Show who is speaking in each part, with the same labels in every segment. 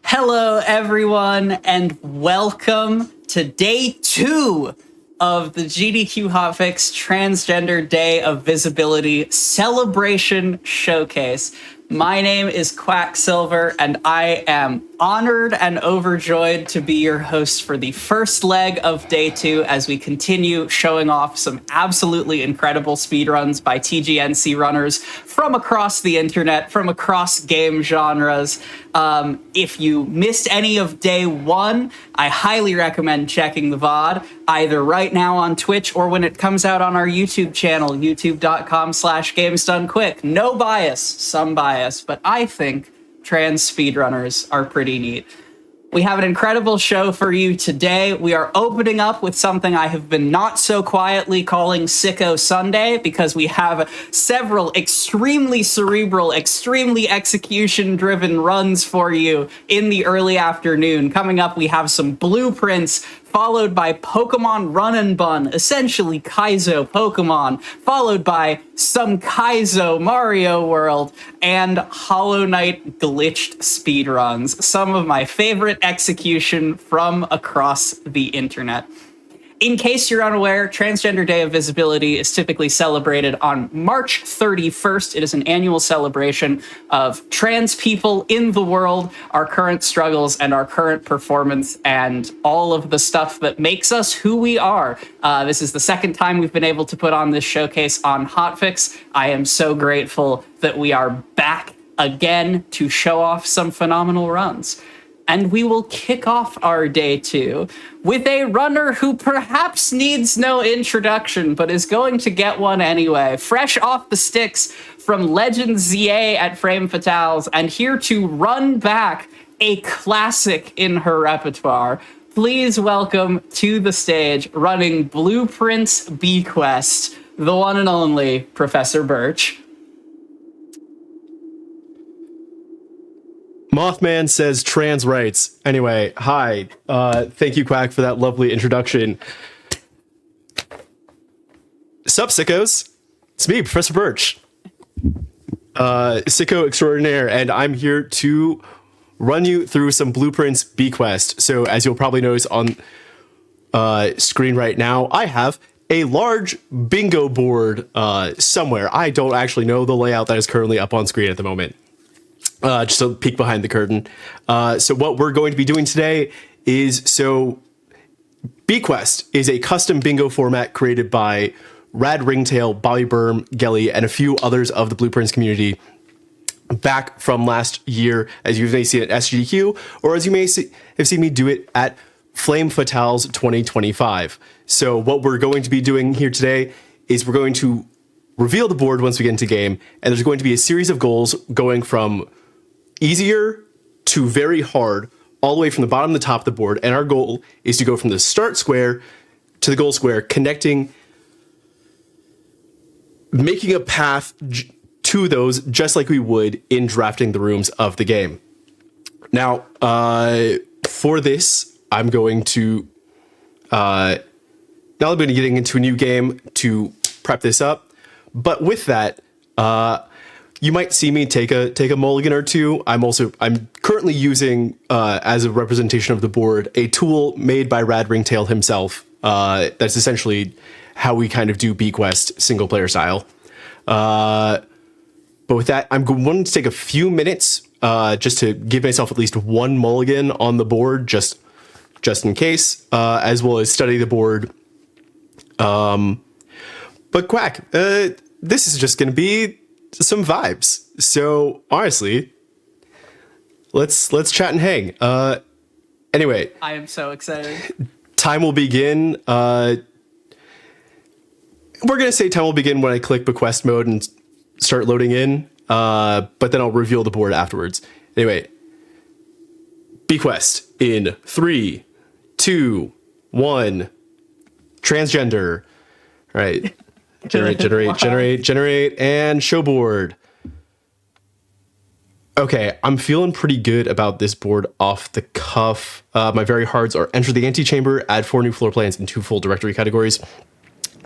Speaker 1: Hello, everyone, and welcome to day 2 of the GDQ Hotfix Transgender Day of Visibility Celebration Showcase. My name is Quacksilver, and I am honored and overjoyed to be your host for the first leg of day 2 as we continue showing off some absolutely incredible speedruns by TGNC runners from across the internet, from across game genres. If you missed any of day 1, I highly recommend checking the VOD, either right now on Twitch or when it comes out on our YouTube channel, youtube.com/gamesdonequick. No bias, some bias, but I think trans speedrunners are pretty neat. We have an incredible show for you today. We are opening up with something I have been not so quietly calling Sicko Sunday, because we have several extremely cerebral, extremely execution-driven runs for you in the early afternoon. Coming up, we have some blueprints, followed by Pokémon Run Bun, essentially Kaizo Pokemon, followed by some Kaizo Mario World, and Hollow Knight glitched speedruns. Some of my favorite execution from across the internet. In case you're unaware, Transgender Day of Visibility is typically celebrated on March 31st. It is an annual celebration of trans people in the world, our current struggles and our current performance, and all of the stuff that makes us who we are. This is the second time we've been able to put on this showcase on Hotfix. I am so grateful that we are back again to show off some phenomenal runs. And we will kick off our day 2 with a runner who perhaps needs no introduction, but is going to get one anyway. Fresh off the sticks from Legend ZA at Frame Fatales, and here to run back a classic in her repertoire. Please welcome to the stage, running Blueprints B-Quest, the one and only Professor Birch.
Speaker 2: Mothman says trans rights. Anyway, hi. Thank you, Quack, for that lovely introduction. Sup, sickos? It's me, Professor Birch. Sicko extraordinaire, and I'm here to run you through some Blueprints B-Quest. So, as you'll probably notice on screen right now, I have a large bingo board somewhere. I don't actually know the layout that is currently up on screen at the moment. Just a peek behind the curtain. So what we're going to be doing today is, B-Quest is a custom bingo format created by Rad Ringtail, Bobby Berm, Gelly, and a few others of the Blueprints community back from last year, as you may see at SGDQ, or as you may have seen me do it at Flame Fatales 2025. So what we're going to be doing here today is we're going to reveal the board once we get into game, and there's going to be a series of goals going from easier to very hard, all the way from the bottom to the top of the board. And our goal is to go from the start square to the goal square, making a path to those just like we would in drafting the rooms of the game. Now, for this, I'm going to, now I'm going to be getting into a new game to prep this up. But with that, you might see me take a mulligan or two. I'm currently using, as a representation of the board, a tool made by Rad Ringtail himself. That's essentially how we kind of do B-Quest single player style. But with that, I'm going to take a few minutes just to give myself at least one mulligan on the board, just in case, as well as study the board. But Quack, this is just going to be some vibes. So honestly, let's chat and hang. Anyway,
Speaker 1: I am so excited.
Speaker 2: Time will begin. We're going to say time will begin when I click bequest mode and start loading in. But then I'll reveal the board afterwards. Anyway, bequest in 3, 2, 1. Transgender. All right. Generate, and show board. Okay, I'm feeling pretty good about this board off the cuff. My very hards are enter the antechamber, add 4 new floor plans, and 2 full directory categories.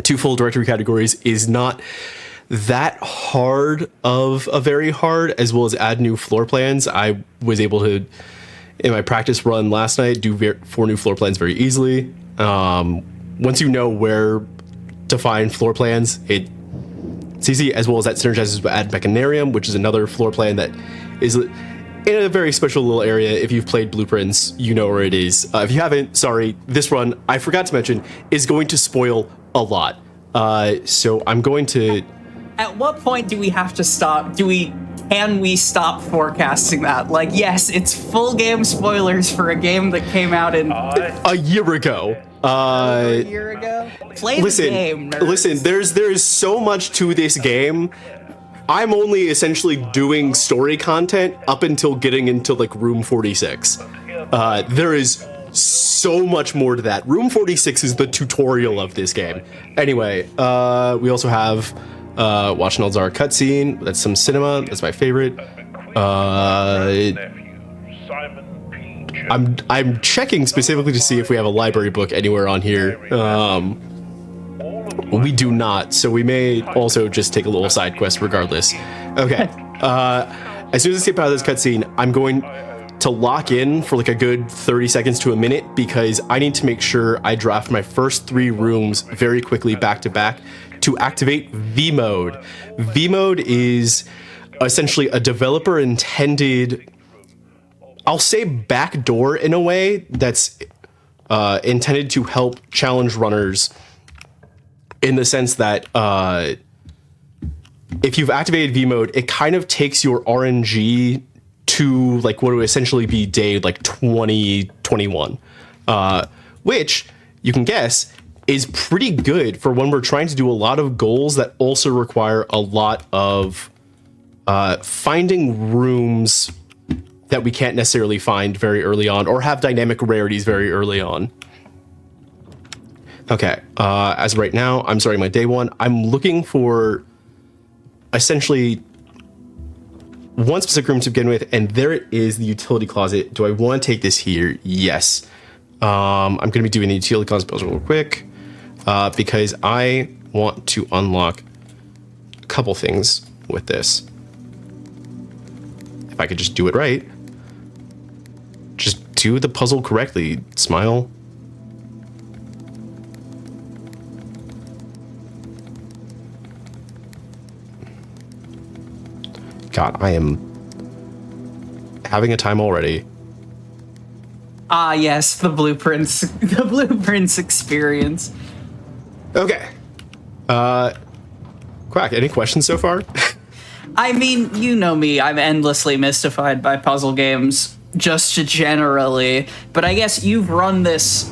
Speaker 2: 2 full directory categories is not that hard of a very hard, as well as add new floor plans. I was able to in my practice run last night, do 4 new floor plans very easily. Once you know where to find floor plans, it's easy, as well as that synergizes with Ad Mechanarium, which is another floor plan that is in a very special little area. If you've played Blueprints, you know where it is. If you haven't, sorry, this run, I forgot to mention, is going to spoil a lot. So I'm going to...
Speaker 1: At what point do we have to stop? Can we stop forecasting that? Like, yes, it's full game spoilers for a game that came out in...
Speaker 2: a year ago.
Speaker 1: A year ago? Play the game, nerds.
Speaker 2: Listen, there's so much to this game. I'm only essentially doing story content up until getting into like room 46. There is so much more to that. Room 46 is the tutorial of this game. Anyway, we also have Watch an Elzar cutscene. That's some cinema. That's my favorite. I'm checking specifically to see if we have a library book anywhere on here. We do not, so we may also just take a little side quest regardless. Okay. As soon as I skip out of this cutscene, I'm going to lock in for like a good 30 seconds to a minute because I need to make sure I draft my first 3 rooms very quickly back to back to activate V mode. V mode is essentially a developer intended, I'll say backdoor in a way that's intended to help challenge runners in the sense that if you've activated V mode, it kind of takes your RNG to like what would essentially be day like 2021, which you can guess is pretty good for when we're trying to do a lot of goals that also require a lot of finding rooms that we can't necessarily find very early on or have dynamic rarities very early on. Okay, as of right now, I'm starting my day 1. I'm looking for essentially one specific room to begin with, and there it is, the utility closet. Do I want to take this here? Yes. I'm going to be doing the utility closet puzzle real quick because I want to unlock a couple things with this. If I could just do it right. Just do the puzzle correctly. Smile. God, I am having a time already.
Speaker 1: Ah, yes, the blueprints experience.
Speaker 2: Okay. Quack, any questions so far?
Speaker 1: I mean, you know me, I'm endlessly mystified by puzzle games, just generally, but I guess you've run this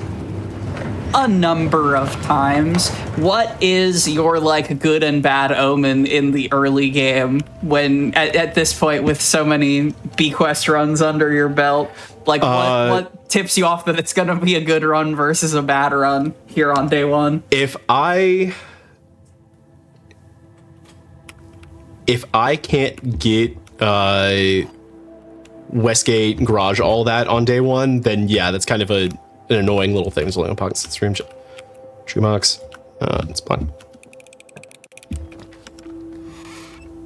Speaker 1: a number of times. What is your like good and bad omen in the early game when at this point with so many B-Quest runs under your belt? Like what tips you off that it's gonna be a good run versus a bad run here on day 1?
Speaker 2: If I can't get Westgate, Garage, all that on day 1, then yeah, that's kind of an annoying little thing. There's only on pockets. Stream Mox. It's fun.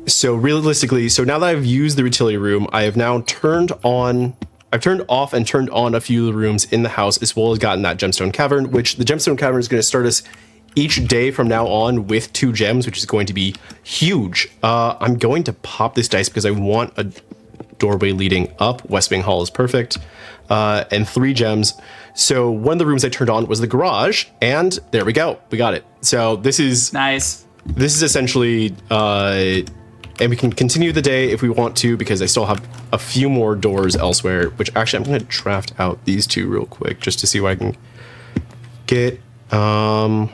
Speaker 2: So realistically, so now that I've used the utility room, I have now turned off and turned on a few of the rooms in the house, as well as gotten that gemstone cavern, which the gemstone cavern is going to start us each day from now on with 2 gems, which is going to be huge. I'm going to pop this dice because I want a doorway leading up. West Wing Hall is perfect. And 3 gems. So one of the rooms I turned on was the garage, and there we go. We got it. So this is
Speaker 1: nice.
Speaker 2: This is essentially, and we can continue the day if we want to, because I still have a few more doors elsewhere, which actually I'm going to draft out these 2 real quick just to see what I can get. Do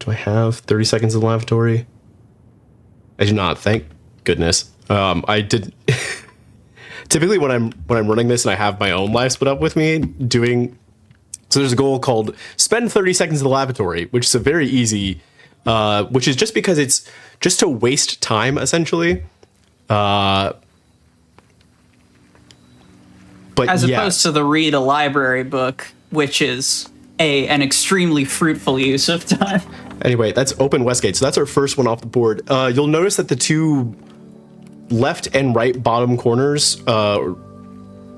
Speaker 2: I have 30 seconds of lavatory? I do not, thank goodness. I did. Typically when I'm running this and I have my own live split up with me doing, so there's a goal called spend 30 seconds in the lavatory, which is a very easy, which is just because it's just to waste time essentially. But
Speaker 1: as opposed to the read a library book, which is an extremely fruitful use of time.
Speaker 2: Anyway, that's open Westgate. So that's our first one off the board. You'll notice that the 2 left and right bottom corners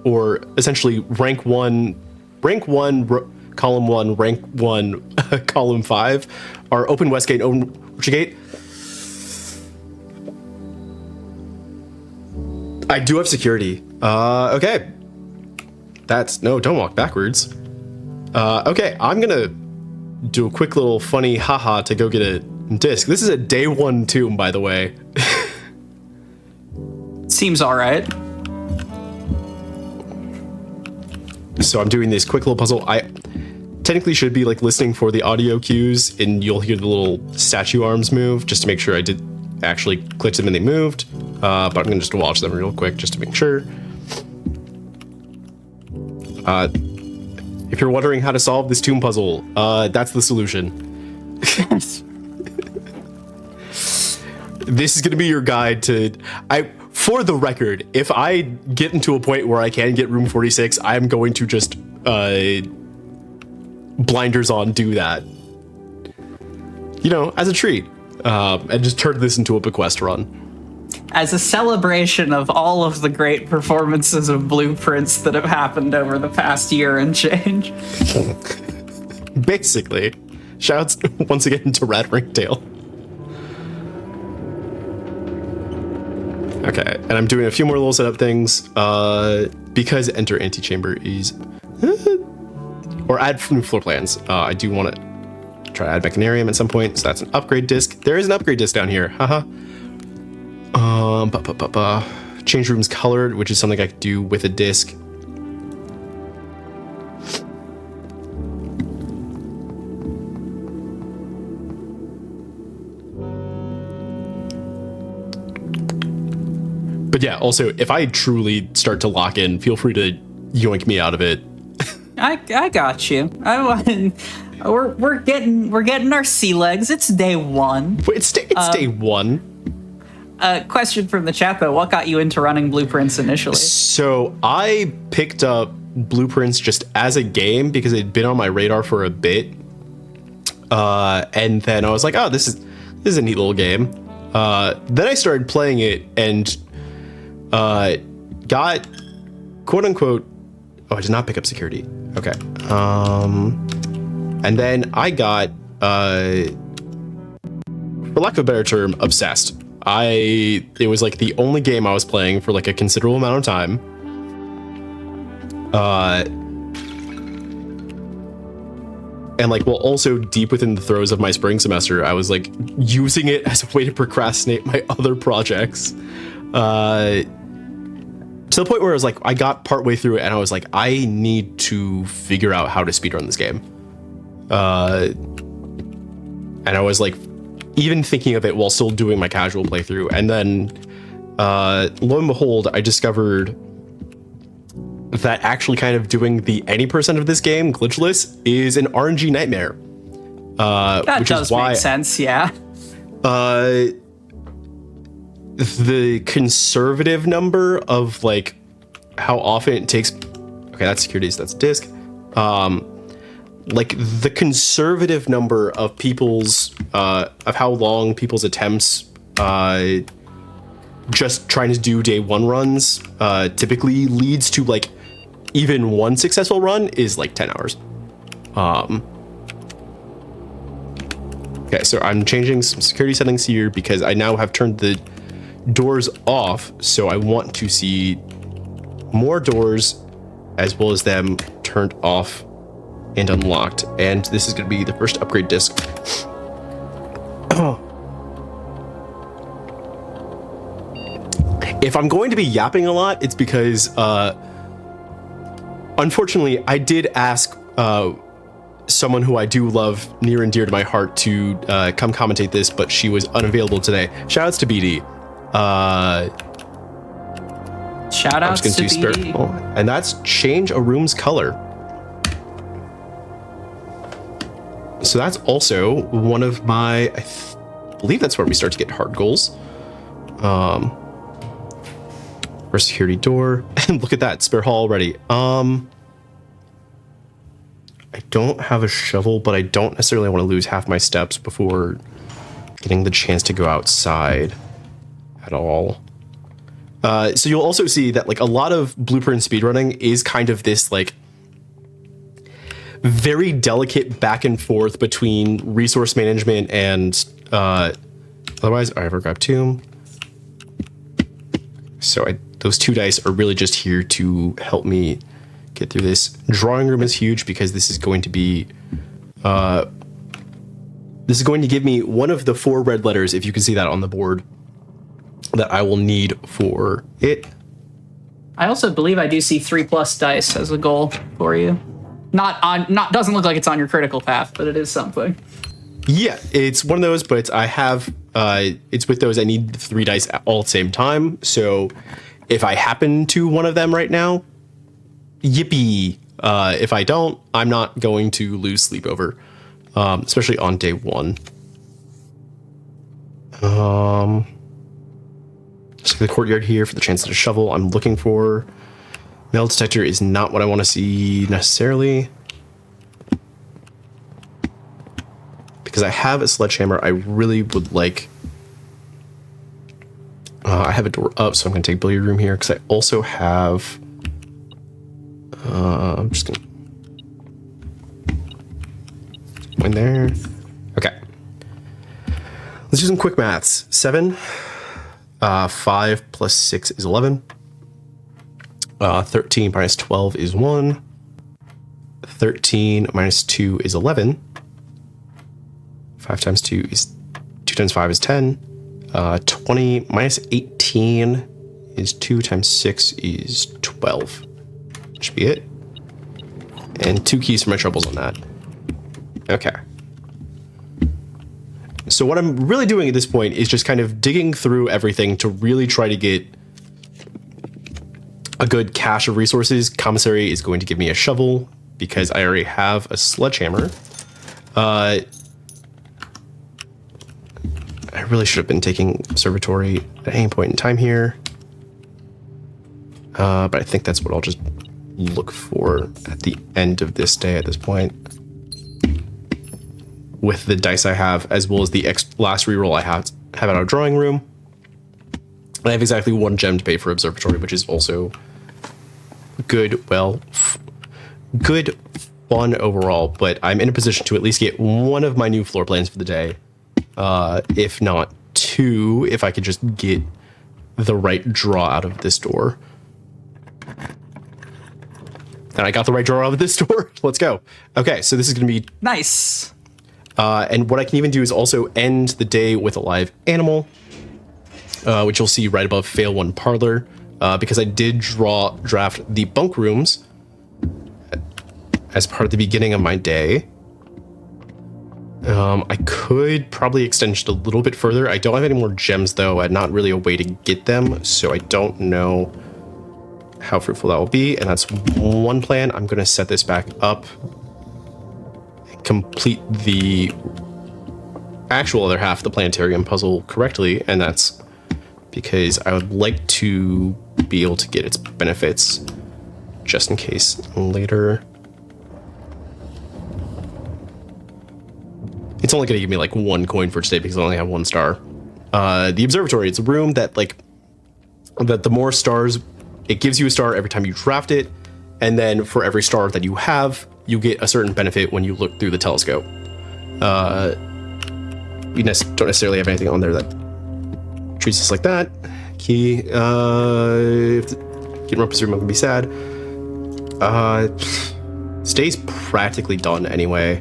Speaker 2: or essentially rank one, column 1, rank 1, column 5 are open west gate, open orchard gate. I do have security. Okay. Don't walk backwards. Okay, I'm gonna do a quick little funny haha to go get a disc. This is a day 1 tomb, by the way.
Speaker 1: Seems all right.
Speaker 2: So I'm doing this quick little puzzle. I technically should be like listening for the audio cues, and you'll hear the little statue arms move just to make sure I did actually click them and they moved. But I'm gonna just watch them real quick just to make sure. If you're wondering how to solve this tomb puzzle, that's the solution. This is gonna be your guide to... For the record, if I get into a point where I can get room 46, I'm going to just blinders on do that. You know, as a treat. And just turn this into a bequest run.
Speaker 1: As a celebration of all of the great performances of blueprints that have happened over the past year and change.
Speaker 2: Basically. Shouts once again to Rat Ringtail. Okay, and I'm doing a few more little setup things, because enter antechamber is... or add new floor plans. I do want to try to add mechanarium at some point, so that's an upgrade disc. There is an upgrade disc down here, haha. Change rooms colored, which is something I could do with a disc. But yeah, also, if I truly start to lock in, feel free to yoink me out of it.
Speaker 1: I got you. We're getting our sea legs. It's day 1.
Speaker 2: It's day 1.
Speaker 1: Question from the chat though: what got you into running blueprints initially? So
Speaker 2: I picked up blueprints just as a game because it'd been on my radar for a bit, and then I was like, "Oh, this is a neat little game." Then I started playing it and got quote unquote. Oh, I did not pick up security. Okay. And then I got, for lack of a better term, obsessed. It was like the only game I was playing for like a considerable amount of time. And like, well, also deep within the throes of my spring semester, I was like using it as a way to procrastinate my other projects. To the point where I was like, I got partway through it and I was like, I need to figure out how to speedrun this game. And I was like, even thinking of it while still doing my casual playthrough. And then, lo and behold, I discovered that actually kind of doing the any percent of this game glitchless is an RNG nightmare.
Speaker 1: That
Speaker 2: which
Speaker 1: does
Speaker 2: is why,
Speaker 1: make sense, yeah.
Speaker 2: The conservative number of like how often it takes. Okay, that's securities. That's disk. Like the conservative number of people's of how long people's attempts just trying to do day 1 runs typically leads to like even one successful run is like 10 hours. Okay, so I'm changing some security settings here because I now have turned the doors off, so I want to see more doors as well as them turned off and unlocked. And this is going to be the first upgrade disc. If I'm going to be yapping a lot, it's because unfortunately I did ask someone who I do love near and dear to my heart to come commentate this, but she was unavailable today. Shoutouts to BD.
Speaker 1: Shoutouts to BD.
Speaker 2: And that's change a room's color. So that's also one of my, I believe that's where we start to get hard goals. For security door, and look at that, spare hall already. I don't have a shovel, but I don't necessarily want to lose half my steps before getting the chance to go outside at all. So you'll also see that like a lot of blueprint speedrunning is kind of this like very delicate back and forth between resource management and otherwise I ever grab two. So those 2 dice are really just here to help me get through this. Drawing room is huge because this is going to be this is going to give me one of the 4 red letters, if you can see that on the board, that I will need for it.
Speaker 1: I also believe I do see 3+ dice as a goal for you. Doesn't look like it's on your critical path, but it is something.
Speaker 2: Yeah, it's one of those, but I have it's with those I need 3 dice all at the same time. So if I happen to one of them right now, yippee. If I don't, I'm not going to lose sleep over, especially on day 1. Just the courtyard here for the chance to shovel. I'm looking for metal detector is not what I want to see necessarily. Because I have a sledgehammer, I really would like... I have a door up, so I'm going to take billiard room here, because I also have... I'm just going to... go in there. Okay. Let's do some quick maths. 7, 5 plus 6 is 11. 13 minus 12 is 1. 13 minus 2 is 11. 5 times 2 is 2 times 5 is 10. 20 minus 18 is 2 times 6 is 12. Should be it. And 2 keys for my troubles on that. Okay. So what I'm really doing at this point is just kind of digging through everything to really try to get a good cache of resources. Commissary is going to give me a shovel because I already have a sledgehammer. I really should have been taking observatory at any point in time here. But I think that's what I'll just look for at the end of this day at this point. With the dice I have, as well as the last reroll I have at our drawing room. I have exactly 1 gem to pay for observatory, which is also good, well, good fun overall, but I'm in a position to at least get 1 of my new floor plans for the day. If not 2, if I could just get the right draw out of this door. And I got the right draw out of this door. Let's go. Okay, so this is going to be...
Speaker 1: Nice.
Speaker 2: And what I can even do is also end the day with a live animal, which you'll see right above fail 1 parlor, because I did draft the bunk rooms as part of the beginning of my day. I could probably extend just a little bit further. I don't have any more gems though, and not really a way to get them, so I don't know how fruitful that will be, and that's 1 plan. I'm going to set this back up, complete the actual other half of the planetarium puzzle correctly, and that's because I would like to be able to get its benefits just in case later. It's only going to give me like 1 coin for today because I only have 1 star. The observatory, it's a room that the more stars, it gives you a star every time you draft it, and then for every star that you have, you get a certain benefit when you look through the telescope. We don't necessarily have anything on there that treats us like that. Key, getting Rumpus room, I'm gonna be sad. Stay's practically done anyway.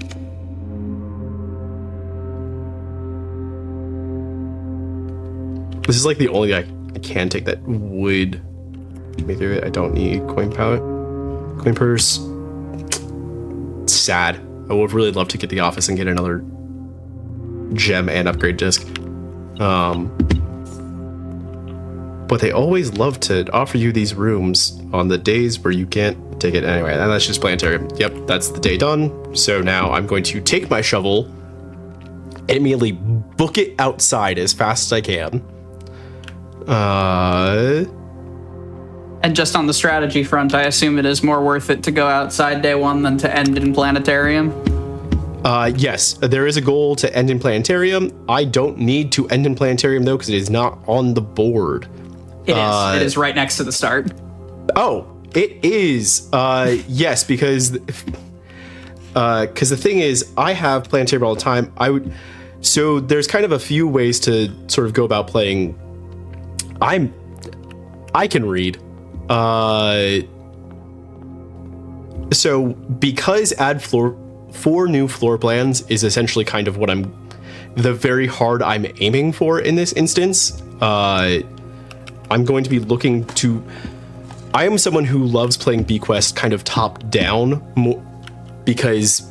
Speaker 2: This is like the only I can take that would get me through it. I don't need coin purse. Sad. I would really love to get the office and get another gem and upgrade disc. But they always love to offer you these rooms on the days where you can't take it anyway. And that's just planetarium. Yep, that's the day done. So now I'm going to take my shovel and immediately book it outside as fast as I can.
Speaker 1: And just on the strategy front, I assume it is more worth it to go outside day 1 than to end in planetarium?
Speaker 2: Yes, there is a goal to end in planetarium. I don't need to end in planetarium though, because it is not on the board.
Speaker 1: It is. It is right next to the start.
Speaker 2: Oh, it is. Yes, because the thing is, I have Planetary all the time. So there's kind of a few ways to sort of go about playing. I can read. So because add 4 new floor plans is essentially kind of what the very hard I'm aiming for in this instance. I'm going to be looking to. I am someone who loves playing BQuest kind of top down more, because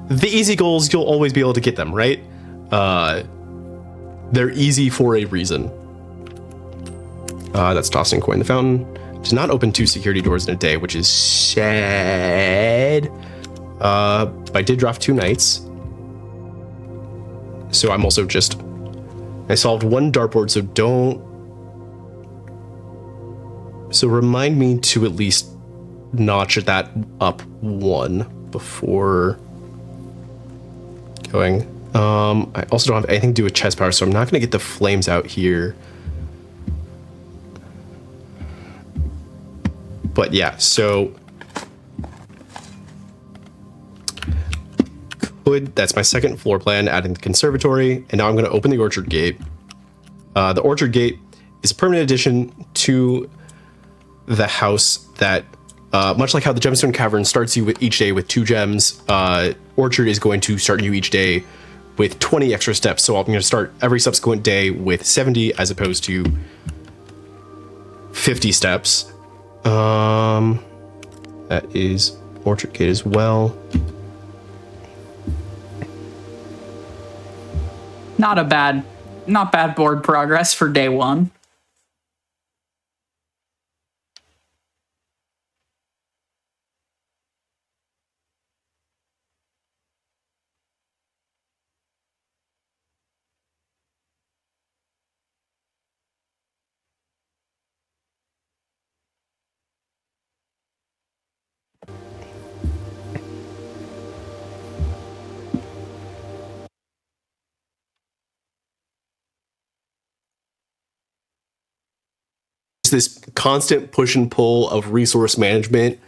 Speaker 2: the easy goals, you'll always be able to get them, right? They're easy for a reason. That's tossing a coin in the fountain. Does not open 2 security doors in a day, which is sad. I did draft 2 knights. So I'm also I solved 1 dartboard, so remind me to at least notch that up 1 before going. I also don't have anything to do with chest power, so I'm not going to get the flames out here. But yeah, so that's my second floor plan, adding the conservatory, and now I'm going to open the orchard gate. The orchard gate is a permanent addition to the house that, much like how the gemstone cavern starts you with each day with 2 gems, orchard is going to start you each day with 20 extra steps. So I'm going to start every subsequent day with 70 as opposed to 50 steps. That is orchard gate as well.
Speaker 1: Not bad board progress for day 1.
Speaker 2: This constant push and pull of resource management,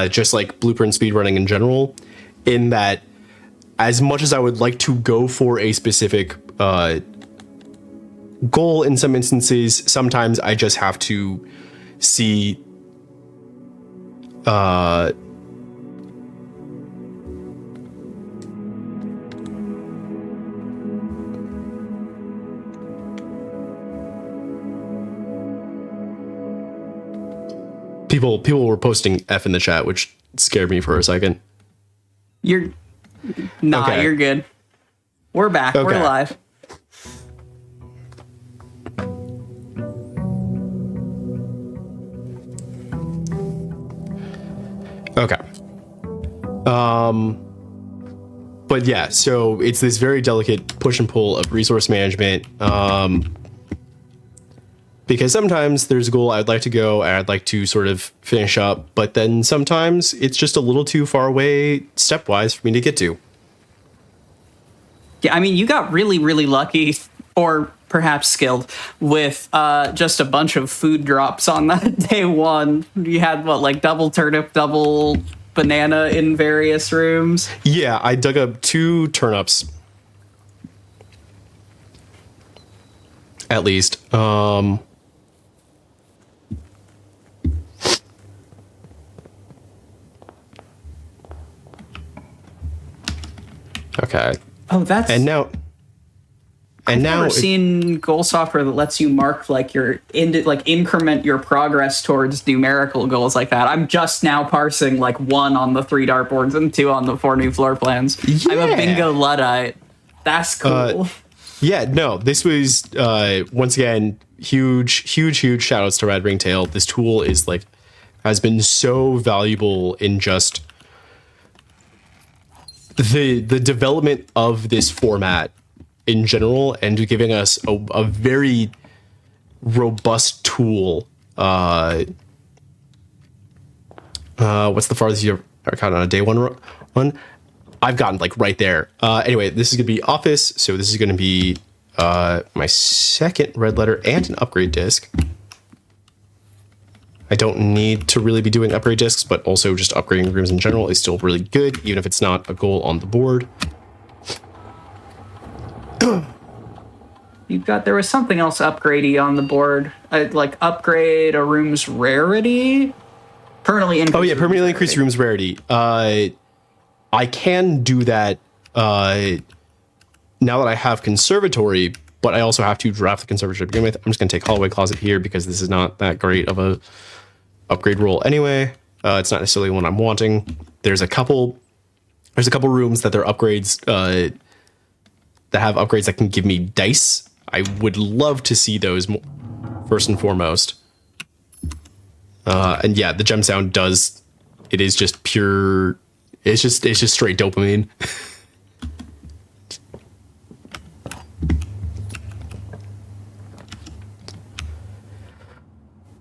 Speaker 2: just like blueprint speedrunning in general, in that as much as I would like to go for a specific goal in some instances, sometimes I just have to see people were posting F in the chat, which scared me for a second.
Speaker 1: You're good. We're back. Okay. We're live.
Speaker 2: Okay. But yeah, so it's this very delicate push and pull of resource management. Because sometimes there's a goal I'd like to go and I'd like to sort of finish up, but then sometimes it's just a little too far away stepwise for me to get to.
Speaker 1: Yeah, I mean, you got really, really lucky, or perhaps skilled, with just a bunch of food drops on that day 1. You had, like double turnip, double banana in various rooms?
Speaker 2: Yeah, I dug up 2 turnips. At least. Okay.
Speaker 1: Oh, that's...
Speaker 2: And now...
Speaker 1: I've never seen goal software that lets you mark like your increment your progress towards numerical goals like that. I'm just now parsing like 1 on the 3 dartboards and 2 on the 4 new floor plans. Yeah. I'm a bingo Luddite. That's cool.
Speaker 2: Yeah, no, this was once again huge shout outs to Red Ringtail. This tool is has been so valuable in just the development of this format in general, and giving us a very robust tool. What's the farthest you've ever gotten on a day one? I've gotten right there. Anyway, this is gonna be office, so this is gonna be my second red letter and an upgrade disc. I don't need to really be doing upgrade discs, but also just upgrading rooms in general is still really good, even if it's not a goal on the board.
Speaker 1: There was something else upgradey on the board, like upgrade a room's rarity. Permanently increase.
Speaker 2: Oh yeah, permanently increase room's rarity. I can do that now that I have conservatory, but I also have to draft the conservatory to begin with. I'm just gonna take hallway closet here because this is not that great of a upgrade roll anyway. It's not necessarily one I'm wanting. There's a couple rooms that they're upgrades that have upgrades that can give me dice. I would love to see those first and foremost. And yeah, the gem sound does. It is just pure. It's just straight dopamine.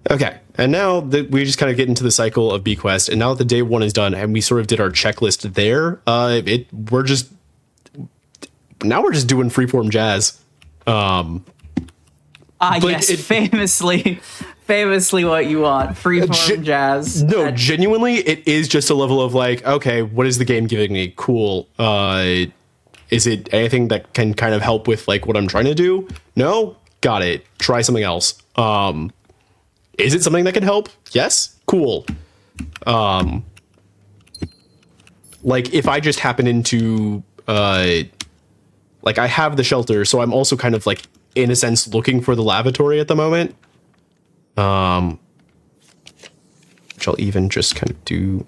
Speaker 2: Okay, and now that we just kind of get into the cycle of BQuest, and now that the day one is done, and we sort of did our checklist there, we're just doing freeform jazz.
Speaker 1: Yes, famously what you want, freeform jazz.
Speaker 2: No, genuinely, it is just a level of like, okay, what is the game giving me? Cool. Is it anything that can kind of help with like what I'm trying to do? No, got it. Try something else. Is it something that can help? Yes. Cool. Like if I just happen into, like I have the shelter, so I'm also kind of like, in a sense, looking for the lavatory at the moment. Which I'll even just kind of do.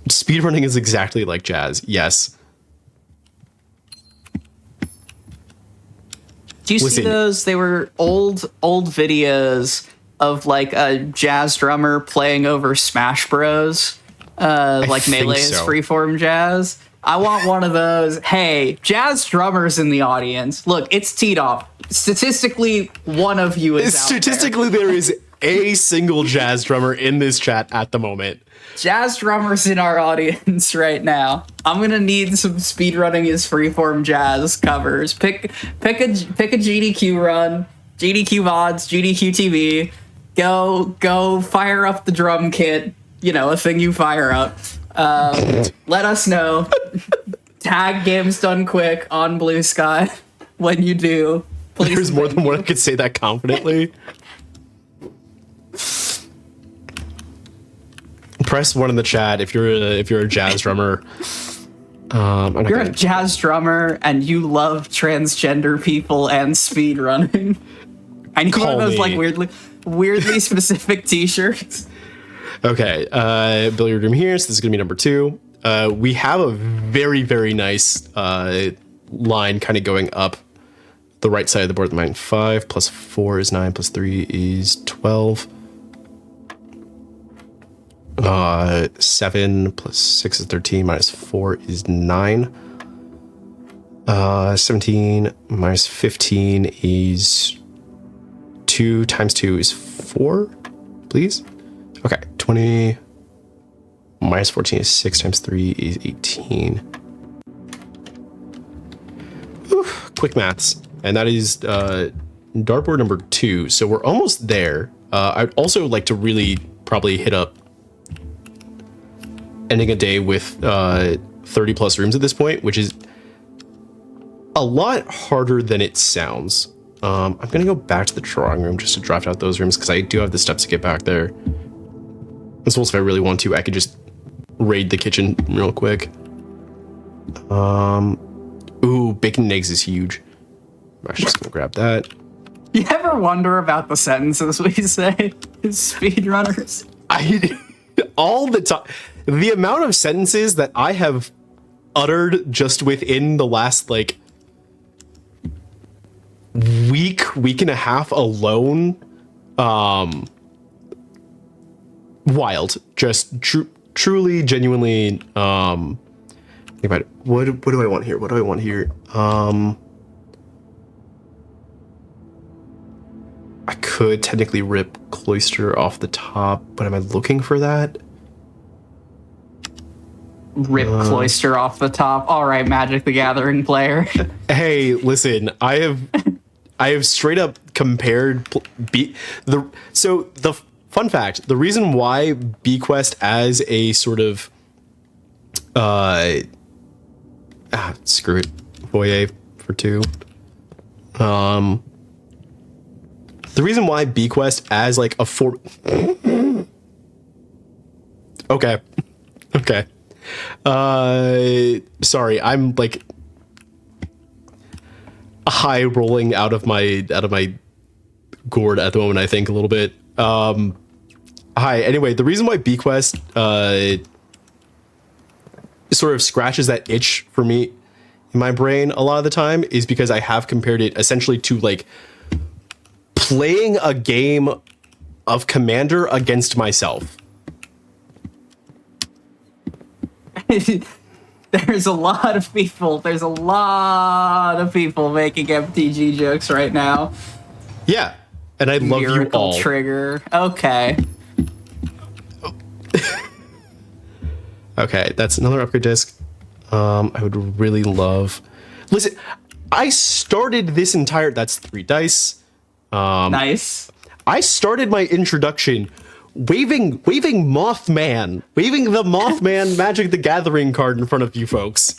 Speaker 2: Speedrunning is exactly like jazz. Yes.
Speaker 1: Do you see those? They were old videos of like a jazz drummer playing over Smash Bros. Like Melee's freeform jazz. I want one of those. Hey, jazz drummers in the audience. Look, it's teed off. Statistically, one of you is
Speaker 2: Statistically, there is a single jazz drummer in this chat at the moment.
Speaker 1: Jazz drummers in our audience right now. I'm gonna need some speedrunning is freeform jazz covers. Pick a GDQ run, GDQ VODs, GDQ TV. Go fire up the drum kit. You know, a thing you fire up. Let us know. Tag Games Done Quick on Blue Sky when you do. Please.
Speaker 2: There's more than one I could say that confidently. Press 1 in the chat if you're a jazz drummer.
Speaker 1: You're a jazz drummer and you love transgender people and speedrunning. I need one of those like weirdly specific t-shirts.
Speaker 2: Okay, billiard room here, so this is gonna be number 2. We have a very, very nice line kind of going up the right side of the board. Mine 5 plus 4 is 9 plus 3 is 12. 7 plus 6 is 13 minus 4 is 9. 17 minus 15 is 2 times 2 is 4, please. Okay, 20 minus 14 is 6 times 3 is 18. Whew, quick maths. And that is dartboard number 2. So we're almost there. I'd also like to really probably hit up ending a day with 30 plus rooms at this point, which is a lot harder than it sounds. I'm going to go back to the drawing room just to draft out those rooms because I do have the steps to get back there. As well as if I really want to, I could just raid the kitchen real quick. Ooh, bacon and eggs is huge. I'm actually just going to grab that.
Speaker 1: You ever wonder about the sentences we say as speedrunners?
Speaker 2: All the time. The amount of sentences that I have uttered just within the last, like, week and a half alone, wild. Just truly, genuinely, think about it. What do I want here? What do I want here? I could technically rip Cloister off the top, but am I looking for that?
Speaker 1: Rip Cloister off the top. All right, Magic the Gathering player.
Speaker 2: Hey, listen, I have straight up compared the fun fact, the reason why BQuest as a sort of screw it, Voye for 2. The reason why BQuest as like a okay. Sorry, I'm like high rolling out of my gourd at the moment, I think a little bit. Hi. Anyway, the reason why BQuest sort of scratches that itch for me in my brain a lot of the time is because I have compared it essentially to like playing a game of Commander against myself.
Speaker 1: There's a lot of people making MTG jokes right now.
Speaker 2: Yeah, and I love you all.
Speaker 1: Trigger. Okay.
Speaker 2: Okay, that's another upgrade disc. I would really love. Listen, I started this entire. That's 3 dice.
Speaker 1: Nice.
Speaker 2: I started my introduction waving Mothman, waving the Mothman Magic the Gathering card in front of you folks.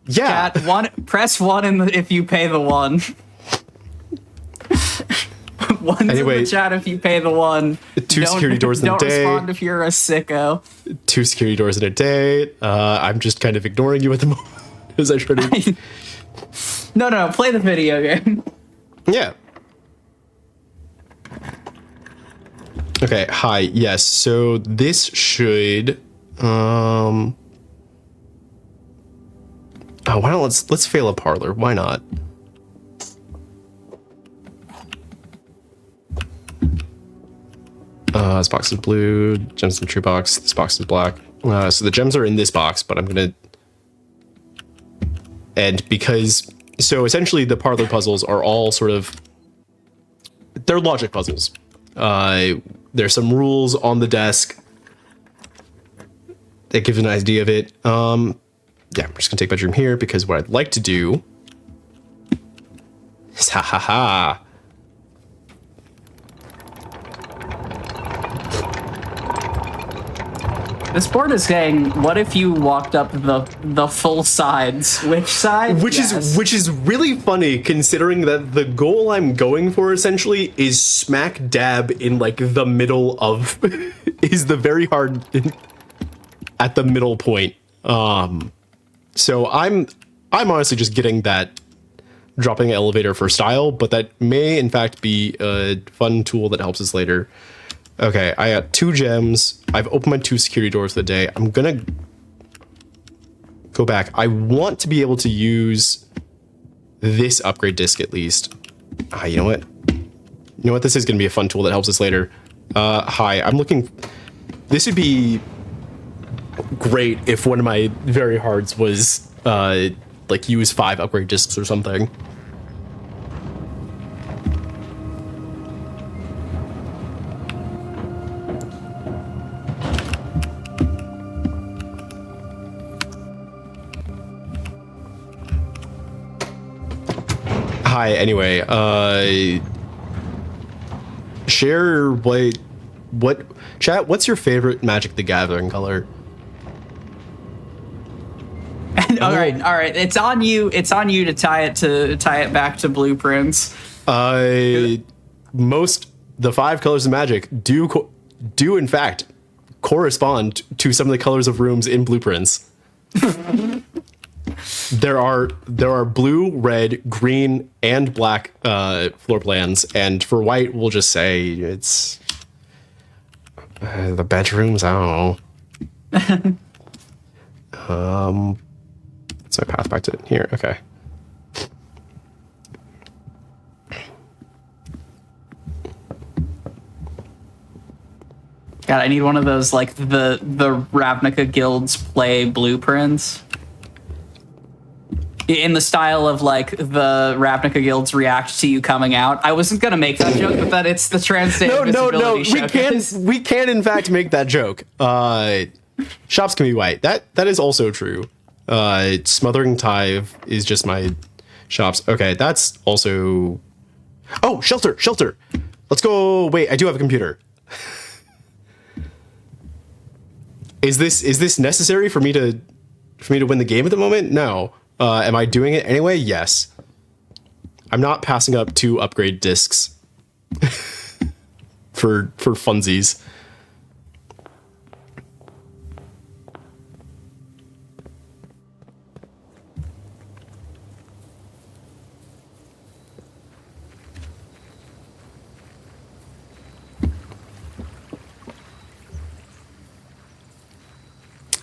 Speaker 2: Yeah.
Speaker 1: Chat, press 1 if you pay the 1. One's
Speaker 2: anyway,
Speaker 1: in the chat if you pay the 1.
Speaker 2: 2 security doors in a day.
Speaker 1: Don't respond if you're a sicko.
Speaker 2: 2 security doors in a day. I'm just kind of ignoring you at the moment as I try to.
Speaker 1: No, play the video game.
Speaker 2: Yeah. Okay, hi. Yes, so this should why not let's fail a parlor. Why not? This box is blue, gems in the true box, this box is black. So the gems are in this box, but I'm gonna so essentially the parlor puzzles are all sort of they're logic puzzles. There's some rules on the desk that gives an idea of it. Yeah, I'm just gonna take bedroom here because what I'd like to do is
Speaker 1: This board is saying, what if you walked up the full sides? Which side?
Speaker 2: Which is really funny considering that the goal I'm going for essentially is smack dab in like the middle of is the very hard at the middle point. So I'm honestly just getting that dropping an elevator for style, but that may in fact be a fun tool that helps us later. Okay, I got 2 gems. I've opened my 2 security doors for the day. I'm gonna go back. I want to be able to use this upgrade disc at least. You know what? You know what? This is gonna be a fun tool that helps us later. Hi, I'm looking. This would be great if one of my very hards was like use 5 upgrade discs or something. Hi, anyway, share what chat, what's your favorite Magic the Gathering color?
Speaker 1: all right, it's on you to tie it back to blueprints.
Speaker 2: The 5 colors of Magic do in fact correspond to some of the colors of rooms in blueprints. There are blue, red, green, and black floor plans, and for white, we'll just say it's the bedrooms. I don't know. That's my path back to here. Okay.
Speaker 1: God, I need one of those like the Ravnica guilds play blueprints. In the style of like the Ravnica guilds react to you coming out. I wasn't gonna make that joke, but that it's the Transgender visibility showcase.
Speaker 2: We can in fact make that joke. Shops can be white. That is also true. Smothering Tithe is just my shops. Okay, that's also. Oh, shelter. Let's go. Wait, I do have a computer. Is this necessary for me to win the game at the moment? No. Am I doing it anyway? Yes. I'm not passing up 2 upgrade discs for funsies.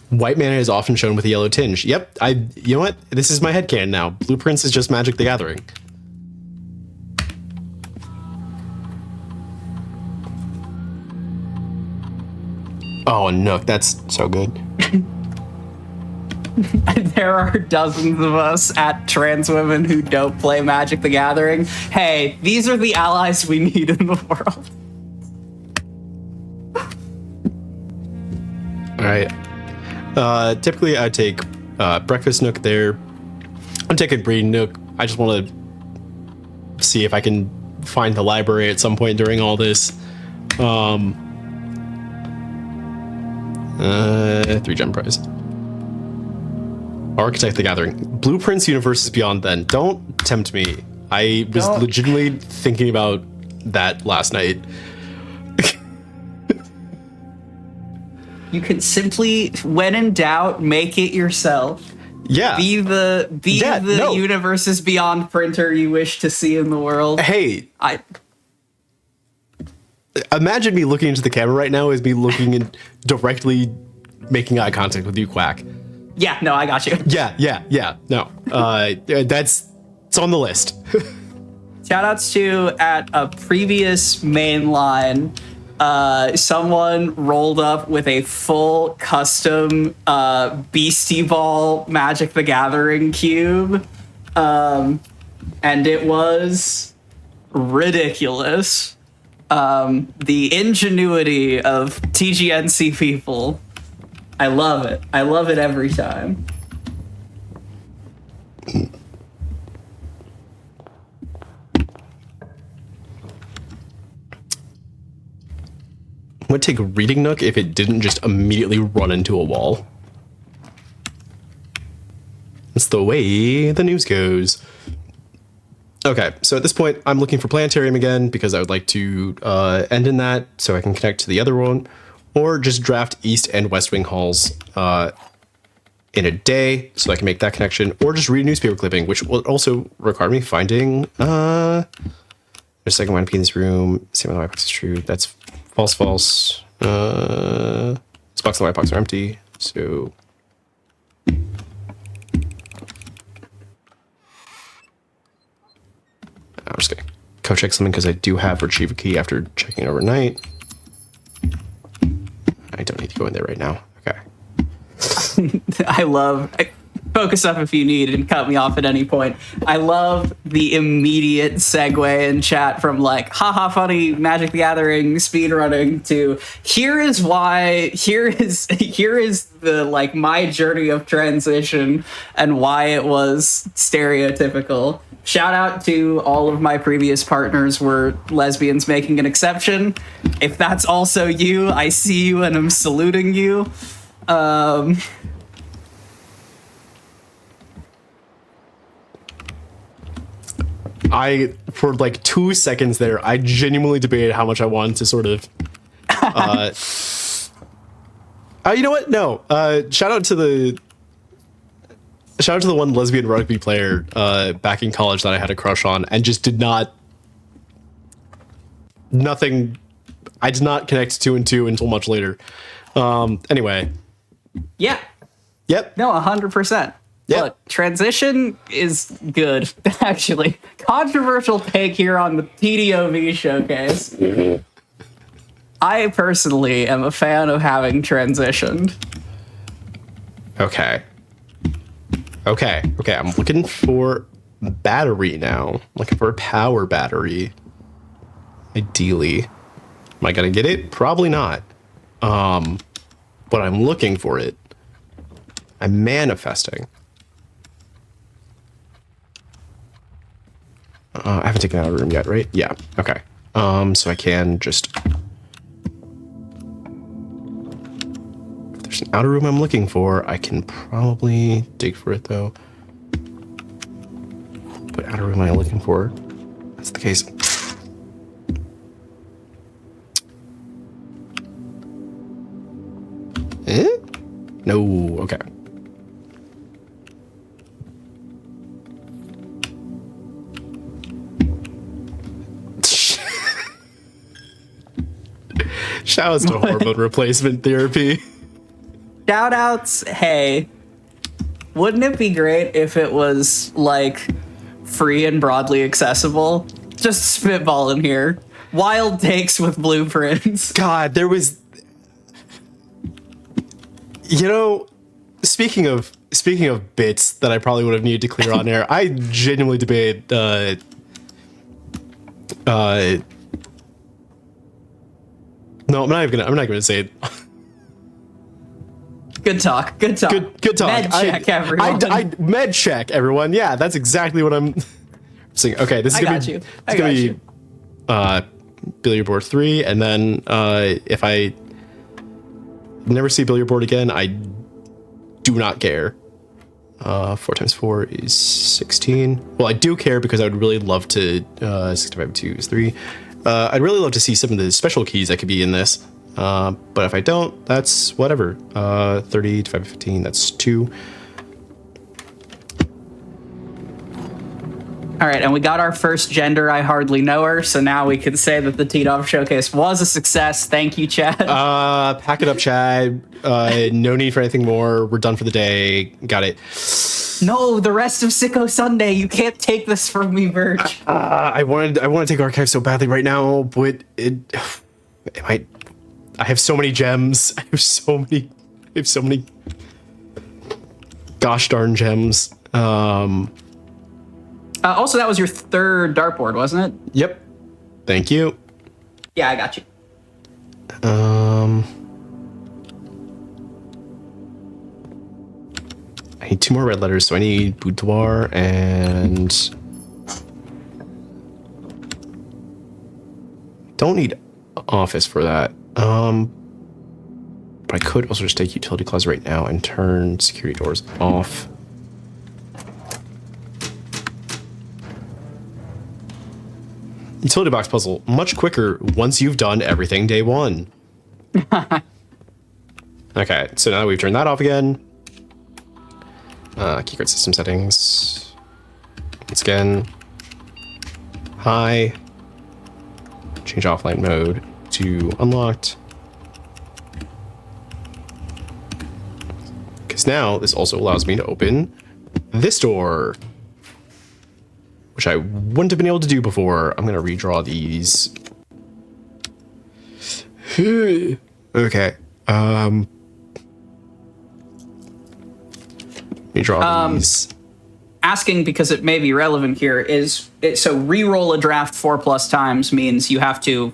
Speaker 2: White mana is often shown with a yellow tinge. Yep, you know what? This is my headcanon now. Blueprints is just Magic the Gathering. Oh, Nook, that's so good.
Speaker 1: There are dozens of us at trans women who don't play Magic the Gathering. Hey, these are the allies we need in the world.
Speaker 2: All right. Typically, I take breakfast Nook there. I'm taking breed Nook. I just want to see if I can find the library at some point during all this. 3 gem prize. Architect the Gathering. Blueprints Universes Beyond then. Don't tempt me. I was legitimately thinking about that last night.
Speaker 1: You can simply, when in doubt, make it yourself.
Speaker 2: Yeah.
Speaker 1: Be the Universes Beyond printer you wish to see in the world.
Speaker 2: Hey. Imagine me looking into the camera right now as me looking and directly making eye contact with you, Quack.
Speaker 1: Yeah, no, I got you.
Speaker 2: Yeah. No. It's on the list.
Speaker 1: Shoutouts to, at a previous main line, someone rolled up with a full custom Beastie Ball Magic the Gathering cube, and it was ridiculous. The ingenuity of TGNC people. I love it. I love it every time.
Speaker 2: Would take Reading Nook if it didn't just immediately run into a wall. That's the way the news goes. Okay, so at this point, I'm looking for Planetarium again because I would like to end in that so I can connect to the other one, or just draft East and West Wing halls in a day so I can make that connection, or just read a newspaper clipping, which will also require me finding there's a second one in this room. See if my white box is true. That's false. This box and the white box are empty, so I'm just gonna co-check something because I do have retrieve a key after checking overnight. I don't need to go in there right now. Okay.
Speaker 1: Focus up if you need and cut me off at any point. I love the immediate segue in chat from like, haha, funny, Magic the Gathering, speedrunning, to here is the, like, my journey of transition and why it was stereotypical. Shout out to all of my previous partners were lesbians making an exception. If that's also you, I see you and I'm saluting you.
Speaker 2: For like 2 seconds there, I genuinely debated how much I wanted to sort of you know what? No. Shout out to the one lesbian rugby player back in college that I had a crush on and just did not I did not connect 2 and 2 until much later. Anyway.
Speaker 1: Yeah.
Speaker 2: Yep.
Speaker 1: No, 100%.
Speaker 2: Yep.
Speaker 1: Look, transition is good, actually. Controversial take here on the PDOV showcase.
Speaker 2: Mm-hmm.
Speaker 1: I personally am a fan of having transitioned.
Speaker 2: Okay. I'm looking for battery now. I'm looking for a power battery. Ideally. Am I gonna get it? Probably not. But I'm looking for it. I'm manifesting. I haven't taken it out of the room yet, right? Yeah. Okay. So I can just outer room I'm looking for. I can probably dig for it though. What outer room am I looking for? That's the case. Eh? No, okay. Shouts to hormone replacement therapy.
Speaker 1: Shout outs, hey. Wouldn't it be great if it was, like, free and broadly accessible? Just spitball in here. Wild takes with blueprints.
Speaker 2: God, there was... You know, speaking of bits that I probably would have needed to clear on air, I genuinely debate no, I'm not gonna say it.
Speaker 1: Good talk. Good talk.
Speaker 2: Good talk.
Speaker 1: Med check, everyone.
Speaker 2: I med check everyone. Yeah, that's exactly what I'm saying. Okay, this is gonna be billiard board 3, and then if I never see billiard board again, I do not care. 4 times 4 is 16. Well, I do care because I would really love to. 6 divided by 2 is 3. I'd really love to see some of the special keys that could be in this. But if I don't, that's whatever. 30 divided by 15, that's 2.
Speaker 1: All right, and we got our first gender. I hardly know her, so now we can say that the T-Dog Showcase was a success. Thank you, Chad.
Speaker 2: Pack it up, Chad. No need for anything more. We're done for the day. Got it.
Speaker 1: No, the rest of Sicko Sunday. You can't take this from me, Birch.
Speaker 2: I want to take Archive so badly right now, but it might. I have so many gems. I have so many. Gosh darn gems.
Speaker 1: Also, that was your third dartboard, wasn't it?
Speaker 2: Yep. Thank you.
Speaker 1: Yeah, I got you.
Speaker 2: I need 2 more red letters, so I need boudoir and don't need office for that. But I could also just take utility closet right now and turn security doors off. Utility box puzzle, much quicker once you've done everything day 1. Okay, so now that we've turned that off again. Keycard system settings. Once again. High. Change offline mode to unlocked. Because now this also allows me to open this door, which I wouldn't have been able to do before. I'm going to redraw these. Okay. Redraw these.
Speaker 1: Asking because it may be relevant here is it, so re-roll a draft 4+ times means you have to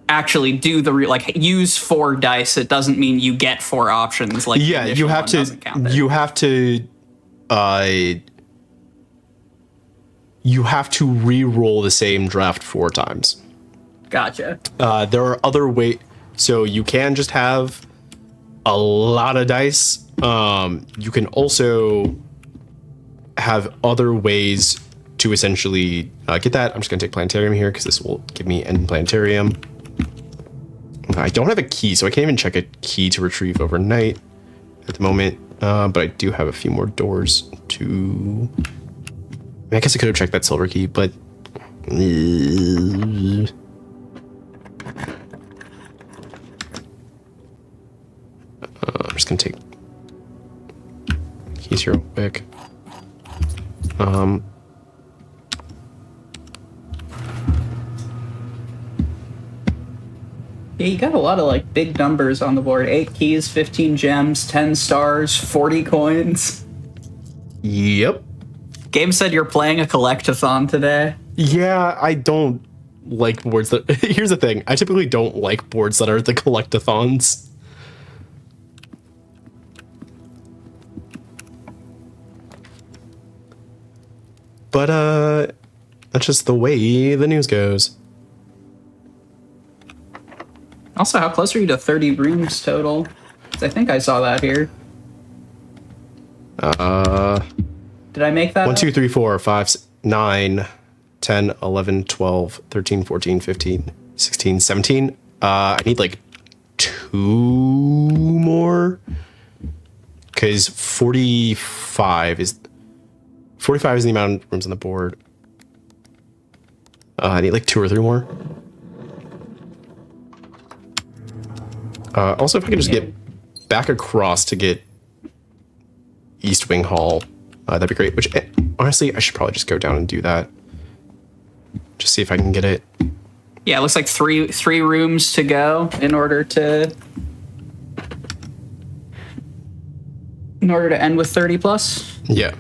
Speaker 1: actually do the use 4 dice. It doesn't mean you get 4 options. Like
Speaker 2: yeah, you have to. You have to re-roll the same draft 4 times.
Speaker 1: Gotcha.
Speaker 2: There are other ways, so you can just have a lot of dice. You can also have other ways to essentially get that. I'm just going to take planetarium here because this will give me end planetarium. I don't have a key, so I can't even check a key to retrieve overnight at the moment. But I do have a few more doors to... I guess I could have checked that silver key, but... I'm just going to take keys here real quick.
Speaker 1: Yeah, you got a lot of big numbers on the board. 8 keys, 15 gems, 10 stars, 40 coins.
Speaker 2: Yep.
Speaker 1: Gabe said you're playing a collectathon today.
Speaker 2: Yeah, I don't like boards that... Here's the thing. I typically don't like boards that are the collectathons. But, that's just the way the news goes.
Speaker 1: Also, how close are you to 30 rooms total? I think I saw that here. Did I make that
Speaker 2: 1,
Speaker 1: up?
Speaker 2: 2, 3, 4, 5, 9, 10, 11, 12, 13, 14, 15, 16, 17. I need like 2 more. Because 45 is the amount of rooms on the board. I need like 2 or 3 more. Also, if I can just get back across to get East Wing Hall, that'd be great. Which, honestly, I should probably just go down and do that. Just see if I can get it.
Speaker 1: Yeah, it looks like three rooms to go in order to end with 30 plus.
Speaker 2: Yeah.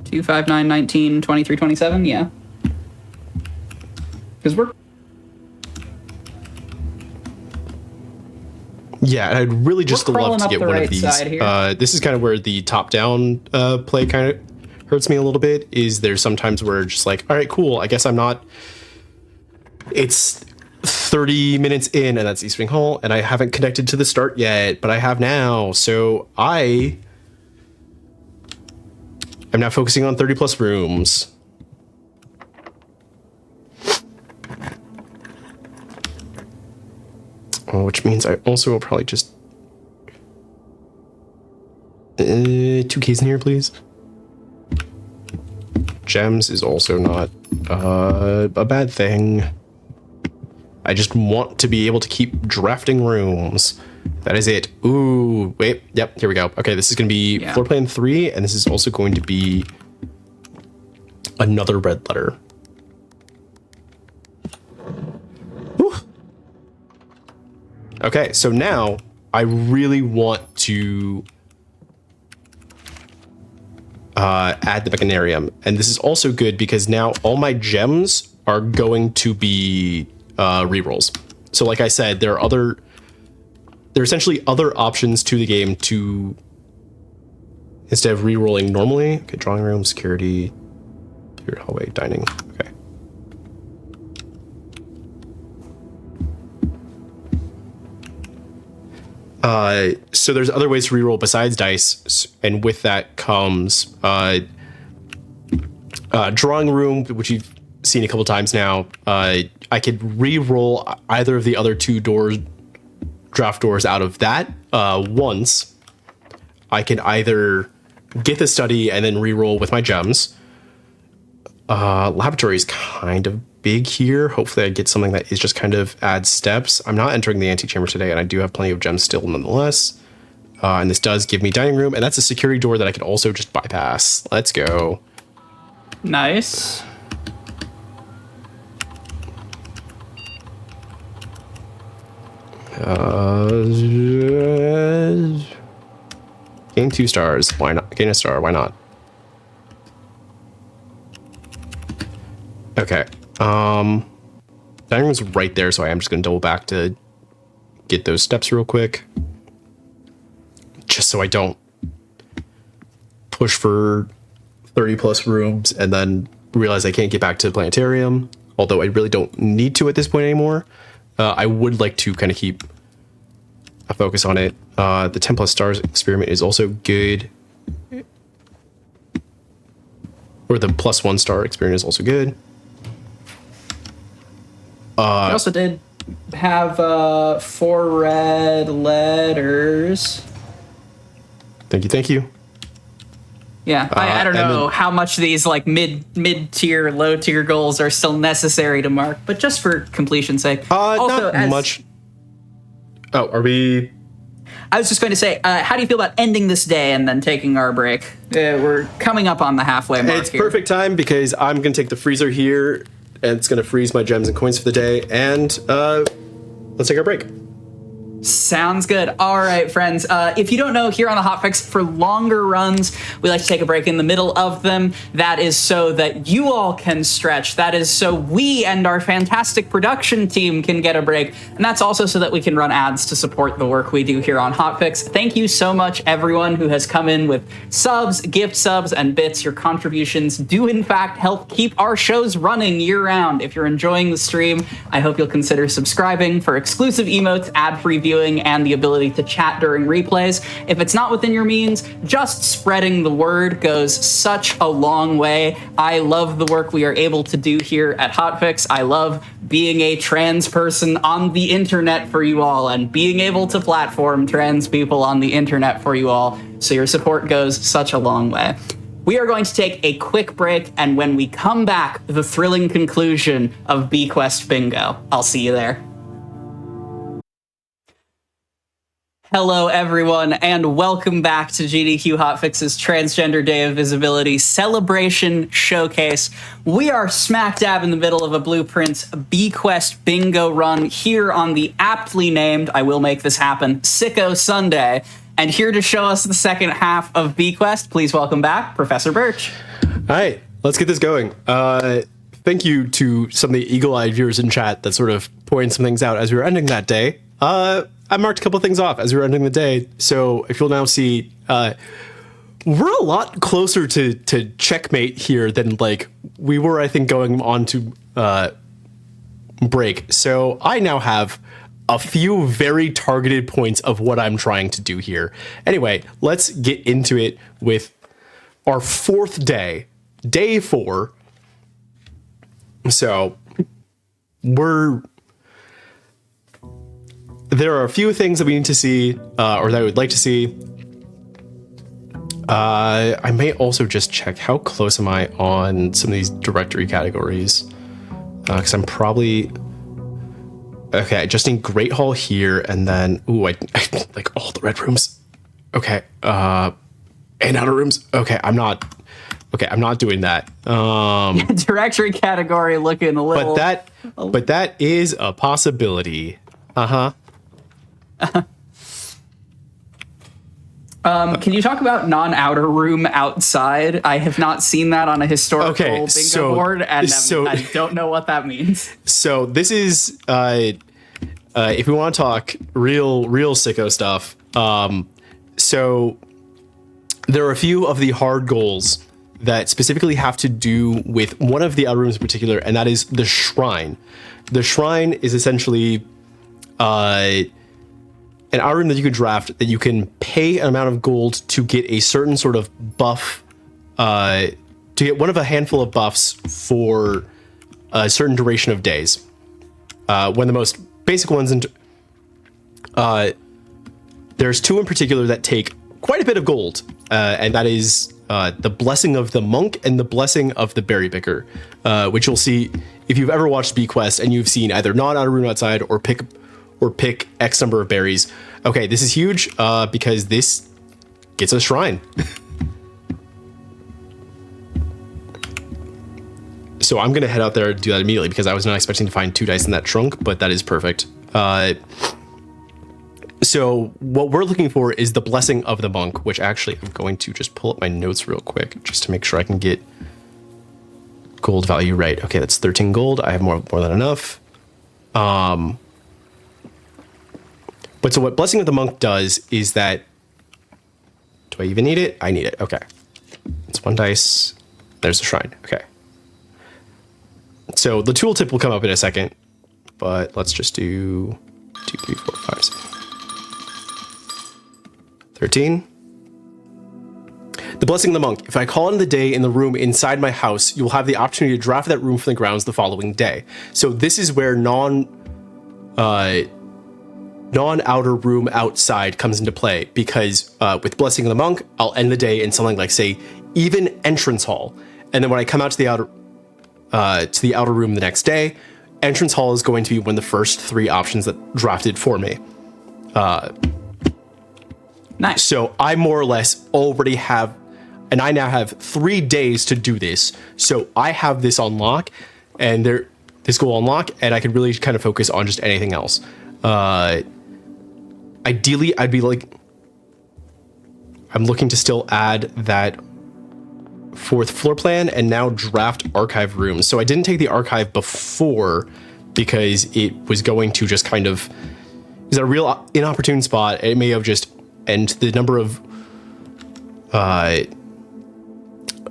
Speaker 1: 2, 5, 9, 19, 23, 27. Yeah. Because we're.
Speaker 2: Yeah, and I'd really just love to get one of these.
Speaker 1: Right,
Speaker 2: this is kind of where the top-down play kind of hurts me a little bit. Is there's sometimes where just like, all right, cool. I guess I'm not. It's 30 minutes in, and that's East Wing Hall, and I haven't connected to the start yet, but I have now. So I'm now focusing on 30 plus rooms. Which means I also will probably just 2 keys in here, please. Gems is also not a bad thing. I just want to be able to keep drafting rooms. That is it. Ooh, wait. Yep, here we go. Okay, this is going to be floor plan 3, and this is also going to be another red letter. Whew. Okay, so now I really want to add the Mechanarium. And this is also good because now all my gems are going to be rerolls. So like I said, there are essentially other options to the game to, instead of rerolling normally. Okay, drawing room, security, here, hallway, dining. Okay. So there's other ways to reroll besides dice, and with that comes drawing room, which you've seen a couple times now. I could re-roll either of the other 2 draft doors out of that once. I can either get the study and then re-roll with my gems. Laboratory is kind of big here. Hopefully I get something that is just kind of adds steps. I'm not entering the antechamber today, and I do have plenty of gems still nonetheless. And this does give me dining room, and that's a security door that I could also just bypass. Let's go.
Speaker 1: Nice.
Speaker 2: Gain 2 stars. Why not? Gain a star. Why not? Okay. Dining room's right there, so I am just going to double back to get those steps real quick. Just so I don't push for 30 plus rooms and then realize I can't get back to the planetarium. Although I really don't need to at this point anymore. I would like to kind of keep a focus on it. The 10 plus stars experiment is also good. Or the plus 1 star experiment is also good.
Speaker 1: I also did have 4 red letters.
Speaker 2: Thank you.
Speaker 1: Yeah, I don't know how much these like mid-tier, low-tier goals are still necessary to mark, but just for completion's sake.
Speaker 2: Also, not much. Oh, are we?
Speaker 1: I was just going to say, how do you feel about ending this day and then taking our break? We're coming up on the halfway mark.
Speaker 2: It's perfect time because I'm going to take the freezer here, and it's going to freeze my gems and coins for the day, and let's take our break.
Speaker 1: Sounds good. All right, friends. If you don't know, here on the Hotfix, for longer runs, we like to take a break in the middle of them. That is so that you all can stretch. That is so we and our fantastic production team can get a break. And that's also so that we can run ads to support the work we do here on Hotfix. Thank you so much, everyone who has come in with subs, gift subs, and bits. Your contributions do, in fact, help keep our shows running year-round. If you're enjoying the stream, I hope you'll consider subscribing for exclusive emotes, ad-free viewing, streaming and the ability to chat during replays. If it's not within your means, just spreading the word goes such a long way. I love the work we are able to do here at Hotfix. I love being a trans person on the internet for you all and being able to platform trans people on the internet for you all. So your support goes such a long way. We are going to take a quick break, and when we come back, the thrilling conclusion of BQuest Bingo. I'll see you there. Hello, everyone, and welcome back to GDQ Hotfix's Transgender Day of Visibility Celebration Showcase. We are smack dab in the middle of a Blueprints BQuest Bingo run here on the aptly named, I will make this happen, Sicko Sunday. And here to show us the second half of BQuest, please welcome back Professor Birch.
Speaker 2: All right, let's get this going. Thank you to some of the eagle-eyed viewers in chat that sort of pointed some things out as we were ending that day. I marked a couple things off as we were ending the day, so if you'll now see, we're a lot closer to checkmate here than like we were, I think, going on to break. So I now have a few very targeted points of what I'm trying to do here. Anyway, let's get into it with our fourth day, day 4. So there are a few things that we need to see, or that I would like to see. I may also just check how close am I on some of these directory categories, because I'm probably... Okay, I just need Great Hall here, and then... Ooh, I like all the red rooms. Okay, and outer rooms. Okay, I'm not doing that.
Speaker 1: Directory category looking a little...
Speaker 2: But that is a possibility. Uh-huh.
Speaker 1: Can you talk about non-outer room outside? I have not seen that on a historical bingo board, and I don't know what that means.
Speaker 2: So this is, if we want to talk real sicko stuff, so there are a few of the hard goals that specifically have to do with one of the outer rooms in particular, and that is the shrine. The shrine is essentially an outer room that you could draft that you can pay an amount of gold to get a certain sort of buff, to get one of a handful of buffs for a certain duration of days. One of the most basic ones, there's 2 in particular that take quite a bit of gold, and that is the Blessing of the Monk and the Blessing of the Berry Picker, which you'll see if you've ever watched BQuest and you've seen either non-outer room outside or pick X number of berries. Okay, this is huge because this gets a shrine. So I'm going to head out there and do that immediately because I was not expecting to find 2 dice in that trunk, but that is perfect. So what we're looking for is the Blessing of the Monk, which actually I'm going to just pull up my notes real quick just to make sure I can get gold value right. Okay, that's 13 gold. I have more than enough. But so what Blessing of the Monk does is that... Do I even need it? I need it. Okay. It's 1 dice. There's the shrine. Okay. So the tooltip will come up in a second, but let's just do 2, 3, 4, 5, 6, 13. The Blessing of the Monk. If I call in the day in the room inside my house, you'll have the opportunity to draft that room from the grounds the following day. So this is where non-outer room outside comes into play, because with Blessing of the Monk, I'll end the day in something like, say, even entrance hall, and then when I come out to the outer room the next day, entrance hall is going to be one of the first 3 options that drafted for me.
Speaker 1: Nice.
Speaker 2: So I more or less already have, and I now have 3 days to do this. So I have this on lock, and this goal on lock, and I could really kind of focus on just anything else. Ideally, I'd be like, I'm looking to still add that 4th floor plan and now draft archive rooms. So I didn't take the archive before because it was going to just kind of, is a real inopportune spot. It may have just, and the number of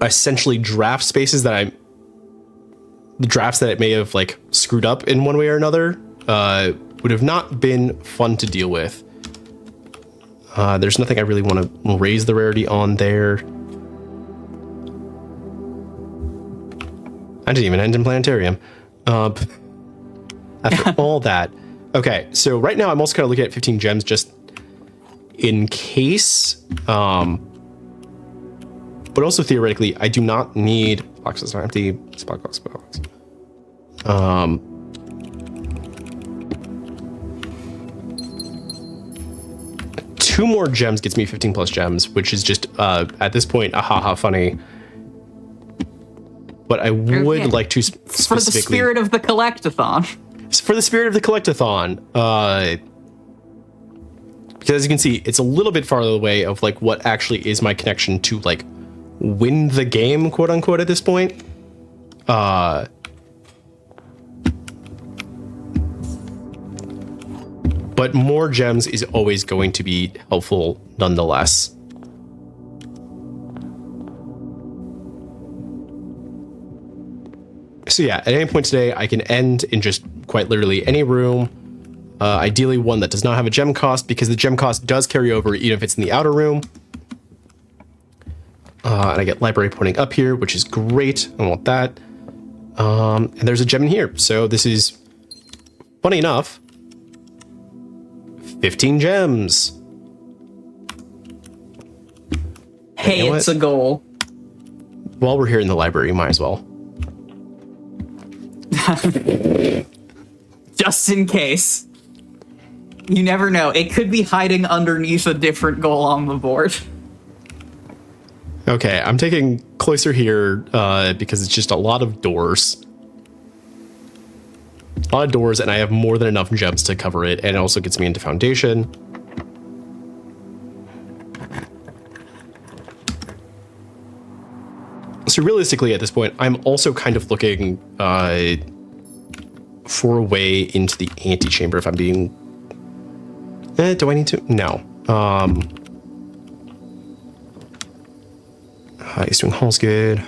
Speaker 2: essentially draft spaces that the drafts that it may have like screwed up in one way or another would have not been fun to deal with. There's nothing I really want to raise the rarity on there. I didn't even end in planetarium. After all that. Okay, so right now I'm also kind of looking at 15 gems just in case. But also theoretically, I do not need boxes are empty. Spot box. Two more gems gets me 15 plus gems, which is just at this point a haha funny. But I would like to specifically...
Speaker 1: For the spirit of the collectathon.
Speaker 2: For the spirit of the collectathon. Because as you can see, it's a little bit farther away of like what actually is my connection to like win the game, quote unquote, at this point. But more gems is always going to be helpful nonetheless. So yeah, at any point today, I can end in just quite literally any room. Ideally one that does not have a gem cost, because the gem cost does carry over even if it's in the outer room. And I get library pointing up here, which is great. I want that. And there's a gem in here. So this is, funny enough, 15 gems.
Speaker 1: Hey,
Speaker 2: you know
Speaker 1: it's a goal.
Speaker 2: While we're here in the library, might as well.
Speaker 1: Just in case. You never know. It could be hiding underneath a different goal on the board.
Speaker 2: Okay, I'm taking closer here because it's just a lot of doors. A lot of doors, and I have more than enough gems to cover it, and it also gets me into Foundation. So realistically, at this point, I'm also kind of looking for a way into the antechamber if I'm being... do I need to? No. He's doing Hall's good.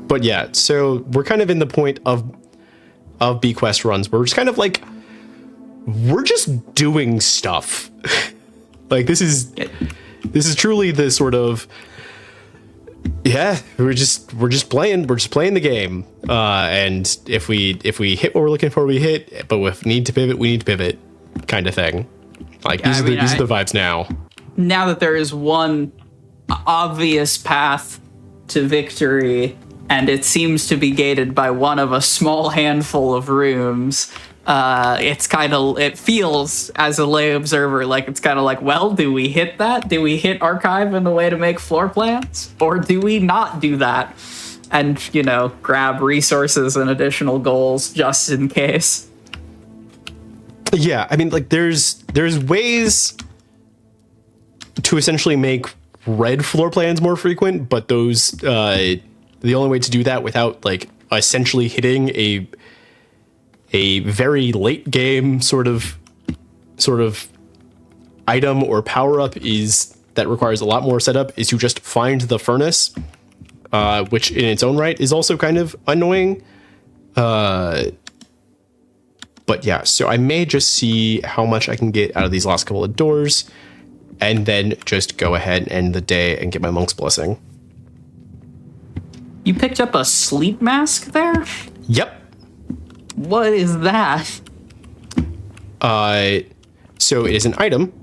Speaker 2: But yeah, so we're kind of in the point of B-Quest runs where we're just kind of like, we're just doing stuff. Like this is truly the sort of, yeah, we're just playing the game. And if we hit what we're looking for, we hit, but if we need to pivot kind of thing. Like these are the vibes now.
Speaker 1: Now that there is one obvious path to victory, and it seems to be gated by one of a small handful of rooms, it feels as a lay observer like it's kind of like, well, do we hit that? Do we hit archive in the way to make floor plans? Or do we not do that? And, grab resources and additional goals just in case.
Speaker 2: Yeah, I mean, like, there's ways to essentially make red floor plans more frequent, but those, the only way to do that without, like, essentially hitting a very late game sort of item or power up that requires a lot more setup is to just find the furnace, which in its own right is also kind of annoying. But yeah, so I may just see how much I can get out of these last couple of doors and then just go ahead and end the day and get my monk's blessing.
Speaker 1: You picked up a sleep mask there?
Speaker 2: Yep.
Speaker 1: What is that?
Speaker 2: So it is an item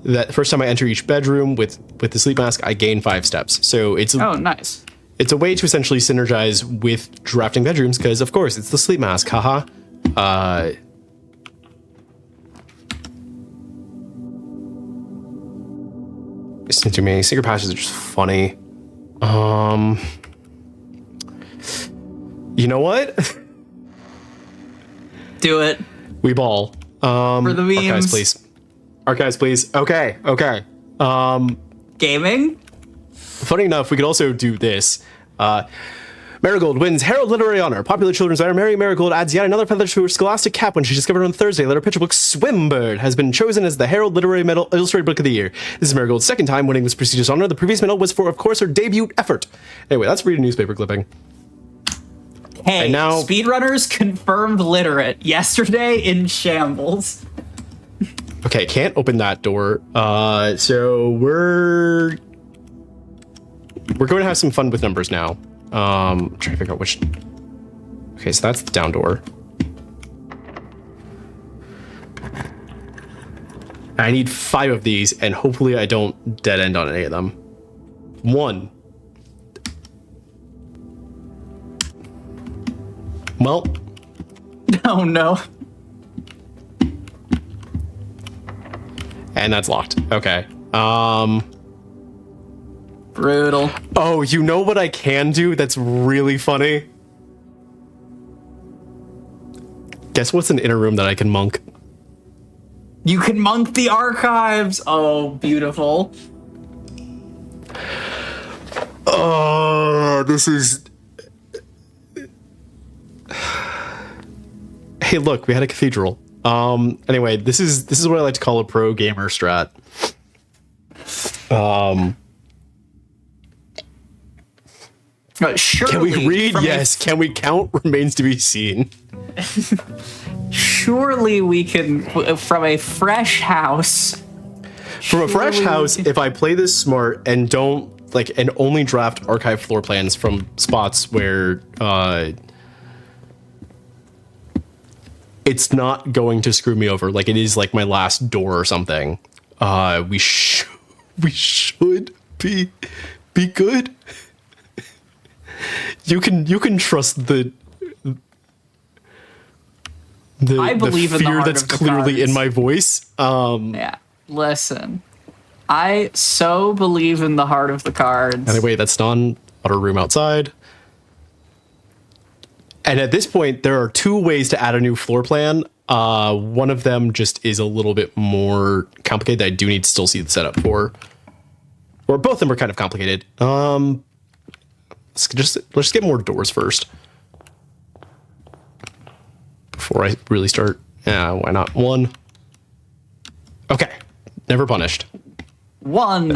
Speaker 2: that the first time I enter each bedroom with the sleep mask, I gain 5 steps. So it's
Speaker 1: oh, nice.
Speaker 2: It's a way to essentially synergize with drafting bedrooms because, of course, it's the sleep mask. Haha. Listen to me. Secret passages are just funny. You know what?
Speaker 1: Do it.
Speaker 2: We ball.
Speaker 1: For the memes.
Speaker 2: Archives, please. Archives, please. Okay.
Speaker 1: Gaming?
Speaker 2: Funny enough, we could also do this. Marigold wins Herald Literary Honor. Popular children's writer Mary Marigold adds yet another feather to her scholastic cap when she discovered on Thursday that her picture book Swimbird has been chosen as the Herald Literary Medal Illustrated Book of the Year. This is Marigold's second time winning this prestigious honor. The previous medal was for, of course, her debut effort. Anyway, let's read a newspaper clipping.
Speaker 1: Hey,
Speaker 2: and now,
Speaker 1: speedrunners confirmed literate. Yesterday in shambles.
Speaker 2: Okay, can't open that door. So we're going to have some fun with numbers now. Trying to figure out which. Okay, so that's the down door. I need 5 of these, and hopefully I don't dead end on any of them. 1. Well.
Speaker 1: Oh no.
Speaker 2: And that's locked. Okay.
Speaker 1: Brutal.
Speaker 2: Oh, you know what I can do that's really funny? Guess what's an inner room that I can monk?
Speaker 1: You can monk the archives. Oh, beautiful.
Speaker 2: Oh, this is... Hey, look, we had a cathedral. Anyway, this is what I like to call a pro gamer strat.
Speaker 1: Surely,
Speaker 2: can we read? Yes. Can we count? Remains to be seen.
Speaker 1: Surely we can, from a fresh house.
Speaker 2: From a fresh house, if I play this smart and don't and only draft archive floor plans from spots where it's not going to screw me over, like it is like my last door or something. We should be good. You can trust the
Speaker 1: I believe
Speaker 2: the
Speaker 1: in the
Speaker 2: fear
Speaker 1: heart
Speaker 2: that's
Speaker 1: of the
Speaker 2: clearly
Speaker 1: cards.
Speaker 2: in my voice.
Speaker 1: Yeah, listen. I so believe in the heart of the cards.
Speaker 2: Anyway, that's done. Outer room outside. And at this point, there are 2 ways to add a new floor plan. One of them just is a little bit more complicated that I do need to still see the setup for. Or both of them are kind of complicated. Let's just get more doors first. Before I really start. Yeah, why not? 1. Okay. Never punished.
Speaker 1: 1.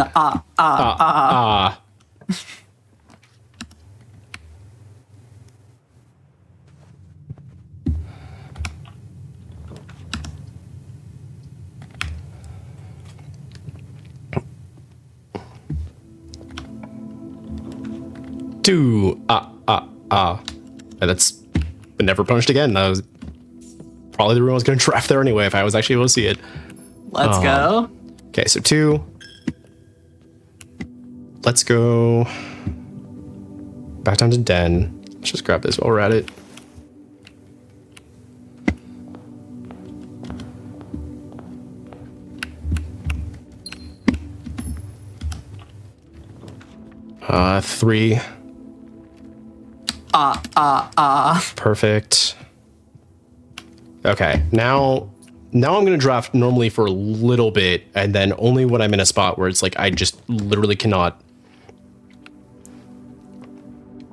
Speaker 2: Two. And that's been never punished again. That was probably the room I was going to draft there anyway if I was actually able to see it.
Speaker 1: Let's go.
Speaker 2: Okay, so 2. Let's go back down to den. Let's just grab this while we're at it. Uh, 3. Perfect. Okay, now I'm gonna draft normally for a little bit, and then only when I'm in a spot where it's like I just literally cannot,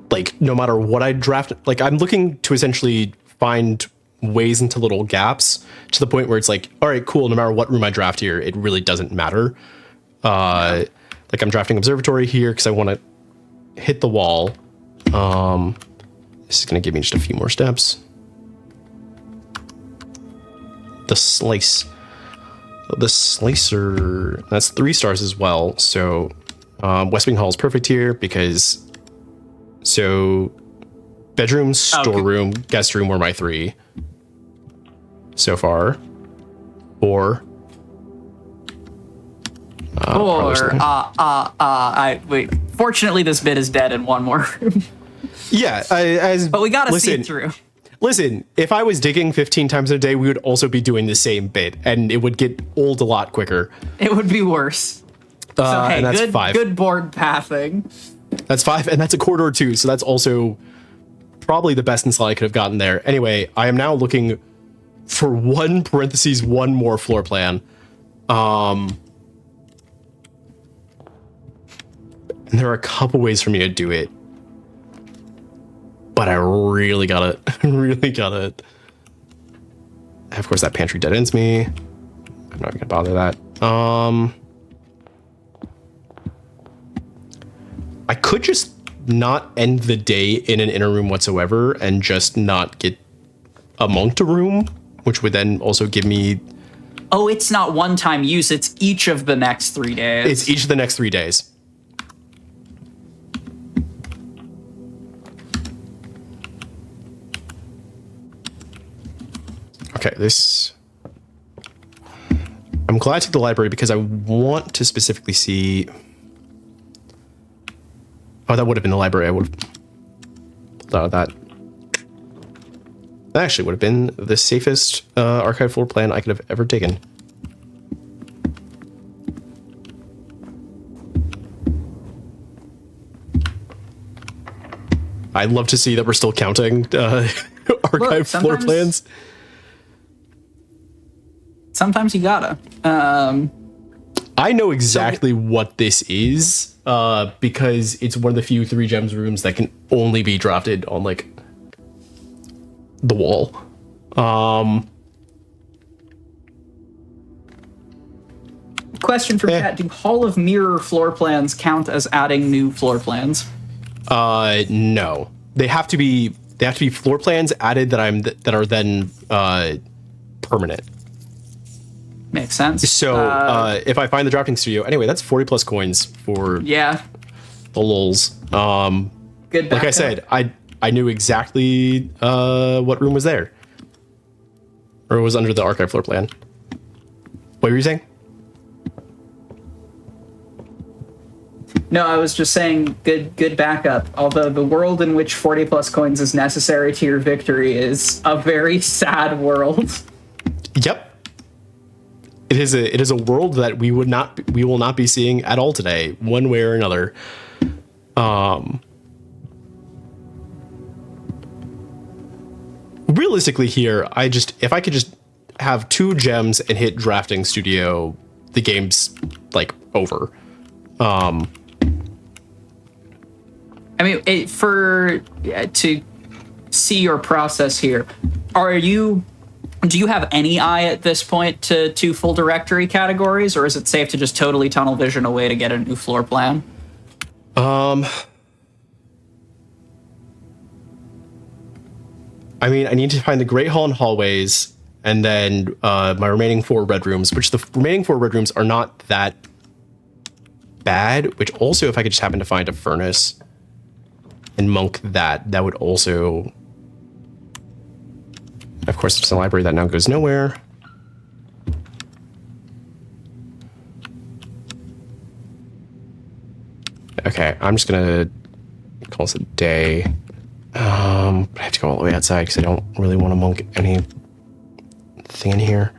Speaker 2: like, no matter what I draft, like I'm looking to essentially find ways into little gaps to the point where it's like, all right, cool, no matter what room I draft here, it really doesn't matter. Like I'm drafting observatory here because I want to hit the wall. This is gonna give me just a few more steps. The slicer, that's 3 stars as well. So West Wing Hall is perfect here because bedroom, storeroom, guest room were my 3 so far. 4.
Speaker 1: Wait. Fortunately, this bit is dead in one more room.
Speaker 2: Yeah,
Speaker 1: but we gotta see it through.
Speaker 2: Listen, if I was digging 15 times a day, we would also be doing the same bit, and it would get old a lot quicker.
Speaker 1: It would be worse. So hey,
Speaker 2: and that's 5.
Speaker 1: Good board pathing.
Speaker 2: That's 5, and that's a corridor too, so that's also probably the best install I could have gotten there. Anyway, I am now looking for 1 more floor plan. And there are a couple ways for me to do it. But I really gotta. Of course, that pantry dead ends me. I'm not gonna bother that. I could just not end the day in an inner room whatsoever and just not get a monked room, which would then also give me
Speaker 1: Oh, it's not one-time use. It's each of the next 3 days.
Speaker 2: It's each of the next 3 days. Okay, this... I'm glad I took the library because I want to specifically see... Oh, that would have been the library. I would have pulled out of that. That actually would have been the safest archive floor plan I could have ever taken. I'd love to see that we're still counting archive floor plans.
Speaker 1: Sometimes you gotta.
Speaker 2: I know exactly what this is because it's one of the few 3 gems rooms that can only be drafted on like the wall.
Speaker 1: Question for chat: do Hall of Mirror floor plans count as adding new floor plans?
Speaker 2: No. They have to be floor plans added that are then permanent.
Speaker 1: Makes sense.
Speaker 2: So if I find the drafting studio, anyway, that's 40 plus coins for the lulz.
Speaker 1: Good.
Speaker 2: Like I said, I knew exactly what room was there, or was under the archive floor plan. What were you saying?
Speaker 1: No, I was just saying good backup. Although the world in which 40 plus coins is necessary to your victory is a very sad world.
Speaker 2: Yep. It is a world that we will not be seeing at all today, one way or another. Realistically here, if I could just have 2 gems and hit drafting studio, the game's like over.
Speaker 1: I mean, to see your process here, do you have any eye at this point to 2 full directory categories, or is it safe to just totally tunnel vision a way to get a new floor plan?
Speaker 2: I mean, I need to find the Great Hall and hallways, and then my remaining 4 red rooms, which the remaining 4 red rooms are not that bad, which also, if I could just happen to find a furnace and monk that would also... Of course, it's a library that now goes nowhere. Okay, I'm just gonna call this a day. I have to go all the way outside because I don't really want to monk anything in here.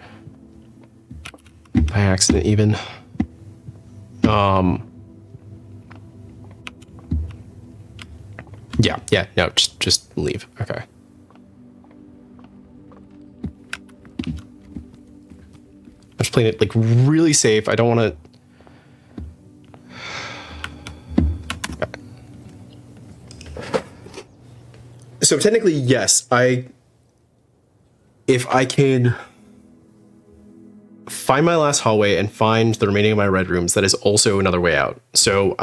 Speaker 2: By accident, even. Yeah, no, just leave. Okay. I'm just playing it like really safe. I don't want to. So technically, yes, if I can find my last hallway and find the remaining of my red rooms, that is also another way out. So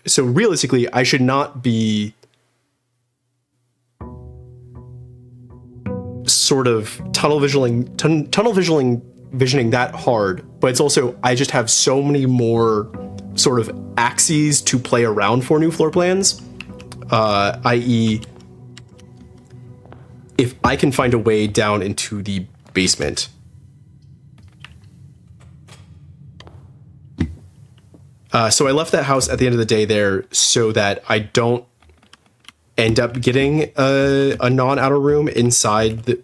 Speaker 2: so realistically, I should not be sort of tunnel visioning that hard, but it's also, I just have so many more sort of axes to play around for new floor plans. I.e., if I can find a way down into the basement. So I left that house at the end of the day there so that I don't end up getting a non-outer room inside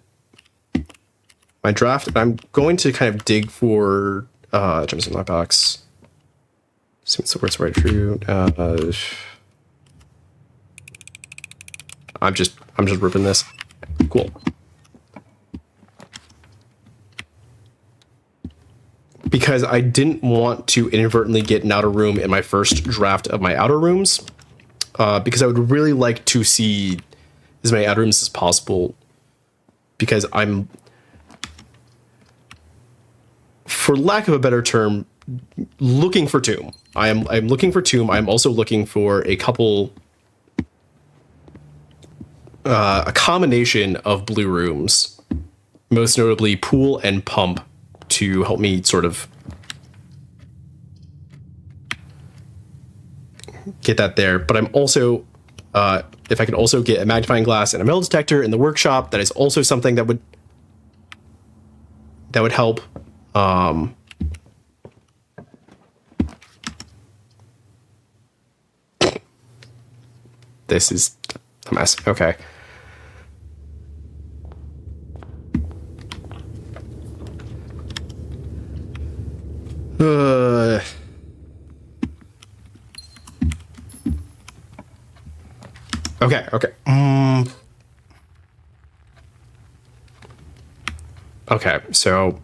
Speaker 2: my draft. I'm going to kind of dig for gems in my box. See what's the words right for you. I'm just ripping this. Cool. Because I didn't want to inadvertently get an outer room in my first draft of my outer rooms. Because I would really like to see as many outer rooms as possible. Because I'm, for lack of a better term, looking for Tomb. I'm looking for Tomb. I'm also looking for a couple, a combination of blue rooms most notably pool and pump to help me sort of get that there. But I'm also, if I could also get a magnifying glass and a metal detector in the workshop, that is also something that would help. This is a mess. Okay. Okay. Okay, so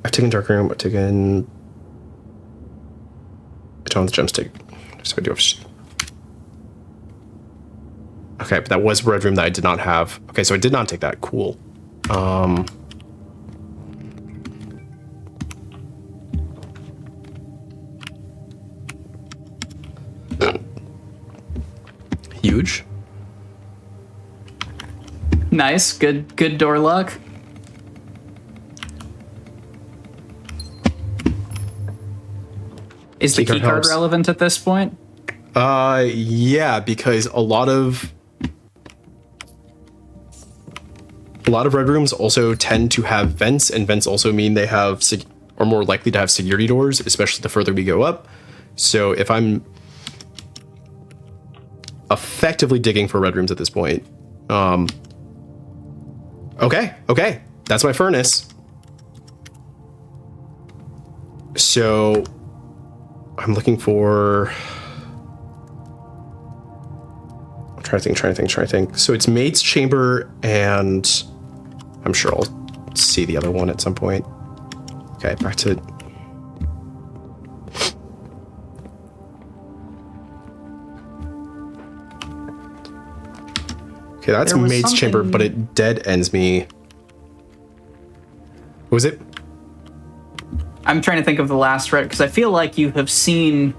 Speaker 2: I've taken dark room, I've taken I don't have the gemstick. So I do have okay, but that was red room that I did not have. Okay, so I did not take that. Cool. Huge.
Speaker 1: Nice. Good door luck. Is the keycard
Speaker 2: helps.
Speaker 1: relevant at this point?
Speaker 2: Yeah, because a lot of red rooms also tend to have vents, and vents also mean they have are more likely to have security doors, especially the further we go up. So if I'm effectively digging for red rooms at this point, okay, that's my furnace. So I'm looking for. I'm trying to think. So it's Maid's Chamber, and I'm sure I'll see the other one at some point. Okay, back to. Okay, that's Maid's Chamber, but it dead ends me. What was it?
Speaker 1: I'm trying to think of the last red, because I feel like you have seen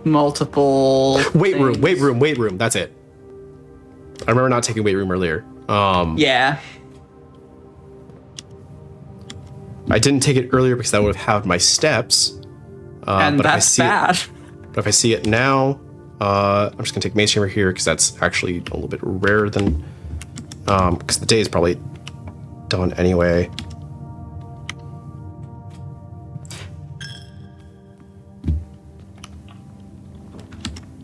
Speaker 1: multiple
Speaker 2: weight room. That's it. I remember not taking weight room earlier.
Speaker 1: Yeah.
Speaker 2: I didn't take it earlier because that would have halved my steps.
Speaker 1: And
Speaker 2: but
Speaker 1: that's bad.
Speaker 2: But if I see it now, I'm just gonna take Maid's Chamber here because that's actually a little bit rarer than, because the day is probably done anyway.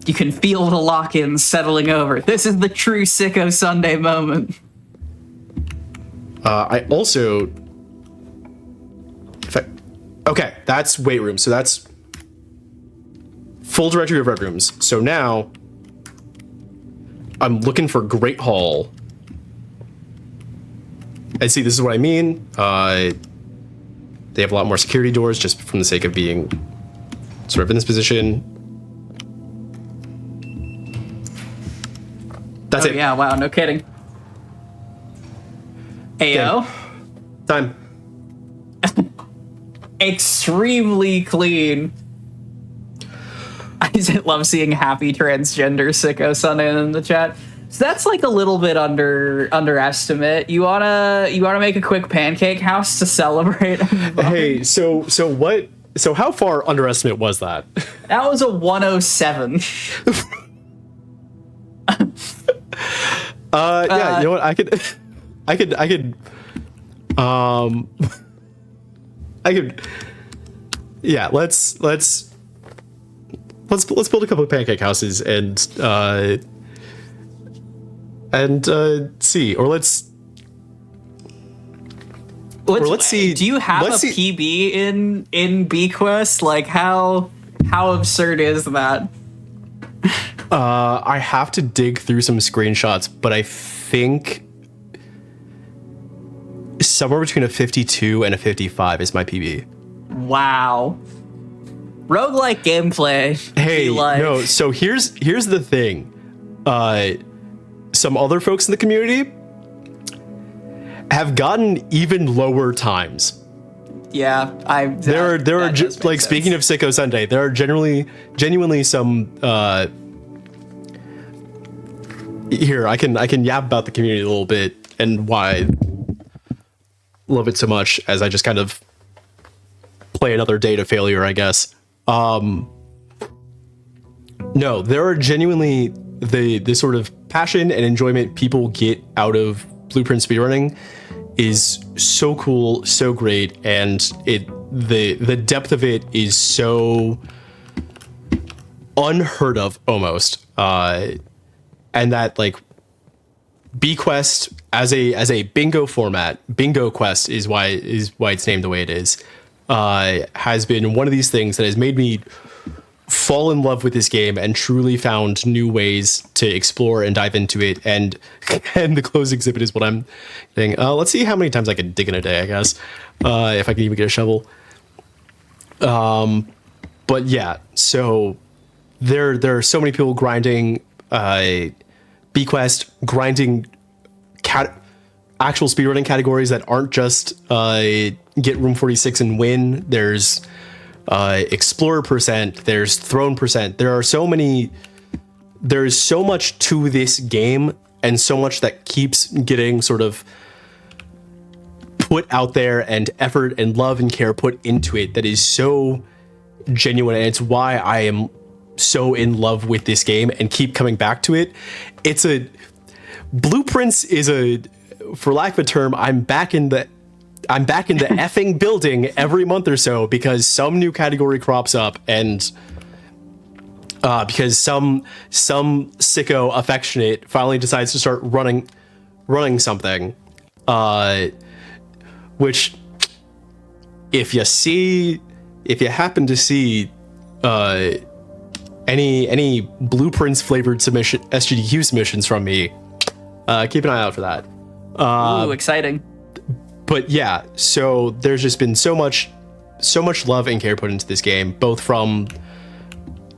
Speaker 1: You can feel the lock-in settling over. This is the true Sicko Sunday moment.
Speaker 2: I also, okay, that's weight room. So that's full directory of red rooms. So now I'm looking for Great Hall. And see, this is what I mean. They have a lot more security doors just from the sake of being sort of in this position. That's it.
Speaker 1: Yeah, wow, no kidding. Ayo.
Speaker 2: Time.
Speaker 1: Extremely clean. I just love seeing happy transgender Sicko Sunday in the chat. So that's like a little bit underestimate. You wanna make a quick pancake house to celebrate?
Speaker 2: Hey, so what? So how far underestimate was that?
Speaker 1: That was a 107.
Speaker 2: Yeah, you know what? I could, yeah. Let's build a couple of pancake houses and see, or let's see.
Speaker 1: Do you have a PB in BQuest? Like how absurd is that?
Speaker 2: I have to dig through some screenshots, but I think somewhere between a 52 and a 55 is my PB.
Speaker 1: Wow. Roguelike gameplay.
Speaker 2: Hey, no, so here's the thing. Some other folks in the community have gotten even lower times.
Speaker 1: Yeah,
Speaker 2: There are like, speaking of Sicko Sunday, there are genuinely some here I can yap about the community a little bit and why I love it so much as I just kind of play another day to failure, I guess. No, there are genuinely the sort of passion and enjoyment people get out of Blueprint speedrunning is so cool, so great, and the depth of it is so unheard of almost. And that, like, BQuest as a bingo format, bingo quest is why it's named the way it is, has been one of these things that has made me fall in love with this game and truly found new ways to explore and dive into it. And the closed exhibit is what I'm saying. Let's see how many times I can dig in a day, I guess, if I can even get a shovel. But yeah, so there are so many people grinding BQuest, grinding actual speedrunning categories that aren't just get room 46 and win. There's Explorer percent, there's Throne percent. There's so much to this game and so much that keeps getting sort of put out there and effort and love and care put into it that is so genuine, and it's why I am so in love with this game and keep coming back to it. Blueprints is for lack of a term, I'm back in the effing building every month or so because some new category crops up, and because some sicko affectionate finally decides to start running something, which if you happen to see any Blueprints flavored SGDQ submissions from me, keep an eye out for that.
Speaker 1: Ooh, exciting.
Speaker 2: But yeah, so there's just been so much love and care put into this game, both from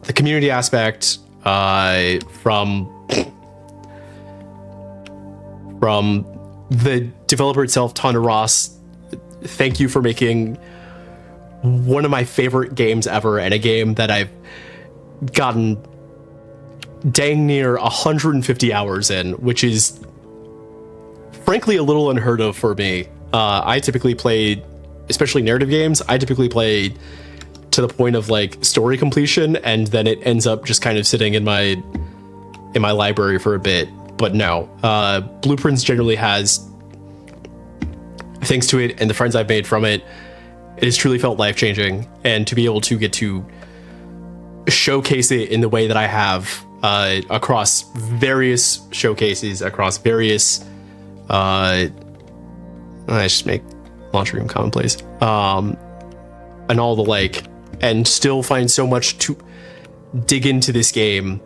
Speaker 2: the community aspect, from the developer itself, Tonda Ross. Thank you for making one of my favorite games ever, and a game that I've gotten dang near 150 hours in, which is frankly a little unheard of for me. I typically play, especially narrative games, I typically play to the point of like story completion, and then it ends up just kind of sitting in my library for a bit. But no, Blueprints generally has, thanks to it and the friends I've made from it, it has truly felt life-changing. And to be able to get to showcase it in the way that I have across various showcases, across various I just make launcher room commonplace, and all the like, and still find so much to dig into this game.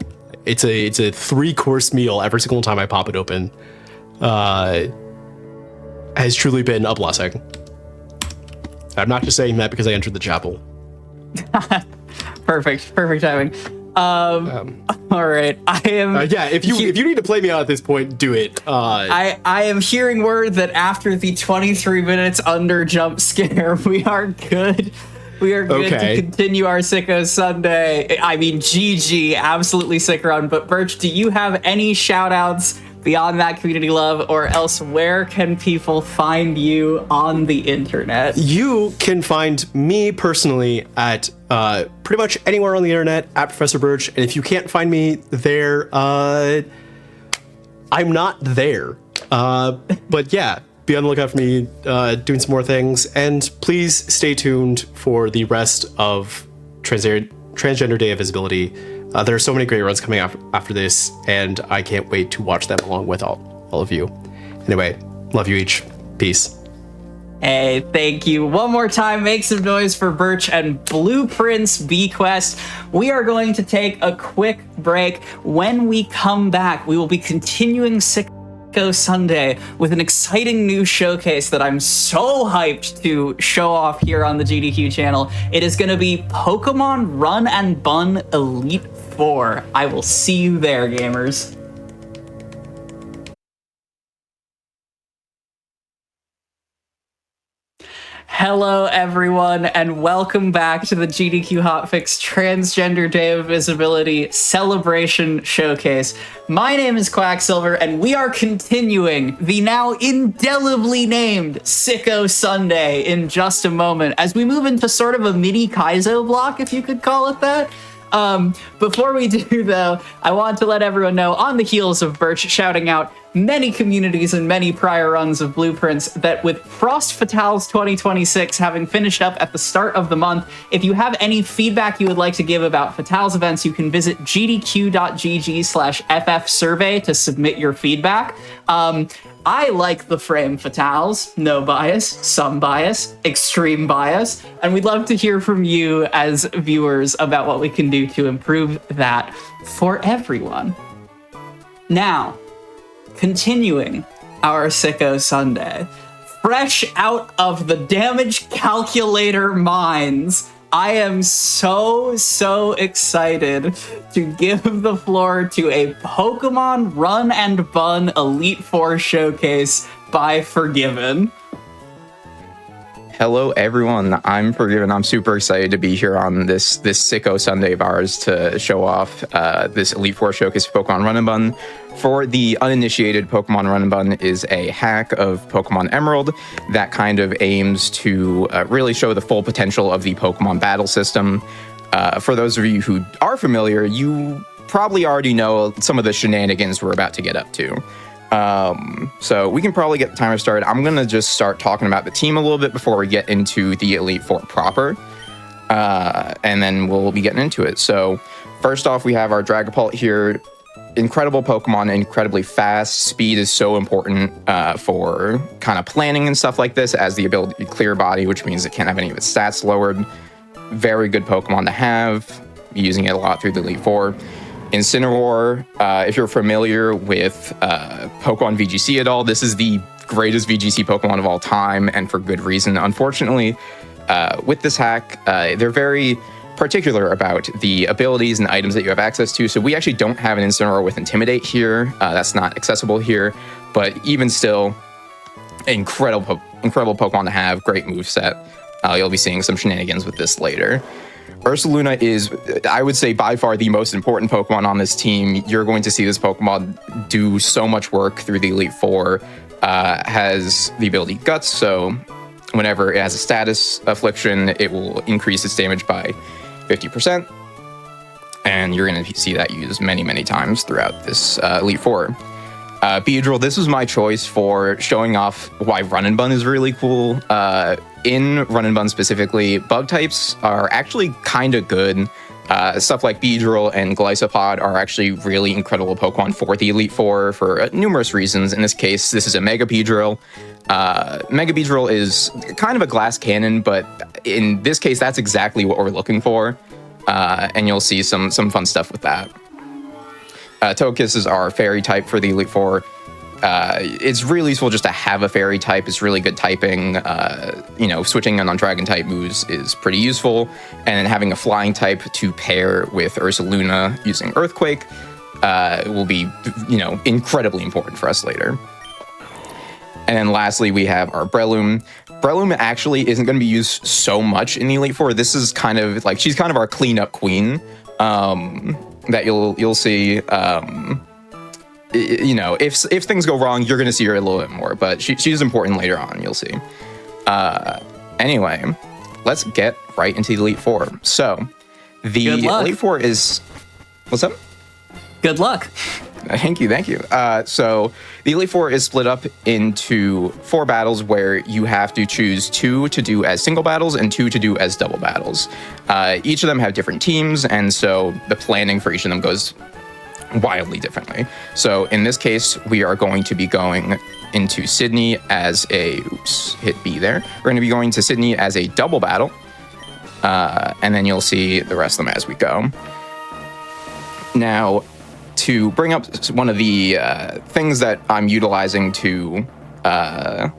Speaker 2: It's a 3-course meal every single time I pop it open. Has truly been a blessing. I'm not just saying that because I entered the chapel. Perfect timing. All right, I am. Yeah, if you need to play me out at this point, do it. I
Speaker 1: am hearing word that after the 23 minutes under jump scare, we are good. We are good to continue our Sicko Sunday. I mean, GG, absolutely sick run. But Birch, do you have any shout outs beyond that community love, or else where can people find you on the internet? You can find me personally at pretty much anywhere on the internet at Professor Birch, and if you can't find me there, I'm not there. But yeah, be on the lookout for me doing some more things, and please stay tuned for the rest of Transgender Day of Visibility. There are so many great runs coming after this, and I can't wait to watch them along with all of you. Anyway, love you each. Peace. Hey, thank you. One more time, make some noise for Birch and Blueprints BQuest. We are going to take a quick break. When we come back, we will be continuing Sicko Sunday with an exciting new showcase that I'm so hyped to show off here on the GDQ channel. It is going to be Pokémon Run Bun Elite 4. I will see you there, gamers. Hello, everyone, and welcome back to the GDQ Hotfix Transgender Day of Visibility Celebration Showcase. My name is Quacksilver, and we are continuing the now indelibly named Sicko Sunday in just a moment as we move into sort of a mini Kaizo block, if you could call it that. Before we do, though, I want to let everyone know, on the heels of Birch shouting out many communities and many prior runs of Blueprints, that with Frost Fatales 2026 having finished up at the start of the month, if you have any feedback you would like to give about Fatales events, you can visit gdq.gg/ff survey to submit your feedback. I like the frame Fatales, no bias, some bias, extreme bias, and we'd love to hear from you as viewers about what we can do to improve that for everyone. Now, continuing our Sicko Sunday, fresh out of the damage calculator mines, I am so excited to give the floor to a Pokémon Run and Bun Elite Four showcase by Forgiven.
Speaker 3: Hello, everyone. I'm Forgiven. I'm super excited to be here on this Sicko Sunday of ours to show off this Elite Four showcase of Pokemon Run and Bun. For the uninitiated, Pokemon Run and Bun is a hack of Pokemon Emerald that kind of aims to really show the full potential of the Pokemon battle system. For those of you who are familiar, you probably already know some of the shenanigans we're about to get up to. So we can probably get the timer started. I'm going to just start talking about the team a little bit before we get into the Elite Four proper. And then we'll be getting into it. So first off, we have our Dragapult here. Incredible Pokemon, incredibly fast. Speed is so important for kind of planning and stuff like this, as the ability to clear body, which means it can't have any of its stats lowered. Very good Pokemon to have, using it a lot through the Elite Four. Incineroar, if you're familiar with Pokemon VGC at all, this is the greatest VGC Pokemon of all time, and for good reason. Unfortunately, with this hack, they're very particular about the abilities and items that you have access to, so we actually don't have an Incineroar with Intimidate here. That's not accessible here, but even still, incredible Pokemon to have, great moveset. You'll be seeing some shenanigans with this later. Ursaluna is, I would say, by far the most important Pokemon on this team. You're going to see this Pokemon do so much work through the Elite Four. Has the ability Guts, so whenever it has a status affliction, it will increase its damage by 50%. And you're going to see that used many times throughout this Elite Four. Beedrill, this was my choice for showing off why Run and Bun is really cool. In Run and Bun specifically, bug types are actually kind of good. Stuff like Beedrill and Glycopod are actually really incredible Pokemon for the Elite Four for numerous reasons. In this case, this is a Mega Beedrill. Mega Beedrill is kind of a glass cannon, but in this case, that's exactly what we're looking for. And you'll see some fun stuff with that. Togekiss is our fairy type for the Elite Four. It's really useful just to have a fairy type. It's really good typing. Switching on dragon type moves is pretty useful. And having a flying type to pair with Ursaluna using Earthquake will be, incredibly important for us later. And then lastly, we have our Breloom. Breloom actually isn't going to be used so much in the Elite Four. This is kind of like, she's kind of our cleanup queen that you'll see. If things go wrong, you're going to see her a little bit more, but she's important later on, you'll see. Anyway, let's get right into the Elite Four. So, the Elite Four is... What's up?
Speaker 1: Good luck.
Speaker 3: Thank you. So, the Elite Four is split up into 4 battles where you have to choose 2 to do as single battles and 2 to do as double battles. Each of them have different teams, and so the planning for each of them goes wildly differently. So in this case, we are going to be going into Sydney as a, hit B there. We're going to be going to Sydney as a double battle. And then you'll see the rest of them as we go. Now, to bring up one of the things that I'm utilizing to kind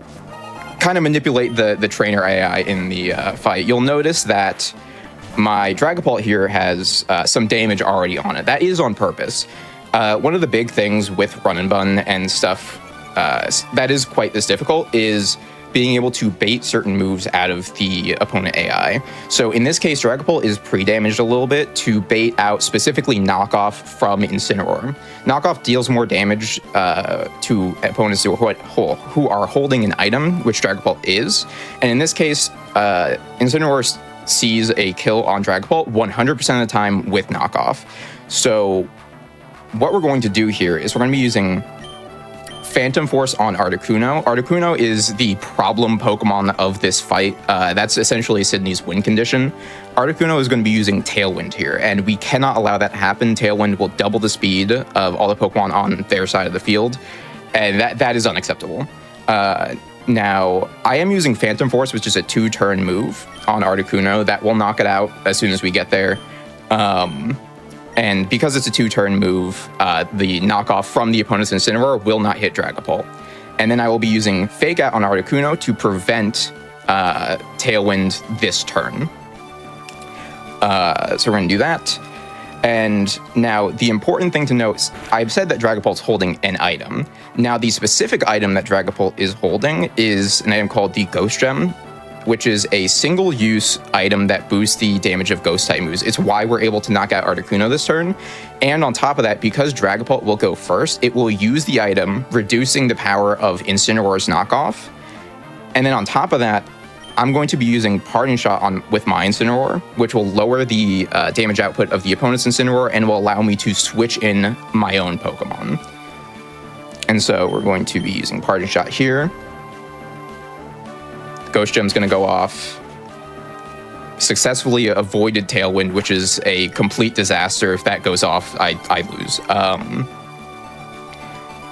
Speaker 3: of manipulate the trainer AI in the fight, you'll notice that my Dragapult here has some damage already on it. That is on purpose. One of the big things with Run and Bun and stuff that is quite this difficult is being able to bait certain moves out of the opponent AI. So in this case, Dragapult is pre-damaged a little bit to bait out specifically Knockoff from Incineroar. Knockoff deals more damage to opponents who are holding an item, which Dragapult is. And in this case, Incineroar sees a kill on Dragapult 100% of the time with Knockoff. So what we're going to do here is we're going to be using Phantom Force on Articuno. Articuno is the problem Pokemon of this fight. That's essentially Sydney's win condition. Articuno is going to be using Tailwind here, and we cannot allow that to happen. Tailwind will double the speed of all the Pokemon on their side of the field, and that is unacceptable. Now, I am using Phantom Force, which is a 2-turn move on Articuno. That will knock it out as soon as we get there. And because it's a 2-turn move, the knockoff from the opponent's Incineroar will not hit Dragapult. And then I will be using Fake Out on Articuno to prevent Tailwind this turn. So we're going to do that. And now the important thing to note, I've said that Dragapult's holding an item. Now the specific item that Dragapult is holding is an item called the Ghost Gem, which is a single-use item that boosts the damage of Ghost-type moves. It's why we're able to knock out Articuno this turn. And on top of that, because Dragapult will go first, it will use the item, reducing the power of Incineroar's knockoff. And then on top of that, I'm going to be using Parting Shot with my Incineroar, which will lower the damage output of the opponent's Incineroar and will allow me to switch in my own Pokemon. And so we're going to be using Parting Shot here. Ghost Gem's going to go off. Successfully avoided Tailwind, which is a complete disaster. If that goes off, I lose.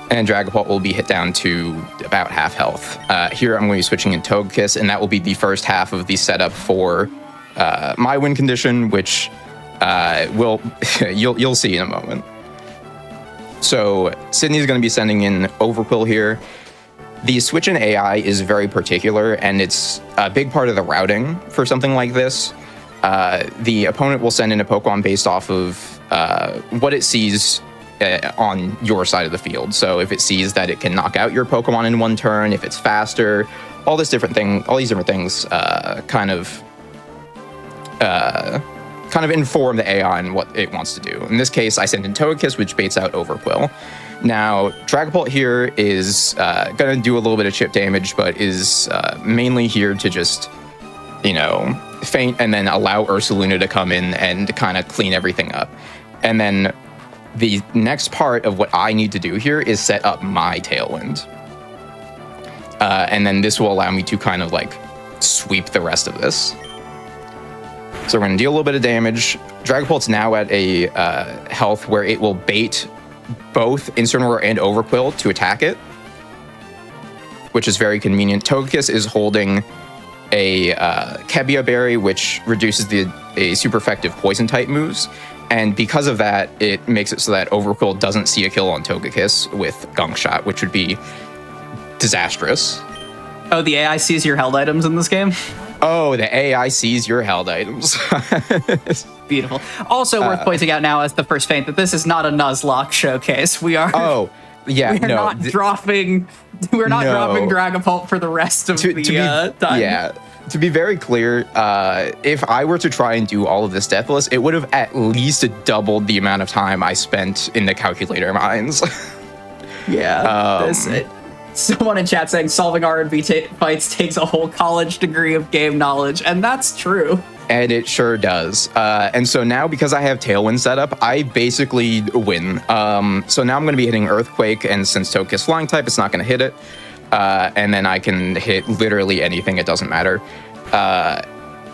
Speaker 3: And Dragapult will be hit down to about half health. Here I'm going to be switching in Togekiss, and that will be the first half of the setup for my win condition, which you'll see in a moment. So Sydney's going to be sending in Overquill here. The switch in AI is very particular, and it's a big part of the routing for something like this. The opponent will send in a Pokemon based off of what it sees on your side of the field. So if it sees that it can knock out your Pokemon in one turn, if it's faster, all these different things kind of inform the AI and what it wants to do. In this case, I sent in Togekiss, which baits out Overquill. Now, Dragapult here is going to do a little bit of chip damage, but is mainly here to just, feint and then allow Ursaluna to come in and kind of clean everything up. And then the next part of what I need to do here is set up my Tailwind. And then this will allow me to kind of sweep the rest of this. So we're going to deal a little bit of damage. Dragapult's now at a health where it will bait both Incineroar and Overquill to attack it, which is very convenient. Togekiss is holding a Kebia Berry, which reduces a super effective poison type moves. And because of that, it makes it so that Overquill doesn't see a kill on Togekiss with Gunk Shot, which would be disastrous.
Speaker 1: Oh, the AI sees your held items in this game?
Speaker 3: Oh, the AI sees your held items.
Speaker 1: Beautiful. Also worth pointing out now as the first feint that this is not a Nuzlocke showcase. We are.
Speaker 3: Oh, yeah.
Speaker 1: We're not dropping Dragapult for the rest of the time.
Speaker 3: Yeah. To be very clear, if I were to try and do all of this Deathless, it would have at least doubled the amount of time I spent in the calculator mines.
Speaker 1: Yeah. Someone in chat saying solving R&B fights takes a whole college degree of game knowledge, and that's true.
Speaker 3: And it sure does. And so now, because I have Tailwind set up, I basically win. So now I'm going to be hitting Earthquake, and since Togekiss Flying type, it's not going to hit it. And then I can hit literally anything, it doesn't matter.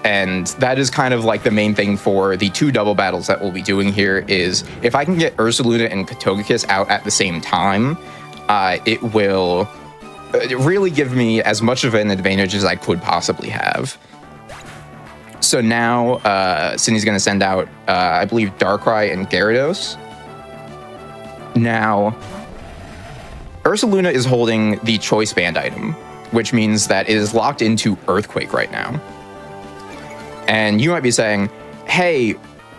Speaker 3: And that is kind of the main thing for the 2 double battles that we'll be doing here is if I can get Ursaluna and Togekiss out at the same time, it will really give me as much of an advantage as I could possibly have. So now, Sydney's going to send out, I believe, Darkrai and Gyarados. Now, Ursaluna is holding the Choice Band item, which means that it is locked into Earthquake right now. And you might be saying, hey,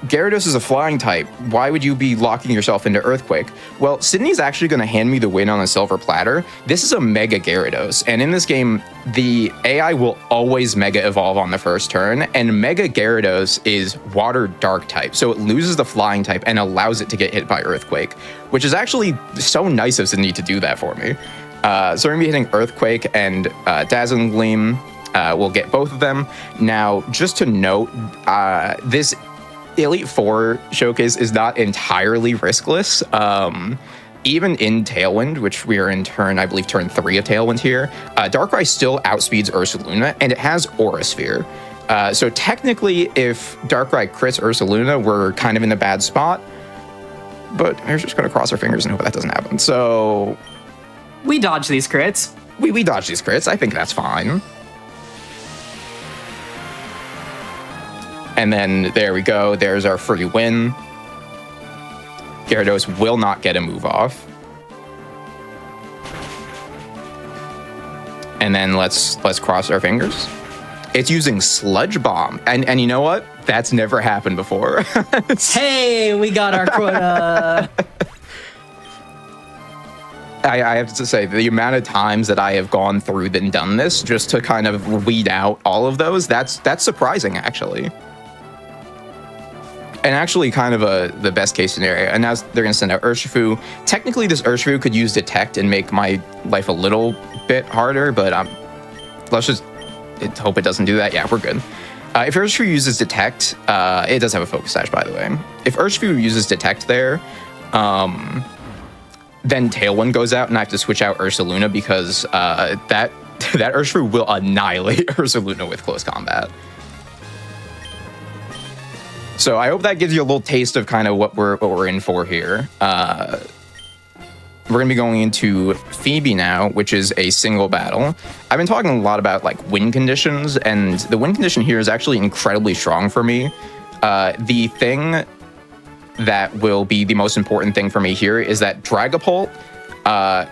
Speaker 3: Gyarados is a flying type. Why would you be locking yourself into Earthquake? Well, Sydney's actually going to hand me the win on a silver platter. This is a Mega Gyarados, and in this game, the AI will always Mega Evolve on the first turn, and Mega Gyarados is Water Dark type, so it loses the flying type and allows it to get hit by Earthquake, which is actually so nice of Sydney to do that for me. So we're going to be hitting Earthquake and Dazzling Gleam. We'll get both of them. Now, just to note, this Elite Four showcase is not entirely riskless. Even in Tailwind, which we are in I believe, turn 3 of Tailwind here, Darkrai still outspeeds Ursaluna, and it has Aura Sphere. So technically, if Darkrai crits Ursaluna, we're kind of in a bad spot. But we're just going to cross our fingers and hope that doesn't happen. So
Speaker 1: We dodge these crits.
Speaker 3: we dodge these crits. I think that's fine. And then there we go. There's our free win. Gyarados will not get a move off. And then let's cross our fingers. It's using Sludge Bomb. And you know what? That's never happened before.
Speaker 1: Hey, we got our quota.
Speaker 3: I have to say, the amount of times that I have gone through and done this just to kind of weed out all of those, that's surprising, actually. And actually kind of the best case scenario. And now they're going to send out Urshifu. Technically, this Urshifu could use Detect and make my life a little bit harder, but let's just hope it doesn't do that. Yeah, we're good. If Urshifu uses Detect, it does have a Focus Sash, by the way. If Urshifu uses Detect there, then Tailwind goes out, and I have to switch out Ursaluna because that Urshifu will annihilate Ursaluna with close combat. So I hope that gives you a little taste of kind of what we're in for here. We're going to be going into Phoebe now, which is a single battle. I've been talking a lot about like win conditions, and the win condition here is actually incredibly strong for me. The thing that will be the most important thing for me here is that Dragapult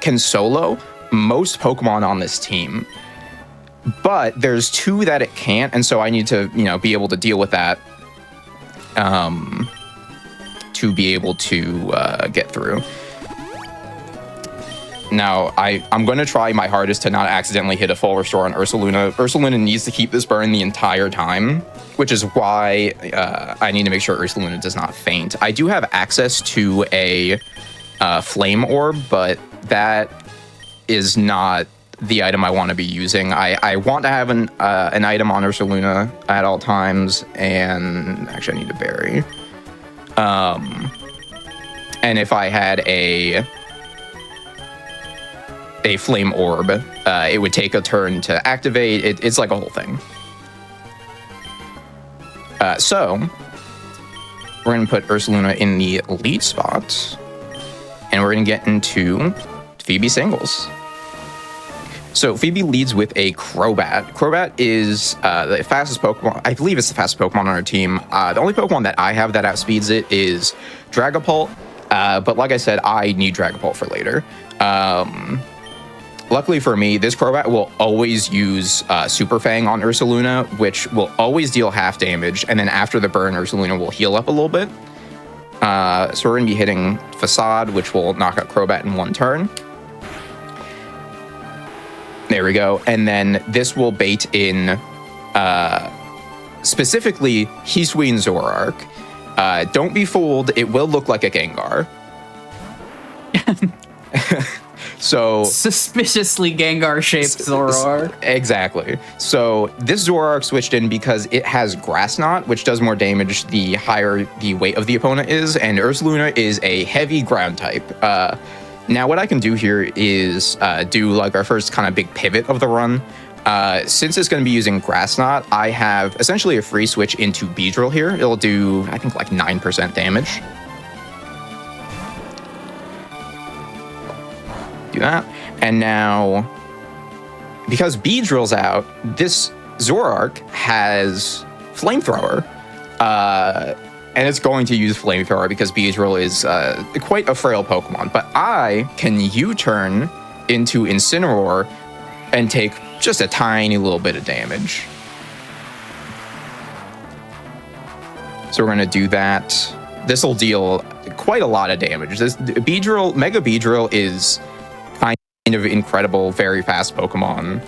Speaker 3: can solo most Pokemon on this team. But there's 2 that it can't, and so I need to, be able to deal with that. To be able to get through. Now, I'm going to try my hardest to not accidentally hit a full restore on Ursaluna. Ursaluna needs to keep this burn the entire time, which is why I need to make sure Ursaluna does not faint. I do have access to a Flame Orb, but that is not the item I want to be using. I want to have an item on Ursaluna at all times, and actually I need a berry. And if I had a Flame Orb, it would take a turn to activate. It's like a whole thing. So we're going to put Ursaluna in the lead spot, and we're going to get into Phoebe singles. So Phoebe leads with a Crobat. Crobat is the fastest Pokemon. I believe it's the fastest Pokemon on our team. The only Pokemon that I have that outspeeds it is Dragapult. But like I said, I need Dragapult for later. Luckily for me, this Crobat will always use Super Fang on Ursaluna, which will always deal half damage. And then after the burn, Ursaluna will heal up a little bit. So we're going to be hitting Facade, which will knock out Crobat in 1 turn. There we go. And then this will bait in specifically Hisui and Zoroark. Don't be fooled. It will look like a Gengar. So
Speaker 1: Suspiciously Gengar-shaped Zoroark.
Speaker 3: Exactly. So this Zoroark switched in because it has Grass Knot, which does more damage the higher the weight of the opponent is, and Ursaluna is a heavy ground type. Now, what I can do here is do like our first kind of big pivot of the run. Since it's going to be using Grass Knot, I have essentially a free switch into Beedrill here. It'll do, I think, like 9% damage. Do that. And now, because Beedrill's out, this Zoroark has Flamethrower. And it's going to use Flamethrower because Beedrill is quite a frail Pokemon. But I can U-turn into Incineroar and take just a tiny little bit of damage. So we're going to do that. This will deal quite a lot of damage. This Beedrill, Mega Beedrill is kind of incredible, very fast Pokemon.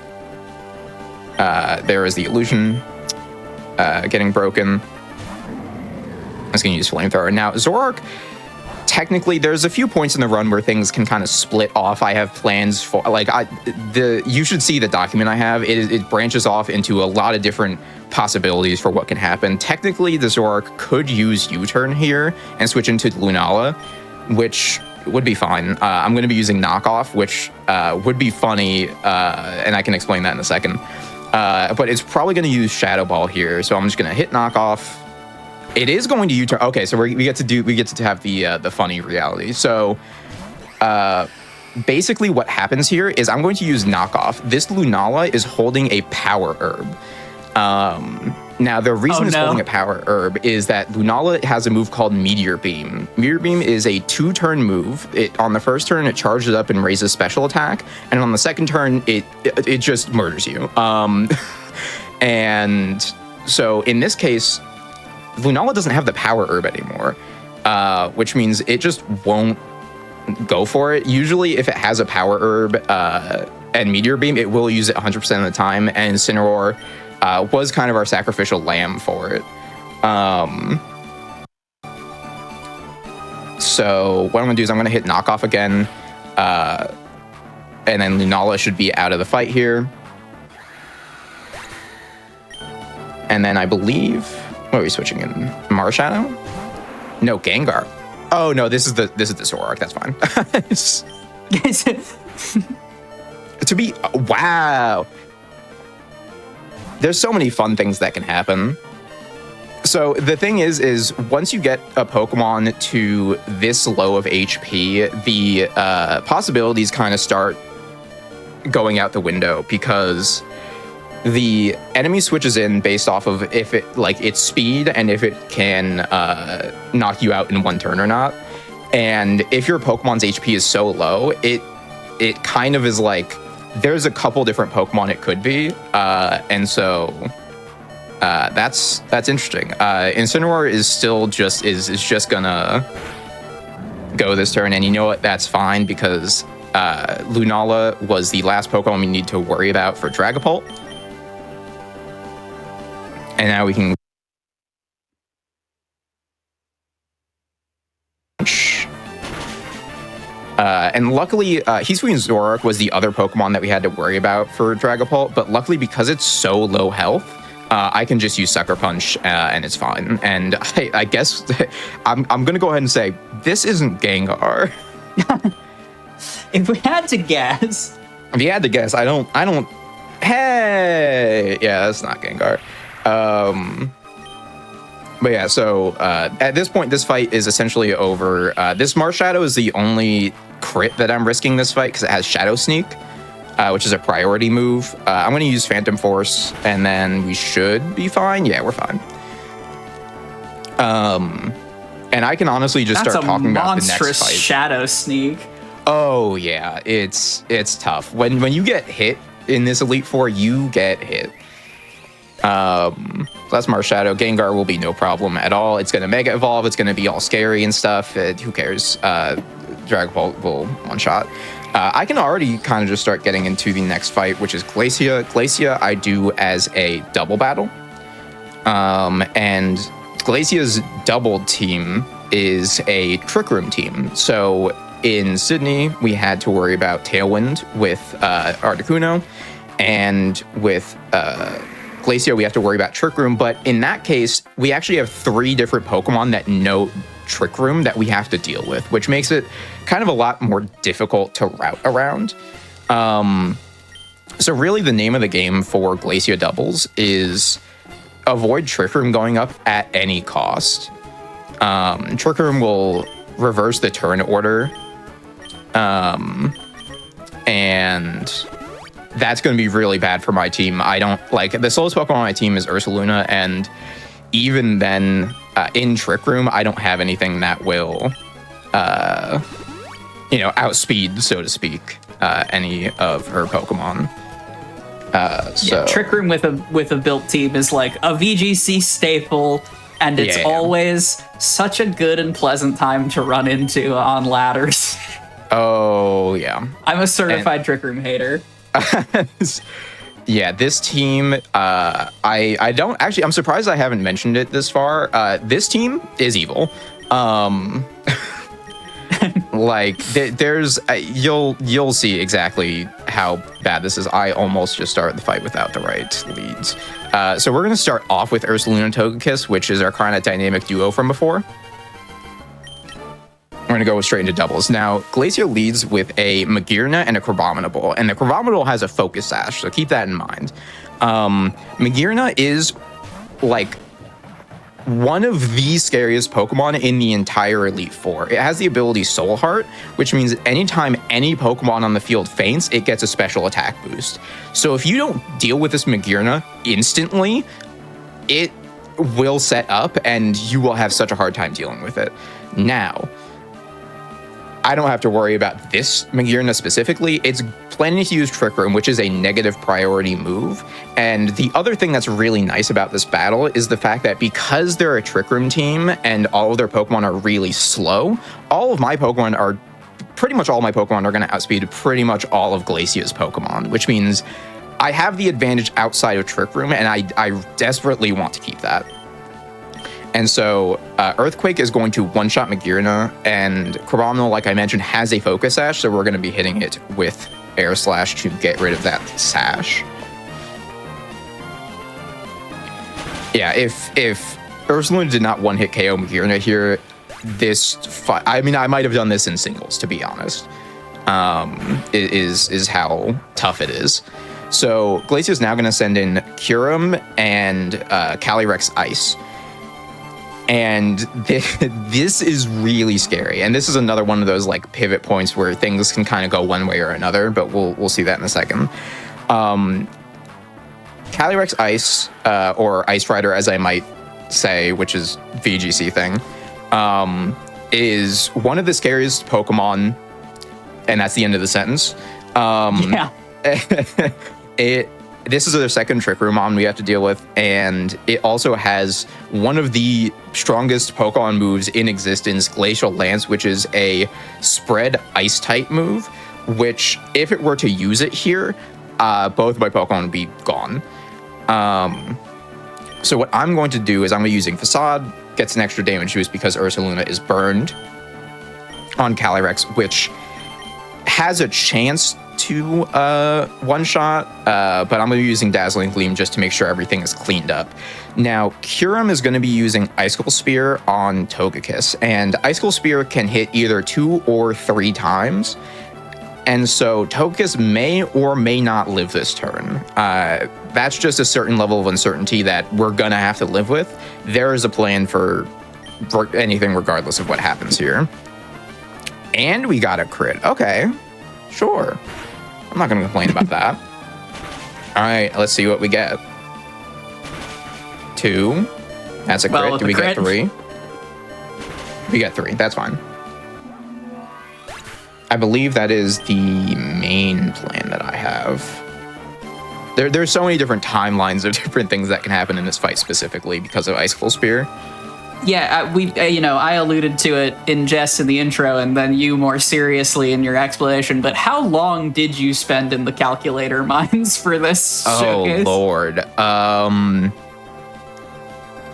Speaker 3: There is the illusion getting broken. I'm just going to use Flamethrower. Now, Zoroark, technically, there's a few points in the run where things can kind of split off. I have plans for, like, you should see the document I have. It branches off into a lot of different possibilities for what can happen. Technically, the Zoroark could use U-turn here and switch into Lunala, which would be fine. I'm going to be using Knockoff, which would be funny, and I can explain that in a second. But it's probably going to use Shadow Ball here, so I'm just going to hit Knockoff. It is going to U-turn. Okay, so we get to have the funny reality. So basically, what happens here is I'm going to use Knockoff. This Lunala is holding a Power Herb. Now, the reason it's holding a Power Herb is that Lunala has a move called Meteor Beam. Meteor Beam is a 2-turn move. On the first turn, it charges up and raises special attack, and on the second turn, it just murders you. And so in this case, Lunala doesn't have the Power Herb anymore, which means it just won't go for it. Usually, if it has a Power Herb and Meteor Beam, it will use it 100% of the time, and Incineroar was kind of our sacrificial lamb for it. So what I'm going to do is I'm going to hit Knockoff again, and then Lunala should be out of the fight here. And then I believe... What are we switching in? Marshadow? No, Gengar. Oh no, this is the Zoroark. That's fine. Wow. There's so many fun things that can happen. So the thing is once you get a Pokemon to this low of HP, the possibilities kind of start going out the window, because the enemy switches in based off of if it its speed and if it can knock you out in one turn or not. And if your Pokemon's HP is so low, it kind of is like there's a couple different Pokemon it could be, and so that's interesting. Incineroar is still just just gonna go this turn, and you know what? That's fine, because Lunala was the last Pokemon we need to worry about for Dragapult. And now we can... and luckily, Hisuian Zoroark was the other Pokemon that we had to worry about for Dragapult, but luckily, because it's so low health, I can just use Sucker Punch, and it's fine. And I guess I'm going to go ahead and say, this isn't Gengar.
Speaker 1: If we had to guess...
Speaker 3: If you had to guess, I don't... Hey! Yeah, that's not Gengar. But yeah, so at this point, this fight is essentially over. This Marshadow is the only crit that I'm risking this fight, because it has Shadow Sneak, which is a priority move. I'm going to use Phantom Force, and then we should be fine. Yeah, we're fine. And I can honestly just start talking about the next fight.
Speaker 1: Monstrous Shadow Sneak.
Speaker 3: Oh yeah, it's tough. When you get hit in this Elite Four, you get hit. So that's Marshadow. Gengar will be no problem at all. It's going to Mega Evolve. It's going to be all scary and stuff. Who cares? Dragapult will one-shot. I can already kind of just start getting into the next fight, which is Glacia. Glacia I do as a double battle. And Glacia's double team is a Trick Room team. So in Sydney, we had to worry about Tailwind with Articuno, and with Glacia, we have to worry about Trick Room. But in that case, we actually have 3 different Pokemon that know Trick Room that we have to deal with, which makes it kind of a lot more difficult to route around. So really the name of the game for Glacia doubles is avoid Trick Room going up at any cost. Trick Room will reverse the turn order. And that's going to be really bad for my team. I don't like the slowest Pokemon on my team is Ursaluna, and even then, in Trick Room, I don't have anything that will, outspeed, so to speak, any of her Pokemon. So
Speaker 1: Trick Room with a built team is like a VGC staple. and it's
Speaker 3: Yeah.
Speaker 1: always such a good and pleasant time to run into on ladders.
Speaker 3: Oh, yeah.
Speaker 1: I'm a certified Trick Room hater.
Speaker 3: Yeah, this team, I don't actually, I'm surprised I haven't mentioned it this far. This team is evil. Like there's, you'll see exactly how bad this is. I almost just started the fight without the right leads. So we're going to start off with Ursaluna and Togekiss, which is our kind of dynamic duo from before. We're going to go straight into doubles. Now, Glacier leads with a Magearna and a Crabominable, and the Crabominable has a Focus Sash, so keep that in mind. Magearna is, like, one of the scariest Pokemon in the entire Elite Four. It has the ability Soul Heart, which means anytime any Pokemon on the field faints, it gets a special attack boost. So if you don't deal with this Magearna instantly, it will set up, and you will have such a hard time dealing with it. Now, I don't have to worry about this Magearna specifically. It's planning to use Trick Room, which is a negative priority move. And the other thing that's really nice about this battle is the fact that because they're a Trick Room team and all of their Pokemon are really slow, pretty much all my Pokemon are going to outspeed pretty much all of Glacier's Pokemon, which means I have the advantage outside of Trick Room, and I desperately want to keep that. And so Earthquake is going to one-shot Magearna, and Crabominable, like I mentioned, has a Focus Sash, so we're going to be hitting it with Air Slash to get rid of that Sash. Yeah, if Ursaluna did not one-hit KO Magearna here, this fight, I mean, I might have done this in singles, to be honest, is how tough it is. So Glacier's now going to send in Kyurem and Calyrex Ice. And this is really scary. And this is another one of those like pivot points where things can kind of go one way or another, but we'll see that in a second. Calyrex Ice, or Ice Rider as I might say, which is VGC thing, is one of the scariest Pokemon, and that's the end of the sentence.
Speaker 1: Yeah.
Speaker 3: This is their second Trick Room on we have to deal with, and it also has one of the strongest Pokemon moves in existence, Glacial Lance, which is a spread Ice-type move, which, if it were to use it here, both my Pokemon would be gone. So what I'm going to do is I'm going to be using Facade, gets an extra damage boost because Ursaluna is burned on Calyrex, which has a chance to one-shot, but I'm going to be using Dazzling Gleam just to make sure everything is cleaned up. Now, Kyurem is going to be using Icicle Spear on Togekiss, and Icicle Spear can hit either 2 or 3 times, and so Togekiss may or may not live this turn. That's just a certain level of uncertainty that we're going to have to live with. There is a plan for anything regardless of what happens here. And we got a crit. Okay, sure. I'm not going to complain about that. All right, let's see what we get. 2. That's a crit.
Speaker 1: Well,
Speaker 3: Do we
Speaker 1: crit.
Speaker 3: get 3? We get 3. That's fine. I believe that is the main plan that I have. There's so many different timelines of different things that can happen in this fight specifically because of Icicle Spear.
Speaker 1: Yeah, I alluded to it in jest in the intro, and then you more seriously in your explanation. But how long did you spend in the calculator mines for this showcase?
Speaker 3: Oh Lord,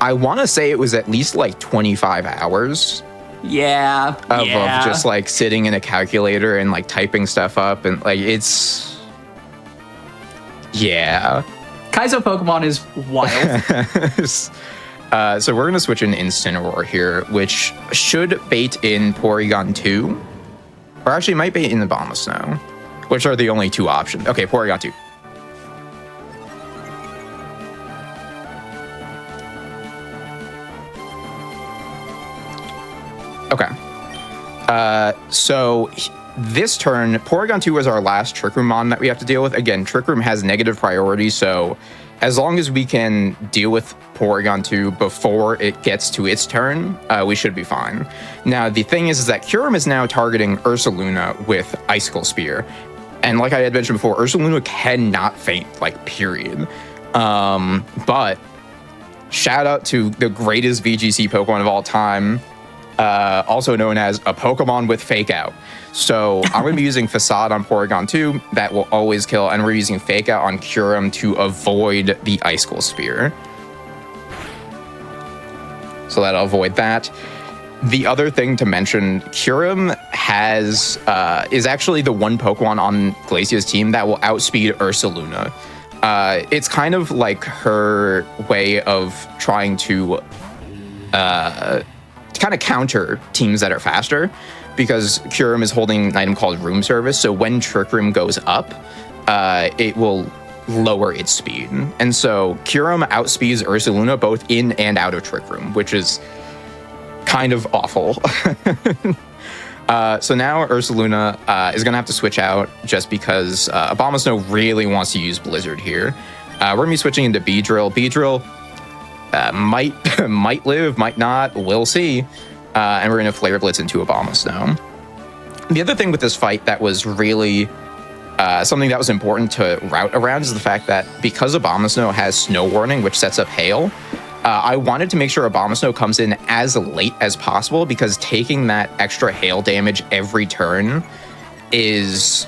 Speaker 3: I want to say it was at least like 25 hours.
Speaker 1: Yeah,
Speaker 3: Of just like sitting in a calculator and like typing stuff up, and like it's yeah.
Speaker 1: Kaizo Pokemon is wild.
Speaker 3: So we're going to switch in Incineroar here, which should bait in Porygon 2. Or actually might bait in the Abomasnow, which are the only 2 options. Okay, Porygon 2. Okay. So this turn, Porygon 2 is our last Trick Room mon that we have to deal with. Again, Trick Room has negative priority, so as long as we can deal with Porygon 2 before it gets to its turn, we should be fine. Now, the thing is that Kyurem is now targeting Ursaluna with Icicle Spear. And like I had mentioned before, Ursaluna cannot faint, like, period. But shout out to the greatest VGC Pokemon of all time, also known as a Pokemon with Fake Out. So I'm going to be using Facade on Porygon 2. That will always kill. And we're using Fake Out on Kyurem to avoid the Icicle Spear. So that'll avoid that. The other thing to mention, Kyurem is actually the one Pokemon on Glacia's team that will outspeed Ursaluna. It's kind of like her way of trying to kind of counter teams that are faster, because Kyurem is holding an item called Room Service. So when Trick Room goes up, it will lower its speed. And so Kyurem outspeeds Ursaluna both in and out of Trick Room, which is kind of awful. So now Ursaluna is going to have to switch out just because Abomasnow really wants to use Blizzard here. We're going to be switching into Beedrill. Beedrill might live, might not, we'll see. And we're going to Flare Blitz into Abomasnow. The other thing with this fight that was really something that was important to route around is the fact that because Abomasnow has Snow Warning, which sets up Hail, I wanted to make sure Abomasnow comes in as late as possible, because taking that extra hail damage every turn is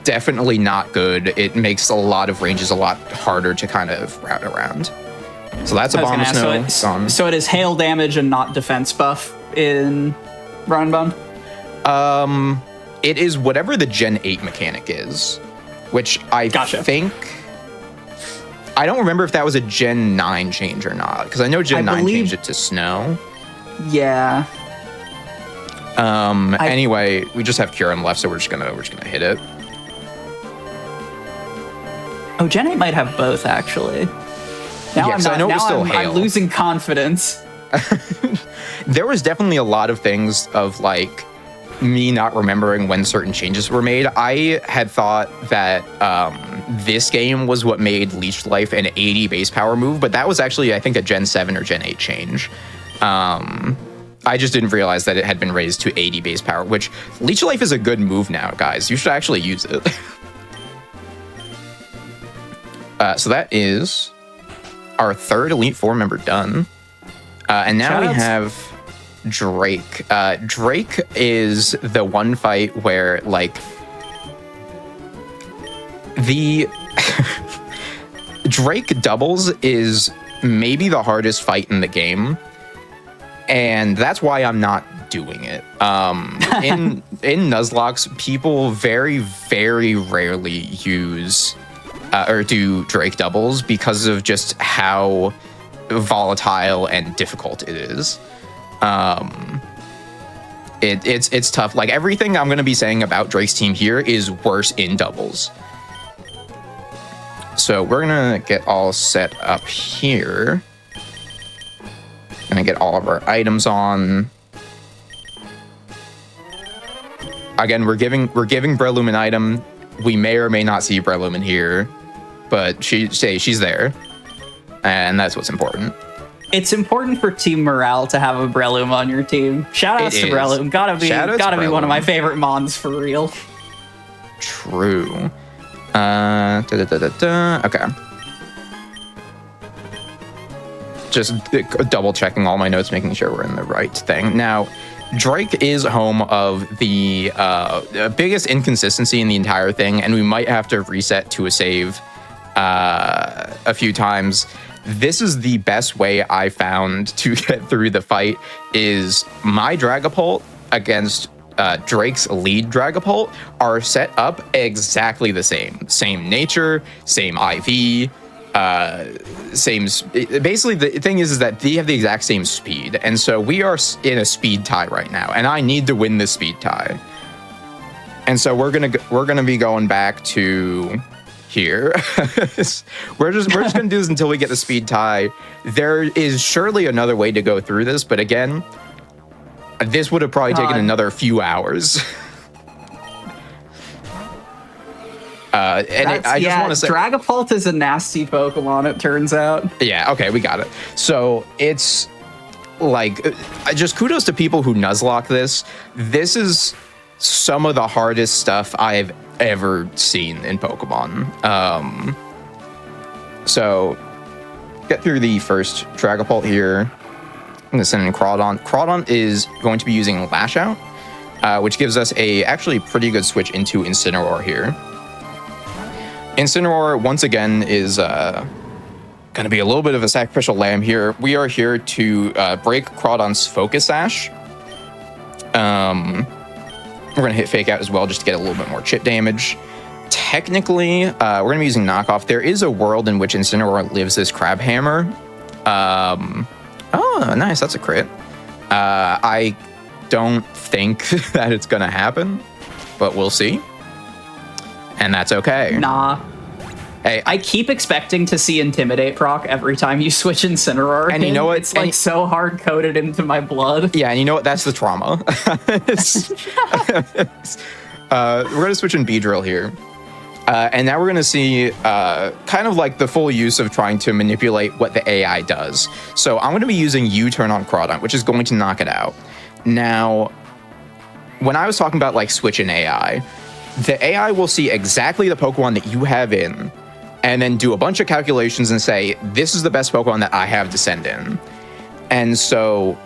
Speaker 3: definitely not good. It makes a lot of ranges a lot harder to kind of route around. So that's Abomasnow.
Speaker 1: So it is hail damage and not defense buff in Run Bun?
Speaker 3: It is whatever the Gen 8 mechanic is, which I think... I don't remember if that was a Gen 9 change or not, because I know Gen 9 changed it to snow.
Speaker 1: Yeah.
Speaker 3: Anyway, we just have Kyurem left, so we're just gonna hit it.
Speaker 1: Oh, Gen 8 might have both, actually. Now I'm losing confidence.
Speaker 3: There was definitely a lot of things of like me not remembering when certain changes were made. I had thought that this game was what made Leech Life an 80 base power move, but that was actually, I think, a Gen 7 or Gen 8 change. I just didn't realize that it had been raised to 80 base power, which Leech Life is a good move now, guys. You should actually use it. So that is our third Elite Four member done. And now we have Drake. Drake is the one fight where, like, the Drake doubles is maybe the hardest fight in the game, and that's why I'm not doing it. In Nuzlocke, people very, very rarely use or do Drake doubles because of just how volatile and difficult it is. It's tough. Like, everything I'm going to be saying about Drake's team here is worse in doubles. So we're going to get all set up here. Gonna get all of our items on. Again, we're giving Breloom an item. We may or may not see Breloom here, but she's there, and that's what's important.
Speaker 1: It's important for team morale to have a Breloom on your team. Shout outs to Breloom. Gotta be one of my favorite mons for real.
Speaker 3: True. Okay. Just double checking all my notes, making sure we're in the right thing. Now, Drake is home of the biggest inconsistency in the entire thing, and we might have to reset to a save a few times. This is the best way I found to get through the fight, is my Dragapult against Drake's lead Dragapult are set up exactly the same. Same nature, same IV, basically the thing is that they have the exact same speed, and so we are in a speed tie right now, and I need to win this speed tie. And so we're gonna be going back to here. we're just gonna do this until we get the speed tie. There is surely another way to go through this, but again, this would have probably taken another few hours. I just want to say,
Speaker 1: Dragapult is a nasty Pokemon, it turns out.
Speaker 3: Yeah, okay, we got it. So it's like, just kudos to people who Nuzlocke this. This is some of the hardest stuff I've ever seen in Pokemon. So get through the first Dragapult here. I'm going to send in Crawdon. Crawdon is going to be using Lash Out, which gives us a actually pretty good switch into Incineroar here. Incineroar, once again, is going to be a little bit of a sacrificial lamb here. We are here to break Crawdon's Focus Sash. We're going to hit Fake Out as well just to get a little bit more chip damage. Technically, we're going to be using Knockoff. There is a world in which Incineroar lives this Crab Hammer. Oh, nice. That's a crit. I don't think that it's going to happen, but we'll see. And that's okay.
Speaker 1: Nah.
Speaker 3: Hey,
Speaker 1: I keep expecting to see Intimidate proc every time you switch Incineroar.
Speaker 3: And you know what?
Speaker 1: It's like so hard-coded into my blood.
Speaker 3: yeah, and you know what? That's the trauma. We're going to switch in Beedrill here. And now we're going to see kind of like the full use of trying to manipulate what the AI does. So I'm going to be using U-turn on Crawdon, which is going to knock it out. Now, when I was talking about like switch in AI, the AI will see exactly the Pokemon that you have in, and then do a bunch of calculations and say, this is the best Pokemon that I have to send in. And so,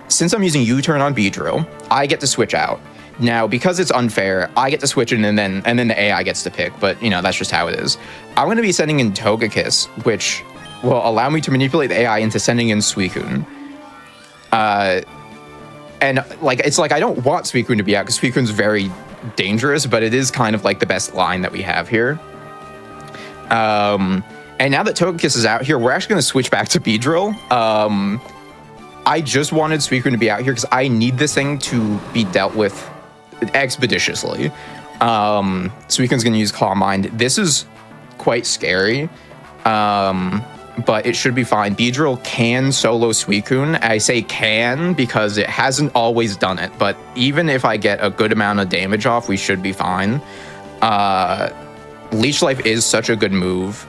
Speaker 3: since I'm using U-turn on Beedrill, I get to switch out. Now, because it's unfair, I get to switch in and then the AI gets to pick, but you know, that's just how it is. I'm going to be sending in Togekiss, which will allow me to manipulate the AI into sending in Suicune. And like, it's like, I don't want Suicune to be out because Suicune's very dangerous, but it is kind of like the best line that we have here. And now that Togekiss is out here, we're actually going to switch back to Beedrill. I just wanted Suicune to be out here because I need this thing to be dealt with expeditiously. Suicune's going to use Claw Mind. This is quite scary, but it should be fine. Beedrill can solo Suicune. I say can because it hasn't always done it, but even if I get a good amount of damage off, we should be fine. Leech Life is such a good move.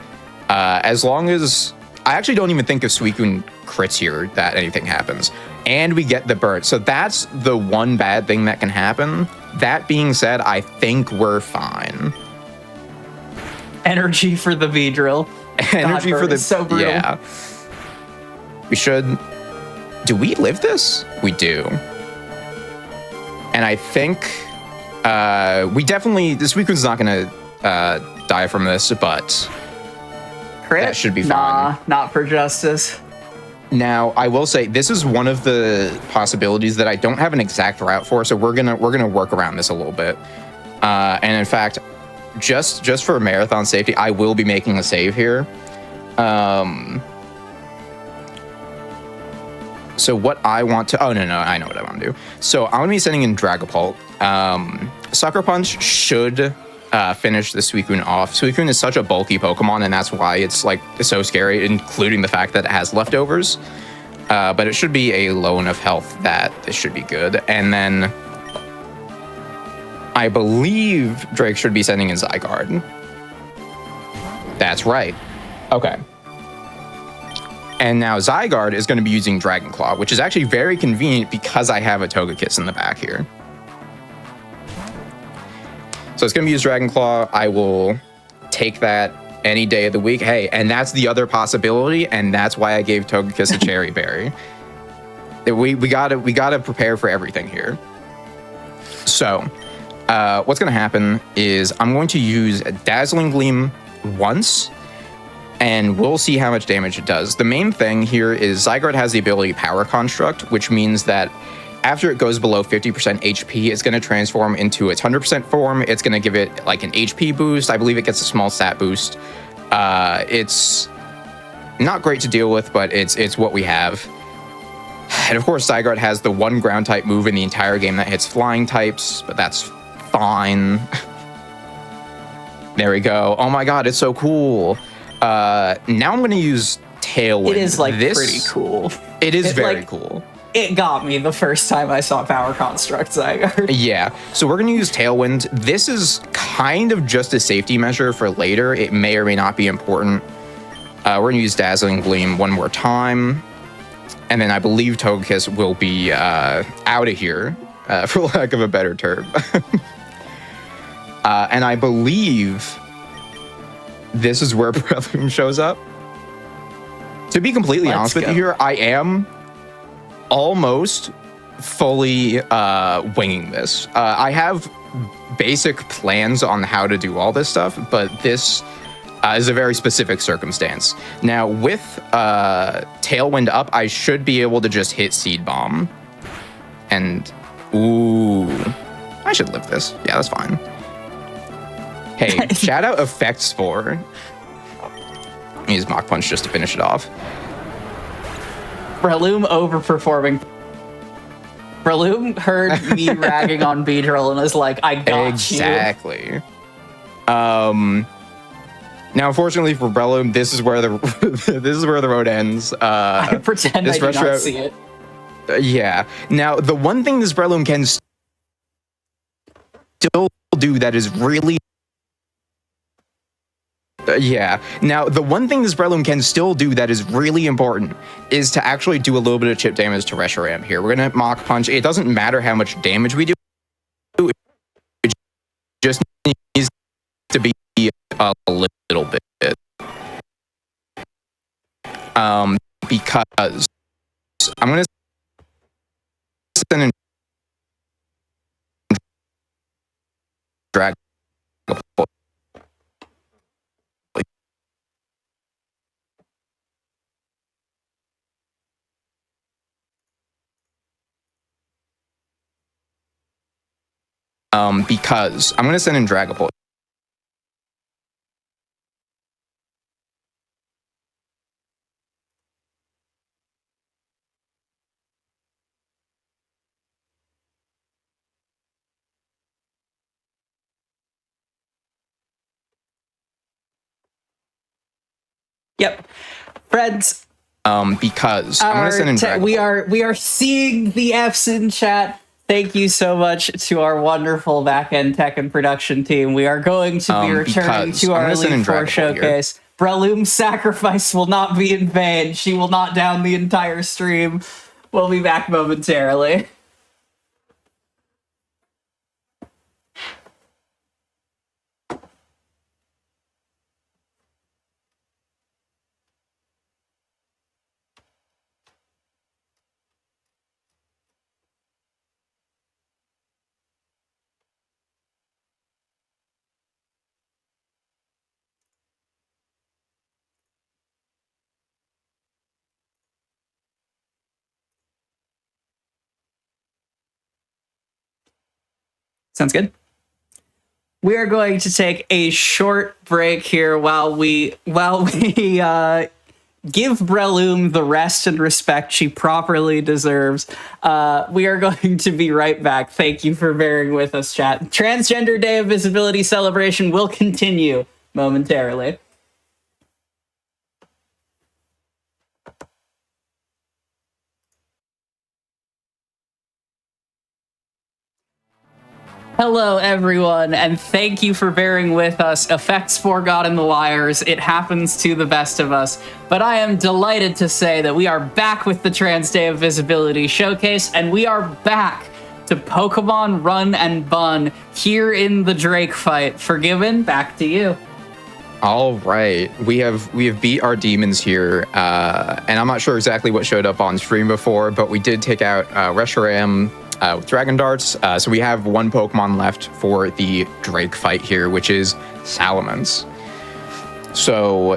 Speaker 3: As long as... I actually don't even think if Suicune crits here that anything happens. And we get the burn. So that's the one bad thing that can happen. That being said, I think we're fine.
Speaker 1: Energy for the Beedrill.
Speaker 3: Energy for the...
Speaker 1: So brutal.
Speaker 3: Yeah. We should... Do we live this? We do. And I think... we definitely... This Suicune's not going to die from this, but...
Speaker 1: Crit?
Speaker 3: That should be fine.
Speaker 1: Nah, not for justice.
Speaker 3: Now, I will say this is one of the possibilities that I don't have an exact route for, so we're gonna work around this a little bit. And in fact, just for marathon safety, I will be making a save here. So what I want to... Oh, no, I know what I want to do. So I'm going to be sending in Dragapult. Sucker Punch should finish the Suicune off. Suicune is such a bulky Pokemon, and that's why it's like so scary, including the fact that it has leftovers. But it should be a low enough health that this should be good. And then I believe Drake should be sending in Zygarde. That's right. Okay. And now Zygarde is going to be using Dragon Claw, which is actually very convenient because I have a Togekiss in the back here. So it's going to be used Dragon Claw. I will take that any day of the week. Hey, and that's the other possibility, and that's why I gave Togekiss a Cherry Berry. We gotta prepare for everything here. So what's going to happen is I'm going to use Dazzling Gleam once, and we'll see how much damage it does. The main thing here is Zygarde has the ability Power Construct, which means that after it goes below 50% HP, it's going to transform into its 100% form. It's going to give it like an HP boost. I believe it gets a small stat boost. It's not great to deal with, but it's what we have. And of course, Zygarde has the one ground type move in the entire game that hits flying types, but that's fine. There we go. Oh my god, it's so cool. Now I'm going to use Tailwind.
Speaker 1: It is like pretty cool.
Speaker 3: It is very cool.
Speaker 1: It got me the first time I saw Power Construct Zygarde.
Speaker 3: Yeah, so we're going to use Tailwind. This is kind of just a safety measure for later. It may or may not be important. We're going to use Dazzling Gleam one more time. And then I believe Togekiss will be out of here, for lack of a better term. And I believe this is where Breloom shows up. To be completely
Speaker 1: Let's
Speaker 3: honest with
Speaker 1: go.
Speaker 3: you here, I am almost fully winging this. I have basic plans on how to do all this stuff, but this is a very specific circumstance. Now, with Tailwind up, I should be able to just hit Seed Bomb. And, ooh, I should live this. Yeah, that's fine. Hey, shout out Effect Spore. Use Mach Punch just to finish it off.
Speaker 1: Breloom overperforming. Breloom heard me ragging on Beedrill and is like, I got you.
Speaker 3: Exactly. Now, unfortunately for Breloom, this is where the this is where the road ends.
Speaker 1: I pretend I did not see it.
Speaker 3: Yeah. Now, the one thing this Breloom can still do that is really Now, the one thing this Breloom can still do that is really important is to actually do a little bit of chip damage to Reshiram here. We're going to Mach Punch. It doesn't matter how much damage we do. It just needs to be a little bit. Because I'm going to send in drag because I'm going to send in Dragapult.
Speaker 1: Yep. Friends,
Speaker 3: Because I'm going to send in Dragapult.
Speaker 1: we are seeing the Fs in chat. Thank you so much to our wonderful back-end tech and production team. We are going to be returning to our Elite Four showcase. Breloom's sacrifice will not be in vain. She will not down the entire stream. We'll be back momentarily. Sounds good. We are going to take a short break here while we give Breloom the rest and respect she properly deserves. We are going to be right back. Thank you for bearing with us, chat. Transgender Day of Visibility celebration will continue momentarily. Hello, everyone, and thank you for bearing with us. Effect Spore got in the wires. It happens to the best of us. But I am delighted to say that we are back with the Trans Day of Visibility Showcase, and we are back to Pokémon Run Bun here in the Drake fight. Forgiven, back to you.
Speaker 3: All right, we have beat our demons here, and I'm not sure exactly what showed up on stream before, but we did take out Reshiram with Dragon Darts. So we have one Pokemon left for the Drake fight here, which is Salamence. So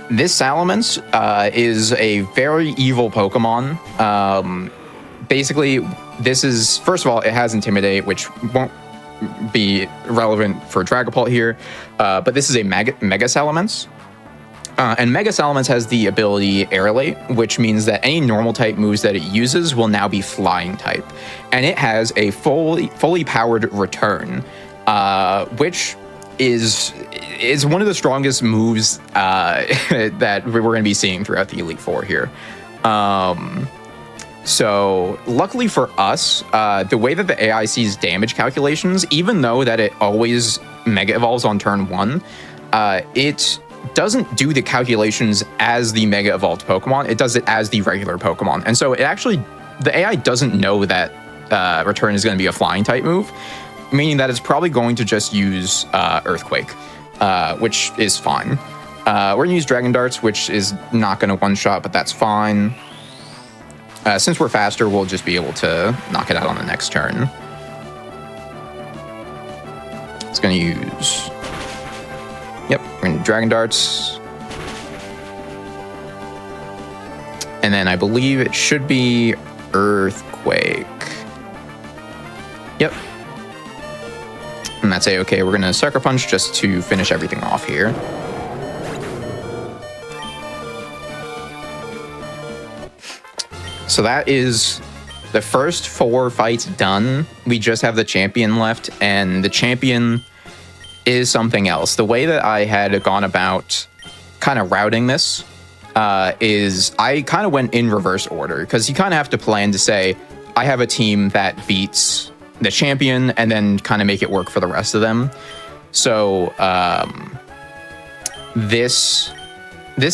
Speaker 3: this Salamence is a very evil Pokemon. Basically, this is, first of all, it has Intimidate, which won't be relevant for Dragapult here, but this is a Mega Salamence. And Mega Salamence has the ability Aerolate, which means that any normal type moves that it uses will now be flying type. And it has a fully powered return, which is one of the strongest moves that we're going to be seeing throughout the Elite Four here. So luckily for us, the way that the AI sees damage calculations, even though that it always Mega Evolves on turn 1, it doesn't do the calculations as the Mega Evolved Pokemon. It does it as the regular Pokemon. And so it actually, the AI doesn't know that Return is going to be a flying type move, meaning that it's probably going to just use Earthquake, which is fine. We're going to use Dragon Darts, which is not going to one-shot, but that's fine. Since we're faster, we'll just be able to knock it out on the next turn. It's going to use... Yep, we're going to Dragon Darts. And then I believe it should be Earthquake. Yep. And that's A-okay. We're going to Sucker Punch just to finish everything off here. So that is the first 4 fights done. We just have the champion left, and the champion is something else. The way that I had gone about kind of routing this is I kind of went in reverse order, because you kind of have to plan to say, I have a team that beats the champion and then kind of make it work for the rest of them. So this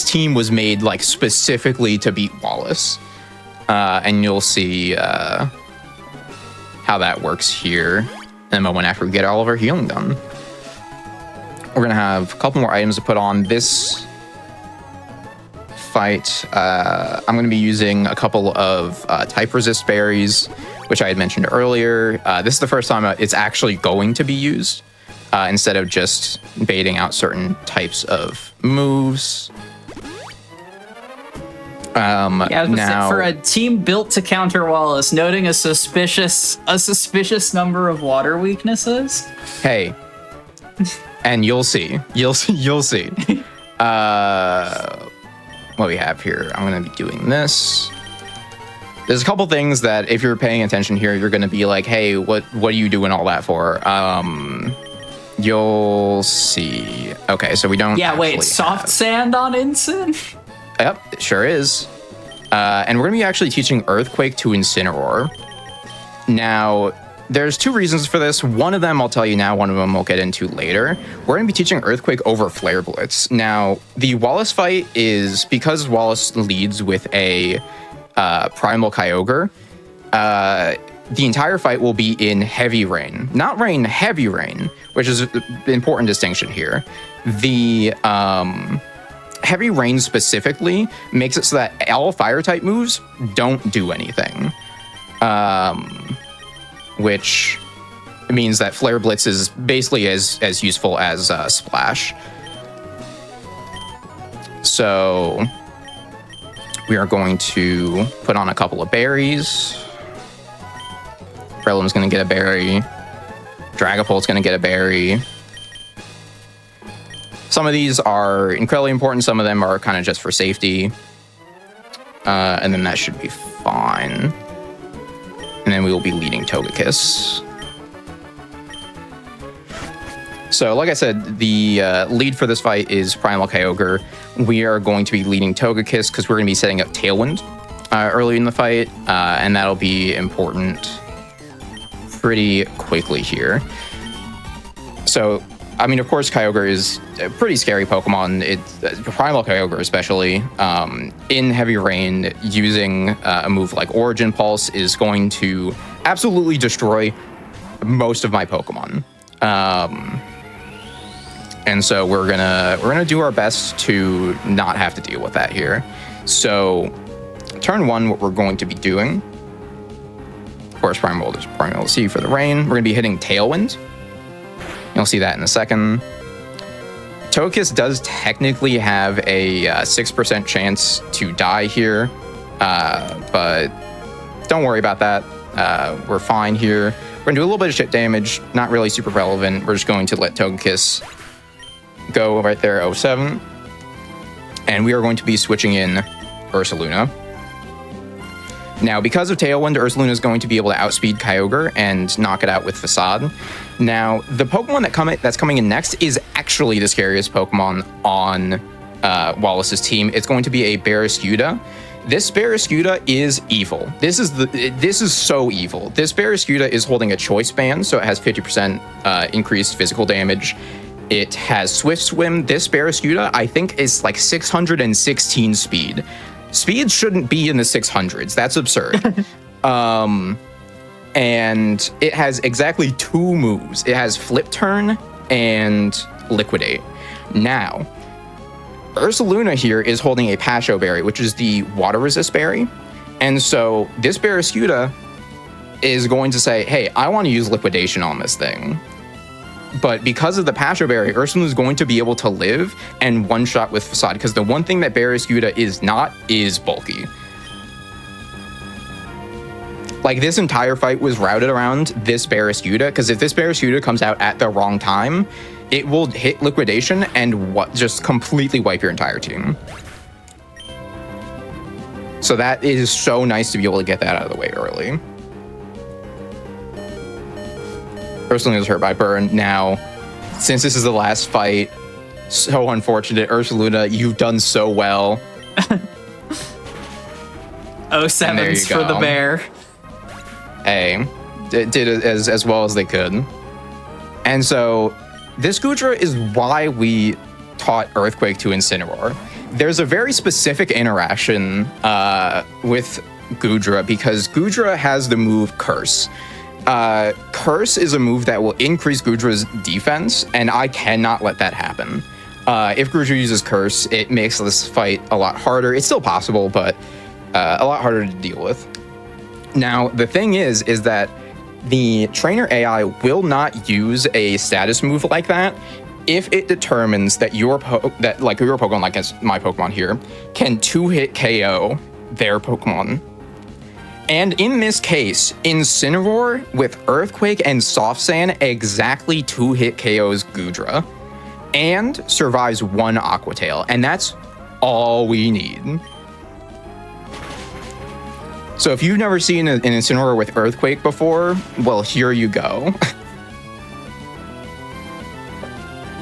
Speaker 3: team was made like specifically to beat Wallace. And you'll see how that works here in a moment after we get all of our healing done. We're going to have a couple more items to put on this fight. I'm going to be using a couple of type resist berries, which I had mentioned earlier. This is the first time it's actually going to be used instead of just baiting out certain types of moves.
Speaker 1: Now, for a team built to counter Wallace, noting a suspicious number of water weaknesses.
Speaker 3: Hey, and you'll see. You'll see. What we have here. I'm going to be doing this. There's a couple things that if you're paying attention here, you're going to be like, hey, what are you doing all that for? You'll see. Okay, so we don't.
Speaker 1: Yeah, wait, soft sand on Ensign?
Speaker 3: Yep, it sure is. And we're going to be actually teaching Earthquake to Incineroar. Now, there's 2 reasons for this. One of them I'll tell you now, one of them we'll get into later. We're going to be teaching Earthquake over Flare Blitz. Now, the Wallace fight is, because Wallace leads with a Primal Kyogre, the entire fight will be in Heavy Rain. Not Rain, Heavy Rain, which is an important distinction here. The... Heavy Rain specifically makes it so that all fire-type moves don't do anything. Which means that Flare Blitz is basically as useful as Splash. So we are going to put on a couple of berries. Breloom's going to get a berry. Dragapult's going to get a berry. Some of these are incredibly important. Some of them are kind of just for safety. And then that should be fine. And then we will be leading Togekiss. So like I said, the lead for this fight is Primal Kyogre. We are going to be leading Togekiss because we're going to be setting up Tailwind early in the fight. And that'll be important pretty quickly here. So... I mean, of course, Kyogre is a pretty scary Pokemon. Primal Kyogre especially. In Heavy Rain, using a move like Origin Pulse is going to absolutely destroy most of my Pokemon. And so we're gonna do our best to not have to deal with that here. So, turn 1, what we're going to be doing. Of course, Primal C for the rain. We're gonna be hitting Tailwind. You'll see that in a second. Togekiss does technically have a 6% chance to die here, but don't worry about that. We're fine here. We're going to do a little bit of shit damage, not really super relevant. We're just going to let Togekiss go right there, 07. And we are going to be switching in Ursaluna. Now, because of Tailwind, Ursaluna is going to be able to outspeed Kyogre and knock it out with Facade. Now, the Pokemon that's coming in next is actually the scariest Pokemon on Wallace's team. It's going to be a Barraskewda. This Barraskewda is evil. This is so evil. This Barraskewda is holding a Choice Band, so it has 50% increased physical damage. It has Swift Swim. This Barraskewda, I think, is like 616 speed. Speed shouldn't be in the 600s. That's absurd. And it has exactly 2 moves. It has Flip Turn and Liquidate. Now, Ursaluna here is holding a Pasho Berry, which is the water resist berry. And so this Barraskewda is going to say, hey, I want to use liquidation on this thing. But because of the Pasho Berry, Ursaluna is going to be able to live and one-shot with Facade, because the one thing that Barraskewda is not is bulky. Like, this entire fight was routed around this Barraskewda, because if this Barraskewda comes out at the wrong time, it will hit liquidation and just completely wipe your entire team. So that is so nice to be able to get that out of the way early. Ursaluna is hurt by burn. Now, since this is the last fight, so unfortunate. Ursaluna, you've done so well.
Speaker 1: 07s for the bear.
Speaker 3: Hey, did it as well as they could. And so this Goodra is why we taught Earthquake to Incineroar. There's a very specific interaction with Goodra, because Goodra has the move Curse. Curse is a move that will increase Goodra's defense, and I cannot let that happen. If Goodra uses Curse, it makes this fight a lot harder. It's still possible, but a lot harder to deal with. Now, the thing is that the trainer AI will not use a status move like that if it determines that your Pokemon, like as my Pokemon here, can 2-hit KO their Pokemon. And in this case, Incineroar with Earthquake and Soft Sand exactly 2-hit KOs Goodra and survives 1 Aqua Tail, and that's all we need. So if you've never seen an Incineroar with Earthquake before, well, here you go.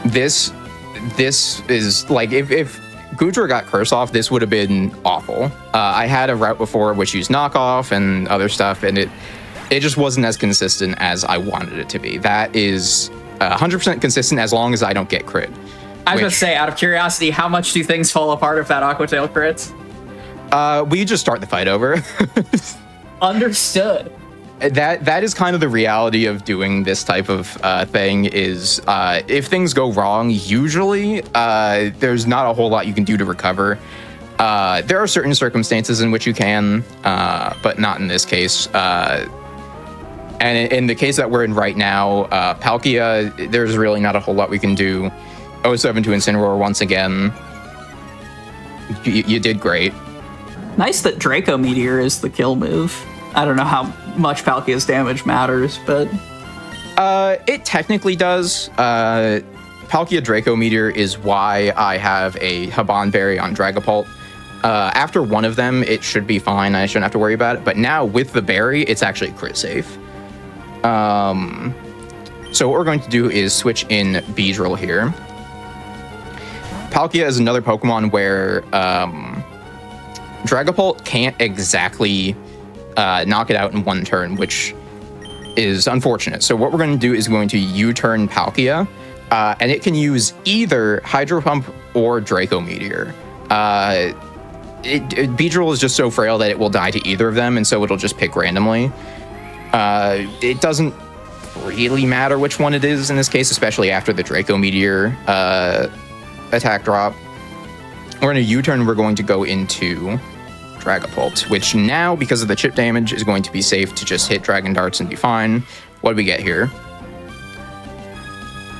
Speaker 3: This is like, if Goodra got Curse off, this would have been awful. I had a route before which used Knockoff and other stuff, and it just wasn't as consistent as I wanted it to be. That is 100% consistent as long as I don't get crit.
Speaker 1: I was going to say, out of curiosity, how much do things fall apart if that Aqua Tail crits?
Speaker 3: We just start the fight over.
Speaker 1: Understood.
Speaker 3: That is kind of the reality of doing this type of thing is if things go wrong, usually there's not a whole lot you can do to recover. There are certain circumstances in which you can, but not in this case. And in the case that we're in right now, Palkia, there's really not a whole lot we can do. 07 to Incineroar once again. You did great.
Speaker 1: Nice that Draco Meteor is the kill move. I don't know how much Palkia's damage matters, but...
Speaker 3: it technically does. Palkia Draco Meteor is why I have a Haban Berry on Dragapult. After one of them, it should be fine. I shouldn't have to worry about it. But now with the berry, it's actually crit safe. So what we're going to do is switch in Beedrill here. Palkia is another Pokemon where Dragapult can't exactly knock it out in one turn, which is unfortunate. So what we're going to do is going to U-turn Palkia, and it can use either Hydro Pump or Draco Meteor. Beedrill is just so frail that it will die to either of them, and so it'll just pick randomly. It doesn't really matter which one it is in this case, especially after the Draco Meteor attack drop. We're going to U-turn, we're going to go into Dragapult, which now, because of the chip damage, is going to be safe to just hit Dragon Darts and be fine. What do we get here?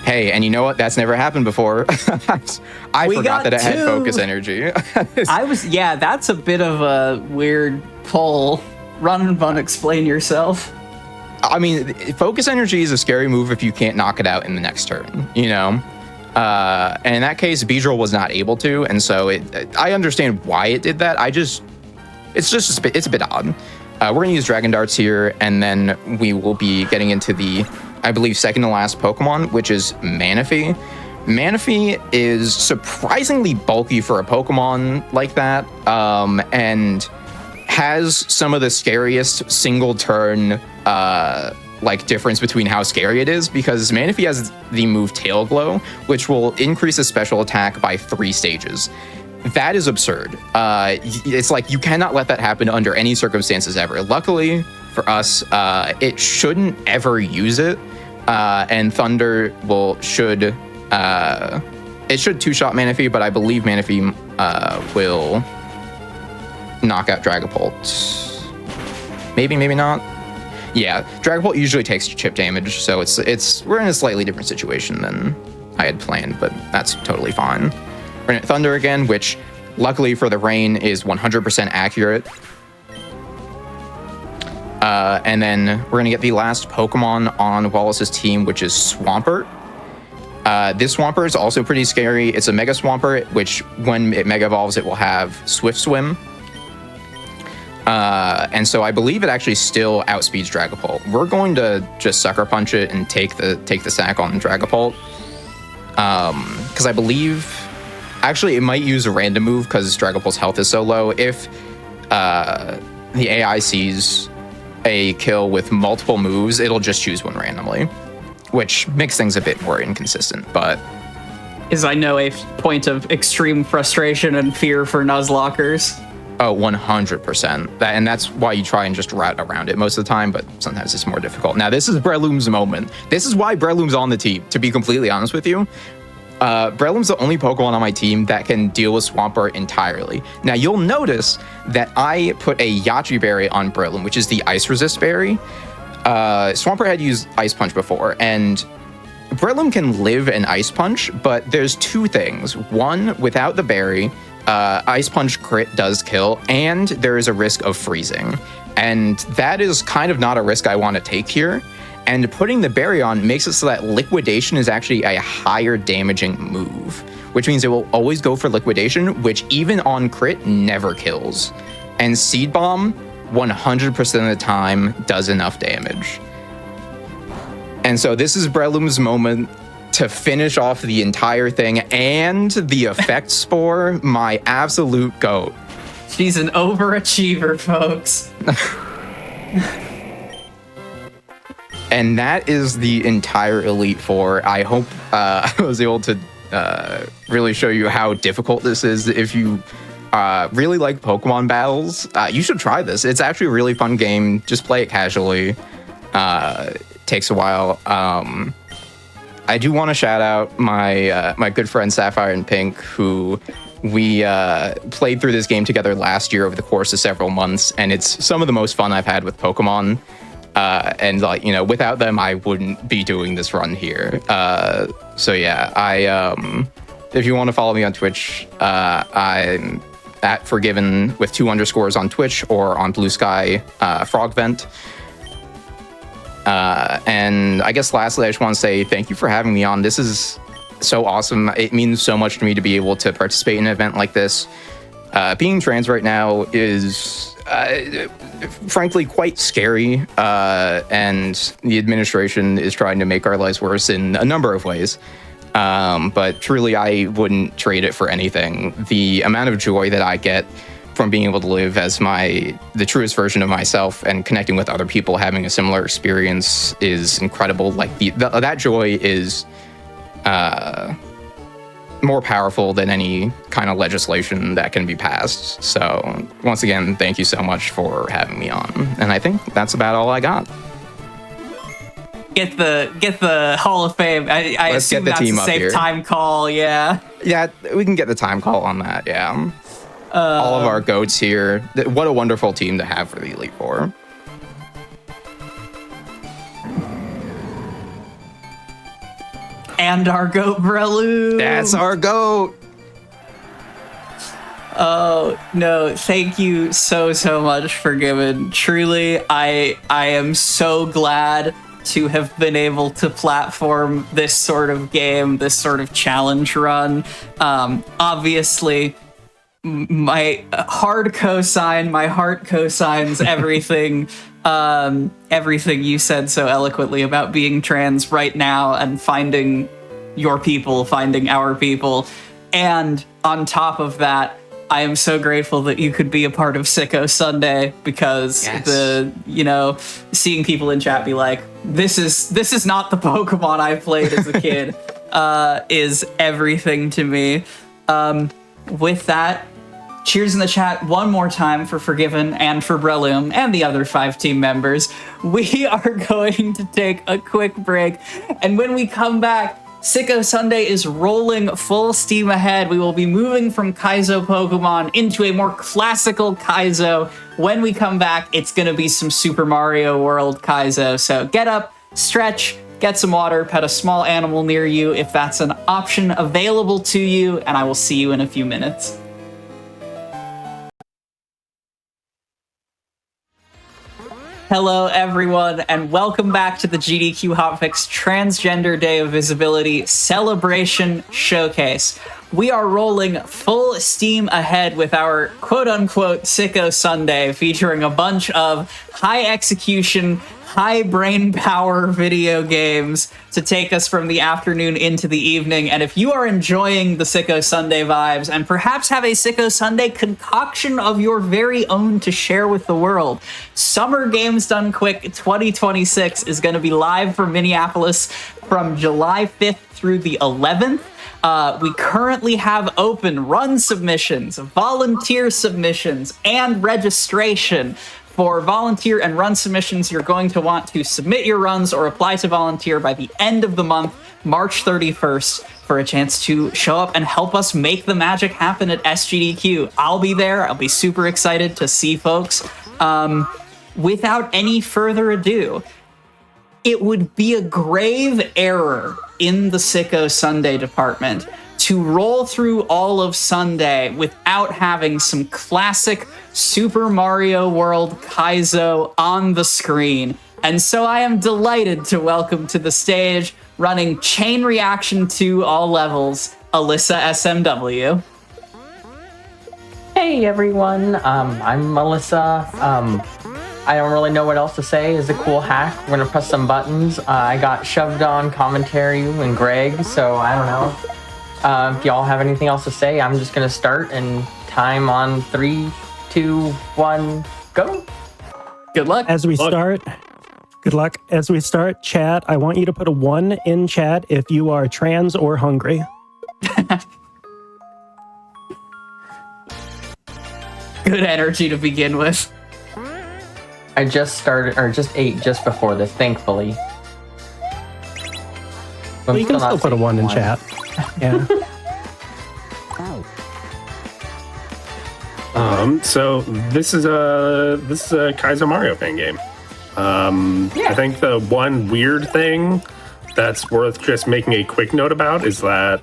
Speaker 3: Hey, and you know what? That's never happened before. I forgot that it had Focus Energy.
Speaker 1: Yeah, that's a bit of a weird pull. Run Bun, explain yourself.
Speaker 3: I mean, Focus Energy is a scary move if you can't knock it out in the next turn, you know? And in that case, Beedrill was not able to, and so I understand why it did that. It's a bit odd. We're going to use Dragon Darts here, and then we will be getting into the, I believe, second to last Pokemon, which is Manaphy. Manaphy is surprisingly bulky for a Pokemon like that, and has some of the scariest single turn difference between how scary it is, because Manaphy has the move Tail Glow, which will increase a special attack by 3 stages. That is absurd. It's like you cannot let that happen under any circumstances ever. Luckily for us, it shouldn't ever use it, and Thunder should it should two-shot Manaphy, but I believe Manaphy will knock out Dragapult. Maybe not. Yeah, Dragapult usually takes chip damage, so we're in a slightly different situation than I had planned, but that's totally fine. We're gonna Thunder again, which luckily for the rain is 100% accurate. And then we're gonna get the last Pokemon on Wallace's team, which is Swampert. This Swampert is also pretty scary. It's a Mega Swampert, which when it Mega Evolves, it will have Swift Swim. And so I believe it actually still outspeeds Dragapult. We're going to just Sucker Punch it and take the sack on Dragapult. Because I believe, actually, it might use a random move because Dragapult's health is so low. If the AI sees a kill with multiple moves, it'll just choose one randomly, which makes things a bit more inconsistent, but...
Speaker 1: Is, I know, a point of extreme frustration and fear for Nuzlockers.
Speaker 3: Oh, 100%. And that's why you try and just route around it most of the time, but sometimes it's more difficult. Now, this is Breloom's moment. This is why Breloom's on the team, to be completely honest with you. Breloom's the only Pokemon on my team that can deal with Swampert entirely. Now, you'll notice that I put a Yachi Berry on Breloom, which is the Ice Resist Berry. Swampert had used Ice Punch before, and Breloom can live an Ice Punch, but there's two things. One, without the berry, Ice Punch crit does kill, and there is a risk of freezing. And that is kind of not a risk I want to take here. And putting the berry on makes it so that Liquidation is actually a higher damaging move, which means it will always go for Liquidation, which even on crit never kills. And Seed Bomb, 100% of the time, does enough damage. And so this is Breloom's moment to finish off the entire thing, and the Effect Spore, my absolute GOAT.
Speaker 1: She's an overachiever, folks.
Speaker 3: And that is the entire Elite Four. I hope I was able to really show you how difficult this is. If you really like Pokemon battles, you should try this. It's actually a really fun game. Just play it casually. Takes a while. I do want to shout out my good friend Sapphire and Pink, who we played through this game together last year over the course of several months, and it's some of the most fun I've had with Pokemon. And like, you know, without them, I wouldn't be doing this run here. So yeah, if you want to follow me on Twitch, I'm at Forgiven with 2 underscores on Twitch or on Blue Sky Frogvent. And I guess lastly, I just want to say thank you for having me on. This is so awesome. It means so much to me to be able to participate in an event like this. Being trans right now is frankly quite scary, and the administration is trying to make our lives worse in a number of ways. But truly, I wouldn't trade it for anything. The amount of joy that I get from being able to live as the truest version of myself and connecting with other people having a similar experience is incredible. Like that joy is more powerful than any kind of legislation that can be passed. So once again, thank you so much for having me on. And I think that's about all I got.
Speaker 1: Get the Hall of Fame. I assume that's a safe time call. Yeah.
Speaker 3: Yeah, we can get the time call on that. Yeah. All of our goats here. What a wonderful team to have for the Elite Four.
Speaker 1: And our goat Breloom.
Speaker 3: That's our goat.
Speaker 1: Oh no, thank you so much for giving. Truly, I am so glad to have been able to platform this sort of game, this sort of challenge run. Obviously, my heart cosigns everything. Everything you said so eloquently about being trans right now and finding your people, finding our people. And on top of that, I am so grateful that you could be a part of Sicko Sunday, because seeing people in chat be like, this is not the Pokemon I played as a kid, is everything to me. With that, cheers in the chat one more time for Forgiven and for Breloom and the other 5 team members. We are going to take a quick break, and when we come back, Sicko Sunday is rolling full steam ahead. We will be moving from Kaizo Pokemon into a more classical Kaizo. When we come back, it's going to be some Super Mario World Kaizo. So get up, stretch, get some water, pet a small animal near you if that's an option available to you, and I will see you in a few minutes. Hello, everyone, and welcome back to the GDQ Hotfix Transgender Day of Visibility Celebration Showcase. We are rolling full steam ahead with our quote-unquote Sicko Sunday, featuring a bunch of high-execution, high brain power video games to take us from the afternoon into the evening. And if you are enjoying the Sicko Sunday vibes and perhaps have a Sicko Sunday concoction of your very own to share with the world, Summer Games Done Quick 2026 is going to be live for Minneapolis from July 5th through the 11th. We currently have open run submissions, volunteer submissions, and registration. For volunteer and run submissions, you're going to want to submit your runs or apply to volunteer by the end of the month, March 31st, for a chance to show up and help us make the magic happen at SGDQ. I'll be there. I'll be super excited to see folks. Without any further ado, it would be a grave error in the Sicko Sunday department to roll through all of Sunday without having some classic Super Mario World Kaizo on the screen. And so I am delighted to welcome to the stage, running Chain Reaction to all levels, Alyssa SMW.
Speaker 4: Hey everyone, I'm Melissa. I don't really know what else to say. It's a cool hack. We're gonna press some buttons. I got shoved on commentary and Greg, so I don't know. If y'all have anything else to say, I'm just gonna start and time on 3, 2, 1, go.
Speaker 1: Good luck.
Speaker 5: As we start, good luck. As we start, chat, I want you to put a 1 in chat if you are trans or hungry.
Speaker 1: Good energy to begin with.
Speaker 4: I just started, or just ate just before this, thankfully.
Speaker 5: Well, you can still put a 1 in chat. Yeah.
Speaker 6: So this is a Kaizo Mario fan game. I think the one weird thing that's worth just making a quick note about is that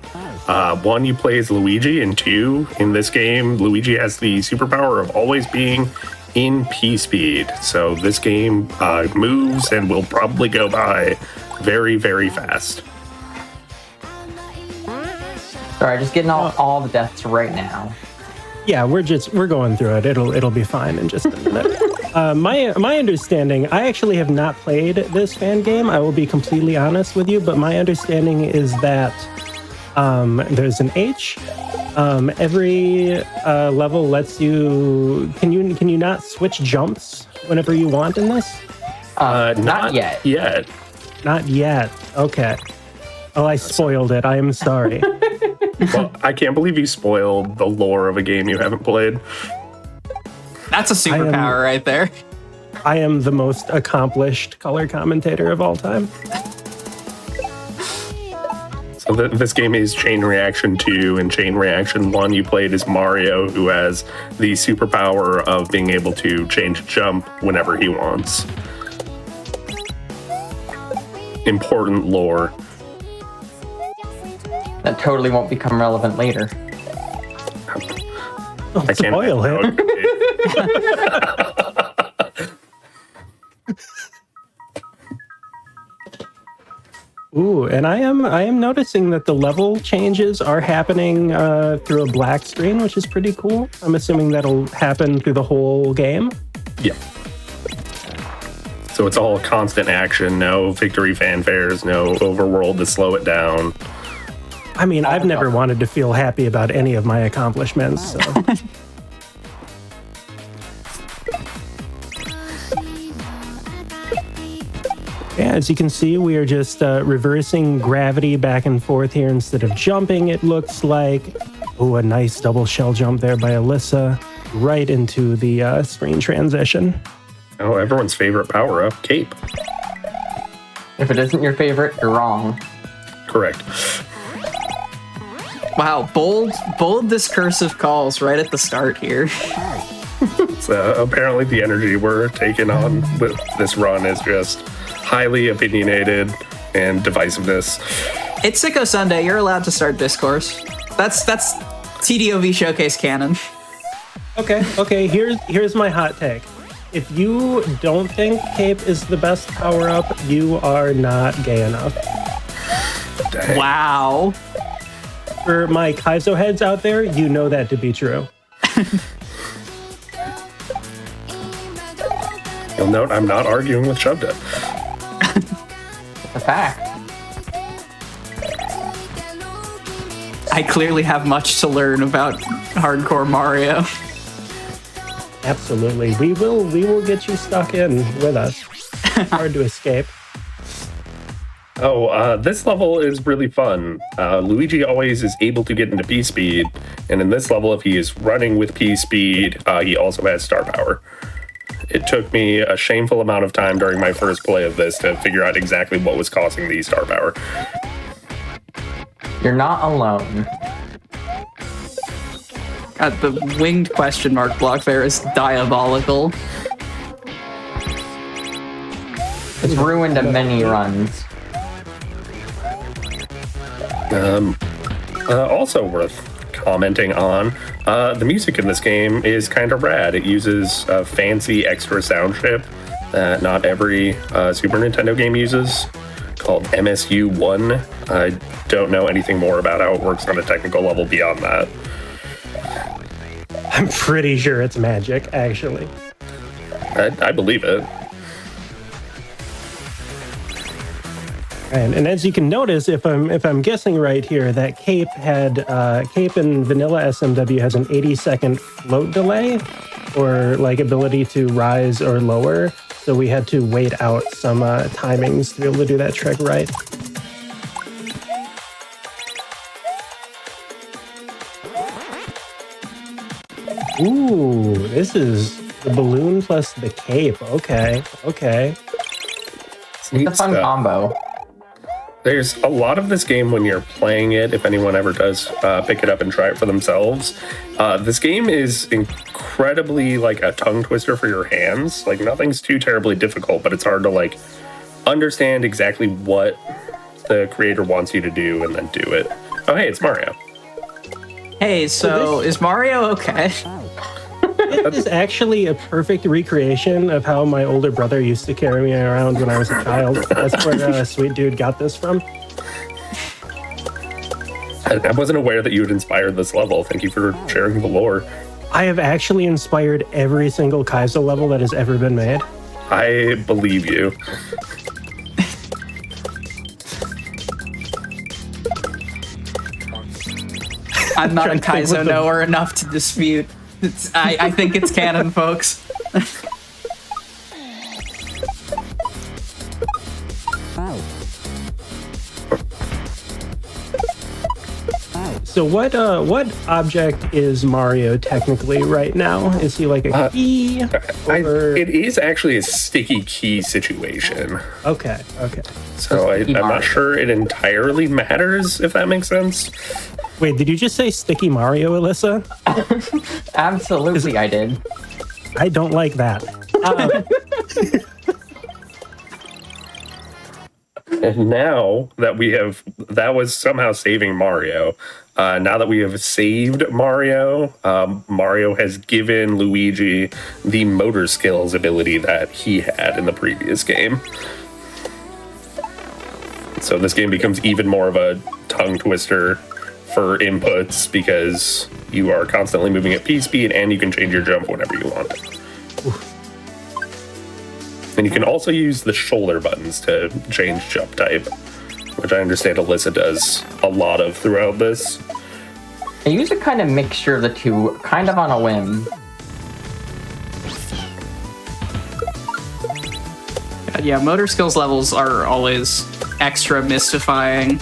Speaker 6: 1, you play as Luigi, and 2, in this game, Luigi has the superpower of always being in P speed. So this game moves and will probably go by very, very fast.
Speaker 4: Sorry, just getting all the deaths right now.
Speaker 5: Yeah, we're going through it. It'll be fine in just a minute. My understanding, I actually have not played this fan game. I will be completely honest with you, but my understanding is that there's an H. Every level lets you. Can you not switch jumps whenever you want in this?
Speaker 4: Not yet.
Speaker 5: Not yet. Okay. Oh, I spoiled it. I am sorry.
Speaker 6: Well, I can't believe you spoiled the lore of a game you haven't played.
Speaker 1: That's a superpower right there.
Speaker 5: I am the most accomplished color commentator of all time.
Speaker 6: So this game is Chain Reaction 2, and Chain Reaction 1 you played as Mario, who has the superpower of being able to change jump whenever he wants. Important lore.
Speaker 4: That totally won't become relevant later.
Speaker 6: I can't
Speaker 5: spoil it. Ooh, and I am noticing that the level changes are happening through a black screen, which is pretty cool. I'm assuming that'll happen through the whole game.
Speaker 6: Yeah. So it's all constant action, no victory fanfares, no overworld to slow it down.
Speaker 5: I mean, I've never wanted to feel happy about any of my accomplishments. So. Yeah, as you can see, we are just reversing gravity back and forth here instead of jumping, it looks like. Oh, a nice double shell jump there by Alyssa, right into the screen transition.
Speaker 6: Oh, everyone's favorite power-up, Cape.
Speaker 4: If it isn't your favorite, you're wrong.
Speaker 6: Correct.
Speaker 1: Wow, bold discursive calls right at the start here.
Speaker 6: So apparently the energy we're taking on with this run is just highly opinionated and divisiveness.
Speaker 1: It's Sicko Sunday. You're allowed to start discourse. That's TDOV Showcase canon.
Speaker 5: Okay. Here's my hot take. If you don't think Cape is the best power-up, you are not gay enough.
Speaker 6: Dang.
Speaker 1: Wow.
Speaker 5: For my Kaizo heads out there, you know that to be true.
Speaker 6: You'll note I'm not arguing with Shoved It.
Speaker 4: It's a fact.
Speaker 1: I clearly have much to learn about hardcore Mario.
Speaker 5: Absolutely. We will get you stuck in with us. Hard to escape.
Speaker 6: This level is really fun. Luigi always is able to get into P-Speed, and in this level, if he is running with P-Speed, he also has Star Power. It took me a shameful amount of time during my first play of this to figure out exactly what was causing the Star Power.
Speaker 4: You're not alone.
Speaker 1: The winged question mark block there is diabolical.
Speaker 4: It's ruined many runs.
Speaker 6: Also worth commenting on, the music in this game is kind of rad. It uses a fancy extra sound chip that not every Super Nintendo game uses, called MSU1. I don't know anything more about how it works on a technical level beyond that.
Speaker 5: I'm pretty sure it's magic, actually.
Speaker 6: I believe it.
Speaker 5: And as you can notice, if I'm guessing right here, that Cape in vanilla SMW has an 80-second float delay, or like ability to rise or lower. So we had to wait out some timings to be able to do that trick right. Ooh, this is the balloon plus the cape. Okay.
Speaker 6: It's neat
Speaker 4: It's a fun
Speaker 6: stuff.
Speaker 4: combo.
Speaker 6: There's a lot of this game when you're playing it, if anyone ever does pick it up and try it for themselves. This game is incredibly like a tongue twister for your hands. Like nothing's too terribly difficult, but it's hard to like understand exactly what the creator wants you to do and then do it. Oh, hey, it's Mario.
Speaker 1: Hey, so is Mario okay?
Speaker 5: It is actually a perfect recreation of how my older brother used to carry me around when I was a child. That's where Sweet Dude got this from.
Speaker 6: I wasn't aware that you had inspired this level. Thank you for sharing the lore.
Speaker 5: I have actually inspired every single Kaizo level that has ever been made.
Speaker 6: I believe you.
Speaker 1: I'm not a
Speaker 5: Trying to think
Speaker 1: Kaizo
Speaker 5: with the-
Speaker 1: knower enough to dispute. I think it's canon, folks.
Speaker 5: So what object is Mario technically right now? Is he like a key?
Speaker 6: It is actually a sticky key situation.
Speaker 5: Okay.
Speaker 6: So I'm not sure it entirely matters, if that makes sense.
Speaker 5: Wait, did you just say Sticky Mario, Alyssa?
Speaker 4: Absolutely, I did.
Speaker 5: I don't like that.
Speaker 6: And now that that was somehow saving Mario. Now that we have saved Mario, Mario has given Luigi the motor skills ability that he had in the previous game. So this game becomes even more of a tongue twister for inputs because you are constantly moving at P speed and you can change your jump whenever you want. And you can also use the shoulder buttons to change jump type, which I understand Alyssa does a lot of throughout this.
Speaker 4: I use a kind of mixture of the two, kind of on a whim.
Speaker 1: Yeah, motor skills levels are always extra mystifying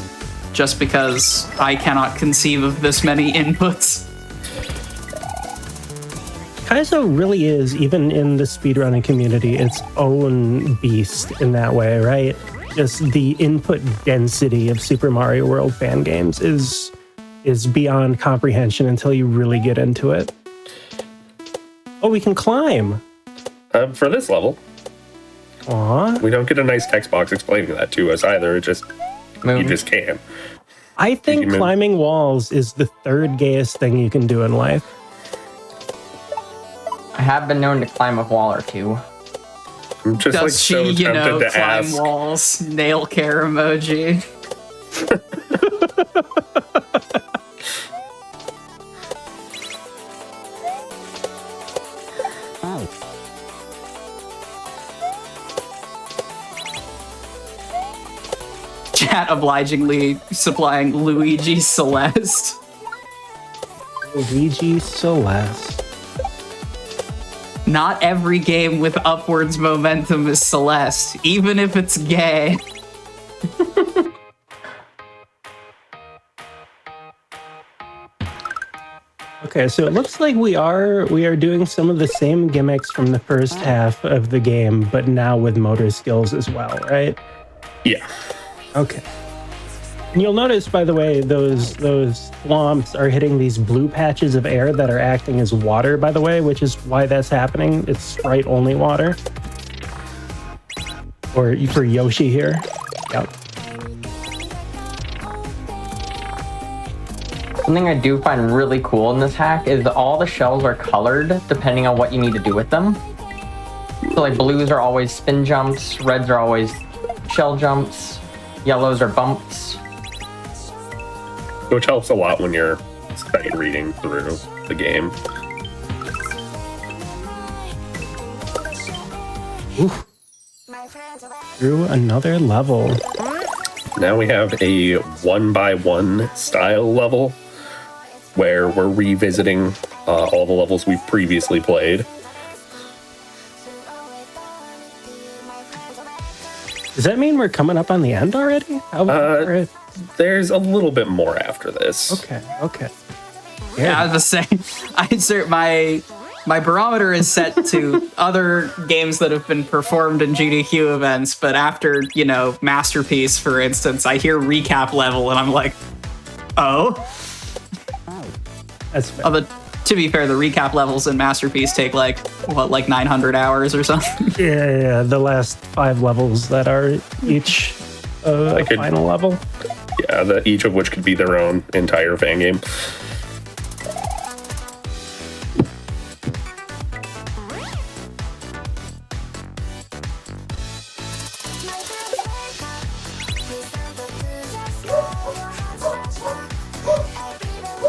Speaker 1: just because I cannot conceive of this many inputs.
Speaker 5: Kaizo really is, even in the speedrunning community, its own beast in that way, right? just the input density of Super Mario World fan games is beyond comprehension until you really get into it. Oh, we can climb.
Speaker 6: For this level,
Speaker 5: Aw.
Speaker 6: we don't get a nice text box explaining that to us either. It just you
Speaker 4: Move.
Speaker 6: just can.
Speaker 5: I think
Speaker 6: you move?
Speaker 5: climbing walls is the third gayest thing you can do in life.
Speaker 4: I have been known to climb a wall or two.
Speaker 6: I'm just
Speaker 1: Does she,
Speaker 6: so tempted to
Speaker 1: climb
Speaker 6: ask.
Speaker 1: walls? Nail care emoji. Chat obligingly supplying Luigi Celeste.
Speaker 5: Luigi Celeste.
Speaker 1: Not every game with upwards momentum is Celeste, even if it's gay.
Speaker 5: Okay, so it looks like we are doing some of the same gimmicks from the first half of the game, but now with motor skills as well, right?
Speaker 6: Yeah.
Speaker 5: Okay. And you'll notice, by the way, those thwomps are hitting these blue patches of air that are acting as water, by the way, which is why that's happening. It's sprite-only water. Or for Yoshi here. Yep.
Speaker 4: Something I do find really cool in this hack is that all the shells are colored depending on what you need to do with them. So like blues are always spin jumps, reds are always shell jumps, yellows are bumps.
Speaker 6: Which helps a lot when you're sight reading through the game.
Speaker 5: Oof. Through another level.
Speaker 6: Now we have a 1x1 style level where we're revisiting all the levels we've previously played.
Speaker 5: Does that mean we're coming up on the end already?
Speaker 6: There's a little bit more after this.
Speaker 5: Okay.
Speaker 1: Yeah, I was just saying, I insert my barometer is set to other games that have been performed in GDQ events, but after, Masterpiece, for instance, I hear recap level and I'm like, oh.
Speaker 5: That's fair.
Speaker 1: Although, to be fair, the recap levels in Masterpiece take like 900 hours or something?
Speaker 5: Yeah, the last 5 levels that are each a final level.
Speaker 6: Yeah, each of which could be their own entire fan game.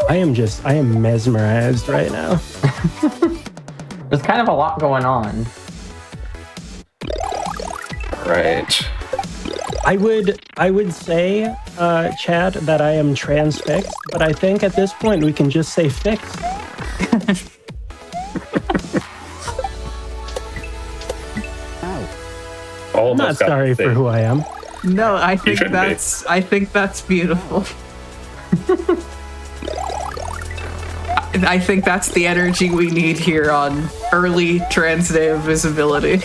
Speaker 5: I am mesmerized right now.
Speaker 4: There's kind of a lot going on.
Speaker 6: Right.
Speaker 5: I would say, Chad, that I am transfixed, but I think at this point we can just say fixed. I'm not sorry for who I am.
Speaker 1: No, I think that's beautiful. I think that's the energy we need here on early Trans Day of Visibility.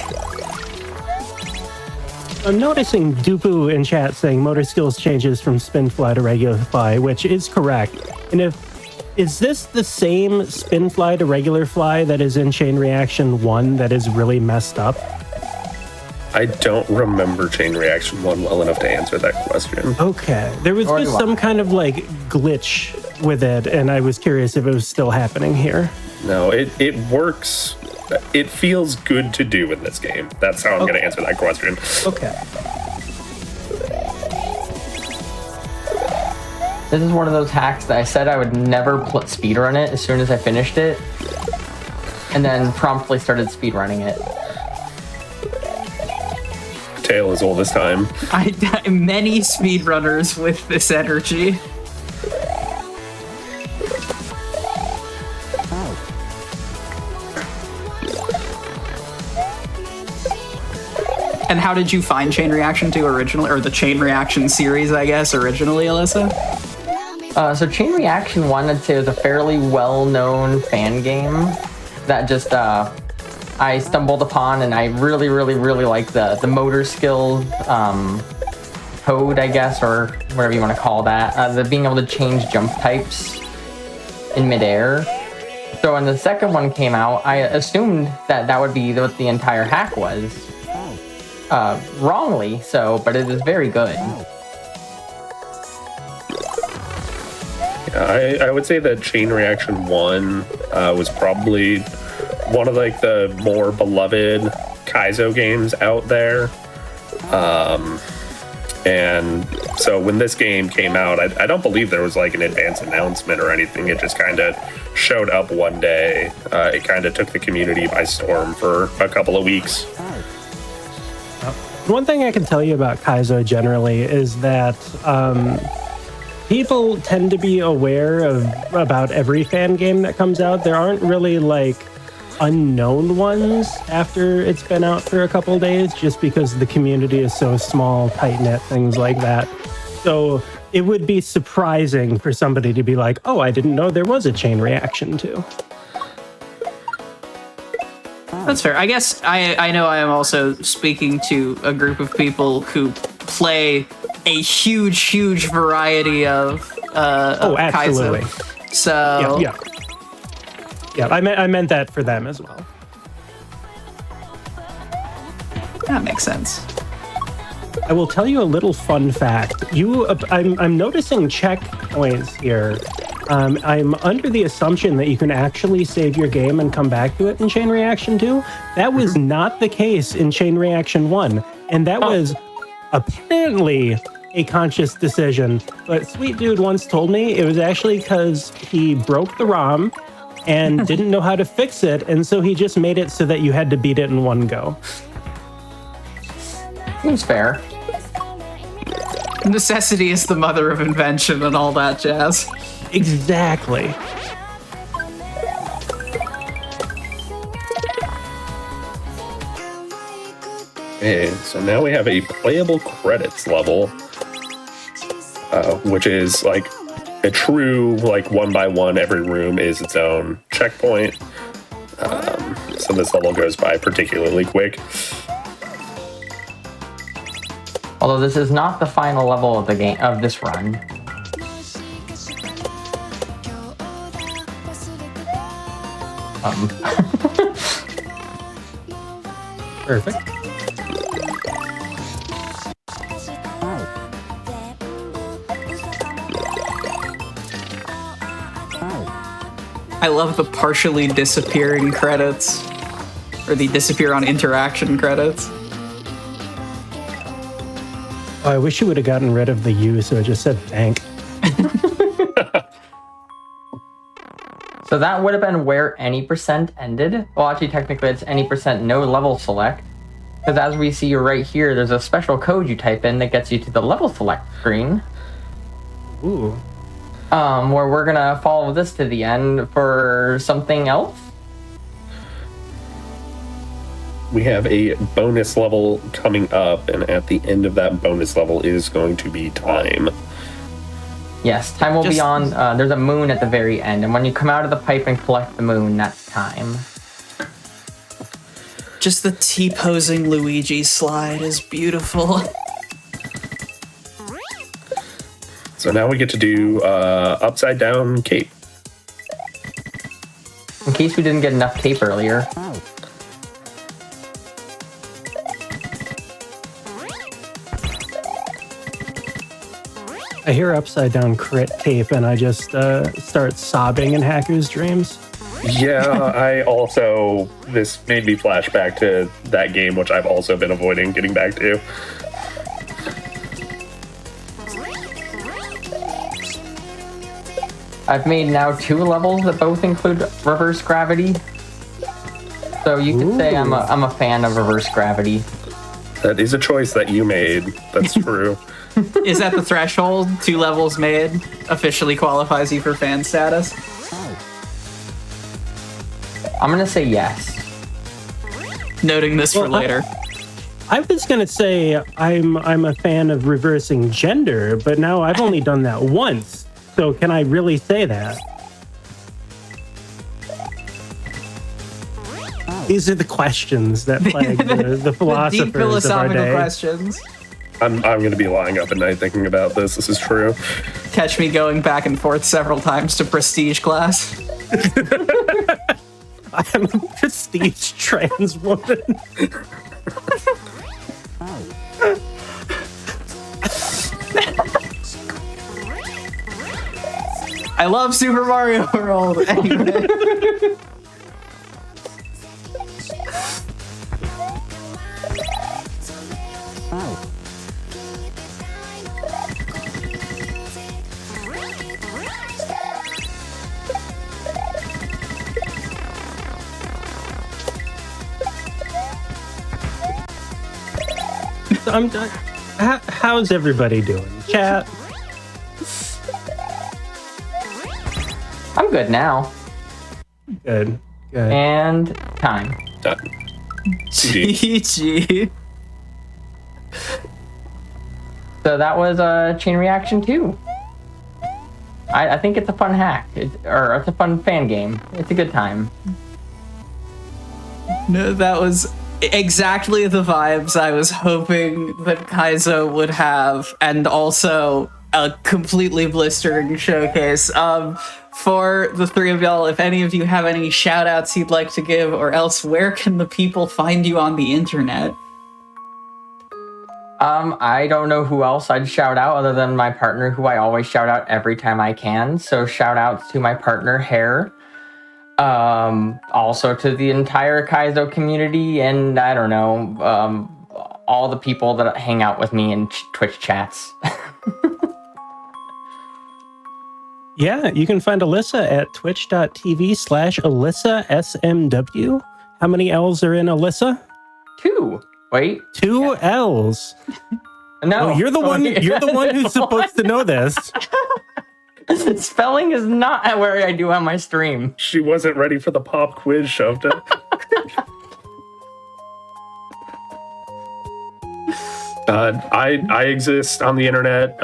Speaker 5: I'm noticing Dupu in chat saying motor skills changes from spin fly to regular fly, which is correct. And is this the same spin fly to regular fly that is in Chain Reaction 1 that is really messed up?
Speaker 6: I don't remember Chain Reaction 1 well enough to answer that question.
Speaker 5: Okay. There was just some kind of glitch with it, and I was curious if it was still happening here.
Speaker 6: No, it works. It feels good to do in this game. That's how I'm going to answer that question.
Speaker 5: Okay.
Speaker 4: This is one of those hacks that I said I would never speedrun it as soon as I finished it, and then promptly started speedrunning it.
Speaker 6: Tale as old as time.
Speaker 1: Many speedrunners with this energy. And how did you find Chain Reaction 2 originally, or the Chain Reaction series, I guess, originally, Alyssa?
Speaker 4: So Chain Reaction 1, I'd say, was a fairly well-known fan game that just I stumbled upon, and I really, really, really like the motor skills. code, I guess, or whatever you want to call that. The being able to change jump types in midair. So when the second one came out, I assumed that that would be what the entire hack was. Wrongly so, but it is very good.
Speaker 6: Yeah, I would say that Chain Reaction 1 was probably one of like the more beloved Kaizo games out there. And so when this game came out, I don't believe there was like an advance announcement or anything. It just kind of showed up one day. It kind of took the community by storm for a couple of weeks.
Speaker 5: One thing I can tell you about Kaizo generally is that people tend to be aware of about every fan game that comes out. There aren't really like unknown ones after it's been out for a couple days, just because the community is so small, tight-knit, things like that. So it would be surprising for somebody to be like, oh, I didn't know there was a Chain Reaction too.
Speaker 1: That's fair. I guess I know I am also speaking to a group of people who play a huge variety of
Speaker 5: absolutely.
Speaker 1: Kaizo. So
Speaker 5: yeah, I meant that for them as well.
Speaker 1: That makes sense.
Speaker 5: I will tell you a little fun fact. I'm noticing checkpoints here. I'm under the assumption that you can actually save your game and come back to it in Chain Reaction 2. That was not the case in Chain Reaction 1. And that was apparently a conscious decision. But Sweet Dude once told me it was actually because he broke the ROM and didn't know how to fix it. And so he just made it so that you had to beat it in one go.
Speaker 4: Seems fair.
Speaker 1: Necessity is the mother of invention and all that jazz.
Speaker 5: Exactly.
Speaker 6: Okay, so now we have a playable credits level, which is like a true, like, one by one, every room is its own checkpoint. So this level goes by particularly quick.
Speaker 4: Although this is not the final level of the game of this run.
Speaker 5: Perfect.
Speaker 1: I love the partially disappearing credits, or the disappear on interaction credits.
Speaker 5: Oh, I wish you would have gotten rid of the U so it just said thank.
Speaker 4: So that would have been where any percent ended. Well, actually, technically, it's any percent no level select. Because as we see right here, there's a special code you type in that gets you to the level select screen.
Speaker 5: Ooh.
Speaker 4: Where we're gonna follow this to the end for something else.
Speaker 6: We have a bonus level coming up, and at the end of that bonus level is going to be time.
Speaker 4: Yes, time will be on. There's a moon at the very end, and when you come out of the pipe and collect the moon, that's time.
Speaker 1: Just the T-posing Luigi slide is beautiful.
Speaker 6: So now we get to do upside down cape.
Speaker 4: In case we didn't get enough cape earlier.
Speaker 5: I hear upside down crit cape and I just start sobbing in Hacker's dreams.
Speaker 6: Yeah, I also, this made me flash back to that game, which I've also been avoiding getting back to.
Speaker 4: I've made now 2 levels that both include reverse gravity. So you could say I'm a fan of reverse gravity.
Speaker 6: That is a choice that you made. That's true.
Speaker 1: Is that the threshold? 2 levels made officially qualifies you for fan status?
Speaker 4: I'm gonna say yes.
Speaker 1: Noting this for later.
Speaker 5: I was gonna say I'm a fan of reversing gender, but now I've only done that once. So can I really say that? These are the questions that plague the philosophers
Speaker 1: deep philosophical
Speaker 5: of our day.
Speaker 1: questions.
Speaker 6: I'm going to be lying up at night thinking about this. This is true.
Speaker 1: Catch me going back and forth several times to prestige class.
Speaker 5: I'm a prestige trans woman.
Speaker 1: I love Super Mario World. Anyway.
Speaker 5: How's everybody doing? Chat.
Speaker 4: I'm good now.
Speaker 5: Good.
Speaker 4: And time.
Speaker 6: Done. GG.
Speaker 1: GG.
Speaker 4: So that was a chain reaction too. I think it's a fun hack, it's a fun fan game. It's a good time.
Speaker 1: No, that was exactly the vibes I was hoping that Kaizo would have, and also a completely blistering showcase. For the three of y'all, if any of you have any shout outs you'd like to give, or else where can the people find you on the internet?
Speaker 4: I don't know who else I'd shout out other than my partner, who I always shout out every time I can. So shout outs to my partner, Hare. Also to the entire Kaizo community, and I don't know, all the people that hang out with me in Twitch chats.
Speaker 5: Yeah, you can find Alyssa at twitch.tv/AlyssaSMW. How many L's are in Alyssa?
Speaker 4: 2. Wait.
Speaker 5: 2 L's.
Speaker 4: No.
Speaker 5: Oh, you're the one who's supposed to know this.
Speaker 4: Spelling is not where I do on my stream.
Speaker 6: She wasn't ready for the pop quiz, shoved it. I exist on the internet,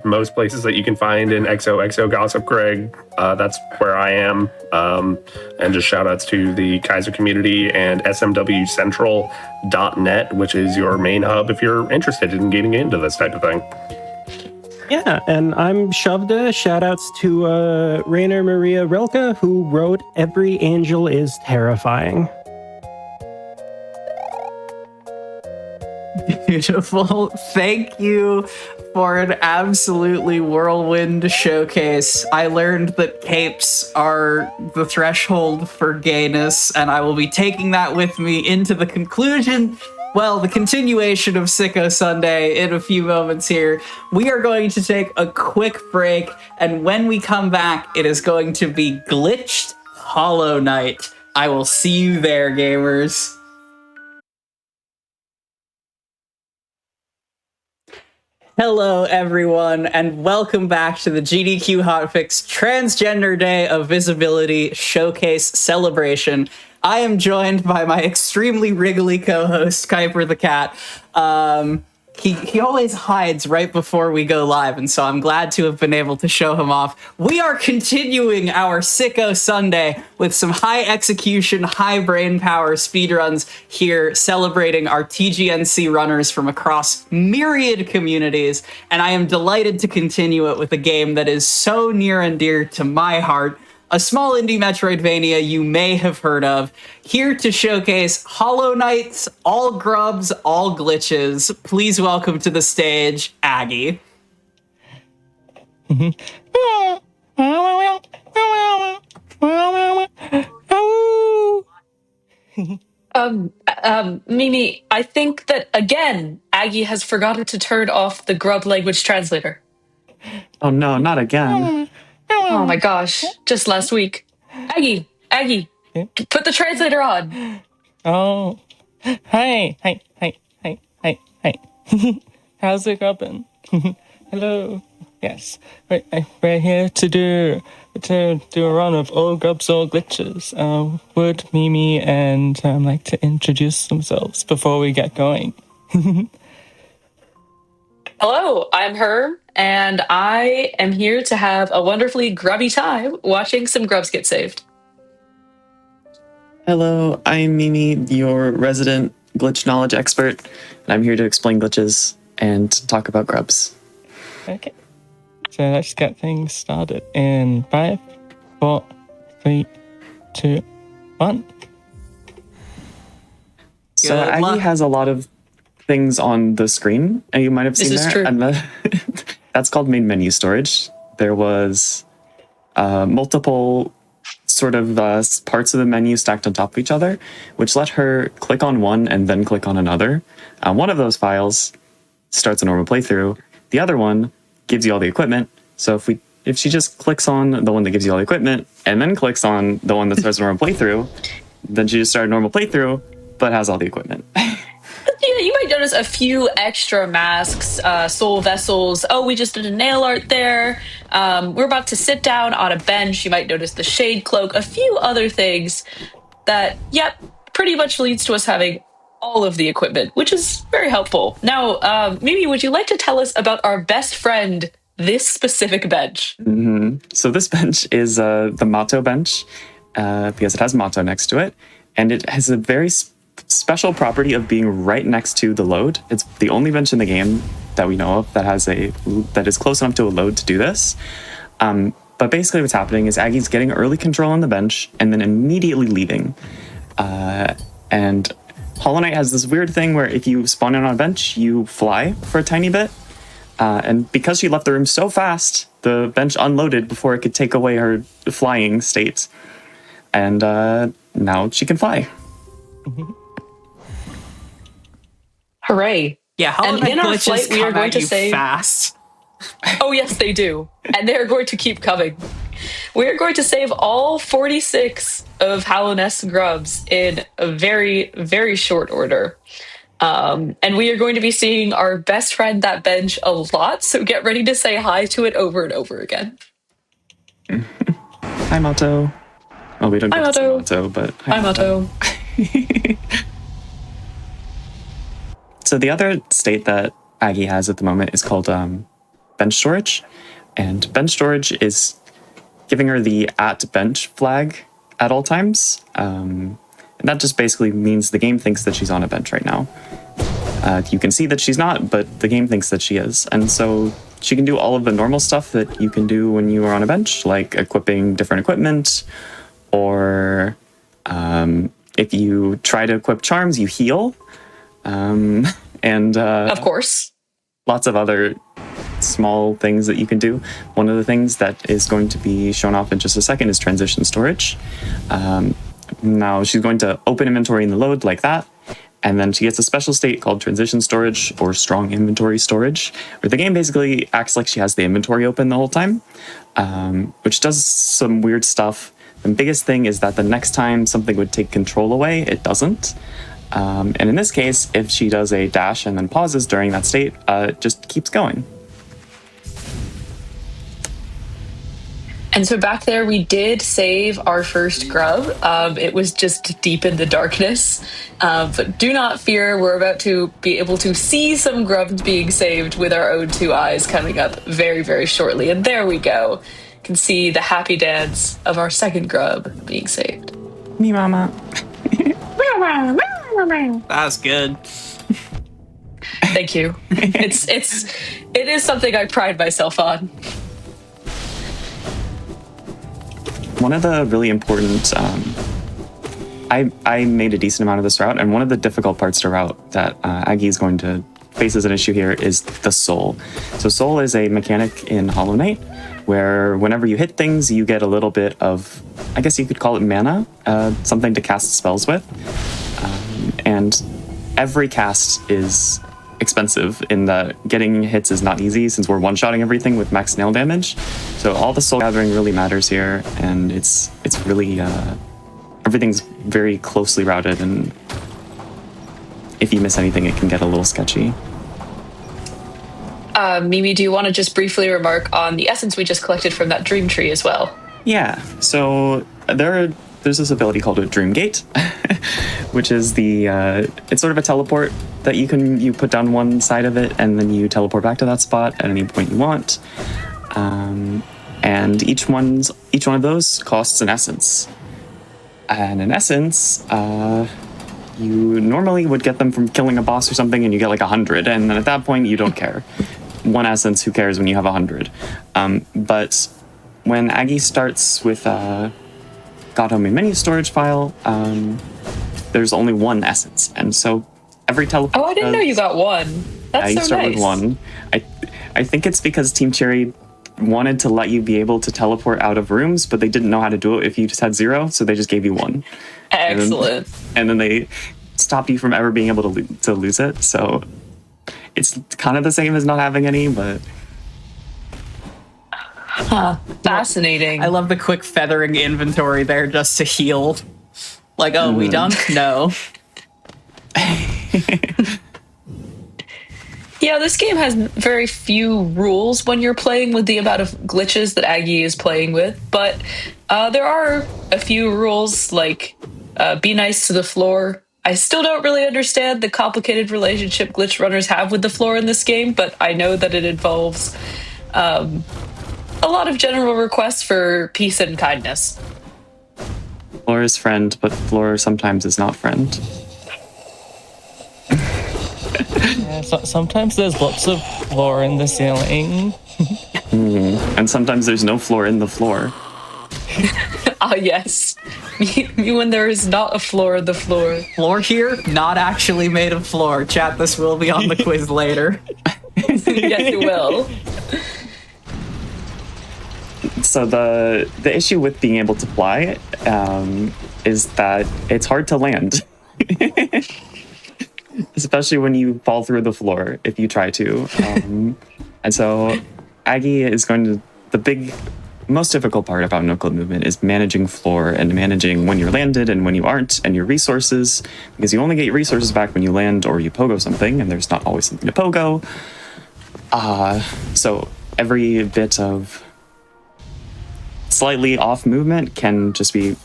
Speaker 6: most places that you can find in XOXO Gossip Greg. That's where I am. And just shout outs to the Kaizo community and smwcentral.net, which is your main hub if you're interested in getting into this type of thing.
Speaker 5: Yeah, and I'm Shovda. Shout outs to Rainer Maria Rilke, who wrote Every Angel is Terrifying.
Speaker 1: Beautiful. Thank you for an absolutely whirlwind showcase. I learned that capes are the threshold for gayness, and I will be taking that with me into the continuation of Sicko Sunday in a few moments here. We are going to take a quick break, and when we come back, it is going to be Glitched Hollow Knight. I will see you there, gamers. Hello, everyone, and welcome back to the GDQ Hotfix Transgender Day of Visibility Showcase Celebration. I am joined by my extremely wriggly co-host, Kuiper the Cat. He always hides right before we go live, and so I'm glad to have been able to show him off. We are continuing our Sicko Sunday with some high execution, high brain power speedruns here, celebrating our TGNC runners from across myriad communities, and I am delighted to continue it with a game that is so near and dear to my heart, a small indie Metroidvania you may have heard of, here to showcase Hollow Knights, all grubs, all glitches. Please welcome to the stage, Aggie.
Speaker 7: Mimi, I think that, again, Aggie has forgotten to turn off the grub language translator.
Speaker 8: Oh no, not again.
Speaker 7: Oh my gosh, just last week. Aggie, put the translator on.
Speaker 8: Oh, hi. How's it going? Hello. Yes, we're here to do a run of all grubs, all glitches. Would Mimi and like to introduce themselves before we get going?
Speaker 7: Hello, I'm Herm, and I am here to have a wonderfully grubby time watching some grubs get saved.
Speaker 9: Hello, I'm Mimi, your resident glitch knowledge expert, and I'm here to explain glitches and talk about grubs.
Speaker 8: Okay. So let's get things started in 5, 4, 3, 2, 1.
Speaker 9: So
Speaker 1: Good
Speaker 9: Aggie
Speaker 1: luck.
Speaker 9: has a lot of things on the screen, and you might have seen
Speaker 7: This is
Speaker 9: there.
Speaker 7: true.
Speaker 9: And that's called main menu storage. There was multiple sort of parts of the menu stacked on top of each other, which let her click on one and then click on another. One of those files starts a normal playthrough. The other one gives you all the equipment. So if she just clicks on the one that gives you all the equipment and then clicks on the one that starts a normal playthrough, then she just started a normal playthrough, but has all the equipment.
Speaker 7: Yeah, you might notice a few extra masks, soul vessels. Oh, we just did a nail art there. We're about to sit down on a bench. You might notice the shade cloak, a few other things that, yep, pretty much leads to us having all of the equipment, which is very helpful. Now, Mimi, would you like to tell us about our best friend, this specific bench?
Speaker 9: So this bench is the Mato bench because it has Mato next to it, and it has a very special property of being right next to the load. It's the only bench in the game that we know of that is close enough to a load to do this. But basically what's happening is Aggie's getting early control on the bench and then immediately leaving. And Hollow Knight has this weird thing where if you spawn in on a bench, you fly for a tiny bit. And because she left the room so fast, the bench unloaded before it could take away her flying state. And now she can fly.
Speaker 7: Hooray.
Speaker 1: Yeah, Hollow
Speaker 7: And
Speaker 1: Knight
Speaker 7: in our
Speaker 1: glitches
Speaker 7: flight, we are
Speaker 1: come
Speaker 7: going
Speaker 1: at
Speaker 7: to
Speaker 1: you
Speaker 7: save-
Speaker 1: fast.
Speaker 7: Oh, yes, they do. And they're going to keep coming. We're going to save all 46 of Hallownest's grubs in a very, very short order. And we are going to be seeing our best friend, that bench, a lot, so get ready to say hi to it over and over again.
Speaker 9: Hi, Mato. Well, we don't
Speaker 7: Hi,
Speaker 9: get to see
Speaker 7: Mato.
Speaker 9: Mato, but
Speaker 7: Hi, Mato.
Speaker 9: So the other state that Aggie has at the moment is called bench storage. And bench storage is giving her the @bench flag at all times. And that just basically means the game thinks that she's on a bench right now. You can see that she's not, but the game thinks that she is. And so she can do all of the normal stuff that you can do when you are on a bench, like equipping different equipment, or if you try to equip charms, you heal. And
Speaker 7: Of course.
Speaker 9: lots of other small things that you can do. One of the things that is going to be shown off in just a second is transition storage. Now she's going to open inventory in the load like that, and then she gets a special state called transition storage or strong inventory storage, where the game basically acts like she has the inventory open the whole time, which does some weird stuff. The biggest thing is that the next time something would take control away, it doesn't. And in this case, if she does a dash and then pauses during that state, it just keeps going.
Speaker 7: And so back there, we did save our first grub. It was just deep in the darkness. But do not fear, we're about to be able to see some grubs being saved with our own two eyes coming up very, very shortly. And there we go. You can see the happy dance of our second grub being saved.
Speaker 9: Me mama.
Speaker 1: That's good.
Speaker 7: Thank you. It is something I pride myself on.
Speaker 9: One of the really important, I made a decent amount of this route, and one of the difficult parts to route that Aggie is going to face as an issue here is the soul. So soul is a mechanic in Hollow Knight, where whenever you hit things, you get a little bit of, I guess you could call it mana, something to cast spells with. And every cast is expensive in that getting hits is not easy since we're one-shotting everything with max nail damage. So all the soul gathering really matters here, and it's really everything's very closely routed, and if you miss anything, it can get a little sketchy.
Speaker 7: Mimi, do you want to just briefly remark on the essence we just collected from that dream tree as well?
Speaker 9: Yeah, so there's this ability called a Dream Gate, which is it's sort of a teleport that you put down one side of it and then you teleport back to that spot at any point you want. And each one of those costs an essence. And an essence, you normally would get them from killing a boss or something, and you get like 100, and then at that point you don't care. 1 essence, who cares when you have 100? But when Aggie starts with God Home Menu storage file, there's only 1 essence, and so every teleport.
Speaker 7: Oh, I didn't know you got 1. That's
Speaker 9: you
Speaker 7: so
Speaker 9: start
Speaker 7: nice.
Speaker 9: with 1. I think it's because Team Cherry wanted to let you be able to teleport out of rooms, but they didn't know how to do it if you just had 0, so they just gave you 1.
Speaker 7: Excellent.
Speaker 9: And then they stopped you from ever being able to lose it. So it's kind of the same as not having any, but
Speaker 7: Fascinating.
Speaker 1: I love the quick feathering inventory there just to heal. Like, oh, we dunk? No.
Speaker 7: Yeah, this game has very few rules when you're playing with the amount of glitches that Aggie is playing with, but there are a few rules, like be nice to the floor. I still don't really understand the complicated relationship glitch runners have with the floor in this game, but I know that it involves a lot of general requests for peace and kindness.
Speaker 9: Floor is friend, but floor sometimes is not friend.
Speaker 8: Yeah, sometimes there's lots of floor in the ceiling.
Speaker 9: And sometimes there's no floor in the floor.
Speaker 7: Ah, yes. Me when there is not a floor in the floor.
Speaker 1: Floor here, not actually made of floor. Chat, this will be on the quiz later.
Speaker 7: Yes, it will.
Speaker 9: So the issue with being able to fly is that it's hard to land. Especially when you fall through the floor, if you try to. And so Aggie is going to... The most difficult part about no-clip movement is managing floor and managing when you're landed and when you aren't, and your resources, because you only get your resources back when you land or you pogo something, and there's not always something to pogo. So every bit of slightly off movement can just be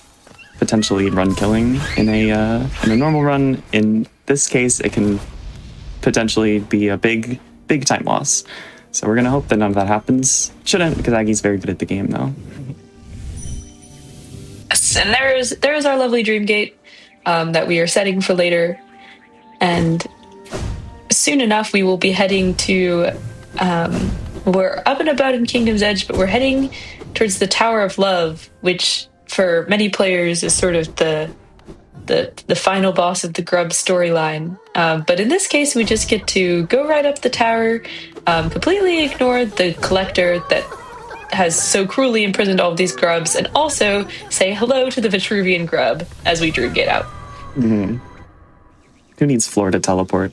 Speaker 9: potentially run killing in a normal run. In this case, it can potentially be a big time loss. So we're gonna hope that none of that happens. Shouldn't, because Aggie's very good at the game, though.
Speaker 7: Yes, and there is our lovely Dreamgate that we are setting for later, and soon enough we will be heading to. We're up and about in Kingdom's Edge, but we're heading towards the Tower of Love, which for many players is sort of the final boss of the Grub storyline. But in this case, we just get to go right up the tower, completely ignore the collector that has so cruelly imprisoned all of these grubs, and also say hello to the Vitruvian grub as we Dreamgate out.
Speaker 9: Mm-hmm. Who needs floor to teleport?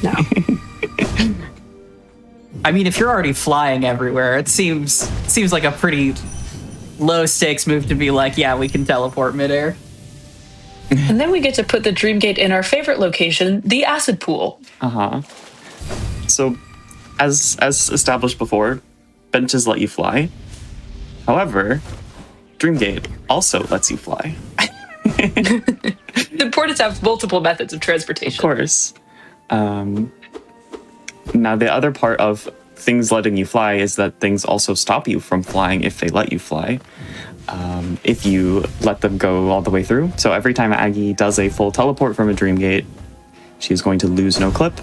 Speaker 7: No.
Speaker 1: I mean, if you're already flying everywhere, it seems like a pretty low stakes move to be like, yeah, we can teleport midair.
Speaker 7: And then we get to put the Dreamgate in our favorite location, the acid pool.
Speaker 9: So, as established before, benches let you fly. However, Dreamgate also lets you fly.
Speaker 7: It's important to have multiple methods of transportation.
Speaker 9: Of course. Now, the other part of things letting you fly is that things also stop you from flying if they let you fly. If you let them go all the way through. So every time Aggie does a full teleport from a Dreamgate, she's going to lose no clip.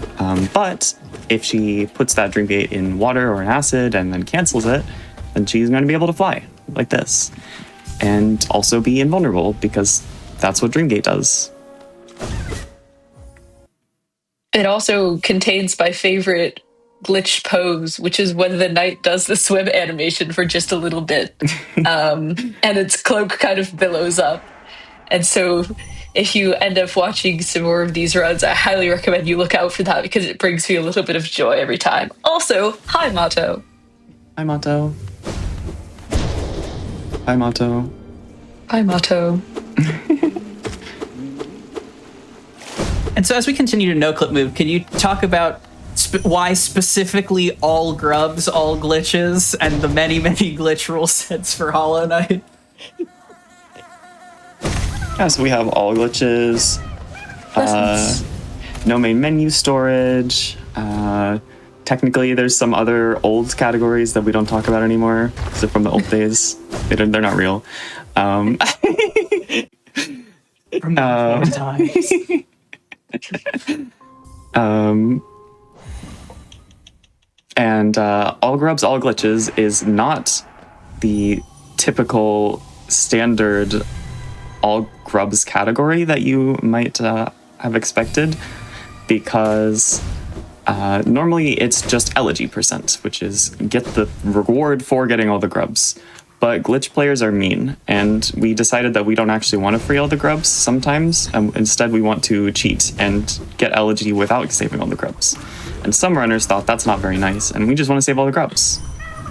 Speaker 9: But if she puts that Dreamgate in water or in acid and then cancels it, then she's going to be able to fly like this. And also be invulnerable, because that's what Dreamgate does.
Speaker 7: It also contains my favorite glitch pose, which is when the knight does the swim animation for just a little bit, and its cloak kind of billows up. And so if you end up watching some more of these runs, I highly recommend you look out for that, because it brings me a little bit of joy every time. Also, hi Mato.
Speaker 9: Hi Mato. Hi Mato.
Speaker 7: Hi Mato.
Speaker 1: And so as we continue to no-clip move, can you talk about why specifically all grubs, all glitches, and the many glitch rule sets for Hollow Knight?
Speaker 9: Yeah, so we have all glitches, no main menu storage. Technically, there's some other old categories that we don't talk about anymore, because they're from the old days. They're not real. And All Grubs, All Glitches is not the typical standard All Grubs category that you might have expected, because normally it's just elegy percent, which is get the reward for getting all the grubs. But glitch players are mean, and we decided that we don't actually want to free all the grubs sometimes. Instead, we want to cheat and get elegy without saving all the grubs. And some runners thought that's not very nice, and we just want to save all the grubs.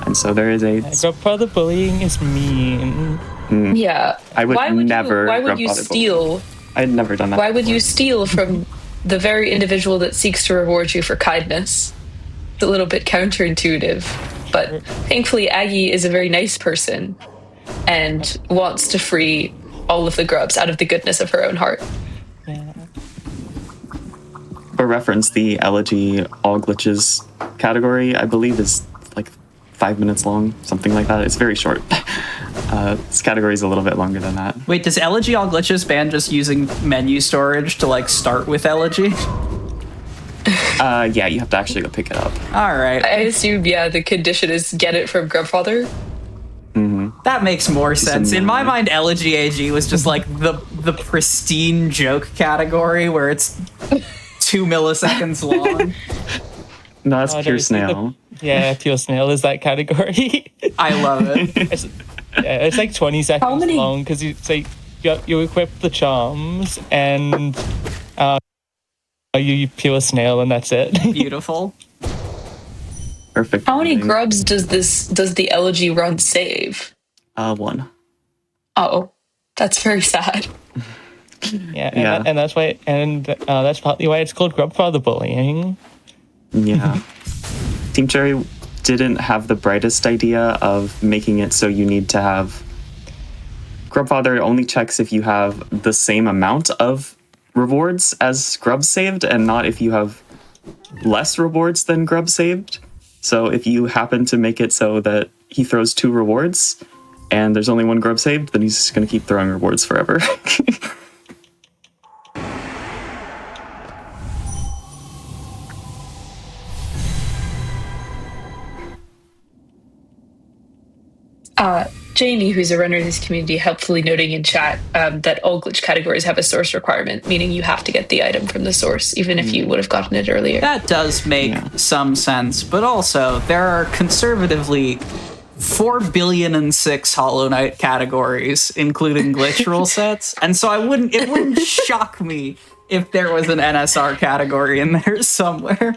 Speaker 9: And so there is a...
Speaker 8: Grubfather bullying is mean.
Speaker 7: Yeah.
Speaker 9: I would never...
Speaker 7: Why would you steal?
Speaker 9: I had never done that.
Speaker 7: Why would you steal from the very individual that seeks to reward you for kindness? It's a little bit counterintuitive. But thankfully, Aggie is a very nice person and wants to free all of the grubs out of the goodness of her own heart.
Speaker 8: Yeah.
Speaker 9: For reference, the elegy all glitches category, I believe, is like 5 minutes long, something like that. It's very short. This category is a little bit longer than that.
Speaker 1: Wait, does elegy all glitches ban just using menu storage to like start with elegy?
Speaker 9: Yeah, you have to actually go pick it up.
Speaker 1: All right.
Speaker 7: I assume, yeah, the condition is get it from Grubfather.
Speaker 1: That makes more sense. In my mind, elegy AG was just like the pristine joke category where it's 2 milliseconds long.
Speaker 9: No, that's pure snail.
Speaker 8: Yeah, pure snail is that category.
Speaker 1: I love it.
Speaker 8: It's like 20 seconds long because you equip the charms and you pure snail and that's it.
Speaker 1: Beautiful.
Speaker 9: Perfect.
Speaker 7: How many grubs does the elegy run save?
Speaker 9: 1.
Speaker 7: Oh, that's very sad.
Speaker 8: Yeah. And that's why, that's partly why it's called Grubfather bullying.
Speaker 9: Yeah. Team Cherry didn't have the brightest idea of making it so you need to have... Grubfather only checks if you have the same amount of rewards as grubs saved, and not if you have less rewards than grubs saved. So if you happen to make it so that he throws 2 rewards and there's only 1 grub saved, then he's just going to keep throwing rewards forever.
Speaker 7: Jamie, who's a runner in this community, helpfully noting in chat that all glitch categories have a source requirement, meaning you have to get the item from the source, even if you would have gotten it earlier.
Speaker 1: That does make some sense, but also there are conservatively 4,000,000,006 Hollow Knight categories, including glitch rule sets, and so it wouldn't shock me if there was an NSR category in there somewhere.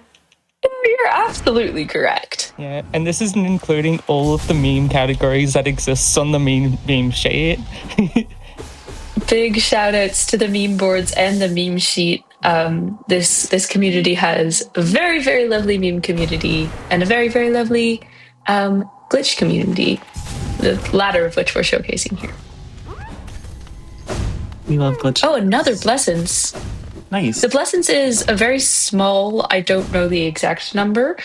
Speaker 7: You're absolutely correct.
Speaker 8: Yeah, and this isn't including all of the meme categories that exists on the meme sheet.
Speaker 7: Big shout outs to the meme boards and the meme sheet. This community has a very, very lovely meme community and a very, very lovely glitch community, the latter of which we're showcasing here.
Speaker 9: We love glitch.
Speaker 7: Oh, another Blessings.
Speaker 9: Nice.
Speaker 7: The Blessings is a very small, I don't know the exact number,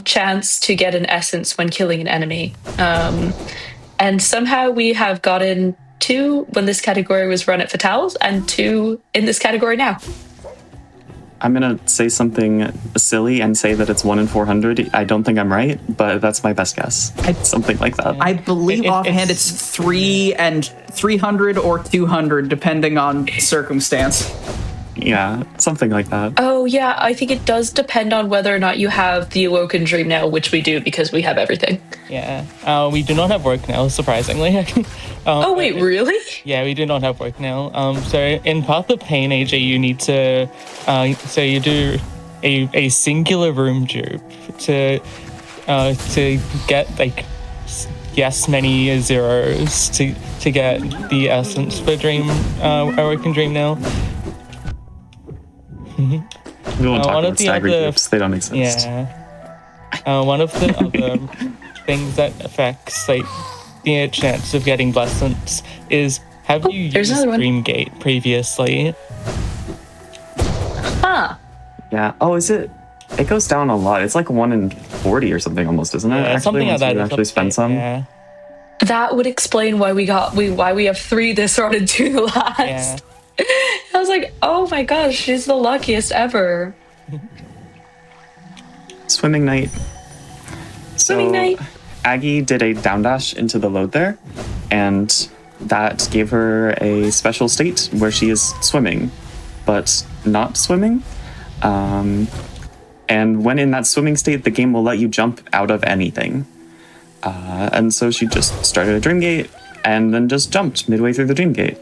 Speaker 7: chance to get an essence when killing an enemy. And somehow we have gotten 2 when this category was run at Fatales and 2 in this category now.
Speaker 9: I'm going to say something silly and say that it's 1 in 400. I don't think I'm right, but that's my best guess. Something like that.
Speaker 1: I believe offhand it's 3 and 300 or 200, depending on circumstance.
Speaker 9: Yeah, something like that.
Speaker 7: Oh, yeah, I think it does depend on whether or not you have the Awoken Dream Nail, which we do because we have everything.
Speaker 8: Yeah, we do not have work now, surprisingly.
Speaker 7: Oh, wait, really?
Speaker 8: Yeah, we do not have work now. So in Path of Pain AJ, you need to, so you do a singular room dupe to get like many zeros to get the essence for Awoken Dream Nail.
Speaker 9: We won't talk about staggered groups. They don't exist.
Speaker 8: Yeah. One of the other things that affects like the chance of getting blessings is have you used Dreamgate previously?
Speaker 7: Huh.
Speaker 9: Yeah. Oh, is it? It goes down a lot. It's like 1 in 40 or something almost, isn't it?
Speaker 8: Yeah, something like that.
Speaker 9: Actually spend some.
Speaker 8: Yeah.
Speaker 7: That would explain why we have 3 this run and 2 the last.
Speaker 8: Yeah.
Speaker 7: I was like, oh my gosh, she's the luckiest ever.
Speaker 9: Swimming night.
Speaker 7: Swimming night.
Speaker 9: Aggie did a down dash into the load there, and that gave her a special state where she is swimming, but not swimming. And when in that swimming state, the game will let you jump out of anything. And so she just started a dream gate and then just jumped midway through the dream gate.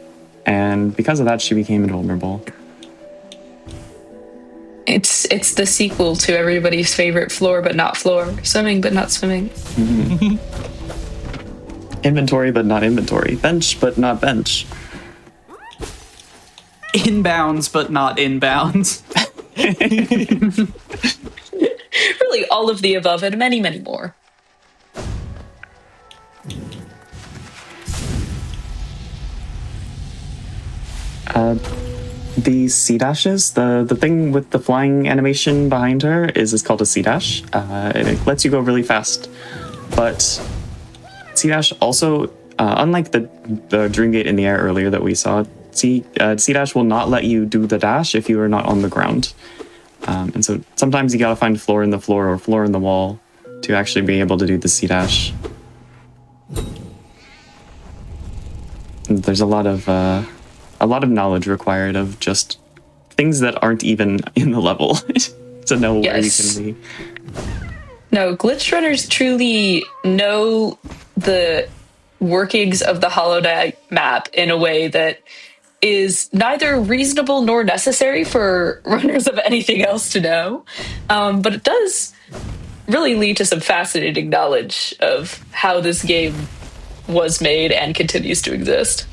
Speaker 9: And because of that, she became invulnerable.
Speaker 7: It's the sequel to everybody's favorite floor but not floor. Swimming but not swimming.
Speaker 9: Inventory but not inventory. Bench but not bench.
Speaker 1: Inbounds, but not inbounds.
Speaker 7: Really, all of the above and many, many more.
Speaker 9: The C dashes, the thing with the flying animation behind her is called a C dash. It lets you go really fast. But C dash also, unlike the dream gate in the air earlier that we saw, C dash will not let you do the dash if you are not on the ground. And so sometimes you gotta find floor in the floor or floor in the wall to actually be able to do the C dash. And there's a lot of knowledge required of just things that aren't even in the level to know where you can be.
Speaker 7: No, glitch runners truly know the workings of the Hollow Knight map in a way that is neither reasonable nor necessary for runners of anything else to know. But it does really lead to some fascinating knowledge of how this game was made and continues to exist.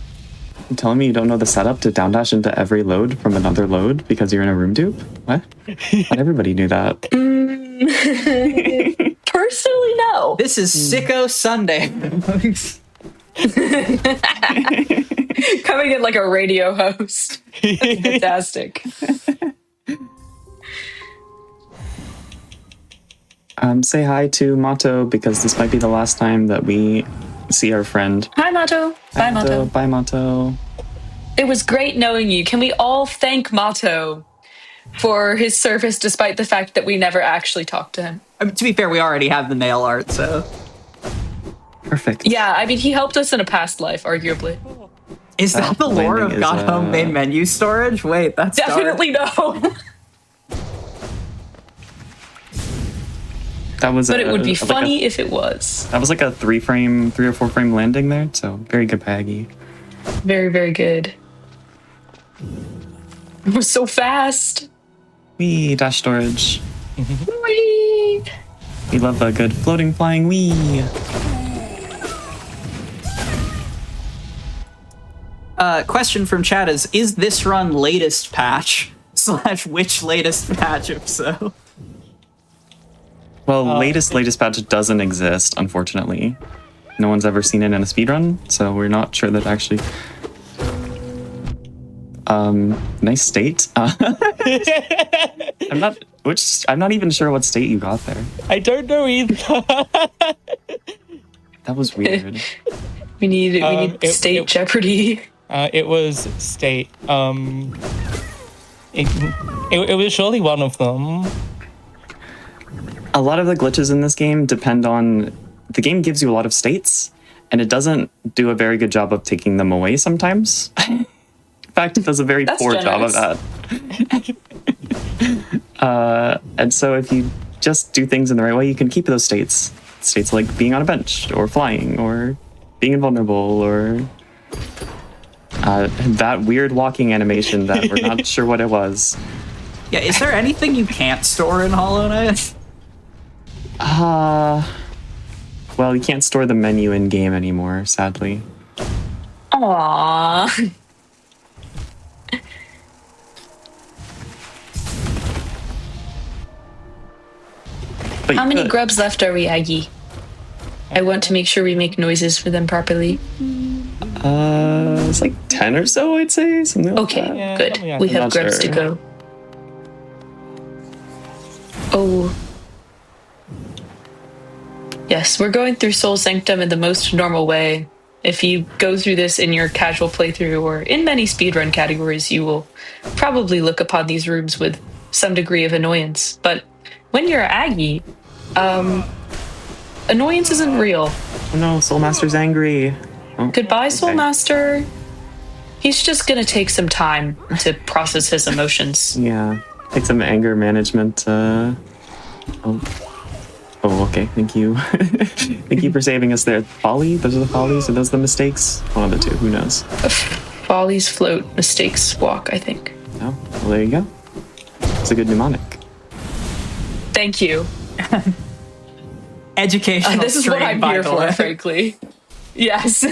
Speaker 9: You telling me you don't know the setup to down dash into every load from another load because you're in a room dupe? What? Not everybody knew that.
Speaker 7: Personally, no.
Speaker 1: This is Sicko Sunday.
Speaker 7: Coming in like a radio host. That's fantastic.
Speaker 9: Say hi to Mato because this might be the last time that we see our friend.
Speaker 7: Hi, Mato. Bye, Mato.
Speaker 9: Bye, Mato.
Speaker 7: It was great knowing you. Can we all thank Mato for his service despite the fact that we never actually talked to him?
Speaker 1: To be fair, we already have the nail art, so...
Speaker 9: Perfect.
Speaker 7: Yeah, I mean, he helped us in a past life, arguably.
Speaker 1: Is that the lore of
Speaker 9: landing
Speaker 1: Got
Speaker 9: is,
Speaker 1: Home main menu storage? Wait, that's
Speaker 7: Definitely no.
Speaker 9: That was
Speaker 7: But it would be funny if it was.
Speaker 9: That was like a 3 or 4 frame landing there, so very good, Peggy.
Speaker 7: Very, very good. It was so fast.
Speaker 9: Wee, dash storage.
Speaker 7: Whee!
Speaker 9: We love a good floating flying wee.
Speaker 1: Question from chat is this run latest patch? / which latest patch, if so?
Speaker 9: Well, latest patch doesn't exist, unfortunately. No one's ever seen it in a speedrun, so we're not sure that actually... nice state. I'm not even sure what state you got there.
Speaker 8: I don't know either.
Speaker 9: That was weird.
Speaker 7: We need state Jeopardy.
Speaker 8: It was state. It was surely one of them.
Speaker 9: A lot of the glitches in this game depend on... The game gives you a lot of states, and it doesn't do a very good job of taking them away sometimes. In fact, it does a very poor job of that. And so if you just do things in the right way, you can keep those states. States like being on a bench, or flying, or being invulnerable, or that weird walking animation that we're not sure what it was.
Speaker 1: Yeah, is there anything you can't store in Hollow Knight?
Speaker 9: Well, you can't store the menu in-game anymore, sadly.
Speaker 7: Aww.
Speaker 9: But
Speaker 7: How many grubs left are we, Aggie? I want to make sure we make noises for them properly.
Speaker 9: It's like 10 or so, I'd say. Something like
Speaker 7: Okay,
Speaker 9: that.
Speaker 8: Yeah,
Speaker 7: good.
Speaker 8: yeah,
Speaker 7: We
Speaker 8: I'm
Speaker 7: have
Speaker 9: not
Speaker 7: grubs
Speaker 9: sure.
Speaker 7: to go. Oh. Yes, we're going through Soul Sanctum in the most normal way. If you go through this in your casual playthrough or in many speedrun categories, you will probably look upon these rooms with some degree of annoyance. But when you're Aggie, annoyance isn't real.
Speaker 9: Oh no, Soulmaster's angry. Oh,
Speaker 7: Goodbye,
Speaker 9: okay.
Speaker 7: Soulmaster. He's just gonna take some time to process his emotions.
Speaker 9: Yeah, take some anger management. Oh, okay. Thank you. Thank you for saving us there. Folly? Those are the follies? Are those the mistakes? One of the two. Who knows?
Speaker 7: Follies float, mistakes walk, I think.
Speaker 9: Oh, well, there you go. It's a good mnemonic.
Speaker 7: Thank you.
Speaker 1: Educational.
Speaker 7: This is what
Speaker 1: stream,
Speaker 7: I'm
Speaker 1: by
Speaker 7: here
Speaker 1: the
Speaker 7: for,
Speaker 1: way.
Speaker 7: frankly. Yes.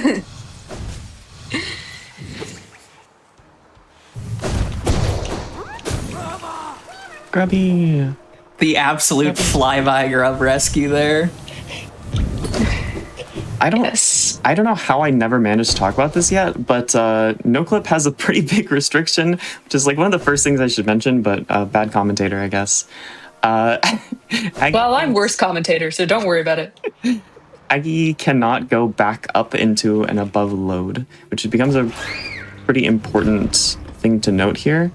Speaker 9: Grubby.
Speaker 1: The absolute flyby grub rescue there.
Speaker 9: I don't know how I never managed to talk about this yet, but NoClip has a pretty big restriction, which is like one of the first things I should mention, but bad commentator, I guess.
Speaker 7: Well, I'm worse commentator, so don't worry about it.
Speaker 9: Aggie cannot go back up into an above load, which becomes a pretty important thing to note here,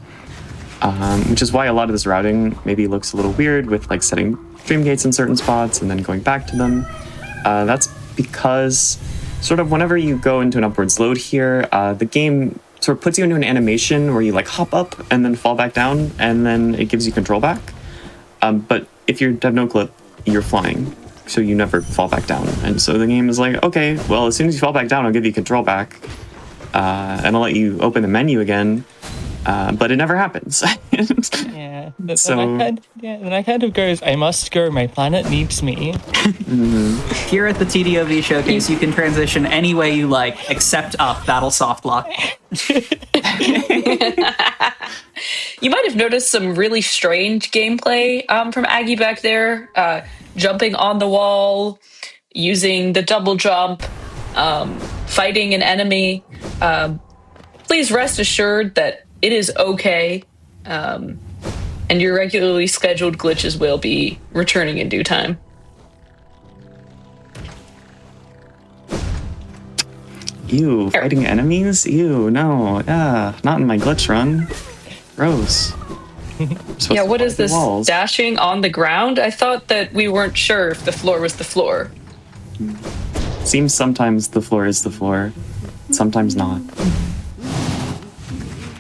Speaker 9: which is why a lot of this routing maybe looks a little weird with like setting dream gates in certain spots and then going back to them. That's because sort of whenever you go into an upwards load here, the game sort of puts you into an animation where you like hop up and then fall back down, and then it gives you control back. But if you have no clip, you're flying, so you never fall back down. And so the game is like, okay, well, as soon as you fall back down, I'll give you control back, and I'll let you open the menu again. But it never happens.
Speaker 8: Yeah. Then I kind of goes, I must go, my planet needs me.
Speaker 1: Here at the TDOV showcase, you can transition any way you like, except up. That'll soft lock.
Speaker 7: You might have noticed some really strange gameplay from Aggie back there, jumping on the wall, using the double jump, fighting an enemy. Please rest assured that it is okay, and your regularly scheduled glitches will be returning in due time.
Speaker 9: Ew, fighting enemies? Ew, no. Not in my glitch run. Gross.
Speaker 7: Yeah, what is this?
Speaker 9: Walls.
Speaker 7: Dashing on the ground? I thought that we weren't sure if the floor was the floor.
Speaker 9: Seems sometimes the floor is the floor, sometimes not.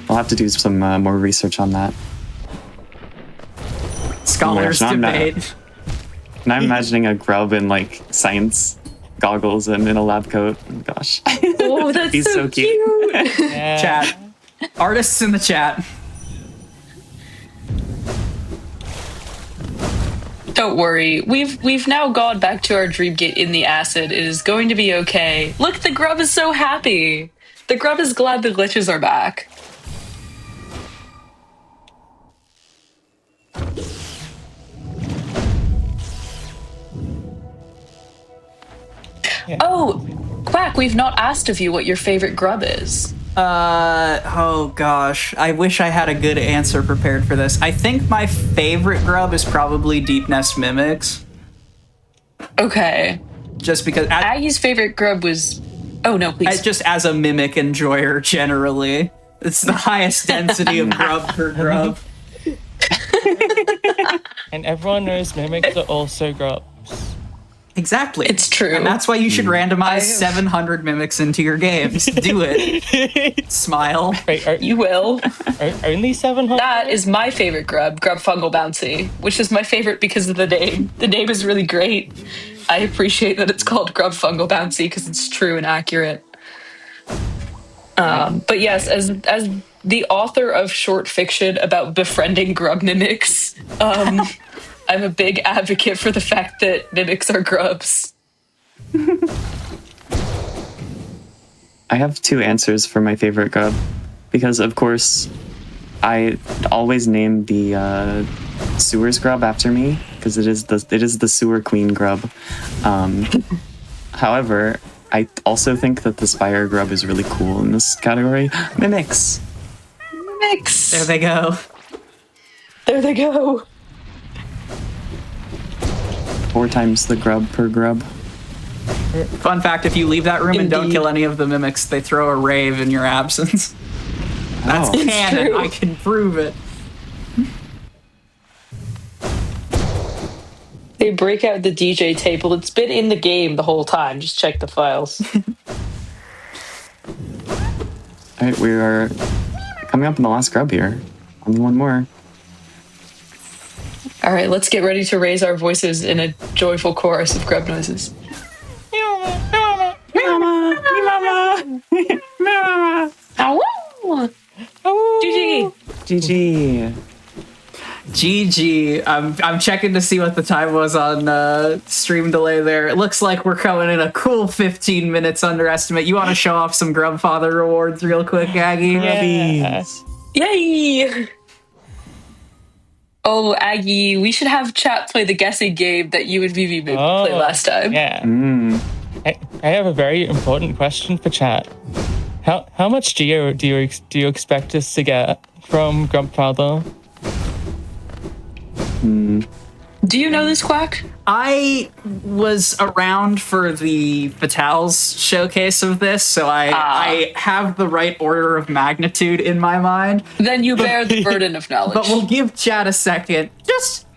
Speaker 9: I'll have to do some more research on that.
Speaker 1: Scholars
Speaker 9: Now I'm
Speaker 1: debate.
Speaker 9: And I'm imagining a grub in like science goggles and in a lab coat. Gosh.
Speaker 7: Oh, that's
Speaker 9: He's so cute.
Speaker 8: Yeah.
Speaker 1: Chat. Artists in the chat.
Speaker 7: Don't worry. We've now gone back to our dream gate in the acid. It is going to be okay. Look, the grub is so happy. The grub is glad the glitches are back.
Speaker 8: Yeah.
Speaker 7: Oh, Quack, we've not asked of you what your favorite grub is.
Speaker 1: Oh gosh. I wish I had a good answer prepared for this. I think my favorite grub is probably Deep Nest Mimics.
Speaker 7: Okay.
Speaker 1: Just because...
Speaker 7: Aggie's favorite grub was... Oh, no, please.
Speaker 1: just as a mimic enjoyer, generally. It's the highest density of grub per grub.
Speaker 8: And everyone knows mimics are also grubs.
Speaker 1: Exactly.
Speaker 7: It's true.
Speaker 1: And that's why you should randomize 700 mimics into your games. Do it. Smile.
Speaker 8: Wait,
Speaker 7: You will.
Speaker 8: only 700?
Speaker 7: That is my favorite grub, Grub Fungal Bouncy, which is my favorite because of the name. The name is really great. I appreciate that it's called Grub Fungal Bouncy because it's true and accurate. But yes, as the author of short fiction about befriending grub mimics, I'm a big advocate for the fact that mimics are grubs.
Speaker 9: I have two answers for my favorite grub, because of course I always name the sewers grub after me because it is the sewer queen grub. However, I also think that the spire grub is really cool in this category. Mimics.
Speaker 7: Mimics.
Speaker 1: There they go.
Speaker 7: There they go.
Speaker 9: 4 times the grub per grub.
Speaker 1: Fun fact, if you leave that room and don't
Speaker 4: Indeed.
Speaker 1: kill any of the mimics, they throw a rave in your absence. That's
Speaker 9: Oh.
Speaker 1: canon.
Speaker 7: true.
Speaker 1: I can prove it.
Speaker 7: They break out the DJ table. It's been in the game the whole time. Just check the files.
Speaker 9: All right, we are coming up on the last grub here. Only one more.
Speaker 7: All right, let's get ready to raise our voices in a joyful chorus of grub noises. Ow! GG!
Speaker 9: GG.
Speaker 1: GG. I'm checking to see what the time was on stream delay there. It looks like we're coming in a cool 15 minutes underestimate. You want to show off some Grubfather rewards real quick, Aggie?
Speaker 8: Yeah.
Speaker 7: Yay! Oh, Aggie, we should have chat play the guessing game that you and Vivi made play last time.
Speaker 8: Yeah.
Speaker 9: Mm.
Speaker 8: I have a very important question for chat. How much geo do you expect us to get from Grubfather?
Speaker 7: Do you know this, Quack?
Speaker 1: I was around for the Fatales showcase of this, so I have the right order of magnitude in my mind.
Speaker 7: Then you bear the burden of knowledge.
Speaker 1: But we'll give chat a second. Just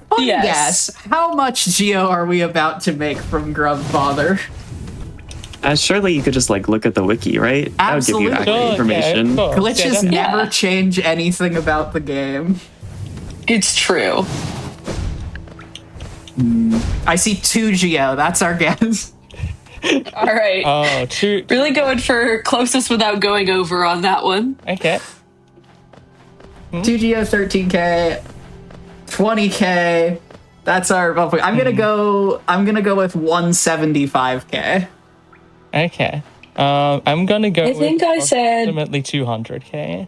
Speaker 1: one
Speaker 7: Yes.
Speaker 1: guess. How much geo are we about to make from Grubfather?
Speaker 9: Surely you could just like look at the wiki, right? That would give you
Speaker 1: Absolutely.
Speaker 9: accurate
Speaker 8: Sure,
Speaker 9: information.
Speaker 8: yeah, of course.
Speaker 1: Glitches
Speaker 8: Yeah, definitely.
Speaker 1: never
Speaker 7: Yeah.
Speaker 1: change anything about the game.
Speaker 7: It's true.
Speaker 1: I see 2 geo. That's our guess.
Speaker 7: All right.
Speaker 8: Oh, two.
Speaker 7: Really going for closest without going over on that one.
Speaker 8: Okay.
Speaker 1: 2 geo, 13k, 20k. That's our. I'm gonna go. I'm gonna go with 175k.
Speaker 8: Okay. I'm gonna go.
Speaker 7: I think
Speaker 8: with
Speaker 7: I said-
Speaker 8: approximately 200k.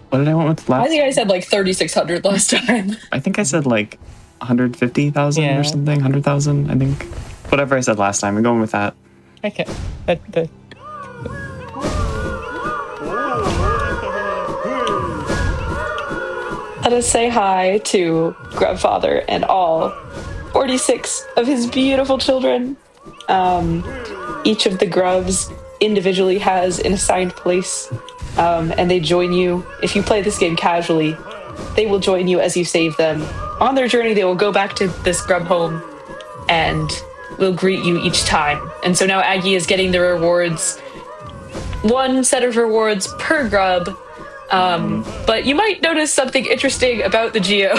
Speaker 9: What did I want with last?
Speaker 7: I think I said like 3,600 last time.
Speaker 9: I think I said like 150,000
Speaker 8: Yeah.
Speaker 9: or something, 100,000. I think whatever I said last time. I'm going with that.
Speaker 8: Okay.
Speaker 7: Let us say hi to Grubfather and all 46 of his beautiful children. Each of the grubs individually has an assigned place, and they join you. If you play this game casually, they will join you as you save them. On their journey, they will go back to this grub home and will greet you each time. And so now Aggie is getting the rewards. One set of rewards per grub. But you might notice something interesting about the geo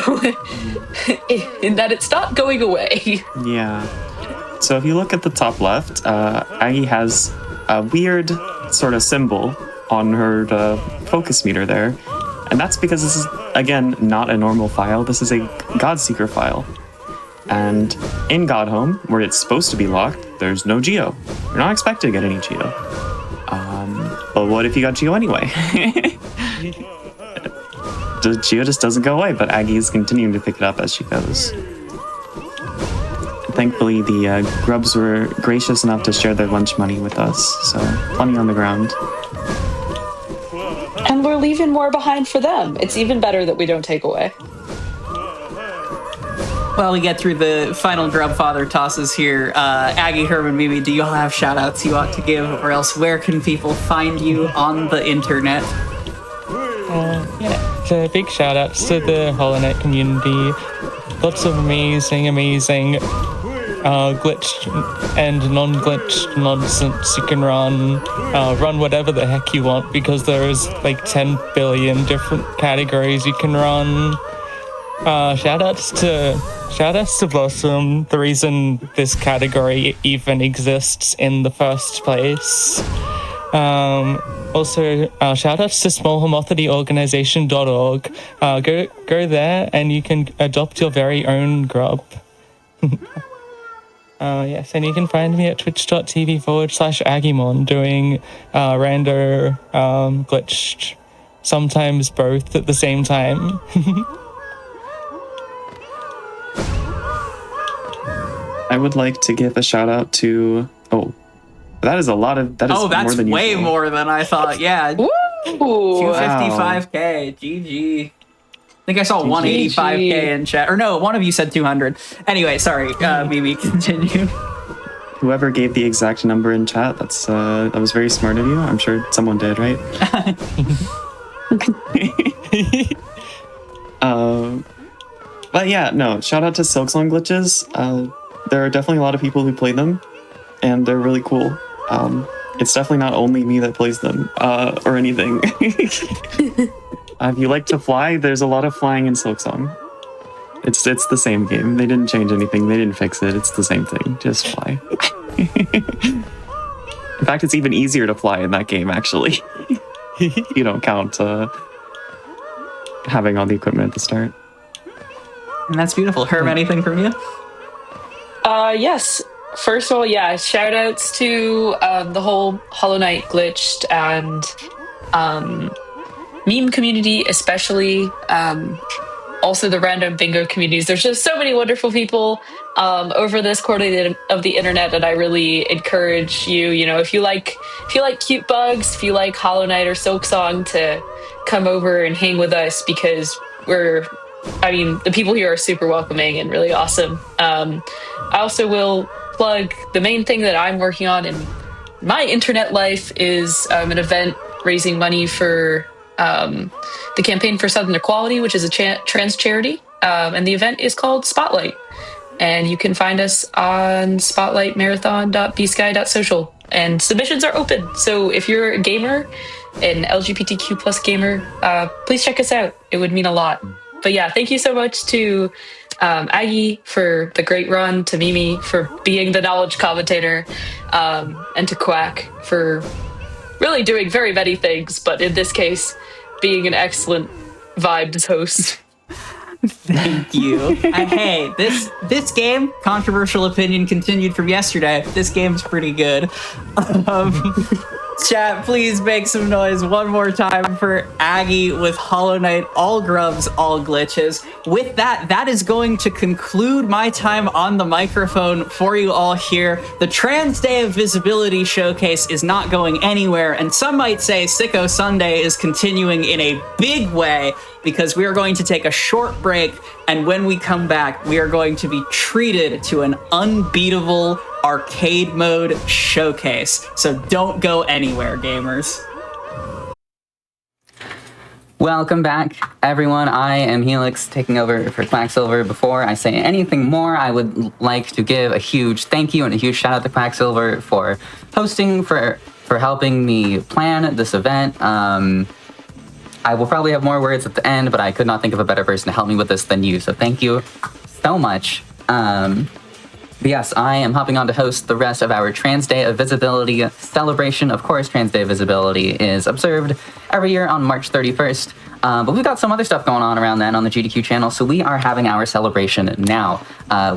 Speaker 7: in that it's not going away.
Speaker 9: Yeah. So if you look at the top left, Aggie has a weird sort of symbol on her focus meter there. And that's because this is, again, not a normal file. This is a Godseeker file. And in Godhome, where it's supposed to be locked, there's no geo. You're not expected to get any geo. But what if you got geo anyway? The geo just doesn't go away, but Aggie is continuing to pick it up as she goes. Thankfully, the grubs were gracious enough to share their lunch money with us, so plenty on the ground.
Speaker 7: And we're leaving more behind for them. It's even better that we don't take away.
Speaker 1: Well, we get through the final Grubfather tosses here. Aggie, Herman, Mimi, do you all have shout-outs you ought to give, or else where can people find you on the internet?
Speaker 8: Yeah. So big shout outs to the HoloNet community. Lots of amazing glitched and non-glitched nonsense you can run whatever the heck you want, because there is like 10 billion different categories you can run. Shout outs to Blossom, the reason this category even exists in the first place. Also, shout outs to smallhomotheorganization.org. Go there and you can adopt your very own grub. Yes, and you can find me at twitch.tv/Agimon doing rando glitched, sometimes both at the same time.
Speaker 9: I would like to give a shout out to... Oh, that is a lot of... That is
Speaker 1: Oh, that's
Speaker 9: more than
Speaker 1: way
Speaker 9: usual.
Speaker 1: more than I thought. Yeah,
Speaker 7: Woo!
Speaker 1: 255k. GG. I think I saw 185k in chat. Or no, one of you said 200. Anyway, sorry. Mimi, continue.
Speaker 9: whoever gave the exact number in chat, that was very smart of you. I'm sure someone did, right? But yeah, no, shout out to Silksong glitches. There are definitely a lot of people who play them, and they're really cool. It's definitely not only me that plays them, or anything. If you like to fly, there's a lot of flying in Silksong. It's the same game. They didn't change anything. They didn't fix it. It's the same thing. Just fly. In fact, it's even easier to fly in that game, actually. You don't count having all the equipment at the start.
Speaker 1: And that's beautiful. Herb, anything from you?
Speaker 7: Yes. First of all, yeah, shout outs to the whole Hollow Knight glitched and meme community, especially. Also the random bingo communities. There's just so many wonderful people over this quarter of the internet that I really encourage you. You know, if you like cute bugs, if you like Hollow Knight or Silksong, to come over and hang with us, because the people here are super welcoming and really awesome. I also will plug the main thing that I'm working on in my internet life is an event raising money for the Campaign for Southern Equality, which is a trans charity. And the event is called Spotlight. And you can find us on spotlightmarathon.bsky.social. And submissions are open. So if you're a gamer, an LGBTQ plus gamer, please check us out. It would mean a lot. But yeah, thank you so much to Aggie for the great run, to Mimi for being the knowledge commentator, and to Quack for really doing very many things, but in this case, being an excellent vibes host.
Speaker 1: Thank you. Hey, this game, controversial opinion continued from yesterday. This game's pretty good. Chat, please make some noise one more time for Aggie with Hollow Knight, all grubs, all glitches. With that is going to conclude my time on the microphone for you all here. The Trans Day of Visibility showcase is not going anywhere, and some might say Sicko Sunday is continuing in a big way, because we are going to take a short break, and when we come back, we are going to be treated to an unbeatable arcade mode showcase. So don't go anywhere, gamers.
Speaker 10: Welcome back, everyone. I am Helix, taking over for Quacksilver. Before I say anything more, I would like to give a huge thank you and a huge shout out to Quacksilver for hosting, for helping me plan this event. I will probably have more words at the end, but I could not think of a better person to help me with this than you, so thank you so much. But yes, I am hopping on to host the rest of our Trans Day of Visibility celebration. Of course, Trans Day of Visibility is observed every year on March 31st, but we've got some other stuff going on around then on the GDQ channel, so we are having our celebration now.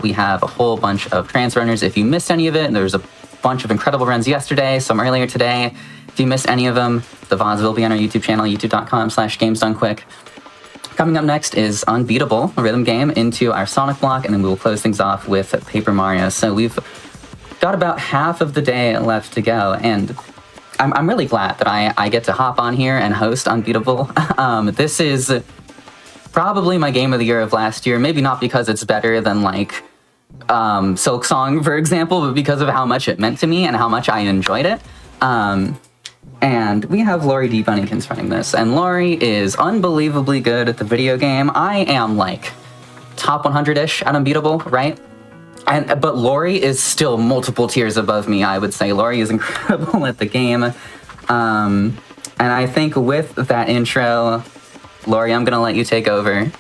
Speaker 10: We have a whole bunch of trans runners. If you missed any of it, there's a bunch of incredible runs yesterday, some earlier today. If you missed any of them, the VODs will be on our YouTube channel, youtube.com/gamesdonequick. Coming up next is Unbeatable, a rhythm game, into our Sonic block, and then we will close things off with Paper Mario. So we've got about half of the day left to go, and I'm really glad that I get to hop on here and host Unbeatable. This is probably my game of the year of last year, maybe not because it's better than, like, Silksong, for example, but because of how much it meant to me and how much I enjoyed it. And we have Lori D. Bunnykins running this, and Lori is unbelievably good at the video game. I am, like, top 100-ish at Unbeatable, right? But Lori is still multiple tiers above me, I would say. Lori is incredible at the game. And I think with that intro, Lori, I'm gonna let you take over.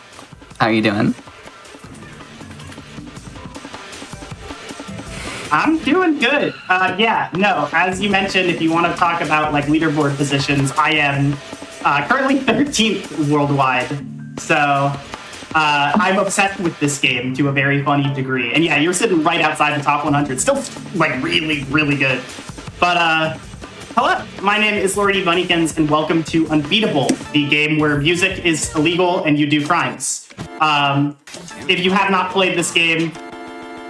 Speaker 10: How are you doing?
Speaker 11: I'm doing good. As you mentioned, if you want to talk about like leaderboard positions, I am currently 13th worldwide. So I'm obsessed with this game to a very funny degree. And yeah, you're sitting right outside the top 100. Still like really, really good. But hello, my name is Lori D. Bunnykins, and welcome to Unbeatable, the game where music is illegal and you do crimes. If you have not played this game,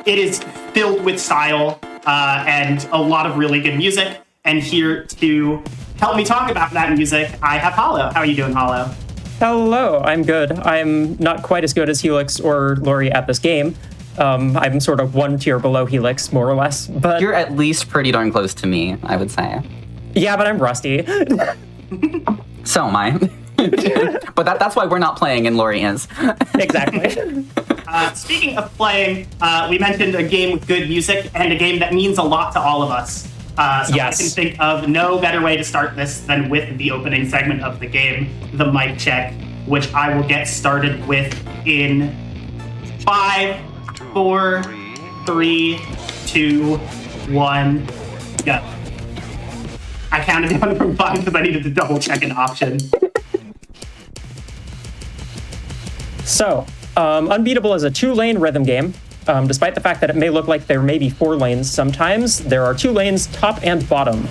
Speaker 11: it is filled with style and a lot of really good music. And here to help me talk about that music, I have Hollow. How are you doing, Hollow?
Speaker 12: Hello, I'm good. I'm not quite as good as Helix or Lori at this game, I'm sort of one tier below Helix, more or less. But
Speaker 10: You're at least pretty darn close to me, I would say.
Speaker 12: yeah, but I'm rusty.
Speaker 10: So am I. But that's why we're not playing and Lori is.
Speaker 12: Exactly.
Speaker 11: Speaking of playing, we mentioned a game with good music and a game that means a lot to all of us. So
Speaker 12: Yes.
Speaker 11: I can think of no better way to start this than with the opening segment of the game, the mic check, which I will get started with in 5, 4, 3, 2, 1, go. I counted down from 5 because I needed to double check an option.
Speaker 12: So, Unbeatable is a 2-lane rhythm game. Despite the fact that it may look like there may be 4 lanes sometimes, there are 2 lanes, top and bottom.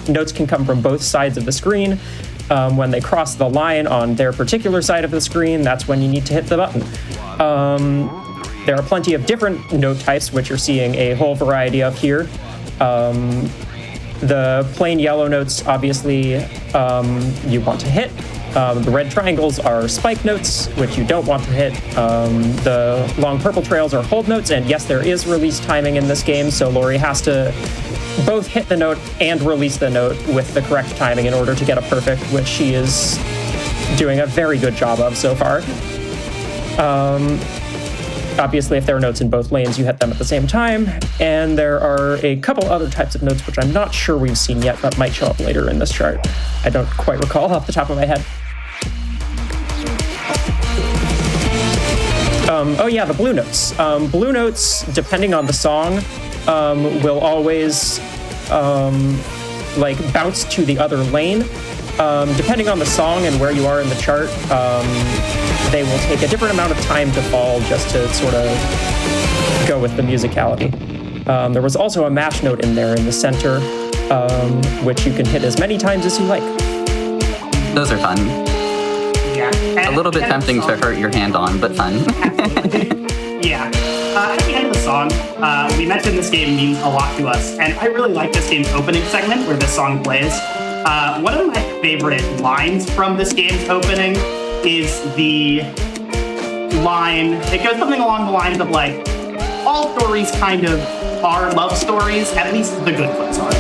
Speaker 12: Notes can come from both sides of the screen. When they cross the line on their particular side of the screen, that's when you need to hit the button. There are plenty of different note types, which you're seeing a whole variety of here. The plain yellow notes, obviously, you want to hit. The red triangles are spike notes, which you don't want to hit. The long purple trails are hold notes, and yes, there is release timing in this game, so Lori has to both hit the note and release the note with the correct timing in order to get a perfect, which she is doing a very good job of so far. Obviously, if there are notes in both lanes, you hit them at the same time, and there are a couple other types of notes which I'm not sure we've seen yet, but might show up later in this chart. I don't quite recall off the top of my head. Oh yeah, the blue notes. Blue notes, depending on the song, will always like bounce to the other lane. Depending on the song and where you are in the chart, they will take a different amount of time to fall just to sort of go with the musicality. There was also a mash note in there in the center, which you can hit as many times as you like.
Speaker 10: Those are fun.
Speaker 11: Yeah.
Speaker 10: A little bit tempting to hurt your hand on, but fun.
Speaker 11: Yeah. At the end of the song, we mentioned this game means a lot to us, and I really like this game's opening segment where this song plays. One of my favorite lines from this game's opening is the line, it goes something along the lines of like, all stories kind of are love stories, at least the good ones are.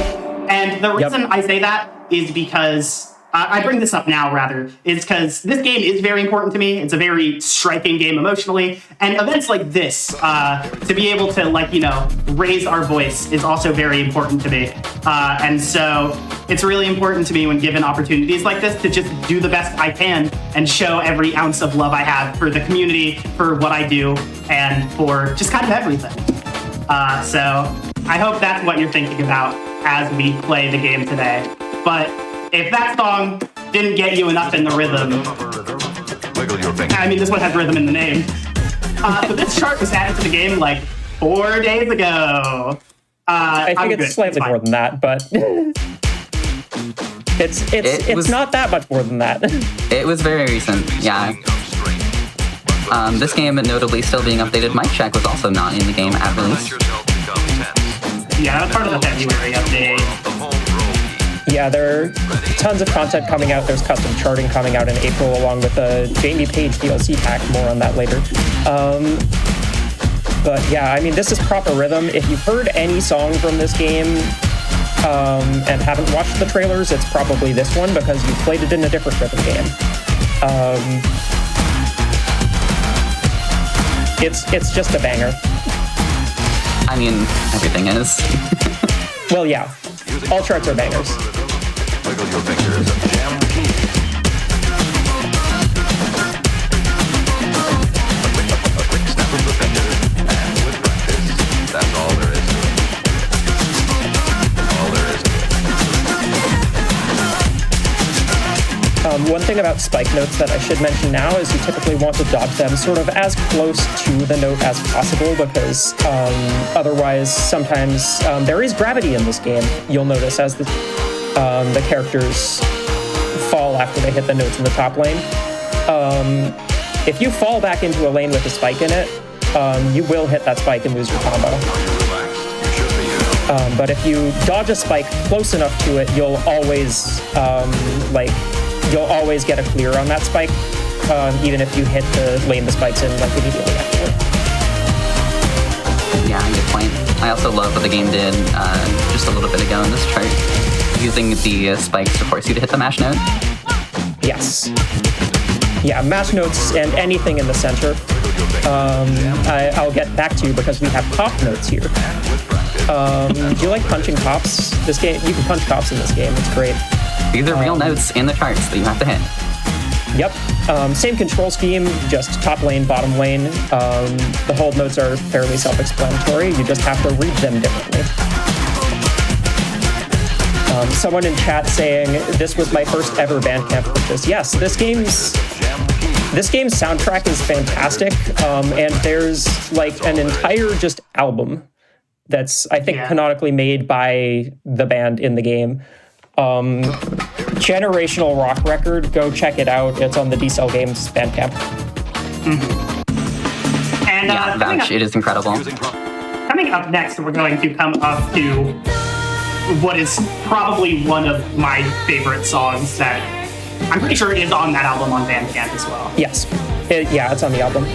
Speaker 11: And the reason I say that is because I bring this up now, rather, is because this game is very important to me. It's a very striking game emotionally. And events like this, to be able to, like, you know, raise our voice is also very important to me. And so it's really important to me when given opportunities like this to just do the best I can and show every ounce of love I have for the community, for what I do, and for just kind of everything. So I hope that's what you're thinking about as we play the game today. But if that song didn't get you enough in the rhythm, I mean, this one has rhythm in the name. So this chart was added to the game like 4 days ago.
Speaker 12: I think it's slightly more than that, but it's not that much more than that.
Speaker 10: It was very recent, yeah. This game, notably still being updated, Mic Check was also not in the game at release.
Speaker 11: Yeah, that's part of the February update.
Speaker 12: Yeah, there are tons of content coming out. There's custom charting coming out in April, along with the Jamie Page DLC pack. More on that later. But yeah, I mean, this is proper rhythm. If you've heard any song from this game and haven't watched the trailers, it's probably this one because you played it in a different rhythm game. It's just a banger.
Speaker 10: I mean, everything is.
Speaker 12: Well, yeah. All charts are bangers.
Speaker 13: Wiggle your fingers and jam the key. A quick snap of the fingers, and with practice, that's all there is to it. All there is to
Speaker 12: it. One thing about spike notes that I should mention now is you typically want to dodge them sort of as close to the note as possible because otherwise sometimes there is gravity in this game. You'll notice as the characters fall after they hit the notes in the top lane. If you fall back into a lane with a spike in it, you will hit that spike and lose your combo. But if you dodge a spike close enough to it, you'll always get a clear on that spike, even if you hit the lane the spike's in like immediately after.
Speaker 10: I also love what the game did just a little bit ago in this chart, using the spikes to force you to hit the mash note.
Speaker 12: Yes. Yeah, mash notes and anything in the center. I'll get back to you because we have cop notes here. Do you like punching cops? This game, you can punch cops in this game. It's great.
Speaker 10: These are real notes in the charts that you have to hit.
Speaker 12: Yep. Same control scheme, just top lane, bottom lane. The hold notes are fairly self-explanatory. You just have to read them differently. Someone in chat saying, this was my first ever Bandcamp purchase. Yes, this game's soundtrack is fantastic. And there's like an entire just album that's, I think, canonically made by the band in the game. Generational rock record. Go check it out. It's on the D-Cell Games Bandcamp.
Speaker 11: Mm-hmm. And
Speaker 10: vouch, it is incredible.
Speaker 11: Coming up next, we're going to come up to what is probably one of my favorite songs that I'm pretty sure is on that album on Bandcamp as well.
Speaker 12: Yes. It's on the album.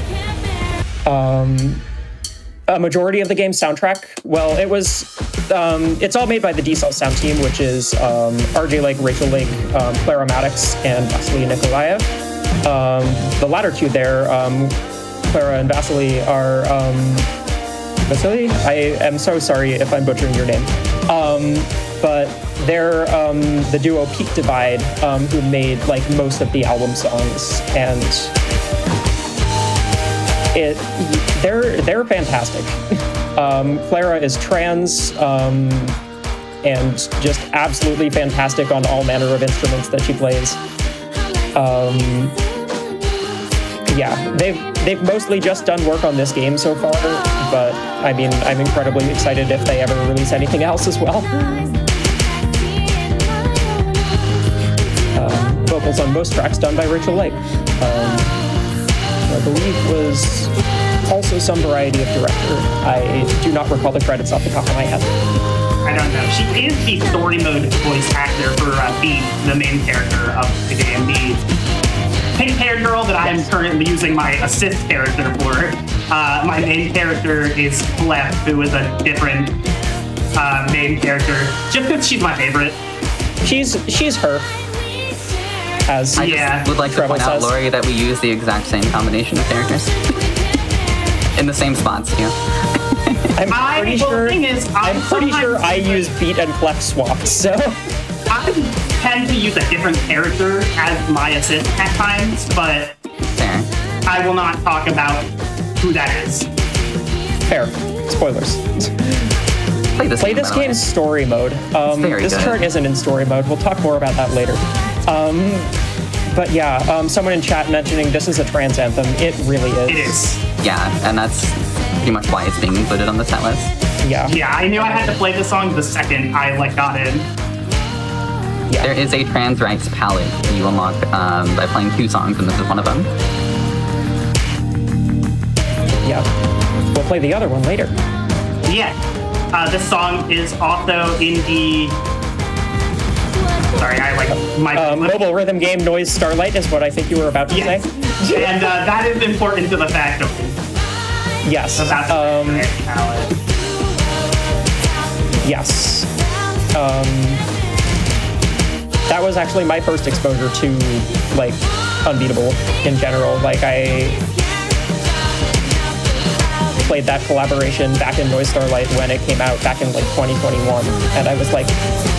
Speaker 12: A majority of the game's soundtrack, well, it was, it's all made by the D-Cell sound team, which is RJ Lake, Rachel Lake, Clara Maddox, and Vasily Nikolaev. The latter two there, Clara and Vasily, are, Vasily? I am so sorry if I'm butchering your name. But they're the duo Peak Divide, who made like most of the album songs, and they're fantastic. Clara is trans and just absolutely fantastic on all manner of instruments that she plays. They've mostly just done work on this game so far, but I mean, I'm incredibly excited if they ever release anything else as well. Vocals on most tracks done by Rachel Lake. I believe was also some variety of director. I do not recall the credits off the top of my head.
Speaker 11: I don't know. She is the story mode voice actor for Beat, the main character of the game. The pink-haired girl that I am currently using my assist character for. My main character is Clef, who is a different main character. Just because she's my favorite.
Speaker 12: She's her.
Speaker 10: I just would like to point out, Lori, that we use the exact same combination of characters. In the same spots,
Speaker 12: I'm pretty sure I use Beat and Flex swapped, so.
Speaker 11: I tend to use a different character as my assist at times, but I will not talk about who that is.
Speaker 12: Fair. Spoilers. Play this game's story mode. This chart isn't in story mode. We'll talk more about that later. But yeah, someone in chat mentioning this is a trans anthem. It really is.
Speaker 11: It is.
Speaker 10: Yeah, and that's pretty much why it's being included on the set list.
Speaker 12: Yeah.
Speaker 11: Yeah, I knew I had to play this song the second I got in.
Speaker 10: Yeah. There is a trans rights palette that you unlock by playing 2 songs, and this is one of them.
Speaker 12: Yeah. We'll play the other one later.
Speaker 11: Yeah. This song is also in the... Sorry,
Speaker 12: mobile rhythm game Noise Starlight is what I think you were about to say.
Speaker 11: And that is important to the fact of...
Speaker 12: Yes.
Speaker 11: About the palette.
Speaker 12: Yes. That was actually my first exposure to, like, Unbeatable in general. Like, I played that collaboration back in Noise Starlight when it came out back in, like, 2021. And I was like,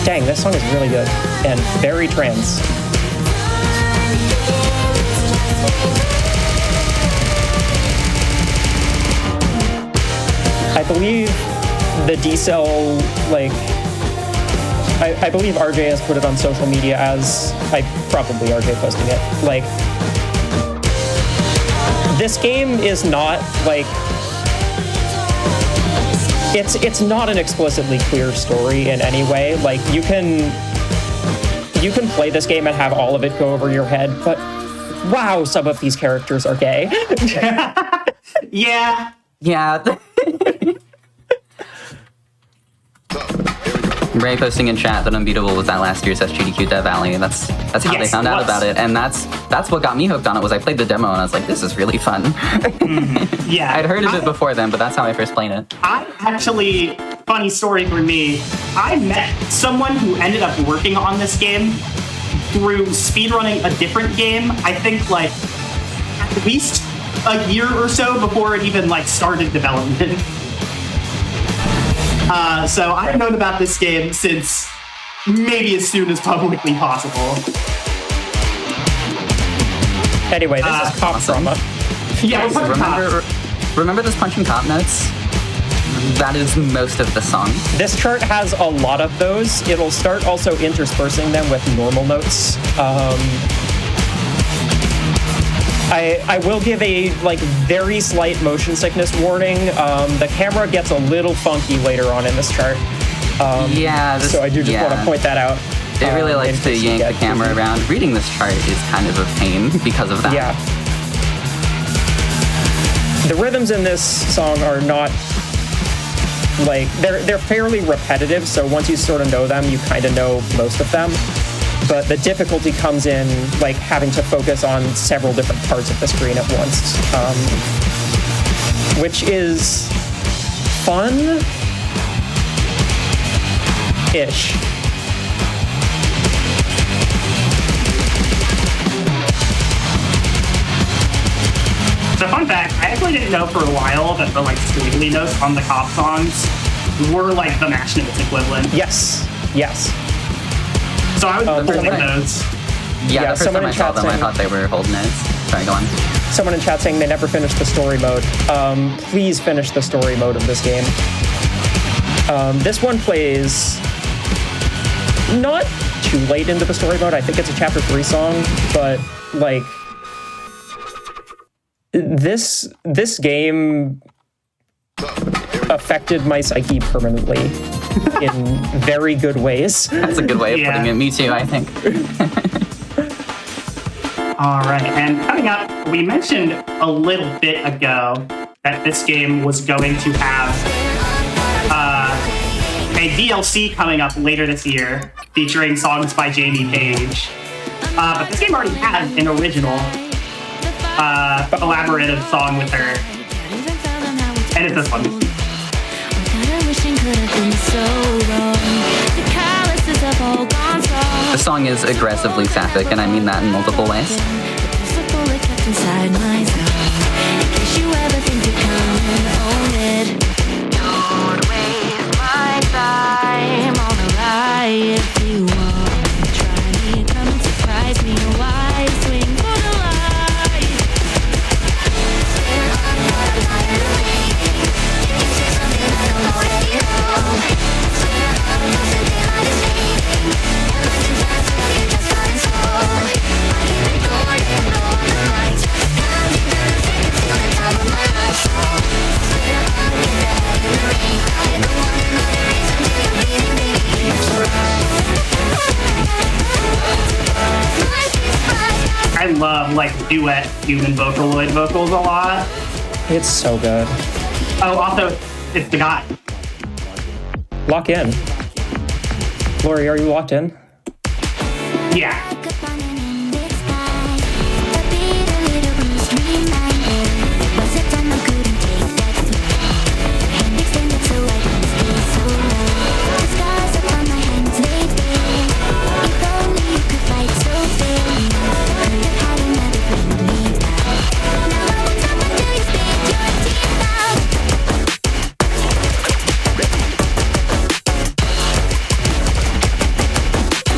Speaker 12: dang, this song is really good and very trans. I believe the D-Cell, like, I believe RJ has put it on social media as, probably RJ posting it, like, this game is not, like, it's not an explicitly clear story in any way. Like, you can play this game and have all of it go over your head, but wow, some of these characters are gay.
Speaker 11: Yeah.
Speaker 10: Yeah. Ray posting in chat that Unbeatable was at last year's GDQ Dev Alley. That's how they found out about it, and that's what got me hooked on it. Was I played the demo and I was like, this is really fun.
Speaker 11: Yeah,
Speaker 10: I'd heard of it before then, but that's how I first played it.
Speaker 11: I actually, funny story for me, I met someone who ended up working on this game through speedrunning a different game. I think like at least a year or so before it even like started development. So I've known about this game since maybe as soon as publicly possible.
Speaker 12: Anyway, this is Cop Drama.
Speaker 11: Yeah,
Speaker 10: remember those punching cop notes? That is most of the song.
Speaker 12: This chart has a lot of those. It'll start also interspersing them with normal notes. I will give a very slight motion sickness warning. The camera gets a little funky later on in this chart. So I do just want to point that out.
Speaker 10: It really likes to yank the camera around. Reading this chart is kind of a pain because of that.
Speaker 12: Yeah. The rhythms in this song are not they're fairly repetitive. So once you sort of know them, you kind of know most of them. But the difficulty comes in having to focus on several different parts of the screen at once, which is fun-ish.
Speaker 11: So fun fact, I actually didn't know for a while that the squiggly notes on the cop songs were the mash notes equivalent.
Speaker 12: Yes.
Speaker 11: So I was holding those.
Speaker 10: Yeah, the first time I saw them, I thought they were hold notes. Sorry, go on.
Speaker 12: Someone in chat saying they never finished the story mode. Please finish the story mode of this game. This one plays not too late into the story mode. I think it's a chapter 3 song, but this game affected my psyche permanently in very good ways.
Speaker 10: That's a good way of putting it. Me too, I think.
Speaker 11: All right, and coming up, we mentioned a little bit ago that this game was going to have a DLC coming up later this year featuring songs by Jamie Page. But this game already had an original collaborative song with her. And it's this one.
Speaker 10: The song is aggressively sapphic, and I mean that in multiple ways.
Speaker 14: Don't waste my time on a lie if you want. Try me, come and surprise me. Why swing for the light?
Speaker 11: I love duet human Vocaloid vocals a lot.
Speaker 12: It's so good.
Speaker 11: Oh, also, it's the guy.
Speaker 12: Lock in. Lori, are you locked in?
Speaker 11: Yeah.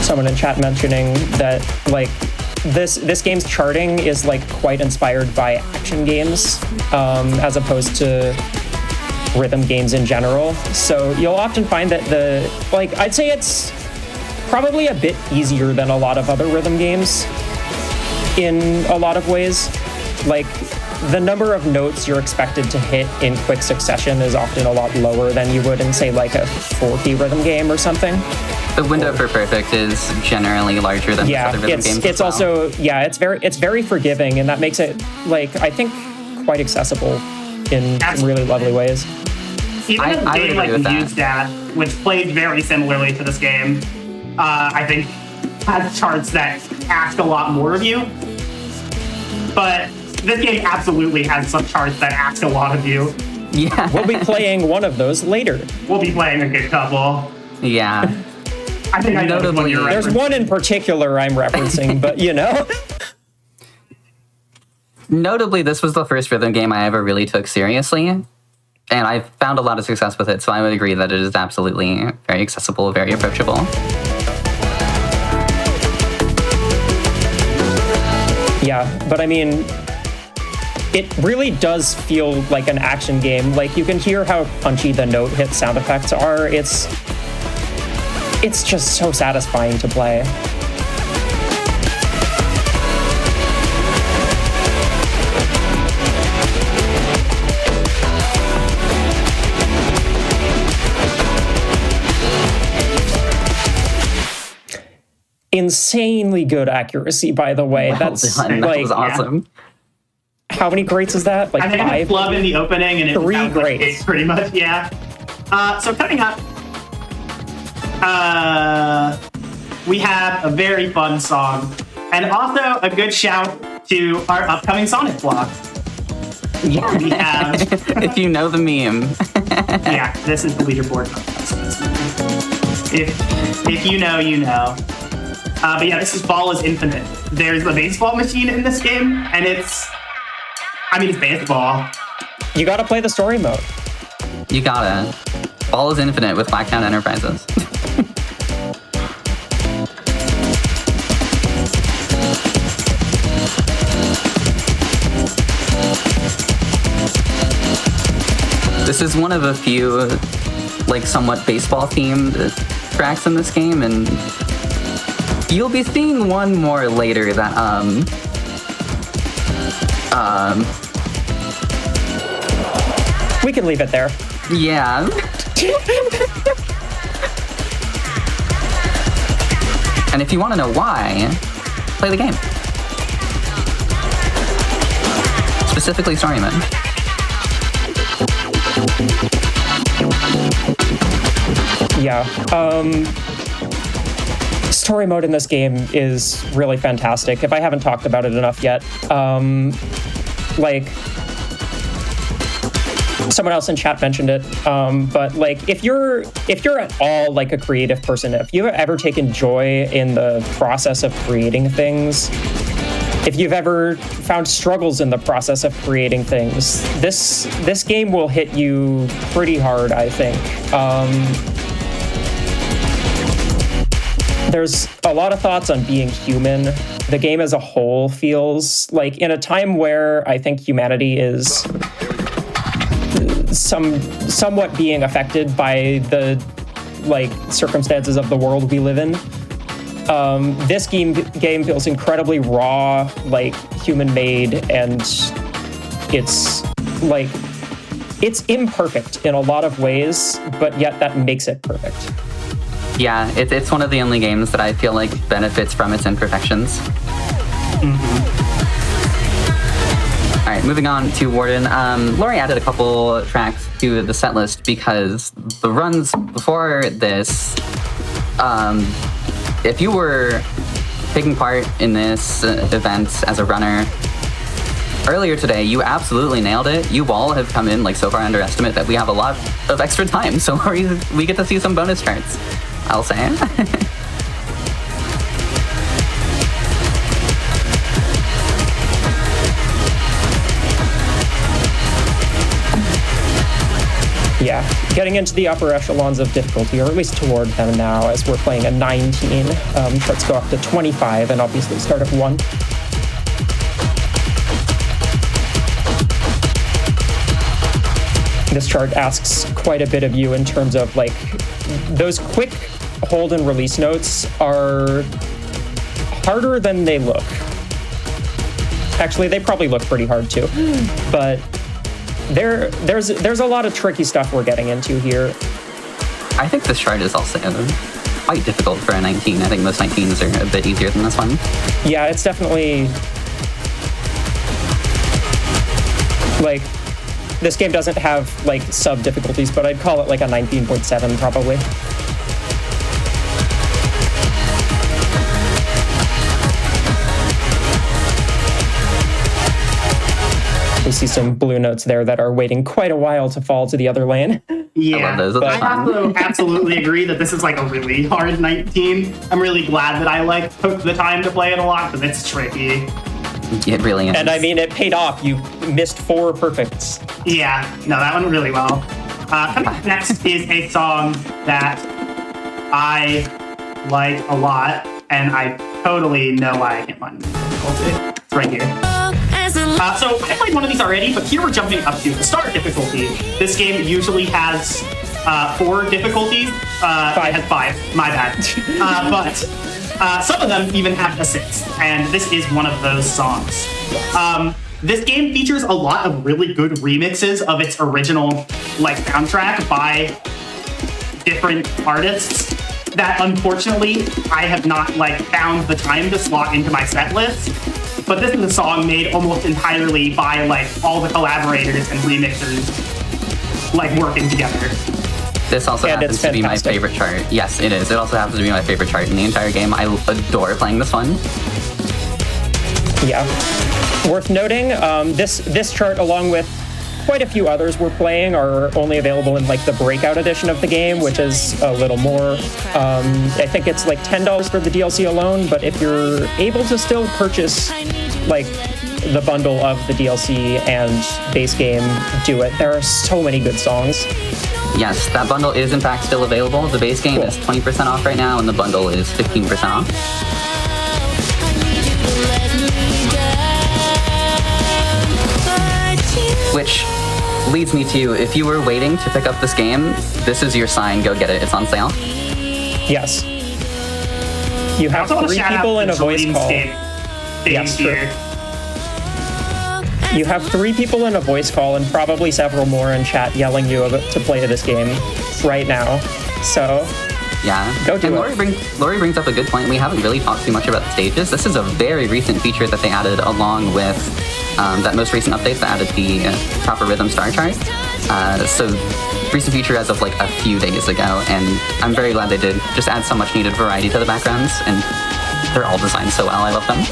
Speaker 12: Someone in chat mentioning that this game's charting is quite inspired by action games as opposed to rhythm games in general. So you'll often find that I'd say it's probably a bit easier than a lot of other rhythm games in a lot of ways. The number of notes you're expected to hit in quick succession is often a lot lower than you would in, say, a 4-key rhythm game or something.
Speaker 10: The window for perfect is generally larger than other rhythm games.
Speaker 12: It's also it's very forgiving, and that makes it I think quite accessible in really lovely ways.
Speaker 11: Even if they used that which played very similarly to this game, I think has charts that ask a lot more of you. But this game absolutely has some charts that ask a lot of you.
Speaker 10: Yeah.
Speaker 12: We'll be playing one of those later.
Speaker 11: We'll be playing a good couple.
Speaker 10: Yeah.
Speaker 11: I think I know the one you're
Speaker 12: There's
Speaker 11: referencing.
Speaker 12: one in particular I'm referencing, but you know.
Speaker 10: Notably, this was the first rhythm game I ever really took seriously, and I found a lot of success with it, so I would agree that it is absolutely very accessible, very approachable.
Speaker 12: Yeah, but I mean, it really does feel like an action game. Like, you can hear how punchy the note hit sound effects are. It's just so satisfying to play. Insanely good accuracy, by the way. That's
Speaker 10: That was awesome.
Speaker 12: How many greats is that? Like
Speaker 11: I think I had
Speaker 12: 5?
Speaker 11: flub in the opening, and it
Speaker 12: 3
Speaker 11: sounds like
Speaker 12: greats.
Speaker 11: it's pretty much, yeah. So coming up, we have a very fun song, and also a good shout to our upcoming Sonic vlog.
Speaker 10: Yeah.
Speaker 11: We have,
Speaker 10: If you know the meme.
Speaker 11: yeah, this is the leaderboard. If you know, you know. But yeah, this is Ball is Infinite. There's a baseball machine in this game, and it's baseball.
Speaker 12: You gotta play the story mode.
Speaker 10: You gotta. Ball is Infinite with Blacktown Enterprises. This is one of a few, like, somewhat baseball-themed tracks in this game, and you'll be seeing one more later that,
Speaker 12: We can leave it there.
Speaker 10: yeah. And if you want to know why, play the game. Specifically story mode.
Speaker 12: Yeah. Story mode in this game is really fantastic. If I haven't talked about it enough yet, like, someone else in chat mentioned it, but like, if you're at all like a creative person, if you've ever taken joy in the process of creating things, if you've ever found struggles in the process of creating things, this game will hit you pretty hard, I think. There's a lot of thoughts on being human. The game as a whole feels like, in a time where I think humanity is somewhat being affected by the like circumstances of the world we live in. This game feels incredibly raw, like human-made, and it's like, it's imperfect in a lot of ways, but yet that makes it perfect.
Speaker 10: Yeah, it's one of the only games that I feel like benefits from its imperfections. All right, moving on to Warden. Lori added a couple tracks to the set list because the runs before this, if you were taking part in this event as a runner earlier today, you absolutely nailed it. You all have come in like so far under estimate that we have a lot of extra time, so we get to see some bonus charts, I'll say.
Speaker 12: Yeah, getting into the upper echelons of difficulty, or at least toward them now, as we're playing a 19. Charts go up to 25, and obviously start at 1. This chart asks quite a bit of you in terms of, like, those quick hold and release notes are harder than they look. Actually, they probably look pretty hard too, but there's a lot of tricky stuff we're getting into here.
Speaker 10: I think this chart is also quite difficult for a 19. I think most 19s are a bit easier than this one.
Speaker 12: Yeah, it's definitely, like, This game doesn't have like sub difficulties, but I'd call it like a 19.7 probably. We see some blue notes there that are waiting quite a while to fall to the other lane.
Speaker 11: Yeah,
Speaker 10: I
Speaker 11: also absolutely agree that this is like a really hard 19. I'm really glad that I like took the time to play it a lot because it's tricky.
Speaker 10: It really is.
Speaker 12: And I mean, it paid off. You missed 4 perfects.
Speaker 11: Yeah, no, that went really well. Coming up next is a song that I like a lot, and I totally know why I can't find the difficulty. It's right here. So I played one of these already, but here we're jumping up to the start difficulty. This game usually has 4 difficulties. It has 5, my bad. But some of them even have a 6th, and this is one of those songs. This game features a lot of really good remixes of its original soundtrack by different artists that unfortunately I have not found the time to slot into my set list. But this is a song made almost entirely by all the collaborators and remixers working together.
Speaker 10: This also happens to be my favorite chart. Yes, it is. It also happens to be my favorite chart in the entire game. I adore playing this one.
Speaker 12: Yeah. Worth noting, this chart, along with quite a few others we're playing, are only available in the breakout edition of the game, which is a little more. I think it's $10 for the DLC alone, but if you're able to still purchase the bundle of the DLC and base game, do it. There are so many good songs.
Speaker 10: Yes, that bundle is in fact still available. The base game is 20% off right now, and the bundle is 15% off. Which leads me to, if you were waiting to pick up this game, this is your sign, go get it. It's on sale.
Speaker 12: Yes. You have 3 people in a voice call. Yes, true. You have 3 people in a voice call and probably several more in chat yelling you to play this game right now. So
Speaker 10: yeah,
Speaker 12: go do
Speaker 10: it. Lori brings up a good point. We haven't really talked too much about the stages. This is a very recent feature that they added along with that most recent update that added the proper rhythm star chart. So recent feature as of a few days ago, and I'm very glad they did just add so much needed variety to the backgrounds, and they're all designed so well. I love them.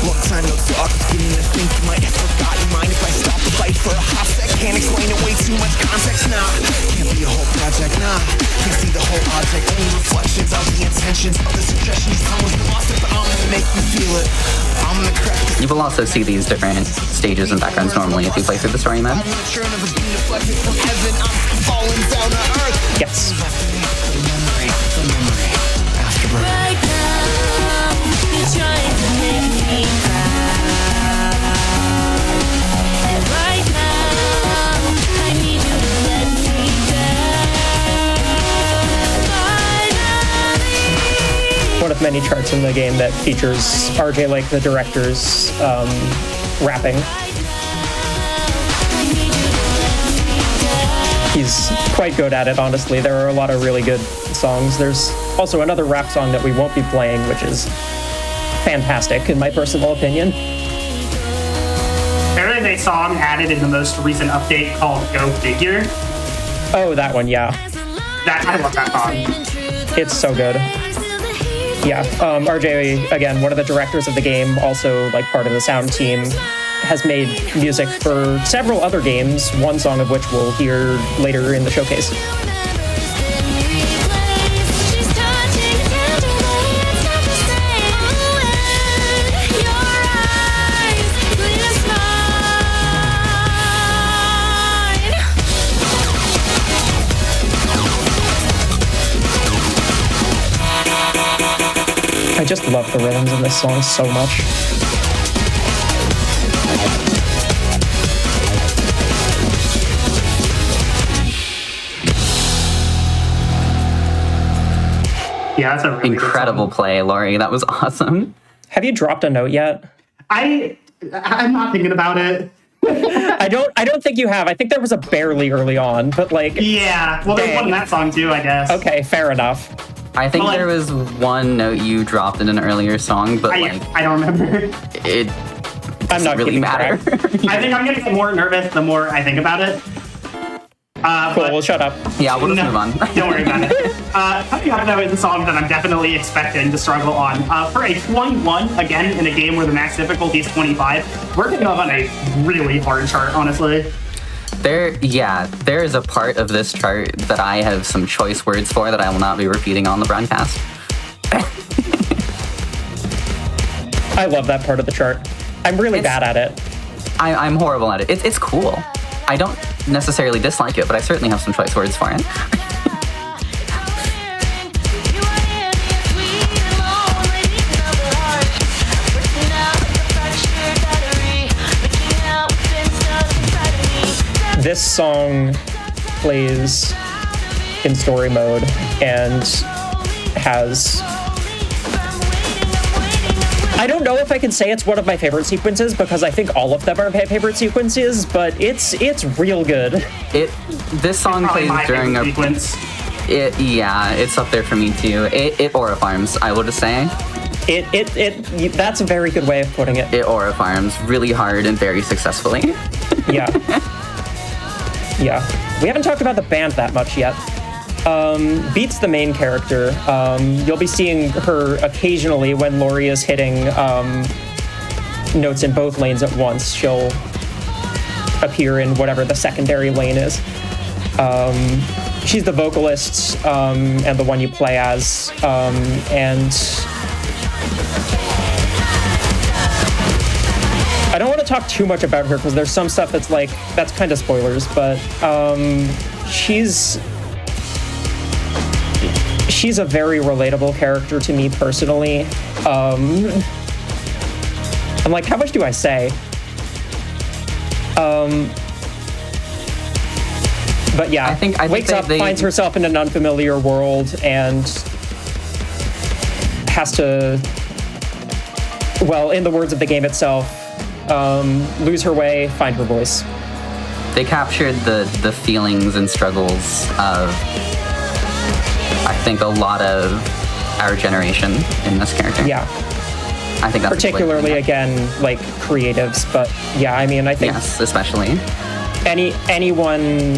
Speaker 15: Long time no talk, it's getting to think you might have forgotten mine if I stop the fight for a hot sec. Can't explain it, way too much context, nah. Can't be a whole project, nah. Can't see the whole object, only reflections of the intentions of the suggestions. I was lost it, but I'm gonna make you feel it. I'm gonna crack this.
Speaker 10: You will also see these different stages and backgrounds normally if you play through the story mode.
Speaker 12: Yes.
Speaker 14: Right now, you're trying to make me cry. And right now, I need you to let me down.
Speaker 12: One of many charts in the game that features RJ Lake, the director's rapping. He's quite good at it, honestly. There are a lot of really good songs. There's also another rap song that we won't be playing, which is fantastic, in my personal opinion.
Speaker 11: There is a song added in the most recent update called Go Figure.
Speaker 12: Oh, that one, yeah.
Speaker 11: I love that song.
Speaker 12: It's so good. Yeah, RJ, again, one of the directors of the game, also part of the sound team, has made music for several other games, one song of which we'll hear later in the showcase. I just love the rhythms in this song so much.
Speaker 11: Yeah, that's a really
Speaker 10: incredible play, Lori. That was awesome.
Speaker 12: Have you dropped a note yet?
Speaker 11: I'm not thinking about it.
Speaker 12: I don't think you have. I think there was a barely early on, but
Speaker 11: yeah. Well, there's one in that song too, I guess.
Speaker 12: Okay, fair enough.
Speaker 10: I think there was one note you dropped in an earlier song, but
Speaker 11: I don't remember.
Speaker 12: I'm not
Speaker 10: really
Speaker 12: keeping
Speaker 10: matter.
Speaker 12: track.
Speaker 11: I think I'm gonna get more nervous the more I think about it.
Speaker 12: Cool, we'll shut up.
Speaker 10: Yeah, we'll just move on.
Speaker 11: Don't worry about it. Coming up though is a song that I'm definitely expecting to struggle on. For a 21, again, in a game where the max difficulty is 25, we're getting up on a really hard chart, honestly.
Speaker 10: There is a part of this chart that I have some choice words for that I will not be repeating on the broadcast.
Speaker 12: I love that part of the chart. I'm really bad at it.
Speaker 10: I'm horrible at it. It's cool. I don't necessarily dislike it, but I certainly have some choice words for it.
Speaker 12: This song plays in story mode and has... I don't know if I can say it's one of my favorite sequences because I think all of them are my favorite sequences, but it's real good.
Speaker 10: This song plays during a
Speaker 11: sequence.
Speaker 10: It's up there for me too. It aura farms, I will just say.
Speaker 12: That's a very good way of putting it.
Speaker 10: It aura farms really hard and very successfully.
Speaker 12: Yeah. Yeah. We haven't talked about the band that much yet. Beat's the main character. You'll be seeing her occasionally when Lori is hitting notes in both lanes at once. She'll appear in whatever the secondary lane is. She's the vocalist and the one you play as. And I don't want to talk too much about her because there's some stuff that's kind of spoilers, but she's a very relatable character to me personally. I'm like, how much do I say? But yeah, I think wakes up, finds herself in an unfamiliar world, and has to, well, in the words of the game itself, lose her way, find her voice.
Speaker 10: They captured the feelings and struggles of, I think, a lot of our generation in this character.
Speaker 12: Yeah.
Speaker 10: I think that's
Speaker 12: particularly, again, like creatives, but yeah, I mean, I think...
Speaker 10: Yes, especially.
Speaker 12: Anyone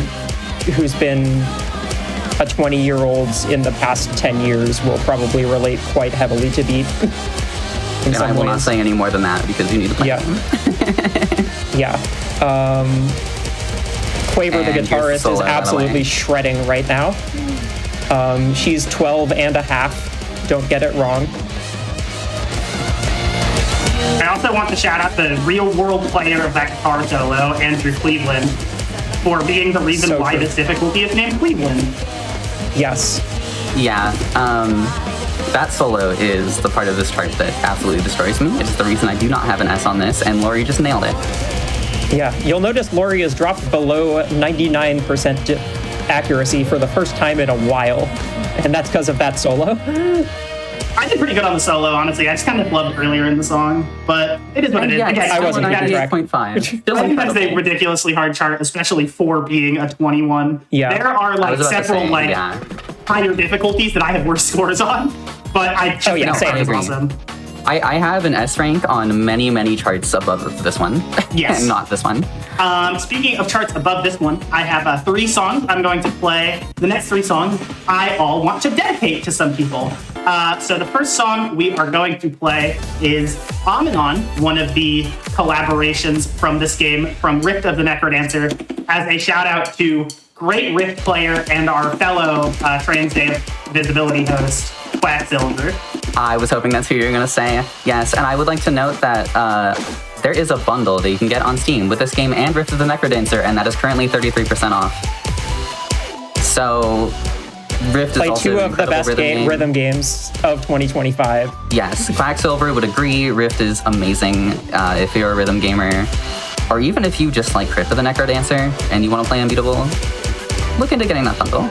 Speaker 12: who's been a 20-year-old in the past 10 years will probably relate quite heavily to Beat.
Speaker 10: And I will not say any more than that because you need to play them.
Speaker 12: Yeah. Quaver, the guitarist, is absolutely shredding right now. She's 12 and a half. Don't get it wrong.
Speaker 11: I also want to shout out the real-world player of that guitar solo, Andrew Cleveland, for being the reason why this difficulty is named Cleveland.
Speaker 12: Yes.
Speaker 10: Yeah. That solo is the part of this chart that absolutely destroys me. It's the reason I do not have an S on this, and Lori just nailed it.
Speaker 12: Yeah, you'll notice Lori has dropped below 99% accuracy for the first time in a while, and that's because of that solo.
Speaker 11: I did pretty good on the solo, honestly. I just kind of flubbed earlier in the song, but it is what it is.
Speaker 10: Yeah,
Speaker 11: Again,
Speaker 12: I wasn't keeping track.
Speaker 10: 98.5.
Speaker 11: I think that's a ridiculously hard chart, especially for being a 21.
Speaker 12: Yeah.
Speaker 11: There are like several higher difficulties that I have worse scores on, but I just think it's awesome.
Speaker 10: I have an S rank on many, many charts above this one.
Speaker 11: Yes.
Speaker 10: And not this one.
Speaker 11: Speaking of charts above this one, I have 3 songs I'm going to play. The next 3 songs I all want to dedicate to some people. So the first song we are going to play is On and On, one of the collaborations from this game from Rift of the Necrodancer, as a shout out to great Rift player and our fellow Transgender visibility host, Quacksilver.
Speaker 10: I was hoping that's who you were going to say. Yes, and I would like to note that there is a bundle that you can get on Steam with this game and Rift of the Necrodancer, and that is currently 33% off. So, Rift is also
Speaker 12: 2 of the best rhythm games of 2025.
Speaker 10: Yes, Quacksilver would agree. Rift is amazing if you're a rhythm gamer, or even if you just like Rift of the Necrodancer and you want to play Unbeatable, look into getting that bundle.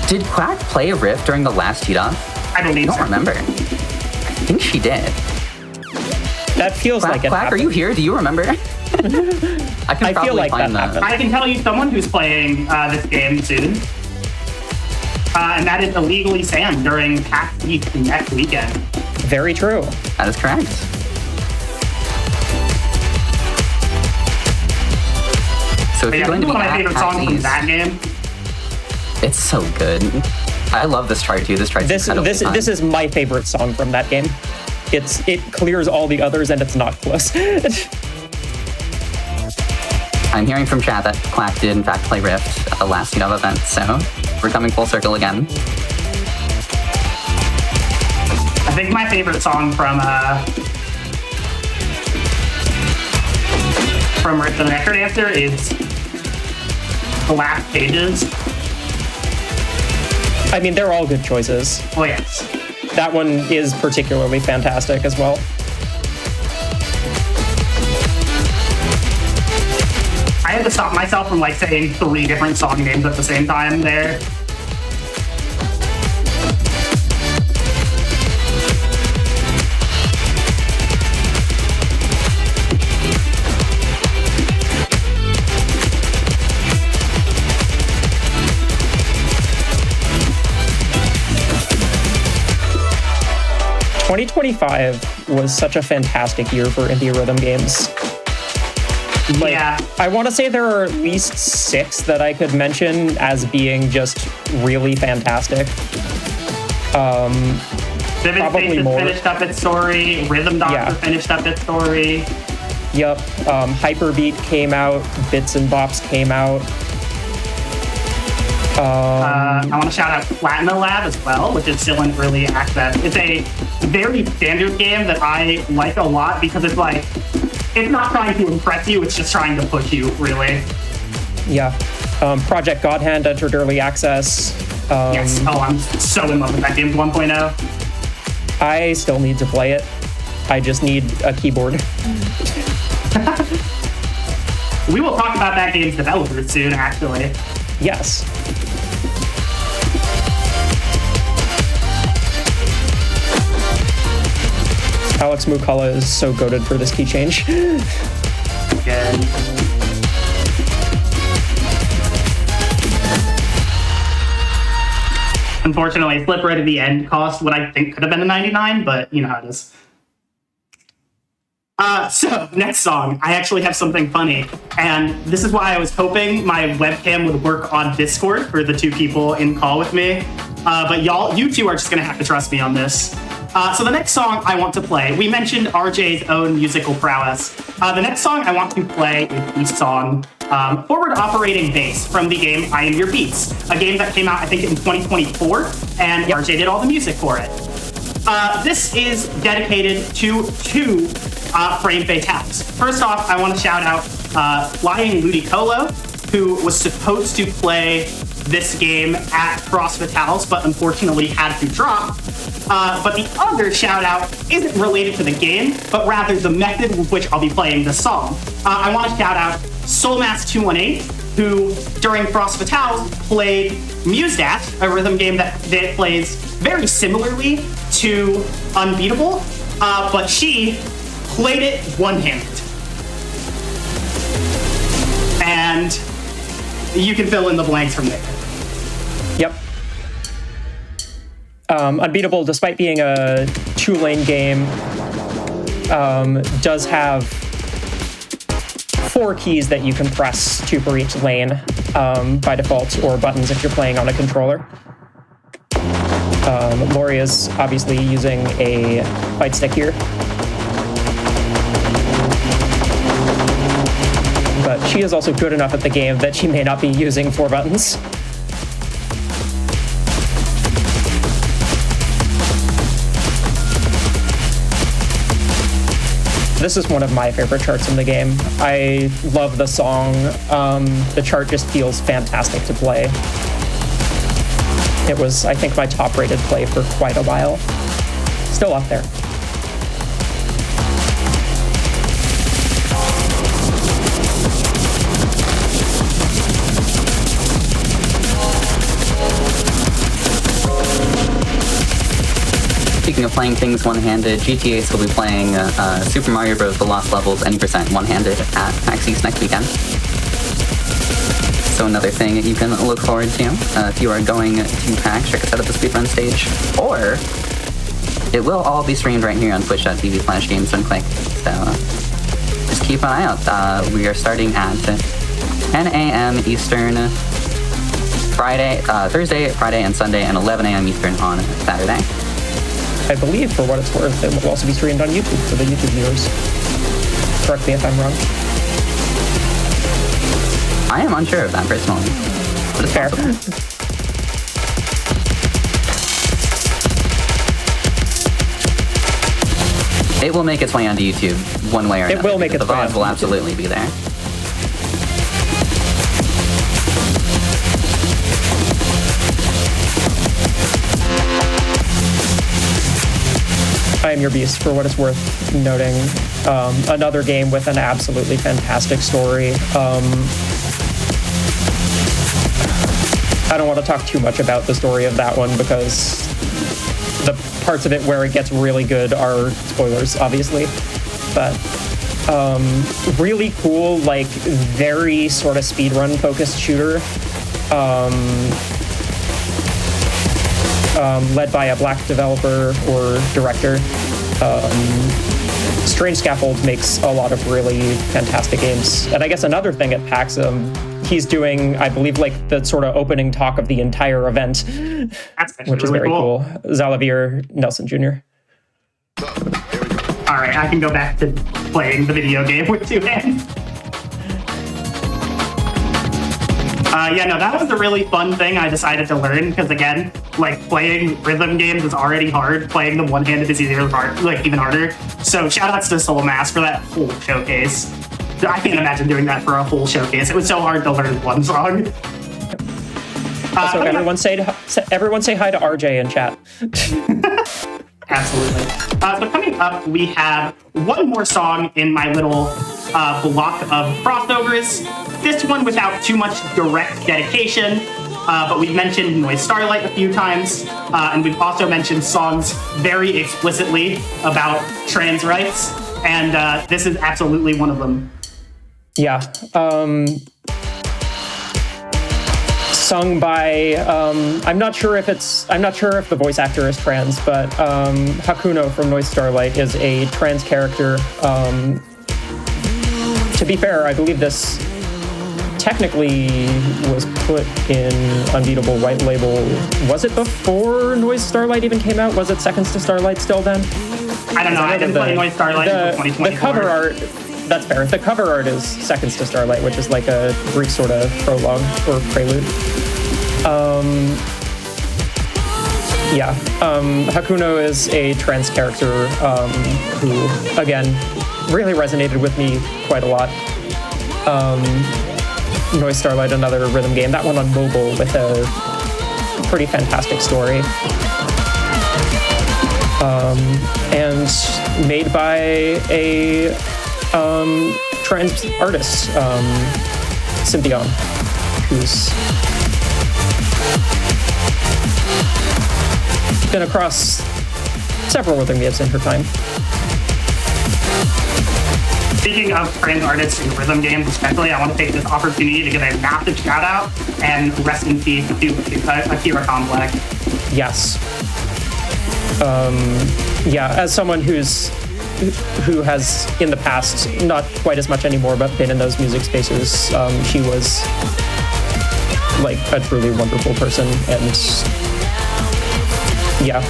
Speaker 10: Did Quack play a Rift during the last T-Dot?
Speaker 11: I don't
Speaker 10: remember. I think she did.
Speaker 12: That feels like it
Speaker 10: Quack,
Speaker 12: happened.
Speaker 10: are you here? Do you remember? I
Speaker 12: feel like
Speaker 10: find
Speaker 12: that happened.
Speaker 11: I can tell you someone who's playing this game soon. and that is illegally Sam during PAX East next weekend.
Speaker 12: Very true.
Speaker 10: That is correct. So if
Speaker 11: But
Speaker 10: you're
Speaker 11: yeah,
Speaker 10: going
Speaker 11: this
Speaker 10: to
Speaker 11: is
Speaker 10: be
Speaker 11: one of my
Speaker 10: at
Speaker 11: favorite
Speaker 10: PAX
Speaker 11: songs from
Speaker 10: East,
Speaker 11: that game.
Speaker 10: it's so good. I love this chart too. This chart's incredibly fun.
Speaker 12: This is my favorite song from that game. It clears all the others and it's not close.
Speaker 10: I'm hearing from chat that Quack did in fact play Rift at the last UW event, so we're coming full circle again.
Speaker 11: I think my favorite song from Rift the Necrodancer is The Last Pages.
Speaker 12: I mean, they're all good choices.
Speaker 11: Oh, yes.
Speaker 12: That one is particularly fantastic as well.
Speaker 11: I had to stop myself from like saying 3 different song names at the same time there.
Speaker 12: $2025 was such a fantastic year for indie rhythm games. Like,
Speaker 11: yeah.
Speaker 12: I want to say there are at least 6 that I could mention as being just really fantastic.
Speaker 11: Vivid
Speaker 12: Probably
Speaker 11: Spaces
Speaker 12: more.
Speaker 11: finished up its story. Rhythm Doctor finished up its story.
Speaker 12: Yep. Hyperbeat came out. Bits and Bops came out.
Speaker 11: I want to shout out Platinum Lab as well, which is still in early access. It's a very standard game that I like a lot because it's like, it's not trying to impress you, it's just trying to push you, really.
Speaker 12: Yeah. Project Godhand entered early access.
Speaker 11: Yes. Oh, I'm so in love with that game 1.0.
Speaker 12: I still need to play it. I just need a keyboard.
Speaker 11: We will talk about that game's developers soon, actually.
Speaker 12: Yes. Alex Mukala is so goated for this key change.
Speaker 11: Good. Unfortunately, flip right at the end cost what I think could have been a 99, but you know how it is. So, next song, I actually have something funny, and this is why I was hoping my webcam would work on Discord for the 2 people in call with me, but you 2 are just gonna have to trust me on this. So the next song I want to play, we mentioned RJ's own musical prowess. The next song I want to play is the song Forward Operating Bass from the game I Am Your Beats, a game that came out I think in 2024, and RJ did all the music for it. This is dedicated to 2 frame fatales. First off, I want to shout out Flying Ludicolo, who was supposed to play this game at Cross Fatales, but unfortunately had to drop. But the other shout out isn't related to the game, but rather the method with which I'll be playing the song. I want to shout out Soulmass218, who during Cross Fatales played Muse Dash, a rhythm game that plays very similarly to Unbeatable, but she played it one-handed. And you can fill in the blanks from there.
Speaker 12: Yep. Unbeatable, despite being a 2-lane game, does have 4 keys that you can press, 2 for each lane by default, or buttons if you're playing on a controller. Lori is obviously using a fight stick here. But she is also good enough at the game that she may not be using 4 buttons. This is one of my favorite charts in the game. I love the song. The chart just feels fantastic to play. It was, I think, my top-rated play for quite a while. Still up there.
Speaker 10: Speaking of playing things one-handed, GTA will be playing Super Mario Bros. The Lost Levels any % one-handed at PAX East next weekend. also another thing that you can look forward to if you are going to PAX. Check us out at the speedrun stage, or it will all be streamed right here on twitch.tv/GamesDoneClick. So just keep an eye out. We are starting at 10 a.m. Eastern Thursday, Friday, and Sunday, and 11 a.m. Eastern on Saturday.
Speaker 12: I believe, for what it's worth, it will also be streamed on YouTube for the YouTube viewers. Correct me if I'm wrong.
Speaker 10: I am unsure of that personally, but it's
Speaker 12: fair.
Speaker 10: possible. It will make its way onto YouTube one way or another.
Speaker 12: It will make its
Speaker 10: way.
Speaker 12: The
Speaker 10: VOD will absolutely be there.
Speaker 12: I Am Your Beast, for what it's worth noting. Another game with an absolutely fantastic story. I don't want to talk too much about the story of that one because the parts of it where it gets really good are spoilers, obviously. But really cool, like very sort of speedrun focused shooter. Led by a black developer or director. Strange Scaffold makes a lot of really fantastic games. And I guess another thing at PAX, he's doing, I believe, like the sort of opening talk of the entire event, which is
Speaker 11: really
Speaker 12: very cool. Xalavier Nelson Jr.
Speaker 11: All right, I can go back to playing the video game with two hands. Yeah, no, that was a really fun thing I decided to learn because, again, like playing rhythm games is already hard. Playing them one-handed is even harder. So shout outs to Soul Mass for that whole showcase. I can't imagine doing that for a whole showcase. It was so hard to learn one song.
Speaker 12: So everyone say hi to RJ in chat.
Speaker 11: Absolutely. So coming up, we have one more song in my little block of crossovers. This one without too much direct dedication, but we've mentioned Noise Starlight a few times, and we've also mentioned songs very explicitly about trans rights, and this is absolutely one of them.
Speaker 12: Yeah. Sung by I'm not sure if the voice actor is trans, but Hakuno from Noise Starlight is a trans character. To be fair, I believe this technically was put in Unbeatable White Label. Was it before Noise Starlight even came out? Was it Seconds to Starlight still then?
Speaker 11: I don't know. I didn't play Noise Starlight until 2024.
Speaker 12: The cover art, that's fair. The cover art is Seconds to Starlight, which is like a brief sort of prologue or prelude. Hakuno is a trans character who, again, really resonated with me quite a lot. Noise Starlight, another rhythm game, that one on mobile with a pretty fantastic story. And made by a trans artist, Cynthia, who's been across several rhythm games in her time.
Speaker 11: Speaking of trans artists in rhythm games especially, I want to take this opportunity to give a massive shout out and rest in peace to Akira Complex.
Speaker 12: Yes. As someone who has in the past, not quite as much anymore, but been in those music spaces, she was like a truly wonderful person, and yeah,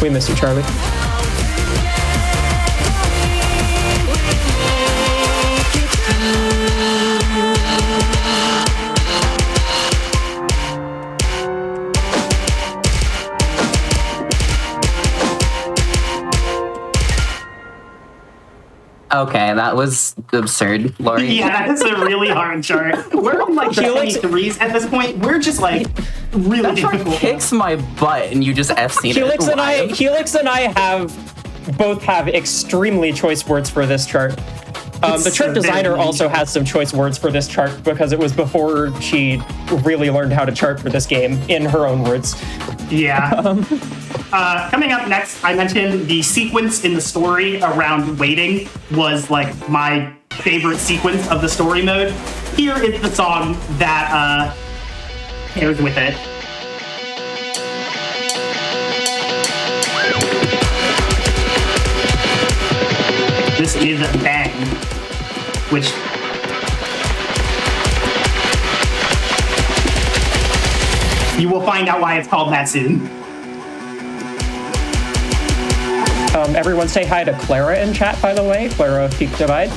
Speaker 12: we miss you, Charlie.
Speaker 10: Okay, that was absurd, Laurie.
Speaker 11: Yeah, that's a really hard chart. We're in like the 23s at this point. We're just like really
Speaker 10: that chart
Speaker 11: difficult.
Speaker 10: kicks my butt, and you just FC'd
Speaker 12: Helix
Speaker 10: it.
Speaker 12: Helix and I both have extremely choice words for this chart. The chart designer also has some choice words for this chart because it was before she really learned how to chart for this game, in her own words.
Speaker 11: Yeah. Coming up next, I mentioned the sequence in the story around waiting was like my favorite sequence of the story mode. Here is the song that pairs with it. This is Bang, which you will find out why it's called that soon.
Speaker 12: Everyone say hi to Clara in chat, by the way. Clara of Peak Divide.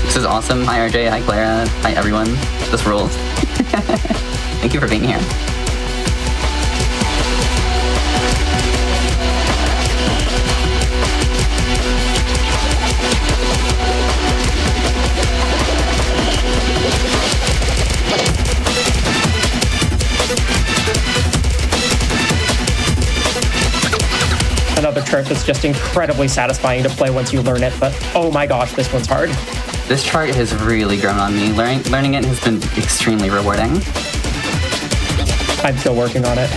Speaker 10: This is awesome. Hi RJ, hi Clara, hi everyone. This rules. Thank you for being here.
Speaker 12: Another chart that's just incredibly satisfying to play once you learn it, but oh my gosh, this one's hard.
Speaker 10: This chart has really grown on me. Learning it has been extremely rewarding.
Speaker 12: I'm still working on it.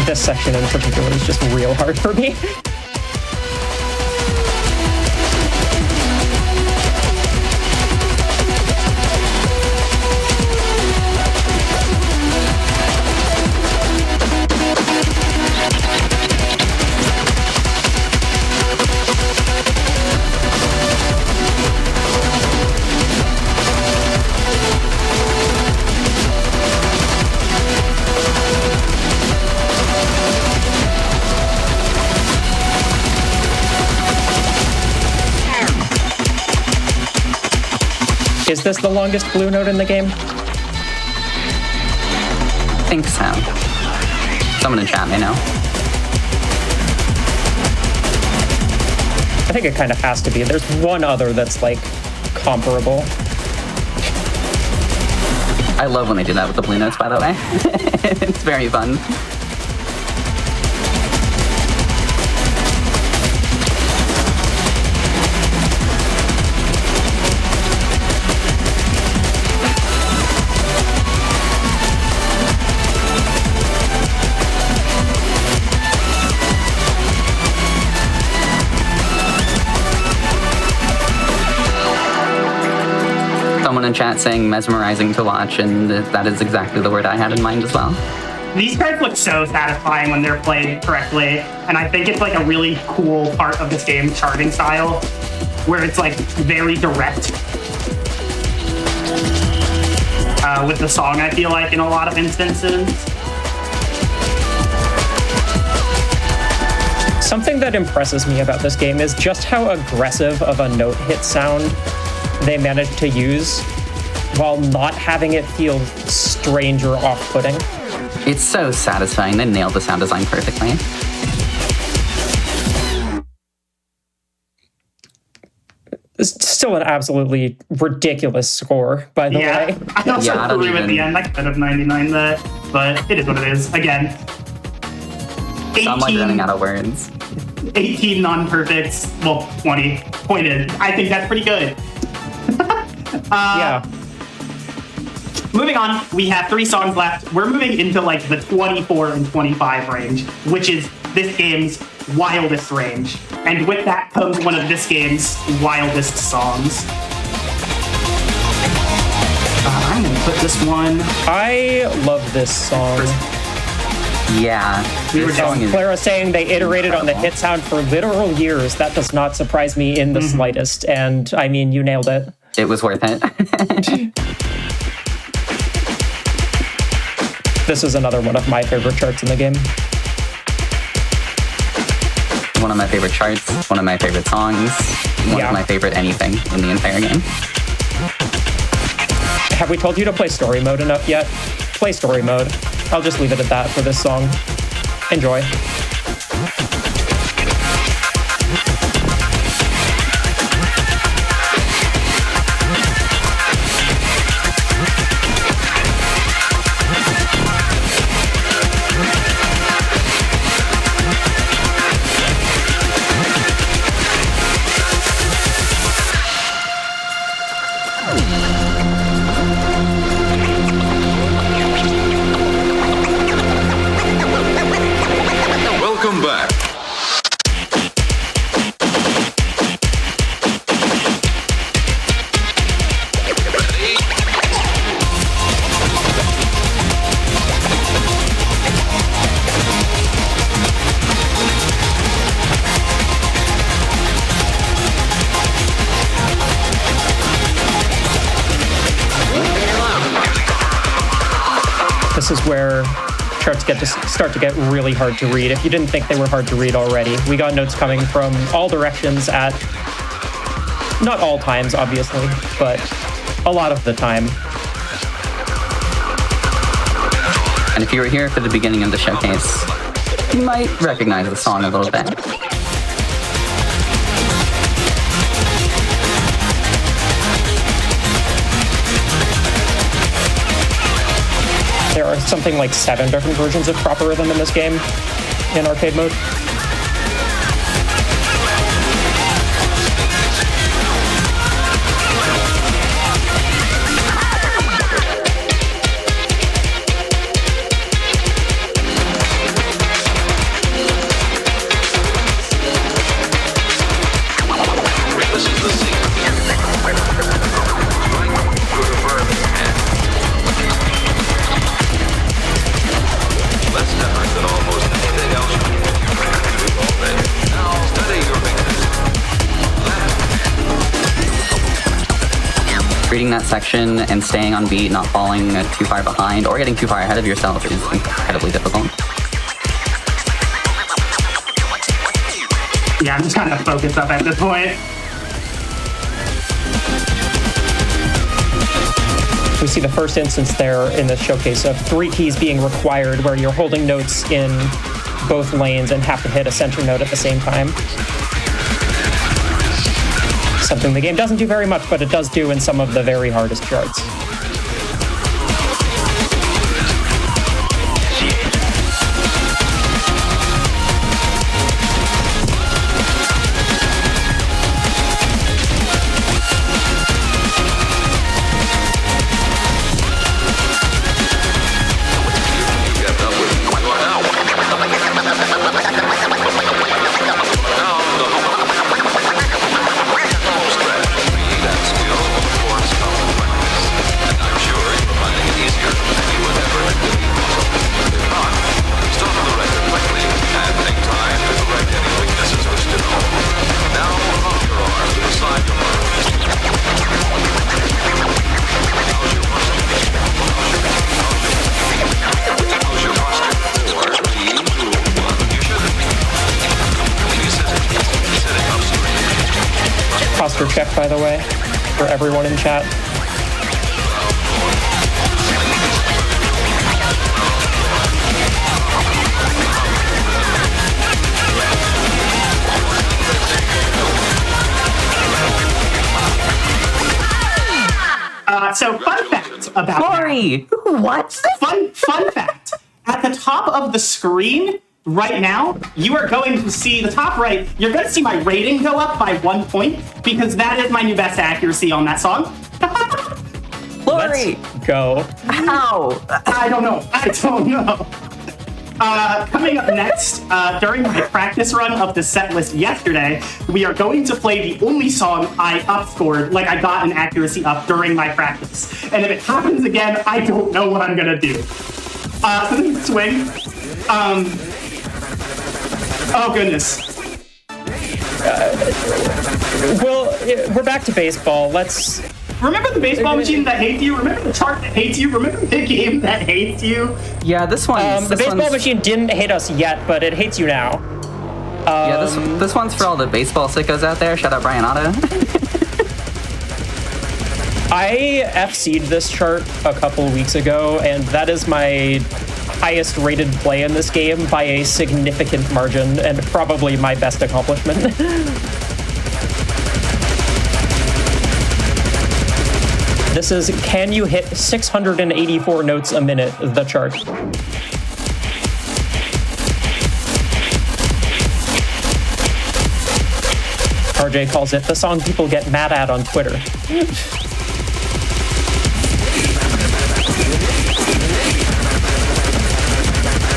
Speaker 12: This section in particular is just real hard for me. Is this the longest blue note in the game?
Speaker 10: I think so. Someone in chat may know.
Speaker 12: I think it kind of has to be. There's one other that's like comparable.
Speaker 10: I love when they do that with the blue notes, by the way. It's very fun. Someone in chat saying mesmerizing to watch, and that is exactly the word I had in mind as well.
Speaker 11: These cards look so satisfying when they're played correctly, and I think it's like a really cool part of this game's charting style, where it's like very direct with the song, I feel like, in a lot of instances.
Speaker 12: Something that impresses me about this game is just how aggressive of a note hit sound they managed to use while not having it feel strange or off-putting.
Speaker 10: It's so satisfying. They nailed the sound design perfectly.
Speaker 12: It's still an absolutely ridiculous score, by the way.
Speaker 11: I also agree with the end. I could have 99 that, but it is what it is. Again, 18,
Speaker 10: I'm like running out of words.
Speaker 11: 18 non-perfects, well, 20 pointed. I think that's pretty good.
Speaker 12: Yeah.
Speaker 11: Moving on, we have 3 songs left. We're moving into like the 24 and 25 range, which is this game's wildest range. And with that comes one of this game's wildest songs. I'm gonna put this one.
Speaker 12: I love this song.
Speaker 10: Yeah.
Speaker 12: Clara saying they iterated on the hit sound for literal years. That does not surprise me in the slightest. And I mean, you nailed it.
Speaker 10: It was worth it.
Speaker 12: This is another one of my favorite charts in the game.
Speaker 10: One of my favorite charts, one of my favorite songs, one of my favorite anything in the entire game.
Speaker 12: Have we told you to play story mode enough yet? Play story mode. I'll just leave it at that for this song. Enjoy. is where charts start to get really hard to read. If you didn't think they were hard to read already, we got notes coming from all directions at not all times, obviously, but a lot of the time.
Speaker 10: And if you were here for the beginning of the showcase, you might recognize the song a little bit.
Speaker 12: There are something like 7 different versions of Proper Rhythm in this game in arcade mode.
Speaker 10: Reading that section and staying on beat, not falling too far behind or getting too far ahead of yourself is incredibly difficult.
Speaker 11: Yeah, I'm just kind of focused up at this point.
Speaker 12: We see the first instance there in the showcase of 3 keys being required, where you're holding notes in both lanes and have to hit a center note at the same time. Something the game doesn't do very much, but it does do in some of the very hardest charts. Posture check, by the way, for everyone in chat.
Speaker 11: So fun fact about
Speaker 10: Corey! What?
Speaker 11: Fun fact. At the top of the screen right now, you are going to see the top right, you're going to see my rating go up by 1 point because that is my new best accuracy on that song.
Speaker 10: Corey!
Speaker 12: Let's go.
Speaker 10: How?
Speaker 11: I don't know. Coming up next, during my practice run of the set list yesterday, we are going to play the only song I upscored, like I got an accuracy up during my practice. And if it happens again, I don't know what I'm gonna do. So this is Swing. Oh goodness.
Speaker 12: Well, we're back to baseball. Let's...
Speaker 11: Remember the baseball machine that hates you? Remember the chart that hates you? Remember the game that hates you?
Speaker 10: Yeah, this one.
Speaker 12: The baseball machine didn't hate us yet, but it hates you now.
Speaker 10: Yeah, this one's for all the baseball sickos out there. Shout out Brian Otto.
Speaker 12: I FC'd this chart a couple weeks ago, and that is my highest rated play in this game by a significant margin, and probably my best accomplishment. This is Can You Hit 684 Notes a Minute, the chart. RJ calls it the song people get mad at on Twitter.
Speaker 11: I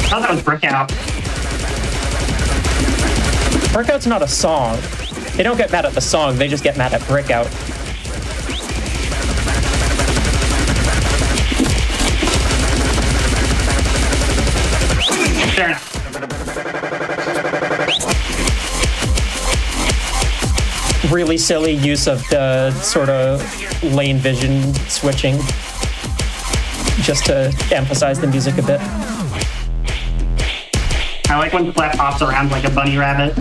Speaker 11: thought that was Breakout.
Speaker 12: Breakout's not a song. They don't get mad at the song, they just get mad at Breakout.
Speaker 11: Fair enough.
Speaker 12: Really silly use of the sort of lane vision switching. just to emphasize the music a bit.
Speaker 11: I like when Clef hops around like a bunny rabbit.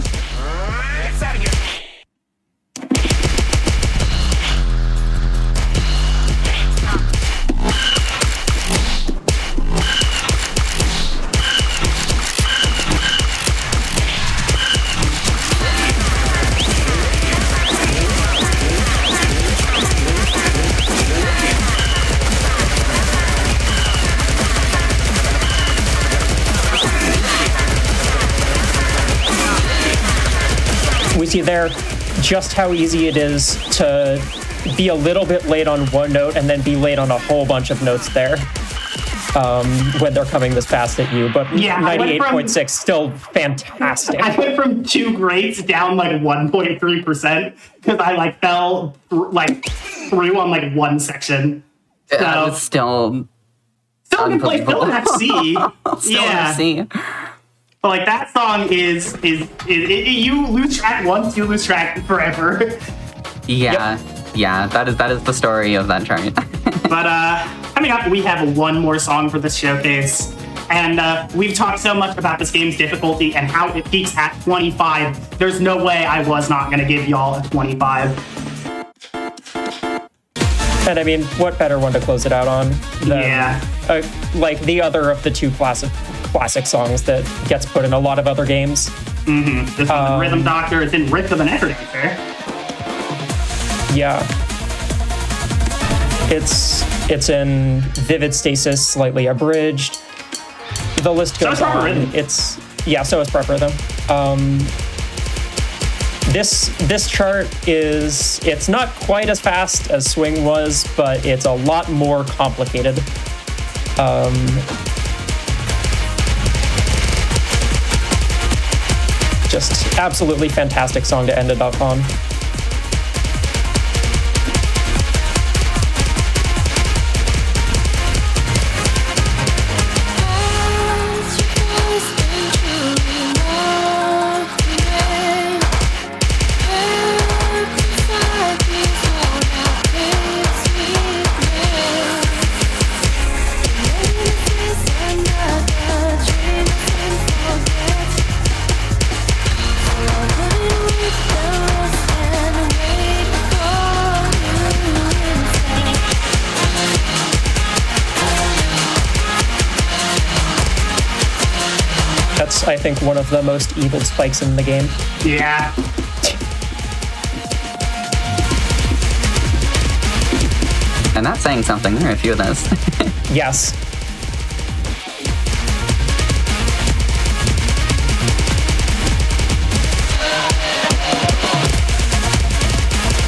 Speaker 12: We see there just how easy it is to be a little bit late on one note and then be late on a whole bunch of notes there when they're coming this fast at you. But
Speaker 11: Yeah,
Speaker 12: 98.6, still fantastic.
Speaker 11: I went from 2 greats down like 1.3% because I like fell through on like one section. So
Speaker 10: That was still
Speaker 11: can play still in FC.
Speaker 10: still FC.
Speaker 11: But like that song is you lose track once, you lose track forever.
Speaker 10: Yeah, yeah, that is the story of that chart.
Speaker 11: But coming up, we have one more song for this showcase. And we've talked so much about this game's difficulty and how it peaks at 25. There's no way I was not going to give y'all a 25.
Speaker 12: And I mean, what better one to close it out on than like the other of the two classic songs that gets put in a lot of other games.
Speaker 11: Mm-hmm. This is the Rhythm Doctor. It's in Rift of the Necrodancer.
Speaker 12: Yeah. It's in Vivid Stasis, slightly abridged. The list goes on. Rhythm. So is Prep Rhythm. This chart it's not quite as fast as Swing was, but it's a lot more complicated. Just absolutely fantastic song to end it up on. That's, I think, one of the most evil spikes in the game.
Speaker 11: Yeah.
Speaker 10: And that's saying something. There are a few of those.
Speaker 12: Yes.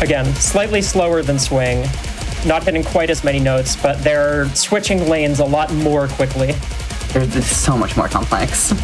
Speaker 12: Again, slightly slower than Swing, not hitting quite as many notes, but they're switching lanes a lot more quickly.
Speaker 10: It's so much more complex.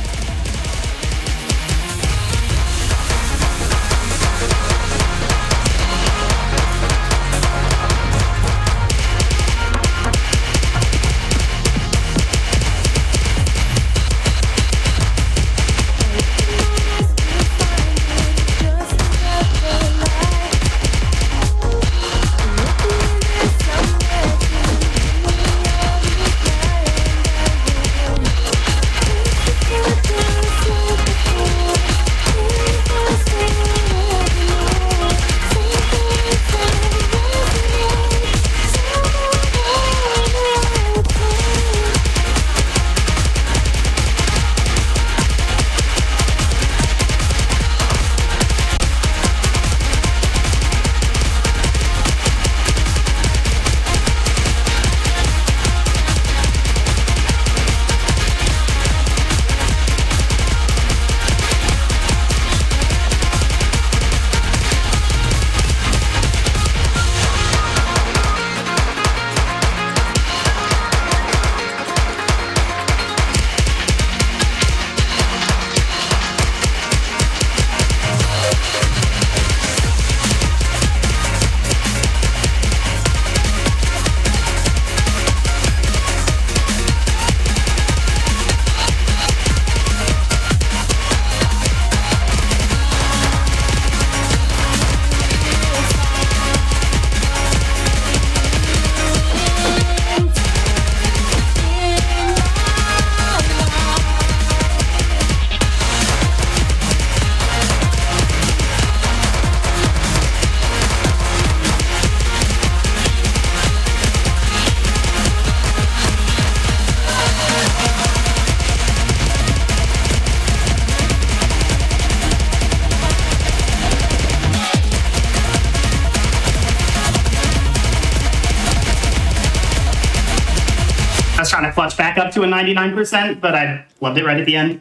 Speaker 11: kind of clutched back up to a 99%, but I loved it right at the end.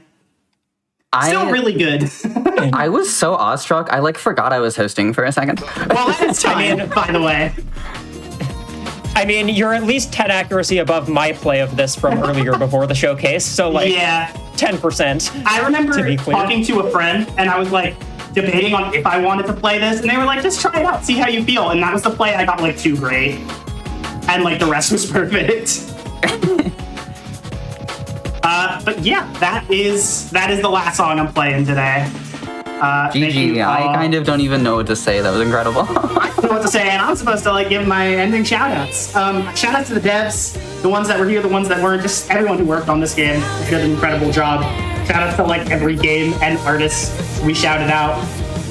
Speaker 11: Still really good.
Speaker 10: I was so awestruck. I like forgot I was hosting for a second.
Speaker 11: Well, that's time, by the way.
Speaker 12: I mean, you're at least 10 accuracy above my play of this from earlier before the showcase, so like 10%.
Speaker 11: I remember talking to a friend, and I was like debating on if I wanted to play this, and they were like, just try it out, see how you feel. And that was the play I got like 2 great. And like the rest was perfect. But yeah, that is the last song I'm playing today.
Speaker 10: GG, I kind of don't even know what to say. That was incredible.
Speaker 11: I don't know what to say, and I'm supposed to like give my ending shout-outs. Shout-outs to the devs, the ones that were here, the ones that weren't, just everyone who worked on this game did an incredible job. Shout-outs to like every game and artist we shouted out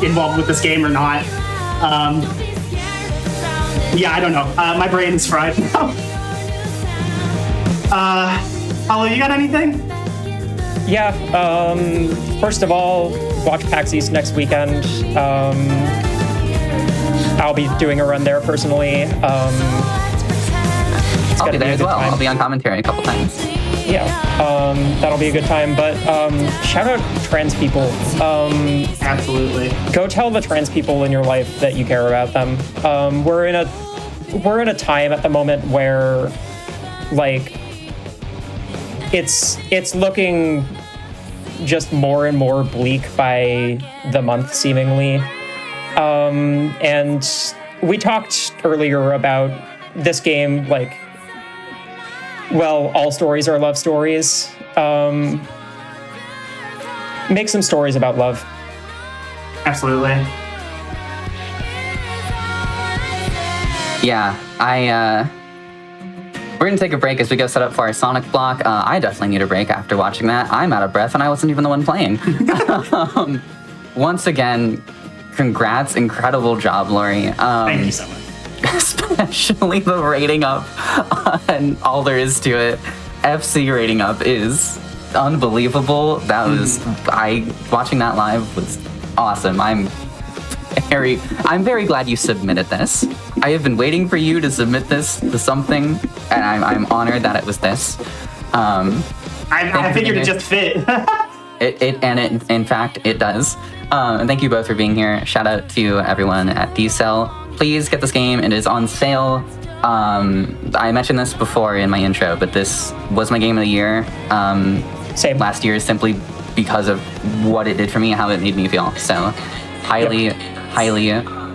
Speaker 11: involved with this game or not. Yeah, I don't know. My brain is fried now. Paulo, you got anything?
Speaker 12: Yeah, first of all, watch PAX East next weekend. I'll be doing a run there personally.
Speaker 10: I'll be there as well. I'll be on commentary a couple times.
Speaker 12: Yeah, that'll be a good time. But shout out trans people.
Speaker 11: Absolutely.
Speaker 12: Go tell the trans people in your life that you care about them. We're in a time at the moment where, like, it's looking just more and more bleak by the month, seemingly. And we talked earlier about this game, like, well, all stories are love stories. Make some stories about love.
Speaker 11: Absolutely.
Speaker 10: Yeah, we're gonna take a break as we go set up for our Sonic block. I definitely need a break after watching that. I'm out of breath and I wasn't even the one playing. Once again, congrats, incredible job, Lori.
Speaker 11: Thank you so much.
Speaker 10: Especially the rating up and all there is to it. FC rating up is unbelievable. That was, watching that live was awesome. I'm very glad you submitted this. I have been waiting for you to submit this to something, and I'm honored that it was this.
Speaker 11: I figured it just fit.
Speaker 10: In fact, it does. And thank you both for being here. Shout out to everyone at D-Cell. Please get this game. It is on sale. I mentioned this before in my intro, but this was my game of the year.
Speaker 12: Same.
Speaker 10: Last year, simply because of what it did for me, how it made me feel. So, highly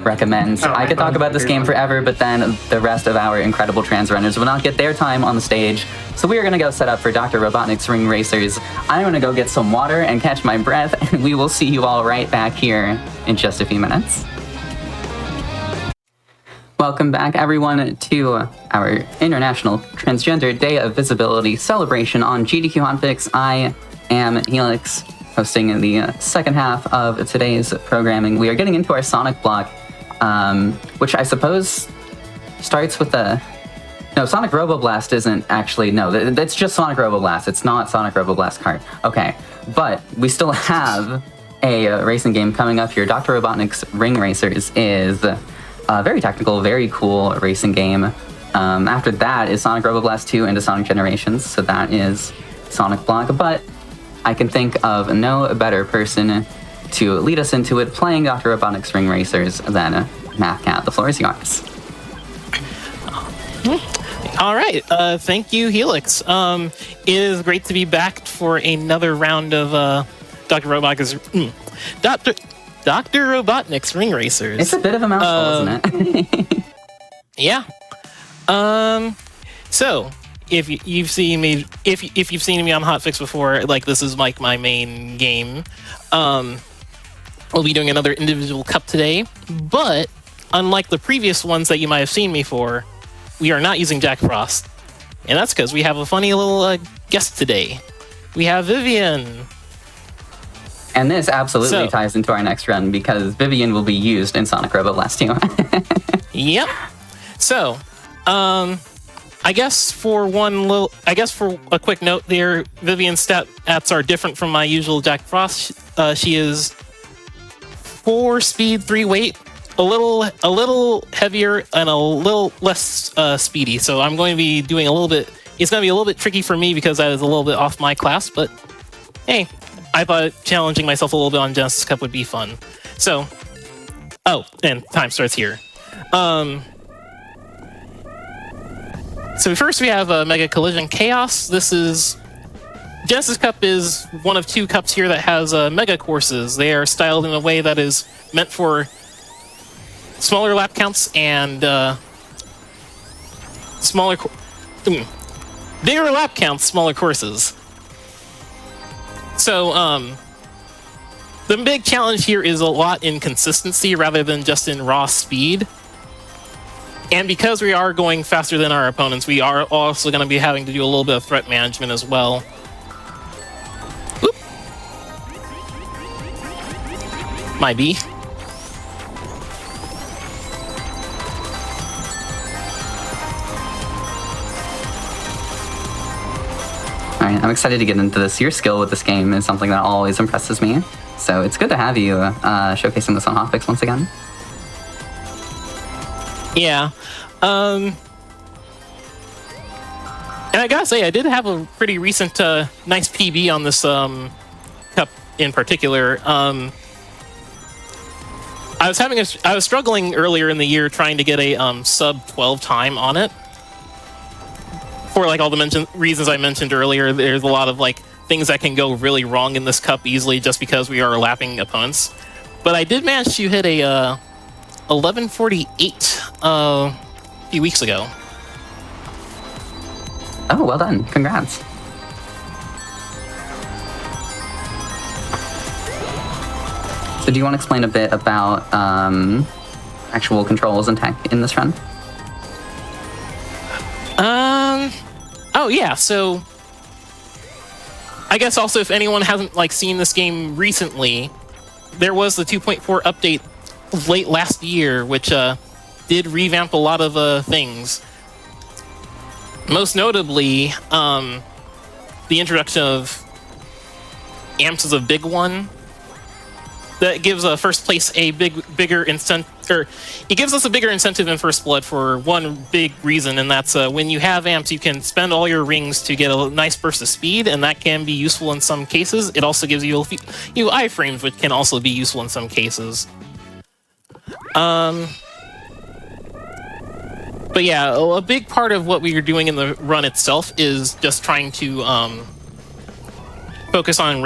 Speaker 10: recommend. I could talk about this game forever, but then the rest of our incredible trans runners will not get their time on the stage. So we are going to go set up for Dr. Robotnik's Ring Racers. I'm going to go get some water and catch my breath, and we will see you all right back here in just a few minutes. Welcome back, everyone, to our International Transgender Day of Visibility celebration on GDQ Hotfix. I am Helix, hosting the second half of today's programming. We are getting into our Sonic block, which I suppose starts with no, Sonic Robo Blast isn't actually, no, that's just Sonic Robo Blast. It's not Sonic Robo Blast Kart. Okay, but we still have a racing game coming up here. Dr. Robotnik's Ring Racers is a very technical, very cool racing game. After that is Sonic Robo Blast 2 into Sonic Generations, so that is Sonic block, but I can think of no better person to lead us into it playing Dr. Robotnik's Ring Racers than MathCat. The floor is yours.
Speaker 16: All right. Thank you, Helix. It is great to be back for another round of Dr. Robotnik's Ring Racers.
Speaker 10: It's a bit of a mouthful, isn't it?
Speaker 16: Yeah. So if you've seen me, if you've seen me on Hotfix before, like, this is like my main game. We'll be doing another individual cup today, but unlike the previous ones that you might have seen me for, we are not using Jack Frost, and that's because we have a funny little guest today. We have Vivian.
Speaker 10: And this absolutely ties into our next run because Vivian will be used in Sonic Robo Blast 2.
Speaker 16: Yep. So, I guess for a quick note there, Vivian's stats are different from my usual Jack Frost. She is 4 speed, 3 weight, a little heavier, and a little less speedy. So I'm going to be doing a little bit It's going to be a little bit tricky for me because I was a little bit off my class, but hey, I thought challenging myself a little bit on Genesis Cup would be fun. So, oh, and time starts here. So first we have Mega Collision Chaos. This is... Genesis Cup is one of 2 cups here that has mega courses. They are styled in a way that is meant for smaller lap counts and bigger lap counts, smaller courses. So, the big challenge here is a lot in consistency rather than just in raw speed. And because we are going faster than our opponents, we are also going to be having to do a little bit of threat management as well. Oop. My B.
Speaker 10: All right, I'm excited to get into this. Your skill with this game is something that always impresses me. So it's good to have you showcasing this on Hotfix once again.
Speaker 16: Yeah. And I gotta say, I did have a pretty recent nice PB on this cup in particular. I was struggling earlier in the year trying to get a sub 12 time on it. For like all the reasons I mentioned earlier, there's a lot of like things that can go really wrong in this cup easily just because we are lapping opponents. But I did manage to hit a 11:48 a few weeks ago.
Speaker 10: Oh, well done. Congrats. So do you want to explain a bit about actual controls and tech in this run?
Speaker 16: Oh yeah, so I guess also if anyone hasn't like seen this game recently, there was the 2.4 update late last year, which did revamp a lot of things. Most notably, the introduction of amps is a big one. That gives first place a bigger incentive, or it gives us a bigger incentive in First Blood for one big reason, and that's when you have amps, you can spend all your rings to get a nice burst of speed, and that can be useful in some cases. It also gives you a few iframes, which can also be useful in some cases. But yeah, a big part of what we are doing in the run itself is just trying to focus on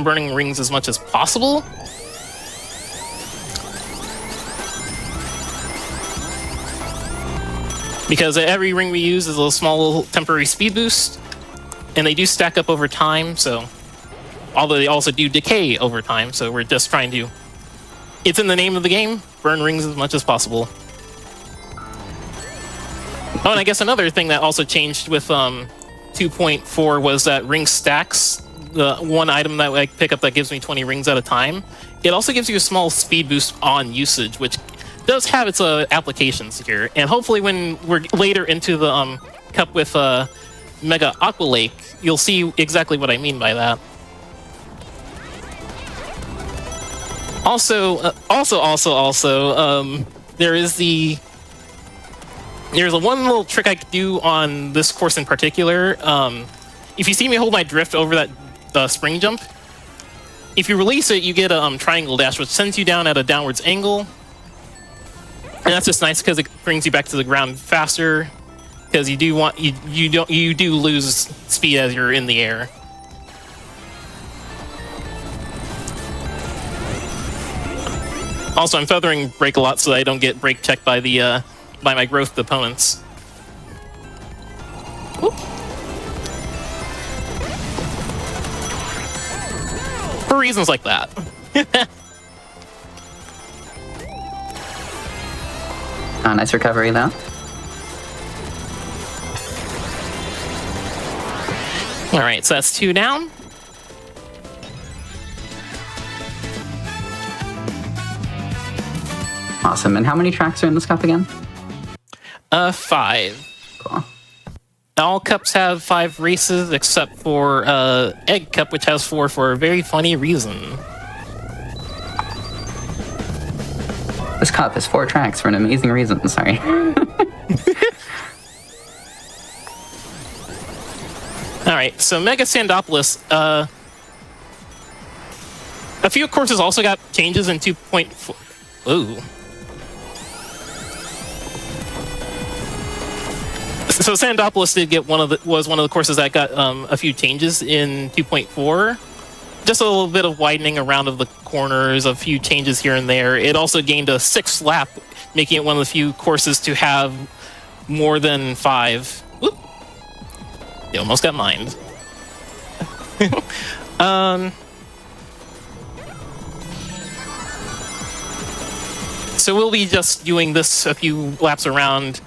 Speaker 16: burning rings as much as possible. Because every ring we use is a small little temporary speed boost, and they do stack up over time, so... Although they also do decay over time, so we're just trying to... It's in the name of the game, burn rings as much as possible. Oh, and I guess another thing that also changed with 2.4 was that ring stacks. The one item that I pick up that gives me 20 rings at a time. It also gives you a small speed boost on usage, which does have its applications here. And hopefully when we're later into the cup with Mega Aqua Lake, you'll see exactly what I mean by that. Also, there's a one little trick I could do on this course in particular. If you see me hold my drift over that spring jump, if you release it, you get a triangle dash, which sends you down at a downwards angle. And that's just nice because it brings you back to the ground faster. Because you do lose speed as you're in the air. Also, I'm feathering brake a lot so that I don't get brake checked by the by my growth opponents. Whoop. For reasons like that.
Speaker 10: Nice recovery though.
Speaker 16: All right, so that's 2 down.
Speaker 10: Awesome. And how many tracks are in this cup again?
Speaker 16: 5.
Speaker 10: Cool.
Speaker 16: All cups have 5 races except for Egg Cup, which has 4 for a very funny reason.
Speaker 10: This cup has 4 tracks for an amazing reason. Sorry.
Speaker 16: All right, so Mega Sandopolis. A few courses also got changes in 2.4. Ooh. So Sandopolis did get one of the courses that got a few changes in 2.4. Just a little bit of widening around of the corners, a few changes here and there. It also gained a 6th lap, making it one of the few courses to have more than 5. Whoop. They almost got mined. So we'll be just doing this a few laps around.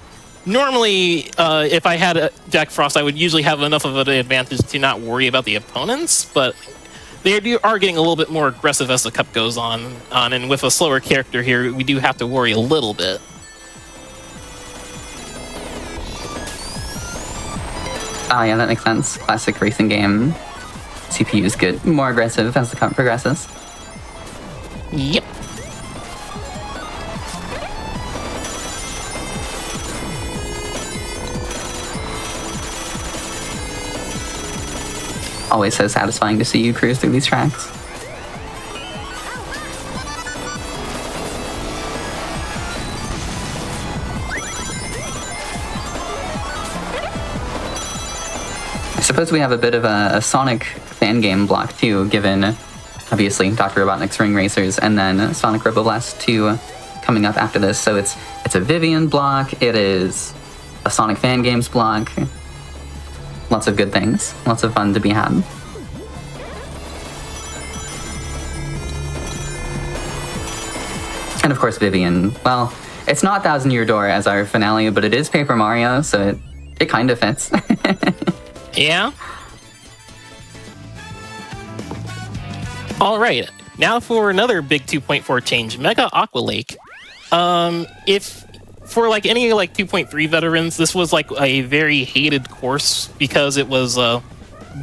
Speaker 16: Normally, if I had Jack Frost, I would usually have enough of an advantage to not worry about the opponents, but they are getting a little bit more aggressive as the cup goes on, and with a slower character here, we do have to worry a little bit.
Speaker 10: Oh yeah, that makes sense. Classic racing game. CPUs get more aggressive as the cup progresses.
Speaker 16: Yep.
Speaker 10: Always so satisfying to see you cruise through these tracks. I suppose we have a bit of a Sonic fan game block too, given obviously Dr. Robotnik's Ring Racers and then Sonic Robo Blast 2 coming up after this. So it's a Vivian block, it is a Sonic fan games block. Lots of good things, lots of fun to be had. And of course Vivian, well, it's not Thousand Year Door as our finale, but it is Paper Mario, so it kind of fits.
Speaker 16: Yeah. All right, now for another big 2.4 change, Mega Aqua Lake. If for like any like 2.3 veterans, this was like a very hated course because it was a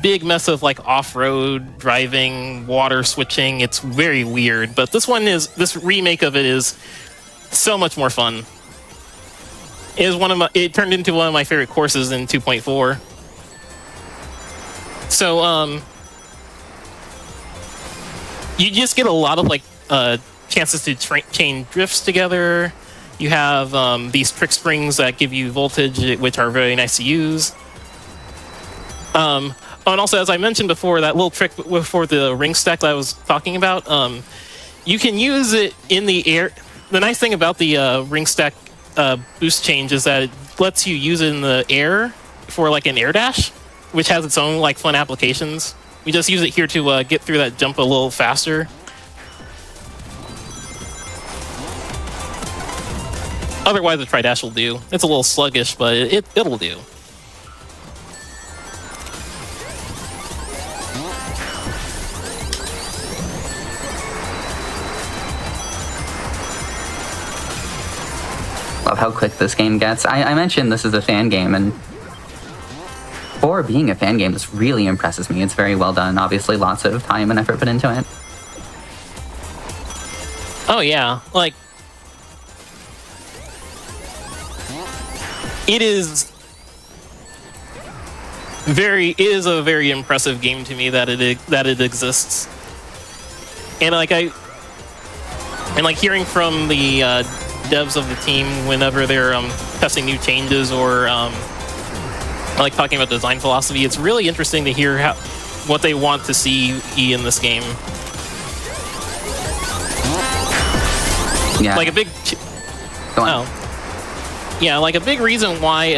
Speaker 16: big mess of like off-road driving, water switching. It's very weird, but this remake of it is so much more fun. It turned into one of my favorite courses in 2.4. So you just get a lot of like chances to chain drifts together. You have these trick springs that give you voltage, which are very nice to use. And also, as I mentioned before, that little trick for the ring stack that I was talking about, you can use it in the air. The nice thing about the ring stack boost change is that it lets you use it in the air for like an air dash, which has its own like fun applications. We just use it here to get through that jump a little faster. Otherwise, the tri-dash will do. It's a little sluggish, but it'll do.
Speaker 10: Love how quick this game gets. I mentioned this is a fan game, and for being a fan game, this really impresses me. It's very well done. Obviously, lots of time and effort put into it.
Speaker 16: Oh yeah, like it is a very impressive game to me that it exists. And like hearing from the devs of the team whenever they're testing new changes or like talking about design philosophy, it's really interesting to hear what they want to see in this game.
Speaker 10: Yeah.
Speaker 16: Like a big
Speaker 10: Go on.
Speaker 16: Yeah, like a big reason why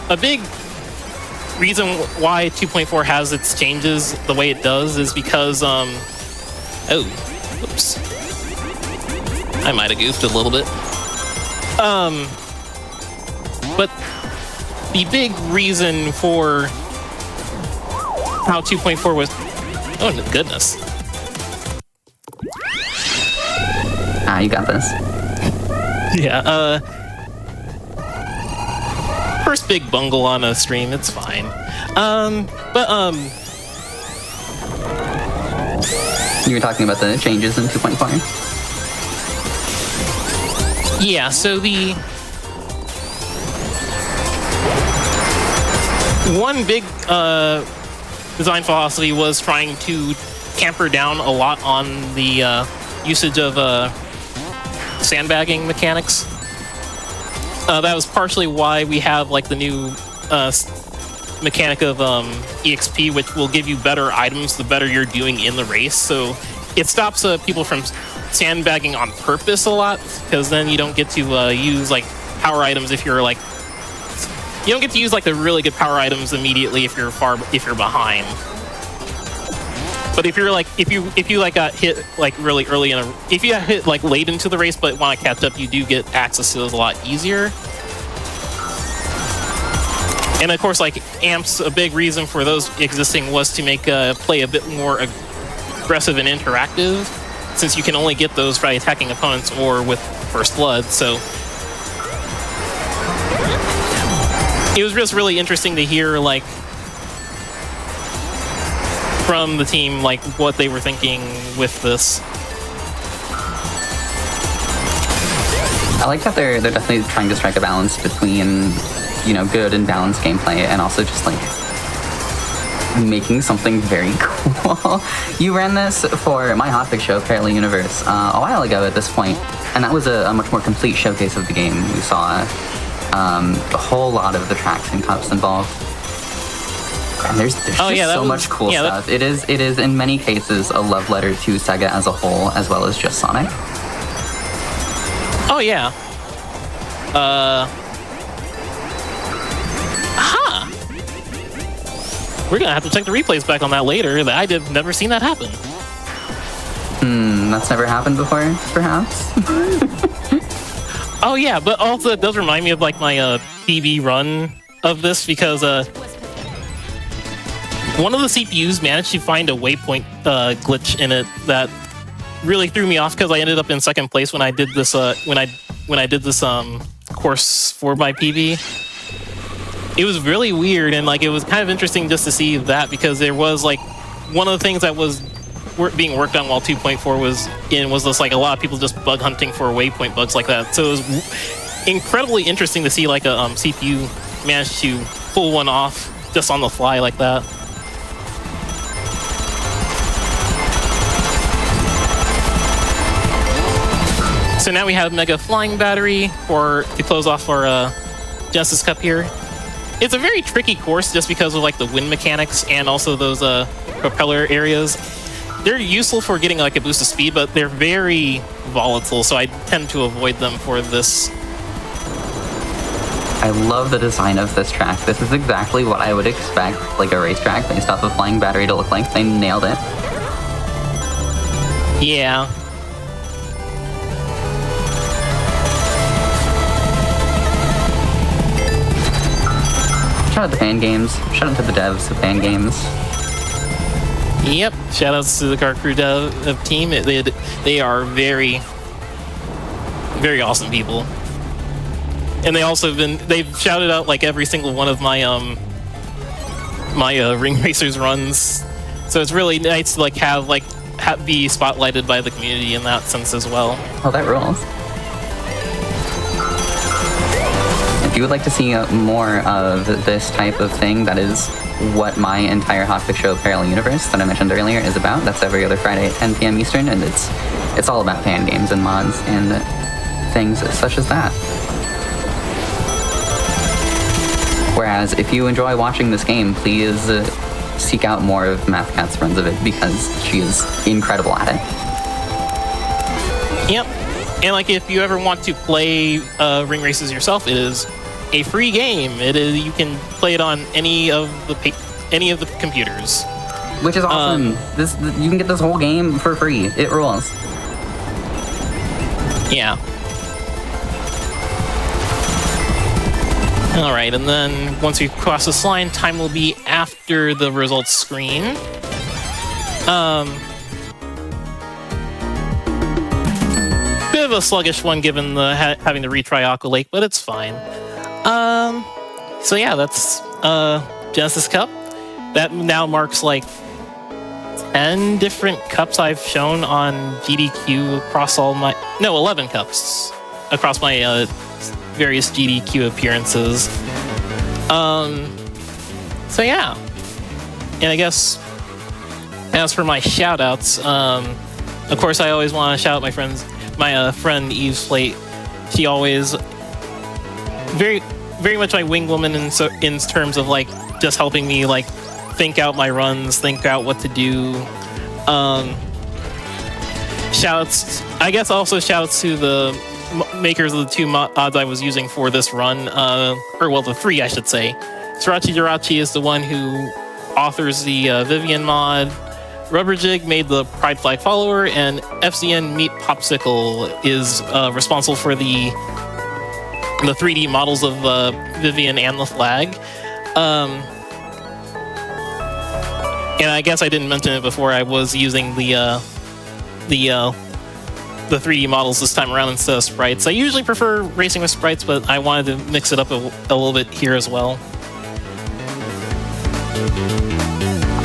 Speaker 16: 2.4 has its changes the way it does is because oops. I might have goofed a little bit. But the big reason for how 2.4 was... Oh, goodness.
Speaker 10: You got this.
Speaker 16: Yeah, first big bungle on a stream, it's fine.
Speaker 10: You were talking about the changes in 2.4?
Speaker 16: Yeah, so the one big design philosophy was trying to tamper down a lot on the usage of sandbagging mechanics. That was partially why we have like the new mechanic of EXP, which will give you better items the better you're doing in the race. So it stops people from sandbagging on purpose a lot, because then you don't get to use like power items if you're like, you don't get to use like the really good power items immediately if you're behind. But if you're like, if you like got hit like really early if you got hit like late into the race but want to catch up, you do get access to those a lot easier. And of course, like amps, a big reason for those existing was to make play a bit more aggressive and interactive, since you can only get those by attacking opponents or with First Blood. So it was just really interesting to hear like from the team like what they were thinking with this.
Speaker 10: I like that they're definitely trying to strike a balance between, you know, good and balanced gameplay, and also just like making something very cool. You ran this for my Hotfix show, Parallel Universe, a while ago at this point, and that was a much more complete showcase of the game. We saw a whole lot of the tracks and cups involved. And there's so much cool stuff. It is in many cases a love letter to Sega as a whole, as well as just Sonic.
Speaker 16: Oh yeah. We're gonna have to check the replays back on that later. I've never seen that happen.
Speaker 10: That's never happened before, perhaps?
Speaker 16: Oh yeah, but also it does remind me of like my PB run of this, because one of the CPUs managed to find a waypoint glitch in it that really threw me off, because I ended up in second place when I did this when I did this course for my PB. It was really weird, and like it was kind of interesting just to see that, because there was like one of the things that was being worked on while 2.4 was just like a lot of people just bug hunting for waypoint bugs like that. So it was incredibly interesting to see like a CPU manage to pull one off just on the fly like that. So now we have Mega Flying Battery to close off our Genesis Cup here. It's a very tricky course just because of like the wind mechanics and also those propeller areas. They're useful for getting like a boost of speed, but they're very volatile, so I tend to avoid them for this.
Speaker 10: I love the design of this track. This is exactly what I would expect like a racetrack based off of Flying Battery to look like. They nailed it.
Speaker 16: Yeah.
Speaker 10: Shout out to Fan Games. Shout out to the devs of Fan Games.
Speaker 16: Yep. Shout outs to the Car Crew dev team. They are very, very awesome people. And they've shouted out like every single one of my Ring Racers runs. So it's really nice to like be spotlighted by the community in that sense as well.
Speaker 10: Oh, that rules. If you would like to see more of this type of thing, that is what my entire Hotfix show Parallel Universe that I mentioned earlier is about. That's every other Friday at 10 p.m. Eastern, and it's all about fan games and mods and things such as that. Whereas if you enjoy watching this game, please seek out more of MathCat's runs of it, because she is incredible at it.
Speaker 16: Yep. And like if you ever want to play Ring Races yourself, it is a free game. You can play it on any of the computers,
Speaker 10: which is awesome. You can get this whole game for free. It rules.
Speaker 16: Yeah. All right, and then once we cross this line, time will be after the results screen. Bit of a sluggish one given the having to retry Aqua Lake, but it's fine. So yeah, that's Genesis Cup. That now marks like 10 different cups I've shown on GDQ across 11 cups across my various GDQ appearances. So yeah, and I guess as for my shout outs, of course I always want to shout out my friend Eve Slate. She always very much my wing woman in terms of like just helping me like think out my runs, think out what to do. Shouts, I guess also shouts to the makers of the 2 mods I was using for this run, or well, the 3 I should say. Srirachi Jirachi is the one who authors the Vivian mod. Rubberjig made the Pride Flag follower, and FCN Meat Popsicle is responsible for the 3D models of Vivian and the flag. And I guess I didn't mention it before. I was using the 3D models this time around instead of sprites. I usually prefer racing with sprites, but I wanted to mix it up a little bit here as well.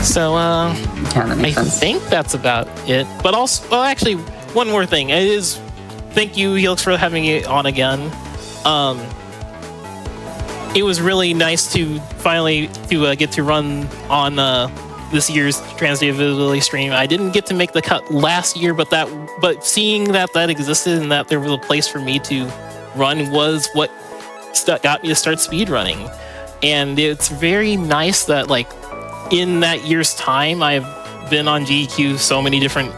Speaker 16: So, I think that's about it. But also, well, actually, one more thing. Thank you, Helix, for having me on again. It was really nice to finally get to run on this year's Transgender Visibility stream. I didn't get to make the cut last year, but seeing that existed and that there was a place for me to run was what got me to start speedrunning. And it's very nice that like in that year's time, I've been on GDQ so many different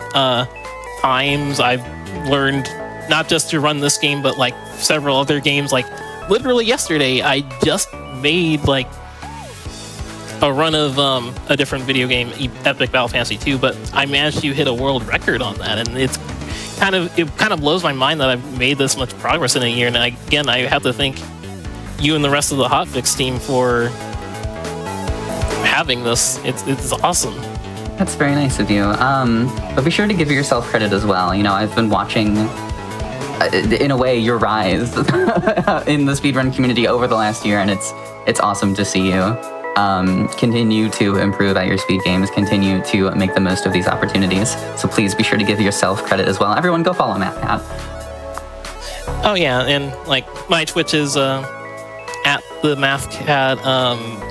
Speaker 16: times. I've learned not just to run this game, but like several other games. Like literally yesterday, I just made like a run of a different video game, Epic Battle Fantasy 2, but I managed to hit a world record on that, and it kind of blows my mind that I've made this much progress in a year. And I have to thank you and the rest of the Hotfix team for having this. It's awesome.
Speaker 10: That's very nice of you. But be sure to give yourself credit as well. You know, I've been watching, in a way, your rise in the speedrun community over the last year, and it's awesome to see you continue to improve at your speed games, continue to make the most of these opportunities. So please be sure to give yourself credit as well. Everyone go follow Matt.
Speaker 16: Oh yeah, and like my Twitch is at the MathCat.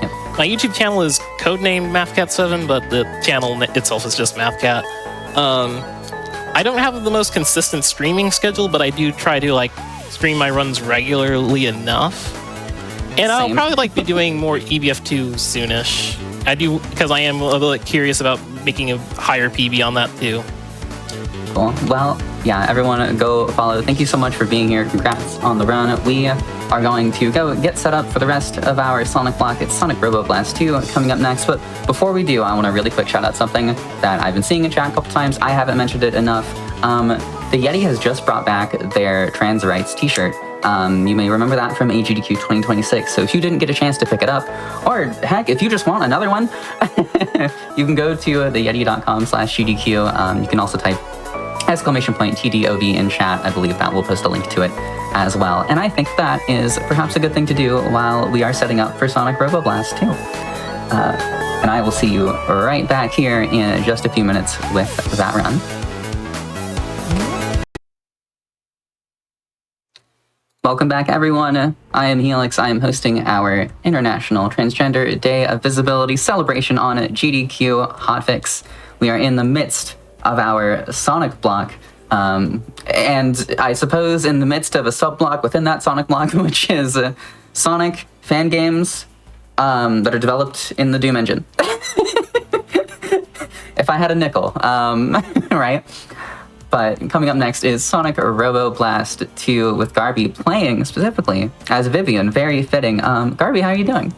Speaker 10: Yep.
Speaker 16: My YouTube channel is codenamed MathCat7, but the channel itself is just MathCat. I don't have the most consistent streaming schedule, but I do try to like stream my runs regularly enough. And I'll probably like be doing more EBF2 soonish. I do, because I am a little bit curious about making a higher PB on that too.
Speaker 10: Cool. Well, yeah, everyone go follow. Thank you so much for being here. Congrats on the run. We are going to go get set up for the rest of our Sonic block. It's Sonic Robo Blast 2 coming up next. But before we do, I want to really quick shout out something that I've been seeing in chat a couple times. I haven't mentioned it enough. The Yeti has just brought back their trans rights t-shirt. You may remember that from GDQ 2026. So if you didn't get a chance to pick it up, or heck, if you just want another one, you can go to theyeti.com/GDQ. You can also type !TDOV in chat. I believe that will post a link to it as well. And I think that is perhaps a good thing to do while we are setting up for Sonic Robo Blast 2. And I will see you right back here in just a few minutes with that run. Welcome back, everyone. I am Helix. I am hosting our International Transgender Day of Visibility celebration on GDQ Hotfix. We are in the midst of our Sonic block, and I suppose in the midst of a sub-block within that Sonic block, which is Sonic fan games that are developed in the Doom engine. If I had a nickel, right? But coming up next is Sonic Robo Blast 2 with Garby playing specifically as Vivian. Very fitting. Garby, how are you doing?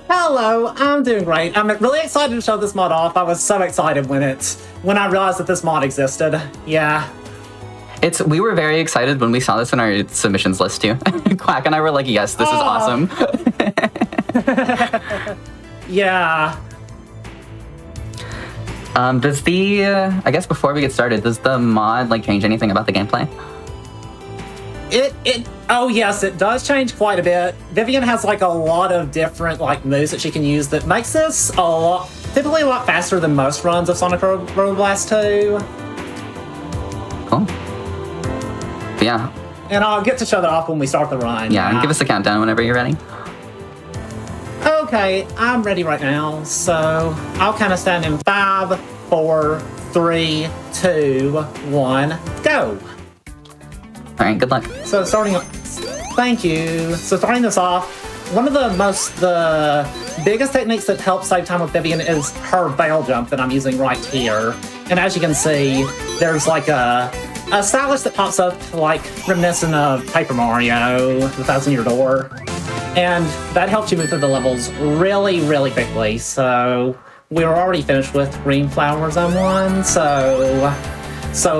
Speaker 17: Hello, I'm doing great. I'm really excited to show this mod off. I was so excited when I realized that this mod existed. Yeah.
Speaker 10: We were very excited when we saw this in our submissions list too. Quack and I were like, yes, this is awesome.
Speaker 17: Yeah.
Speaker 10: Does I guess before we get started, does the mod like change anything about the gameplay?
Speaker 17: Oh yes, it does change quite a bit. Vivian has like a lot of different like moves that she can use that makes this typically a lot faster than most runs of Sonic Robo Blast 2.
Speaker 10: Cool. Yeah.
Speaker 17: And I'll get to show that off when we start the run.
Speaker 10: Yeah, and give us a countdown whenever you're ready.
Speaker 17: Okay, I'm ready right now. So I'll kind of stand in 5, 4, 3, 2, 1, go.
Speaker 10: All right, good luck.
Speaker 17: So thank you. So starting this off, one of the biggest techniques that helps save time with Vivian is her veil jump that I'm using right here. And as you can see, there's like a stylus that pops up like reminiscent of Paper Mario, The Thousand Year Door. And that helps you move through the levels really, really quickly. So we were already finished with Green Flower Zone 1. So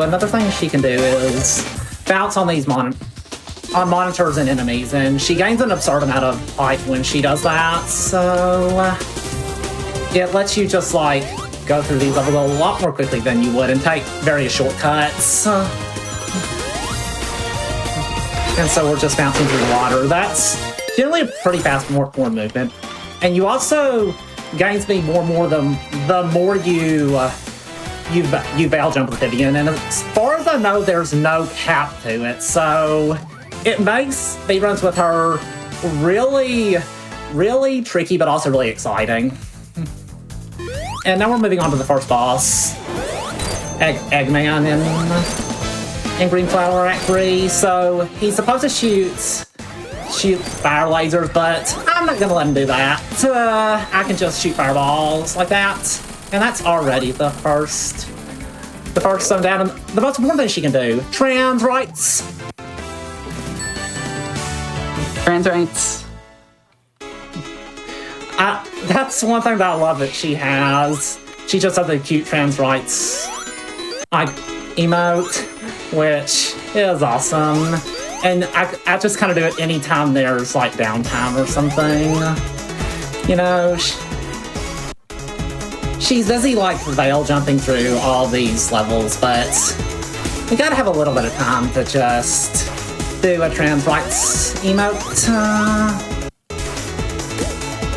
Speaker 17: another thing she can do is bounce on these monitors and enemies, and she gains an absurd amount of height when she does that. So it lets you just like go through these levels a lot more quickly than you would and take various shortcuts. And so we're just bouncing through the water. That's generally a pretty fast more movement. And you also gain speed more the more you veil jump with Vivian. And as far as I know, there's no cap to it. So it makes speedruns with her really, really tricky, but also really exciting. And now we're moving on to the first boss, Eggman in Green Flower Act 3. So he's supposed to shoot fire lasers, but I'm not gonna let him do that. I can just shoot fireballs like that, and that's already the first zone down. And the most important thing she can do: trans rights.
Speaker 10: Trans rights.
Speaker 17: That's one thing that I love that she has. She just has a cute trans rights emote, which is awesome. And I just kind of do it anytime there's like downtime or something. You know, she's busy like veil jumping through all these levels, but you gotta have a little bit of time to just do a trans rights emote.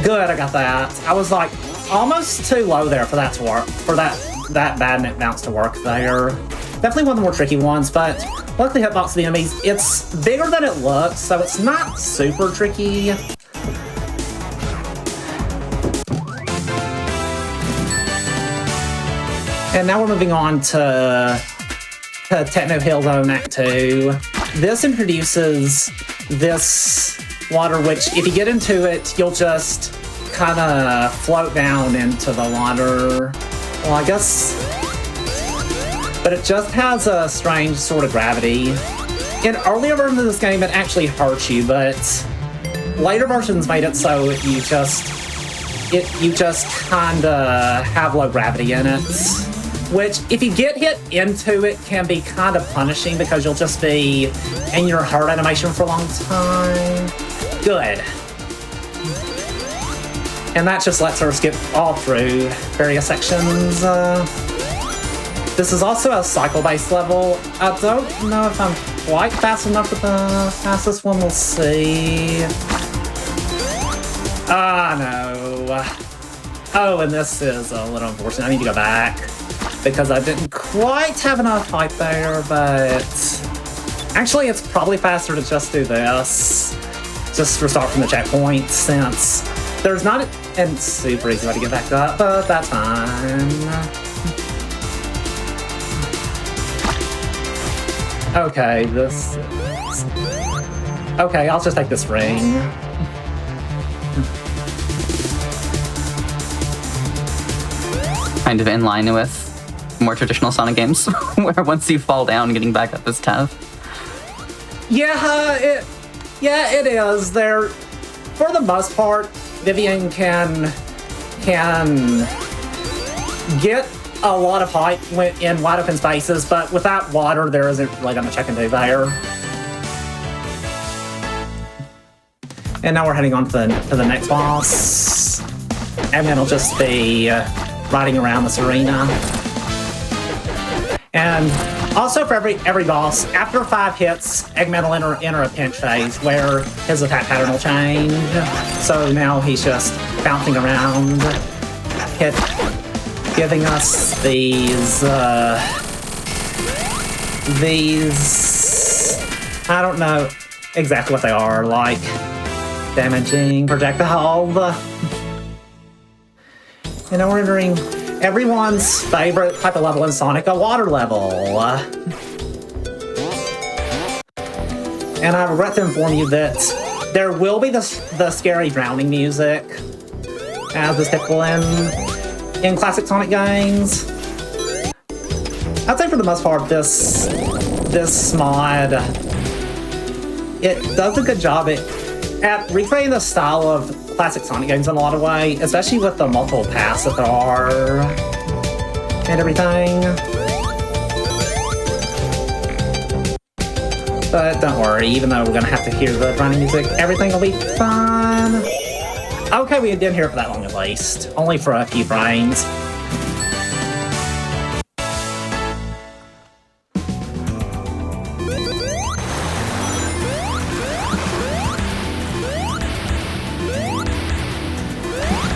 Speaker 17: Good, I got that. I was like almost too low there for that to work, for that bad net bounce to work there. Definitely one of the more tricky ones, but luckily hitbox of the enemies, it's bigger than it looks, so it's not super tricky. And now we're moving on to Techno Hill Zone Act 2. This introduces this water, which if you get into it, you'll just kind of float down into the water. Well, I guess, but it just has a strange sort of gravity. In earlier versions of this game, it actually hurts you, but later versions made it so you just kind of have low gravity in it. Which, if you get hit into it, can be kind of punishing because you'll just be in your heart animation for a long time. Good. And that just lets her skip all through various sections. This is also a cycle-based level. I don't know if I'm quite fast enough with the fastest one. We'll see. No. Oh, and this is a little unfortunate. I need to go back because I didn't quite have enough height there, but actually it's probably faster to just do this. Just restart from the checkpoint since there's not a super easy way to get back up, but that's fine. Okay, okay, I'll just take this ring.
Speaker 10: Kind of in line with more traditional Sonic games, where once you fall down, getting back up is tough.
Speaker 17: Yeah, it is. There, for the most part, Vivian can get a lot of height in wide open spaces, but without water, there isn't really much I can do there. And now we're heading on to the next boss, and then it'll just be riding around this arena. And also for every boss, after 5 hits, Eggman will enter a pinch phase where his attack pattern will change. So now he's just bouncing around, giving us these, I don't know exactly what they are, like damaging projectile And now we're entering everyone's favorite type of level in Sonic, a water level. And I regret to inform you that there will be the scary drowning music, as is typical in classic Sonic games. I'd say for the most part, this mod, it does a good job at recreating the style of classic Sonic games in a lot of ways, especially with the multiple paths that there are and everything. But don't worry, even though we're gonna have to hear the drowning music, everything will be fine. Okay, we didn't hear it for that long at least. Only for a few frames.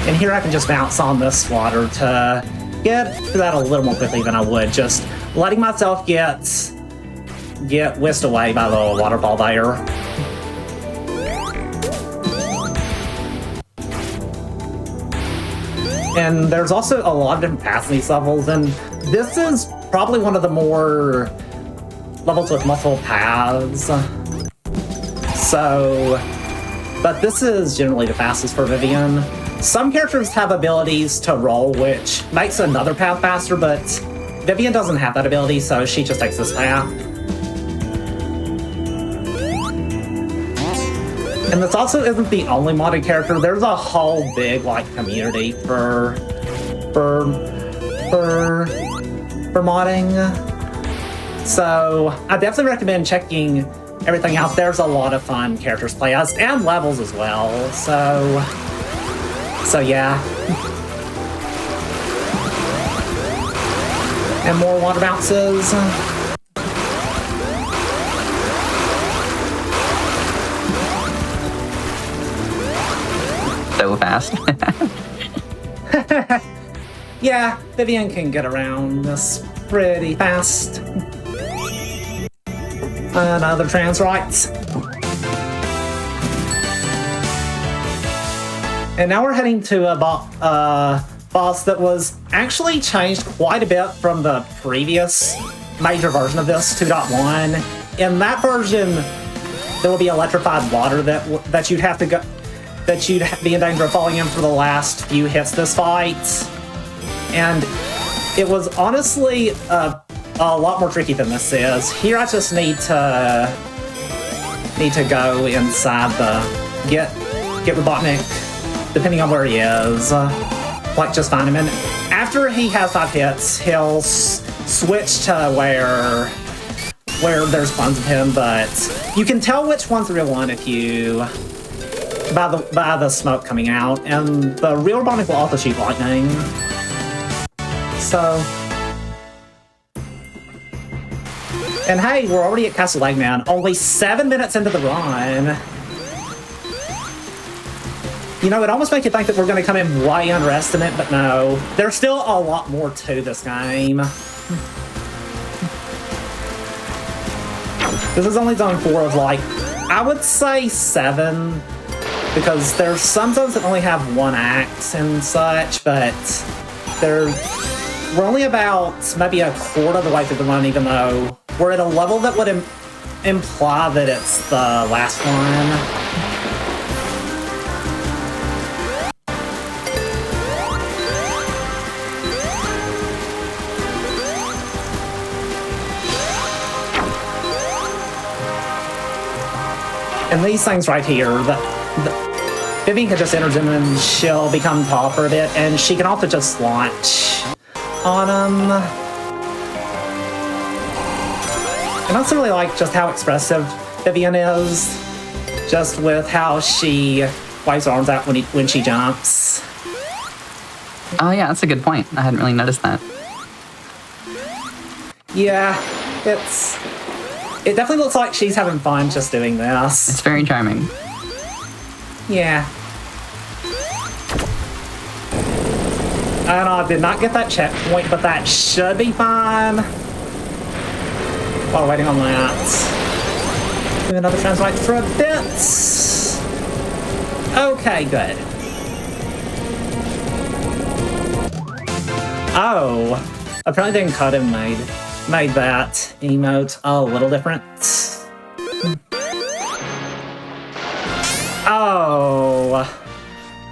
Speaker 17: And here I can just bounce on this water to get through that a little more quickly than I would just letting myself get whisked away by the waterfall there. And there's also a lot of different paths in these levels, and this is probably one of the more levels with multiple paths. So, but this is generally the fastest for Vivian. Some characters have abilities to roll, which makes another path faster, but Vivian doesn't have that ability, so she just takes this path. And this also isn't the only modded character. There's a whole big community for modding. So I definitely recommend checking everything out. There's a lot of fun characters to play as and levels as well. So yeah. And more water bounces.
Speaker 10: So fast.
Speaker 17: Yeah, Vivian can get around this pretty fast. Another trans rights. And now we're heading to a boss that was actually changed quite a bit from the previous major version of this, 2.1. In that version, there will be electrified water that you'd have to go. That you'd be in danger of falling in for the last few hits this fight. And it was honestly a lot more tricky than this is. Here I just need to go inside get Robotnik, depending on where he is. Just find him. And after he has 5 hits, he'll switch to where there's clones of him, but you can tell which one's the real one if you by the smoke coming out, and the real Robotnik will also shoot lightning. So, and hey, we're already at Castle Eggman, only 7 minutes into the run. You know, it almost makes you think that we're going to come in way underestimate, but no. There's still a lot more to this game. This is only zone 4 of I would say 7. Because there's some zones that only have 1 act and such, but we're only about maybe a quarter of the way through the run, even though we're at a level that would imply that it's the last one. And these things right here, Vivian can just enter them and she'll become tall for a bit, and she can also just launch on them. And I also really like just how expressive Vivian is, just with how she waves her arms out when she jumps.
Speaker 10: Oh yeah, that's a good point. I hadn't really noticed that.
Speaker 17: Yeah, it definitely looks like she's having fun just doing this.
Speaker 10: It's very charming.
Speaker 17: Yeah. And I did not get that checkpoint, but that should be fine. While waiting on that. Do another translate for a bit. Okay, good. Oh, apparently the encoding made that emote a little different. Oh,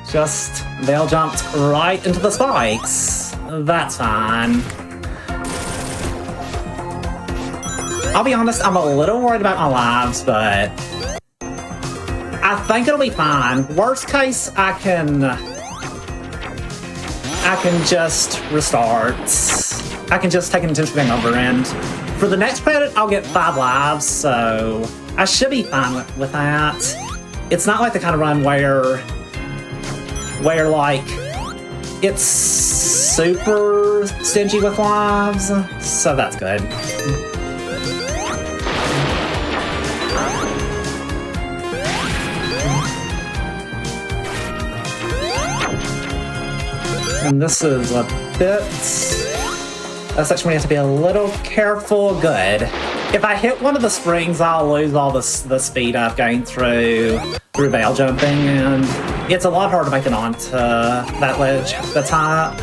Speaker 17: just Veil jumped right into the spikes. That's fine. I'll be honest, I'm a little worried about my lives, but I think it'll be fine. Worst case, I can just restart. I can just take an intense game over, and for the next credit, I'll get 5 lives, so I should be fine with that. It's not like the kind of run where like it's super stingy with lives, so that's good. And this is a bit... That's actually have to be a little careful. Good. If I hit one of the springs, I'll lose all the speed I've gained through veil jumping, and it's a lot harder to make it onto that ledge that's high up.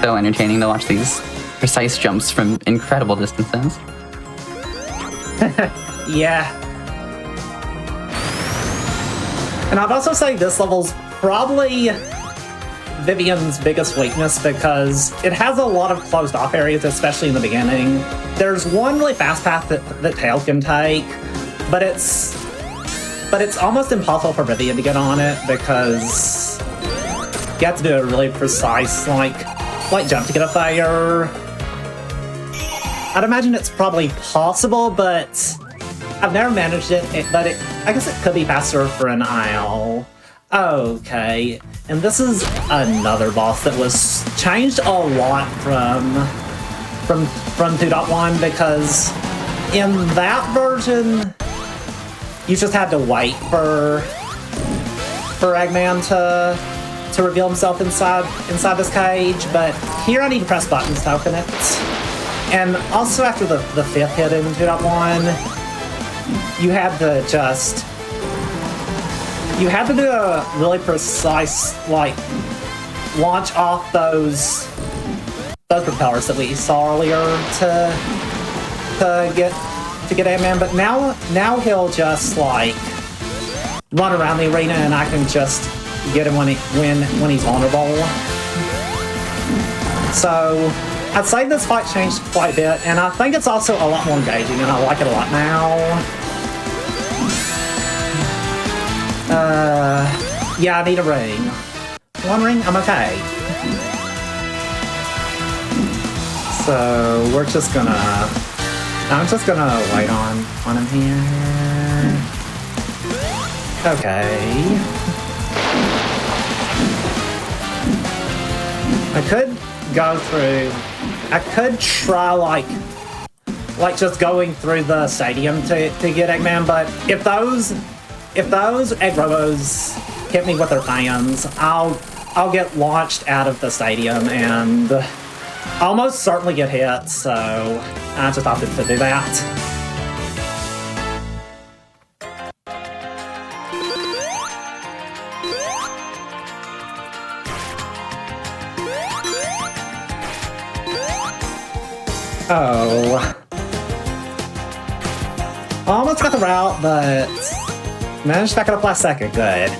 Speaker 10: So entertaining to watch these precise jumps from incredible distances.
Speaker 17: Yeah. And I'd also say this level's probably Vivian's biggest weakness because it has a lot of closed off areas, especially in the beginning. There's one really fast path that Tail can take, but it's almost impossible for Vivian to get on it because you have to do a really precise like jump to get up there. I'd imagine it's probably possible, but I've never managed it, but I guess it could be faster for an IL. Okay, and this is another boss that was changed a lot from 2.1 because in that version, you just had to wait for Eggman to reveal himself inside this cage, but here I need to press buttons to open it. And also after the 5th hit in 2.1, you had to do a really precise launch off those propellers that we saw earlier to get Eggman. But now he'll just run around the arena and I can just get him when he's vulnerable. So I'd say this fight changed quite a bit, and I think it's also a lot more engaging, and I like it a lot now. Yeah, I need a ring. 1 ring? I'm okay. So I'm just gonna wait on him here. Okay. I could go through. I could try like just going through the stadium to get Eggman, but if those Egg Robos hit me with their fans, I'll get launched out of the stadium and I'll most certainly get hit, so I just opted to do that. Oh. Almost got the route, but managed to back it up last second. Good.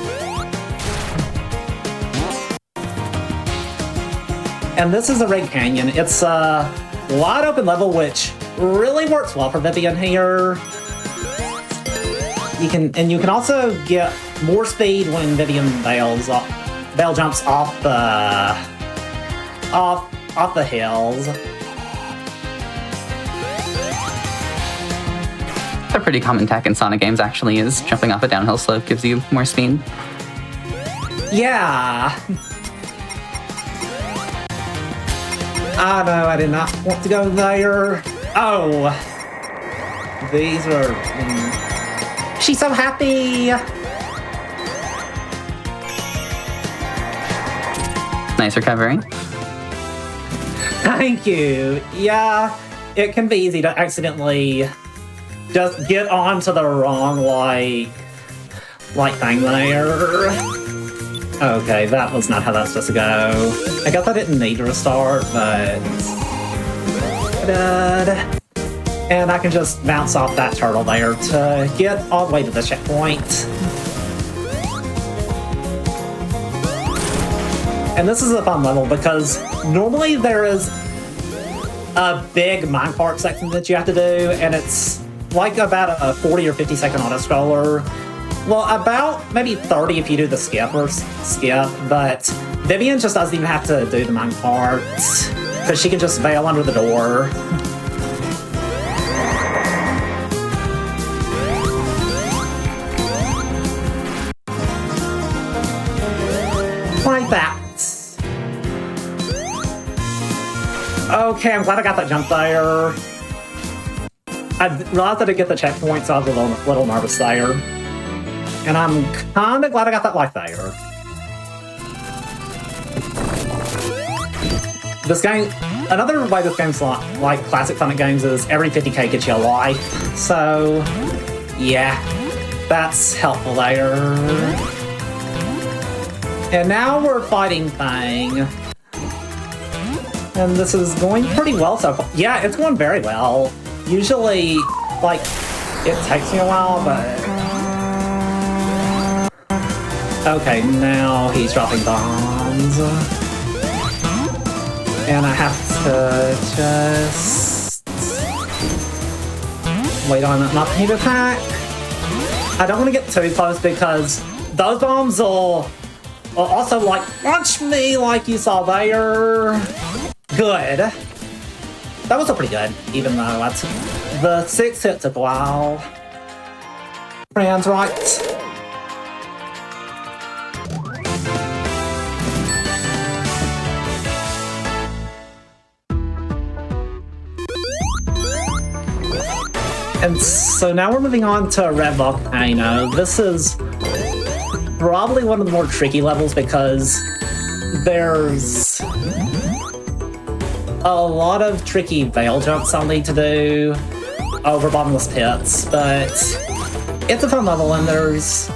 Speaker 17: And this is a Red Canyon. It's a wide open level, which really works well for Vivian here. You can also get more speed when Vivian Veil jumps off the hills.
Speaker 10: A pretty common tech in Sonic games actually is jumping off a downhill slope gives you more speed.
Speaker 17: Yeah. Oh no, I did not want to go there. Oh. These are... She's so happy!
Speaker 10: Nice recovery.
Speaker 17: Thank you. Yeah, it can be easy to accidentally just get onto the wrong, like thing there. Okay, that was not how that's supposed to go. I guess I didn't need to restart, but... And I can just bounce off that turtle there to get all the way to the checkpoint. And this is a fun level because normally there is a big minecart section that you have to do, and it's like about a 40 or 50 second auto-scroller. Well, about maybe 30 if you do the skip, but Vivian just doesn't even have to do the minecart because she can just bail under the door. Like that. Okay, I'm glad I got that jump there. I realized I didn't get the checkpoint, so I was a little nervous there. And I'm kinda glad I got that life there. This game, another way this game's like classic Sonic games is every 50k gets you a life. So, yeah, that's helpful there. And now we're fighting Fang. And this is going pretty well so far. Yeah, it's going very well. Usually, like, it takes me a while, but... Okay, now he's dropping bombs. And I have to just... wait on it not to hit attack. I don't want to get too close because those bombs will also, like, launch me like you saw there. Good. That was pretty good, even though that's the 6 hit took a while. Fran's right. And so now we're moving on to Red Volcano. This is probably one of the more tricky levels because there's a lot of tricky veil jumps I'll need to do over bottomless pits, but it's a fun level, and there's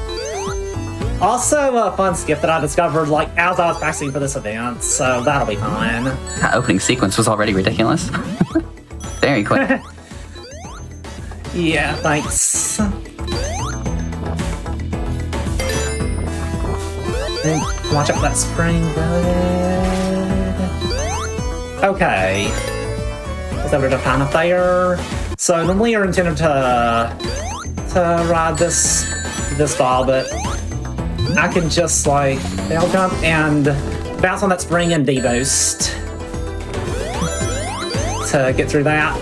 Speaker 17: also a fun skip that I discovered like as I was practicing for this event, so that'll be fun.
Speaker 10: That opening sequence was already ridiculous. Very quick.
Speaker 17: Yeah, thanks. And watch out for that spring, okay. Is that a kind of there? So normally you're intended to ride this ball, but I can just like bail jump and bounce on that spring and deboost to get through that.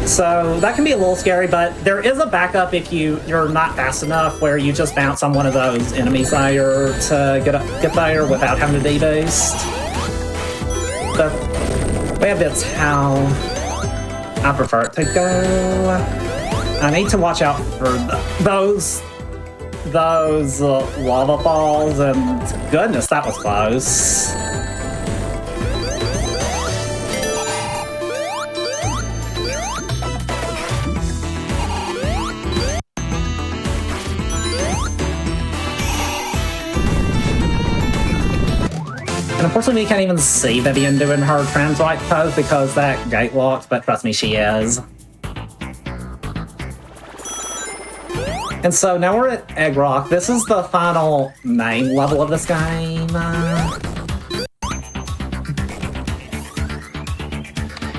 Speaker 17: So that can be a little scary, but there is a backup if you're not fast enough where you just bounce on one of those enemies there to get there without having to deboost. But yeah, that's how I prefer it to go. I need to watch out for those lava falls, and goodness, that was close. And unfortunately, we can't even see Vivian doing her trans-right pose because that gate locked, but trust me, she is. And so now we're at Egg Rock. This is the final main level of this game.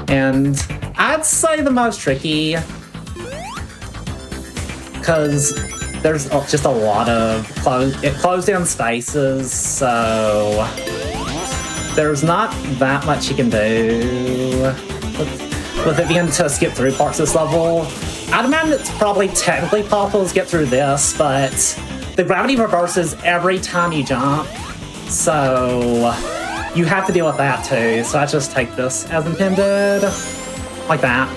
Speaker 17: And I'd say the most tricky, because there's just a lot of closed down spaces, so there's not that much you can do with Vivian to skip through parts of this level. I'd imagine it's probably technically possible to get through this, but the gravity reverses every time you jump, so you have to deal with that too. So I just take this as intended, like that.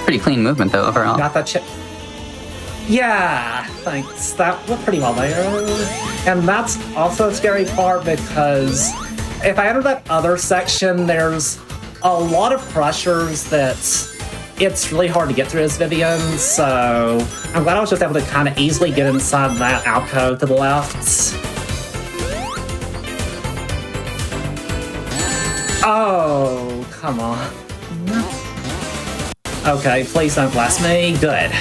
Speaker 10: Pretty clean movement though overall.
Speaker 17: Got that chip. Yeah, thanks. That went pretty well there. And that's also a scary part because if I enter that other section, there's a lot of pressures that it's really hard to get through as Vivian, so I'm glad I was just able to kind of easily get inside that alcove to the left. Oh, come on. Okay, please don't blast me. Good.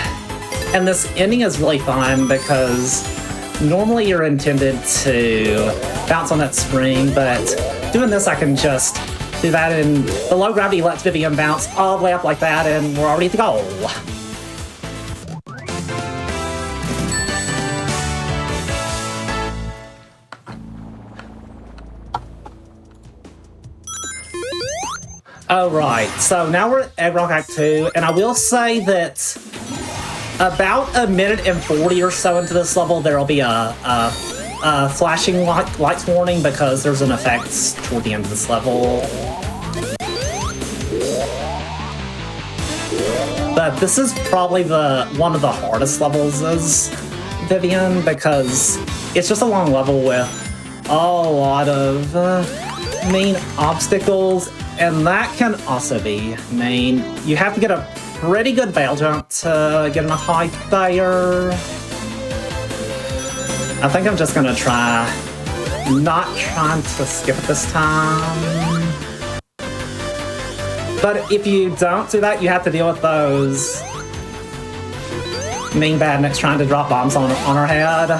Speaker 17: And this ending is really fun because normally you're intended to bounce on that spring, but doing this I can just do that, and the low gravity lets Vivian bounce all the way up like that, and we're already at the goal. Alright, so now we're at Egg Rock Act 2, and I will say that about a minute and 40 or so into this level, there will be a flashing lights warning because there's an effect toward the end of this level. But this is probably one of the hardest levels as Vivian because it's just a long level with a lot of main obstacles, and that can also be main. You have to get a pretty good veil jump to get enough height there. I think I'm just gonna try not trying to skip it this time. But if you don't do that, you have to deal with those mean badniks trying to drop bombs on our head.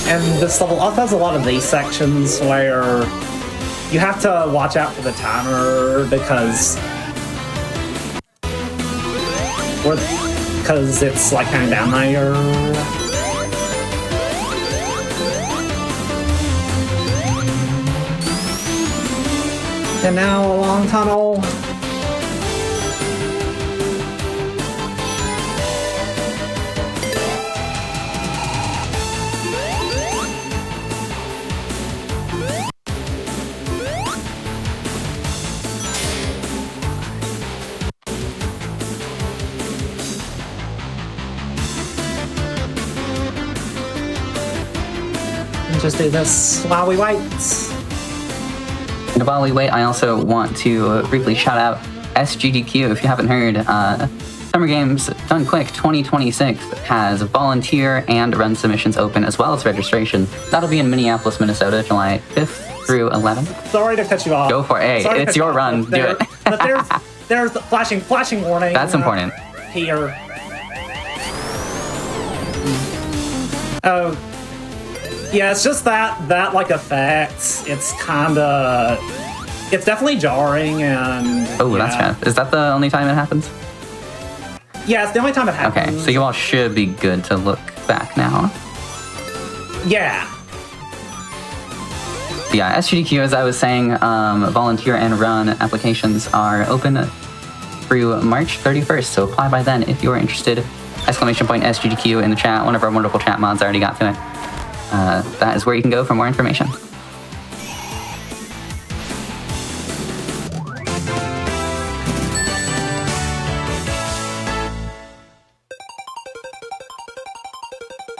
Speaker 17: And this level also has a lot of these sections where you have to watch out for the timer because it's like hanging down there. And now a long tunnel. Just do this while we wait.
Speaker 10: And while we wait, I also want to briefly shout out SGDQ. If you haven't heard, Summer Games Done Quick 2026 has volunteer and run submissions open as well as registration. That'll be in Minneapolis, Minnesota, July 5th through 11th.
Speaker 17: Sorry to cut you off.
Speaker 10: Go for it. Hey, it's your run. Do it.
Speaker 17: But there's the flashing warning.
Speaker 10: That's important.
Speaker 17: Here. Oh. Yeah, it's just that like effect. It's definitely jarring and.
Speaker 10: Oh, that's bad. Is that the only time it happens?
Speaker 17: Yeah, it's the only time it happens.
Speaker 10: Okay, so you all should be good to look back now.
Speaker 17: Yeah.
Speaker 10: Yeah, SGDQ, as I was saying, volunteer and run applications are open through March 31st, so apply by then if you're interested. !SGDQ in the chat. One of our wonderful chat mods already got to it. That is where you can go for more information.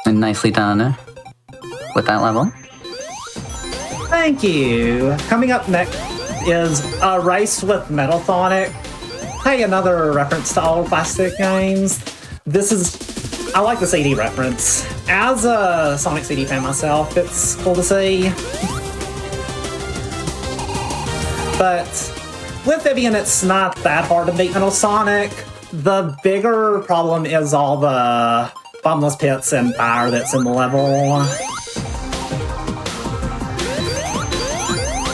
Speaker 10: And nicely done with that level.
Speaker 17: Thank you. Coming up next is a race with Metalthonic. Hey, another reference to old plastic games. I like the CD reference. As a Sonic CD fan myself, it's cool to see. But with Vivian, it's not that hard to beat Metal Sonic. The bigger problem is all the bottomless pits and fire that's in the level.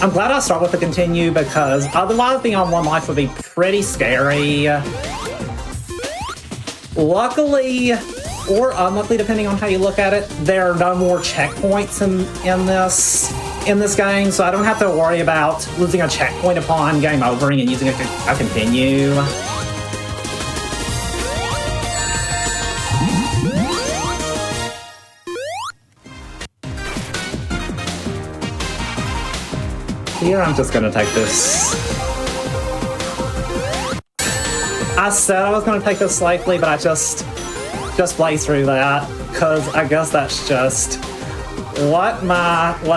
Speaker 17: I'm glad I start with the continue because otherwise being on one life would be pretty scary. Luckily, or unluckily, depending on how you look at it, there are no more checkpoints in this game, so I don't have to worry about losing a checkpoint upon game overing and using a continue. Here, I'm just gonna take this. I said I was gonna take this safely, but I just play through that, because I guess that's just what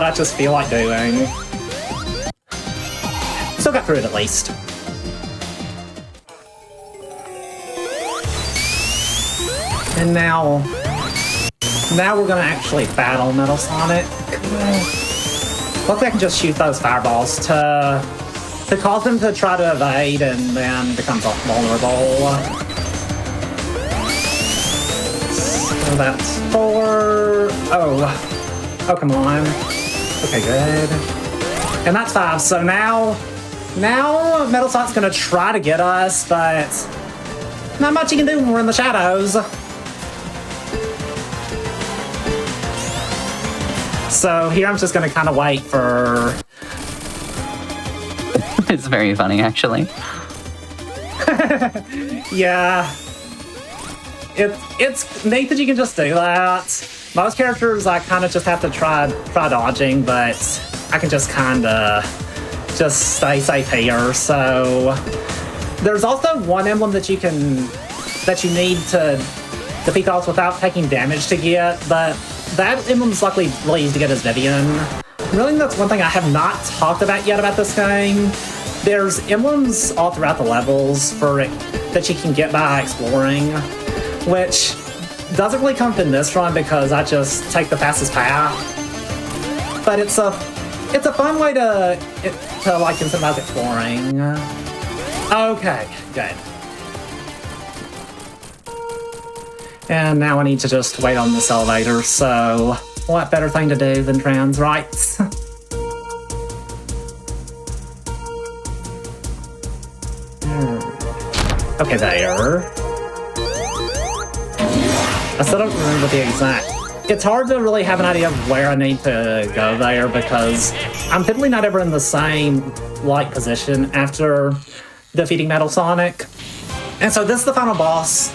Speaker 17: I just feel like doing. Still got through it at least. And now we're gonna actually battle Metal Sonic. Luckily I can just shoot those fireballs to cause him to try to evade and then becomes vulnerable. So that's 4. Oh, come on. Okay, good. And that's 5. So now Metal Sonic's gonna try to get us, but not much he can do when we're in the shadows. So here I'm just gonna kind of wait for...
Speaker 10: It's very funny, actually.
Speaker 17: Yeah. It's neat that you can just do that. Most characters I kind of just have to try dodging, but I can just kind of just stay safe here. So there's also one emblem that you need to defeat boss without taking damage to get, but that emblem's luckily really easy to get as Vivian. Really, that's one thing I have not talked about yet about this game. There's emblems all throughout the levels that you can get by exploring, which doesn't really come up in this run because I just take the fastest path. But it's a fun way to like incentivize exploring. Okay, good. And now I need to just wait on this elevator, so what better thing to do than trans rights? Okay, there. I still don't remember the exact... It's hard to really have an idea of where I need to go there because I'm typically not ever in the same position after defeating Metal Sonic. And so this is the final boss.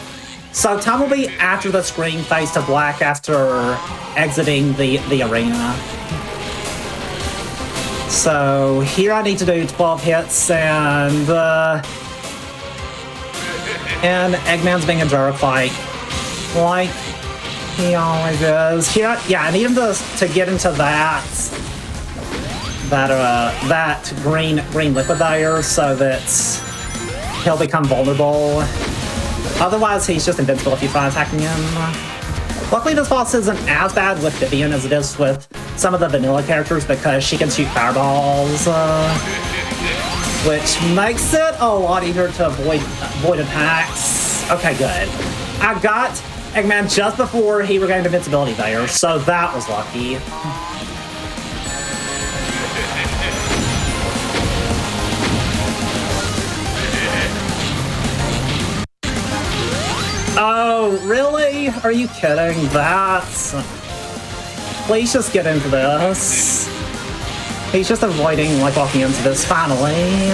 Speaker 17: So time will be after the screen fades to black after exiting the arena. So here I need to do 12 hits and Eggman's being a jerk like he always is. Here, yeah, I need him to get into that green liquid there so that he'll become vulnerable. Otherwise, he's just invincible if you try attacking him. Luckily, this boss isn't as bad with Vivian as it is with some of the vanilla characters because she can shoot fireballs, which makes it a lot easier to avoid attacks. Okay, good. I got Eggman just before he regained invincibility there, so that was lucky. Oh, really? Are you kidding? Please just get into this. He's just avoiding, walking into this, finally.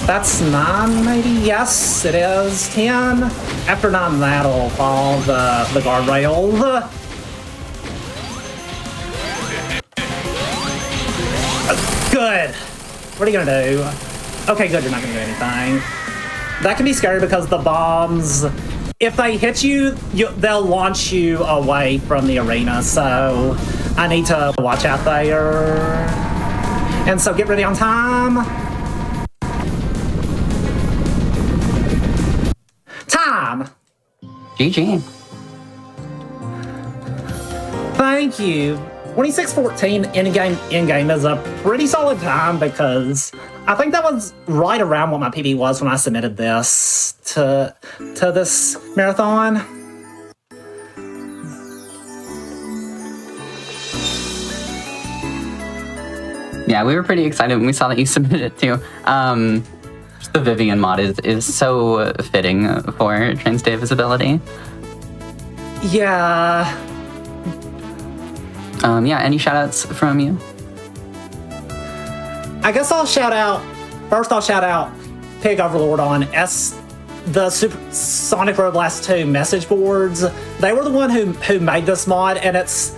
Speaker 17: That's 9, maybe? Yes, it is. 10. After 9, that'll fall the guardrail. Good. What are you gonna do? Okay, good, you're not gonna do anything. That can be scary because the bombs, if they hit you, they'll launch you away from the arena, so I need to watch out there. And so get ready on time. Time!
Speaker 10: GG.
Speaker 17: Thank you. 26:14 in-game is a pretty solid time because I think that was right around what my PB was when I submitted this to this marathon.
Speaker 10: Yeah, we were pretty excited when we saw that you submitted it too. The Vivian mod is so fitting for Transday visibility.
Speaker 17: Yeah.
Speaker 10: Yeah, any shoutouts from you?
Speaker 17: I guess I'll shout out Pig Overlord on the Super Sonic Robo Blast 2 message boards. They were the one who made this mod, and it's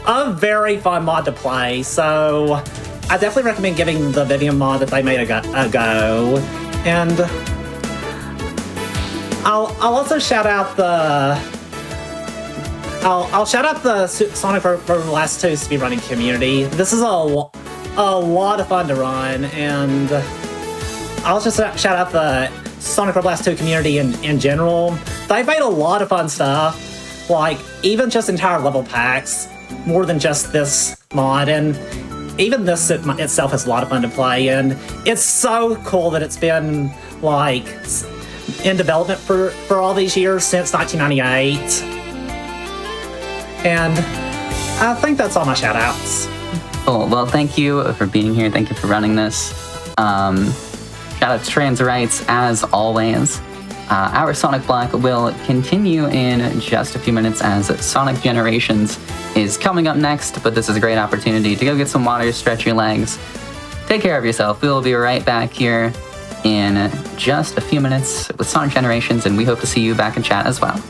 Speaker 17: a very fun mod to play. So I definitely recommend giving the Vivian mod that they made a go. And I'll also shout out the. I'll shout out the Sonic Robo Blast 2 speedrunning community. This is a lot of fun to run, and I'll just shout out the Sonic Robo Blast 2 community in general. They've made a lot of fun stuff, like even just entire level packs, more than just this mod, and even this itself is a lot of fun to play, and it's so cool that it's been like in development for all these years since 1998. And I think that's all my shout outs.
Speaker 10: Cool. Well, thank you for being here. Thank you for running this. Shout out to trans rights as always. Our Sonic block will continue in just a few minutes as Sonic Generations is coming up next, but this is a great opportunity to go get some water, stretch your legs. Take care of yourself. We will be right back here in just a few minutes with Sonic Generations, and we hope to see you back in chat as well.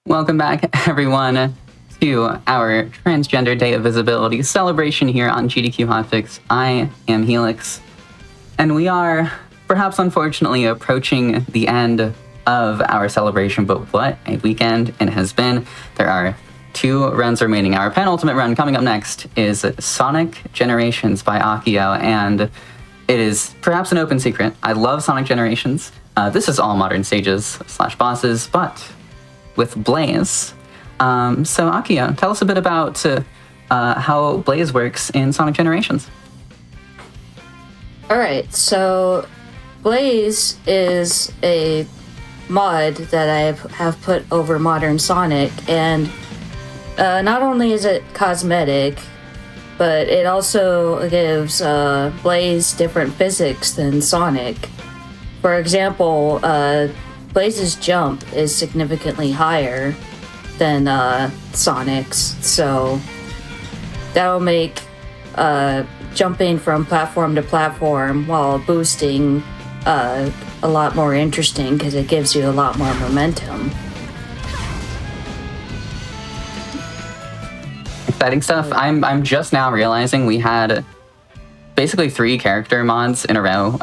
Speaker 10: Welcome back, everyone, to our Transgender Day of Visibility celebration here on GDQ Hotfix. I am Helix, and we are, perhaps unfortunately, approaching the end of our celebration, but what a weekend it has been. There are 2 runs remaining. Our penultimate run coming up next is Sonic Generations by Akio, and it is perhaps an open secret. I love Sonic Generations. This is all modern stages / bosses, but with Blaze. So Akio, tell us a bit about how Blaze works in Sonic Generations.
Speaker 18: Alright, so Blaze is a mod that I have put over Modern Sonic, and not only is it cosmetic, but it also gives Blaze different physics than Sonic. For example, Blaze's jump is significantly higher than Sonic's, so that'll make jumping from platform to platform while boosting a lot more interesting because it gives you a lot more momentum.
Speaker 10: Exciting stuff. I'm just now realizing we had basically 3 character mods in a row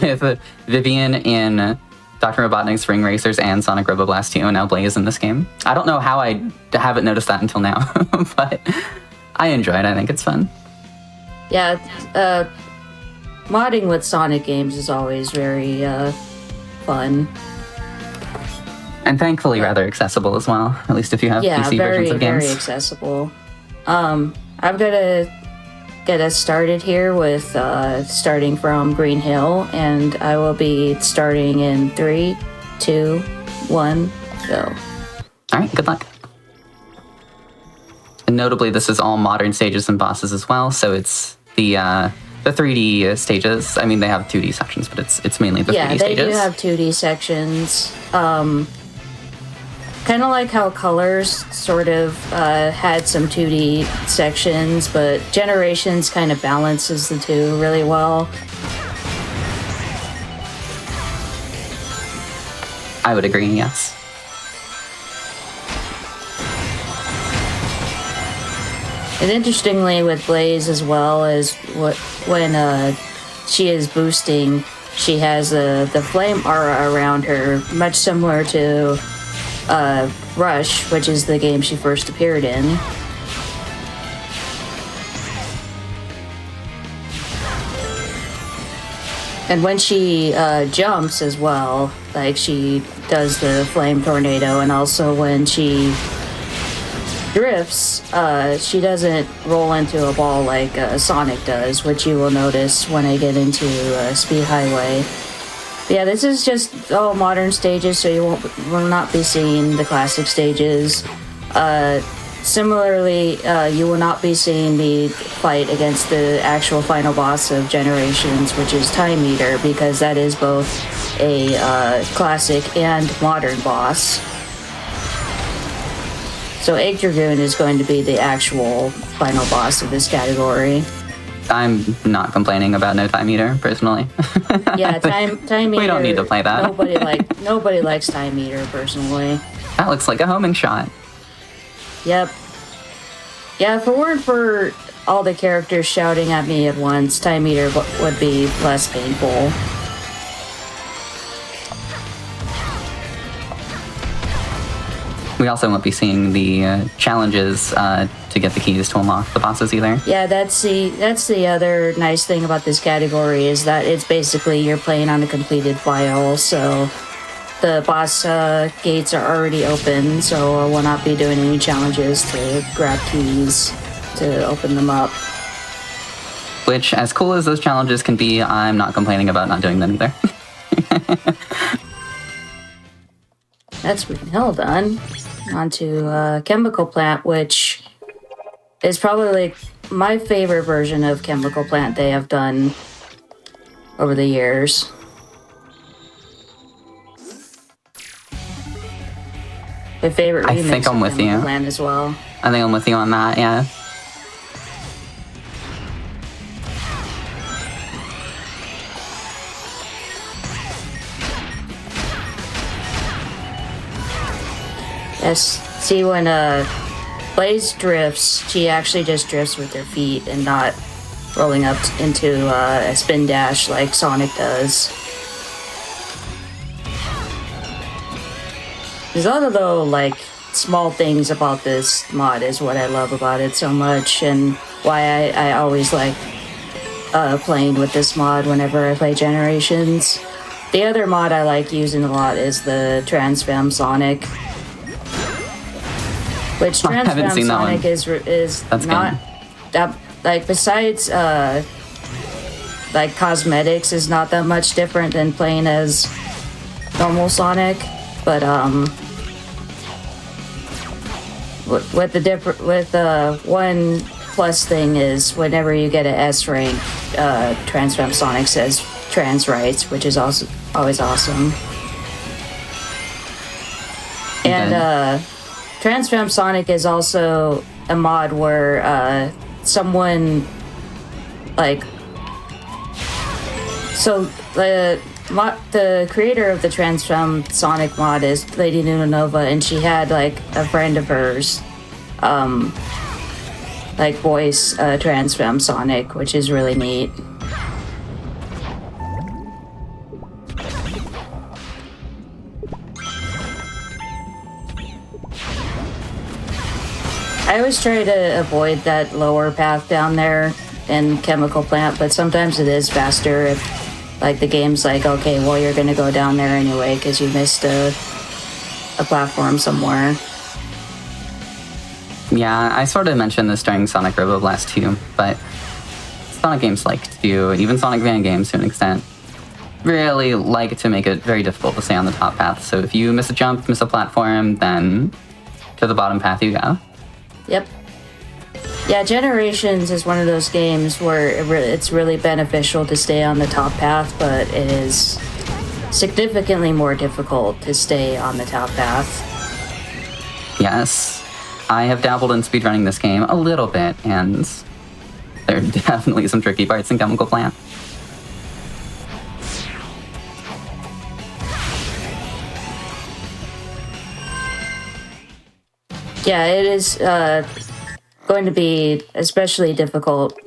Speaker 10: with Vivian in Dr. Robotnik's Ring Racers and Sonic Robo Blast 2, and now Blaze in this game. I don't know how I haven't noticed that until now, but I enjoy it. I think it's fun.
Speaker 18: Yeah, modding with Sonic games is always very fun.
Speaker 10: And thankfully rather accessible as well, at least if you have PC versions of games.
Speaker 18: Very accessible. I'm gonna get us started here with starting from Green Hill, and I will be starting in 3, 2, 1, go.
Speaker 10: Alright, good luck. And notably, this is all modern stages and bosses as well, so it's the 3D stages. I mean, they have 2D sections, but it's mainly the 3D stages.
Speaker 18: Yeah, they do have 2D sections. Kind of like how Colors sort of had some 2D sections, but Generations kind of balances the two really well.
Speaker 10: I would agree, yes.
Speaker 18: And interestingly with Blaze as well is when she is boosting, she has the flame aura around her, much similar to Rush, which is the game she first appeared in. And when she jumps as well, like she does the flame tornado, and also when she drifts, she doesn't roll into a ball like Sonic does, which you will notice when I get into Speed Highway. Yeah, this is just all modern stages, so you will not be seeing the classic stages. Similarly, you will not be seeing me fight against the actual final boss of Generations, which is Time Eater, because that is both a classic and modern boss. So Egg Dragoon is going to be the actual final boss of this category.
Speaker 10: I'm not complaining about no Time Eater, personally.
Speaker 18: Yeah, Time Eater.
Speaker 10: We don't need to play that.
Speaker 18: Nobody likes Time Eater, personally.
Speaker 10: That looks like a homing shot.
Speaker 18: Yep. Yeah, if it weren't for all the characters shouting at me at once, Time Eater would be less painful.
Speaker 10: We also won't be seeing the challenges to get the keys to unlock the bosses either.
Speaker 18: Yeah, that's the other nice thing about this category is that it's basically you're playing on a completed file, so the boss gates are already open, so I will not be doing any challenges to grab keys to open them up.
Speaker 10: Which, as cool as those challenges can be, I'm not complaining about not doing them either.
Speaker 18: That's freaking hell done. Onto Chemical Plant, which is probably like my favorite version of Chemical Plant they have done over the years. My favorite remix
Speaker 10: I think I'm
Speaker 18: of
Speaker 10: with
Speaker 18: Chemical
Speaker 10: you.
Speaker 18: Plant as well.
Speaker 10: I think I'm with you on that, yeah.
Speaker 18: Yes, see when Blaze drifts, she actually just drifts with her feet and not rolling up into a spin dash like Sonic does. There's other though like small things about this mod is what I love about it so much, and why I always like playing with this mod whenever I play Generations. The other mod I like using a lot is the Transfam Sonic. Which Transfam Sonic is
Speaker 10: That's
Speaker 18: not that like besides like cosmetics is not that much different than playing as normal Sonic, but one plus thing is whenever you get an S rank, Transfam Sonic says trans rights, which is also always awesome. And Transfam Sonic is also a mod where someone like the creator of the Transfam Sonic mod is Lady Nunanova, and she had like a friend of hers like voice Transfam Sonic, which is really neat. I always try to avoid that lower path down there in Chemical Plant, but sometimes it is faster if, like, the game's like, okay, well, you're gonna go down there anyway because you missed a platform somewhere.
Speaker 10: Yeah, I sort of mentioned this during Sonic Robo Blast too, but Sonic games like to, even Sonic Van games to an extent, really like to make it very difficult to stay on the top path. So if you miss a jump, miss a platform, then to the bottom path you go.
Speaker 18: Yep. Yeah, Generations is one of those games where it's really beneficial to stay on the top path, but it is significantly more difficult to stay on the top path.
Speaker 10: Yes, I have dabbled in speedrunning this game a little bit, and there are definitely some tricky parts in Chemical Plant.
Speaker 18: Yeah, it is going to be especially difficult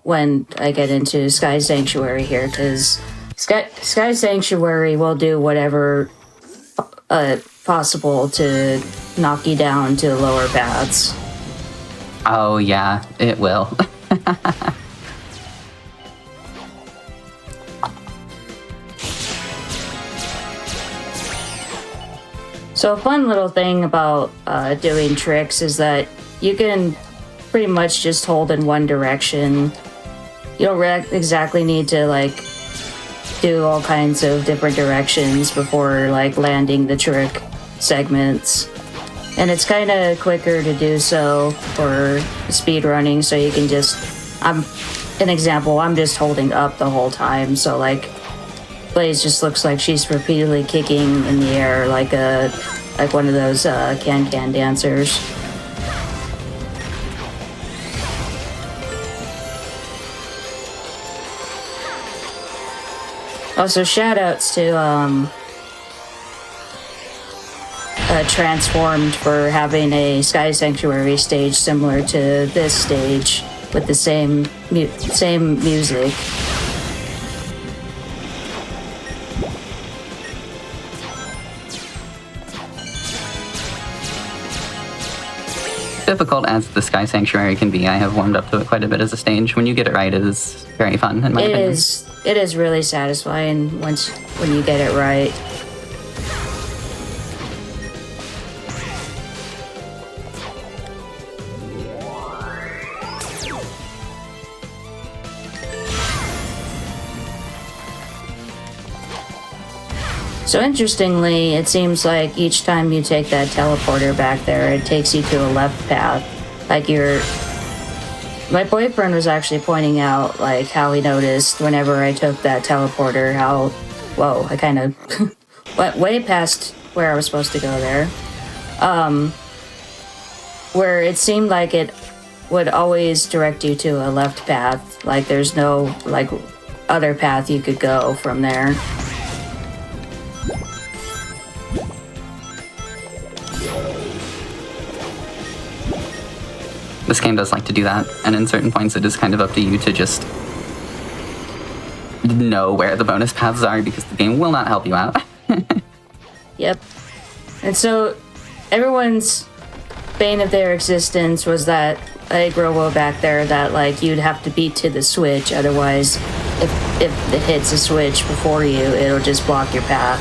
Speaker 18: when I get into Sky Sanctuary here, because Sky Sanctuary will do whatever possible to knock you down to the lower paths.
Speaker 10: Oh yeah, it will.
Speaker 18: So a fun little thing about doing tricks is that you can pretty much just hold in one direction. You don't exactly need to like do all kinds of different directions before like landing the trick segments. And it's kind of quicker to do so for speed running, so you can just, I'm just holding up the whole time, so like Blaze just looks like she's repeatedly kicking in the air like one of those can dancers. Also, shoutouts to Transformed for having a Sky Sanctuary stage similar to this stage. with the same music.
Speaker 10: Difficult as the Sky Sanctuary can be, I have warmed up to it quite a bit as a stage. When you get it right, it is very fun, in my opinion.
Speaker 18: It is really satisfying when you get it right. So interestingly, it seems like each time you take that teleporter back there, it takes you to a left path. Like my boyfriend was actually pointing out like how he noticed whenever I took that teleporter, how, whoa, I kind of went way past where I was supposed to go there. Where it seemed like it would always direct you to a left path. Like there's no like other path you could go from there.
Speaker 10: This game does like to do that, and in certain points it is kind of up to you to just know where the bonus paths are, because the game will not help you out.
Speaker 18: Yep. And so everyone's bane of their existence was that egg robo back there that like you'd have to beat to the switch, otherwise if it hits a switch before you, it'll just block your path.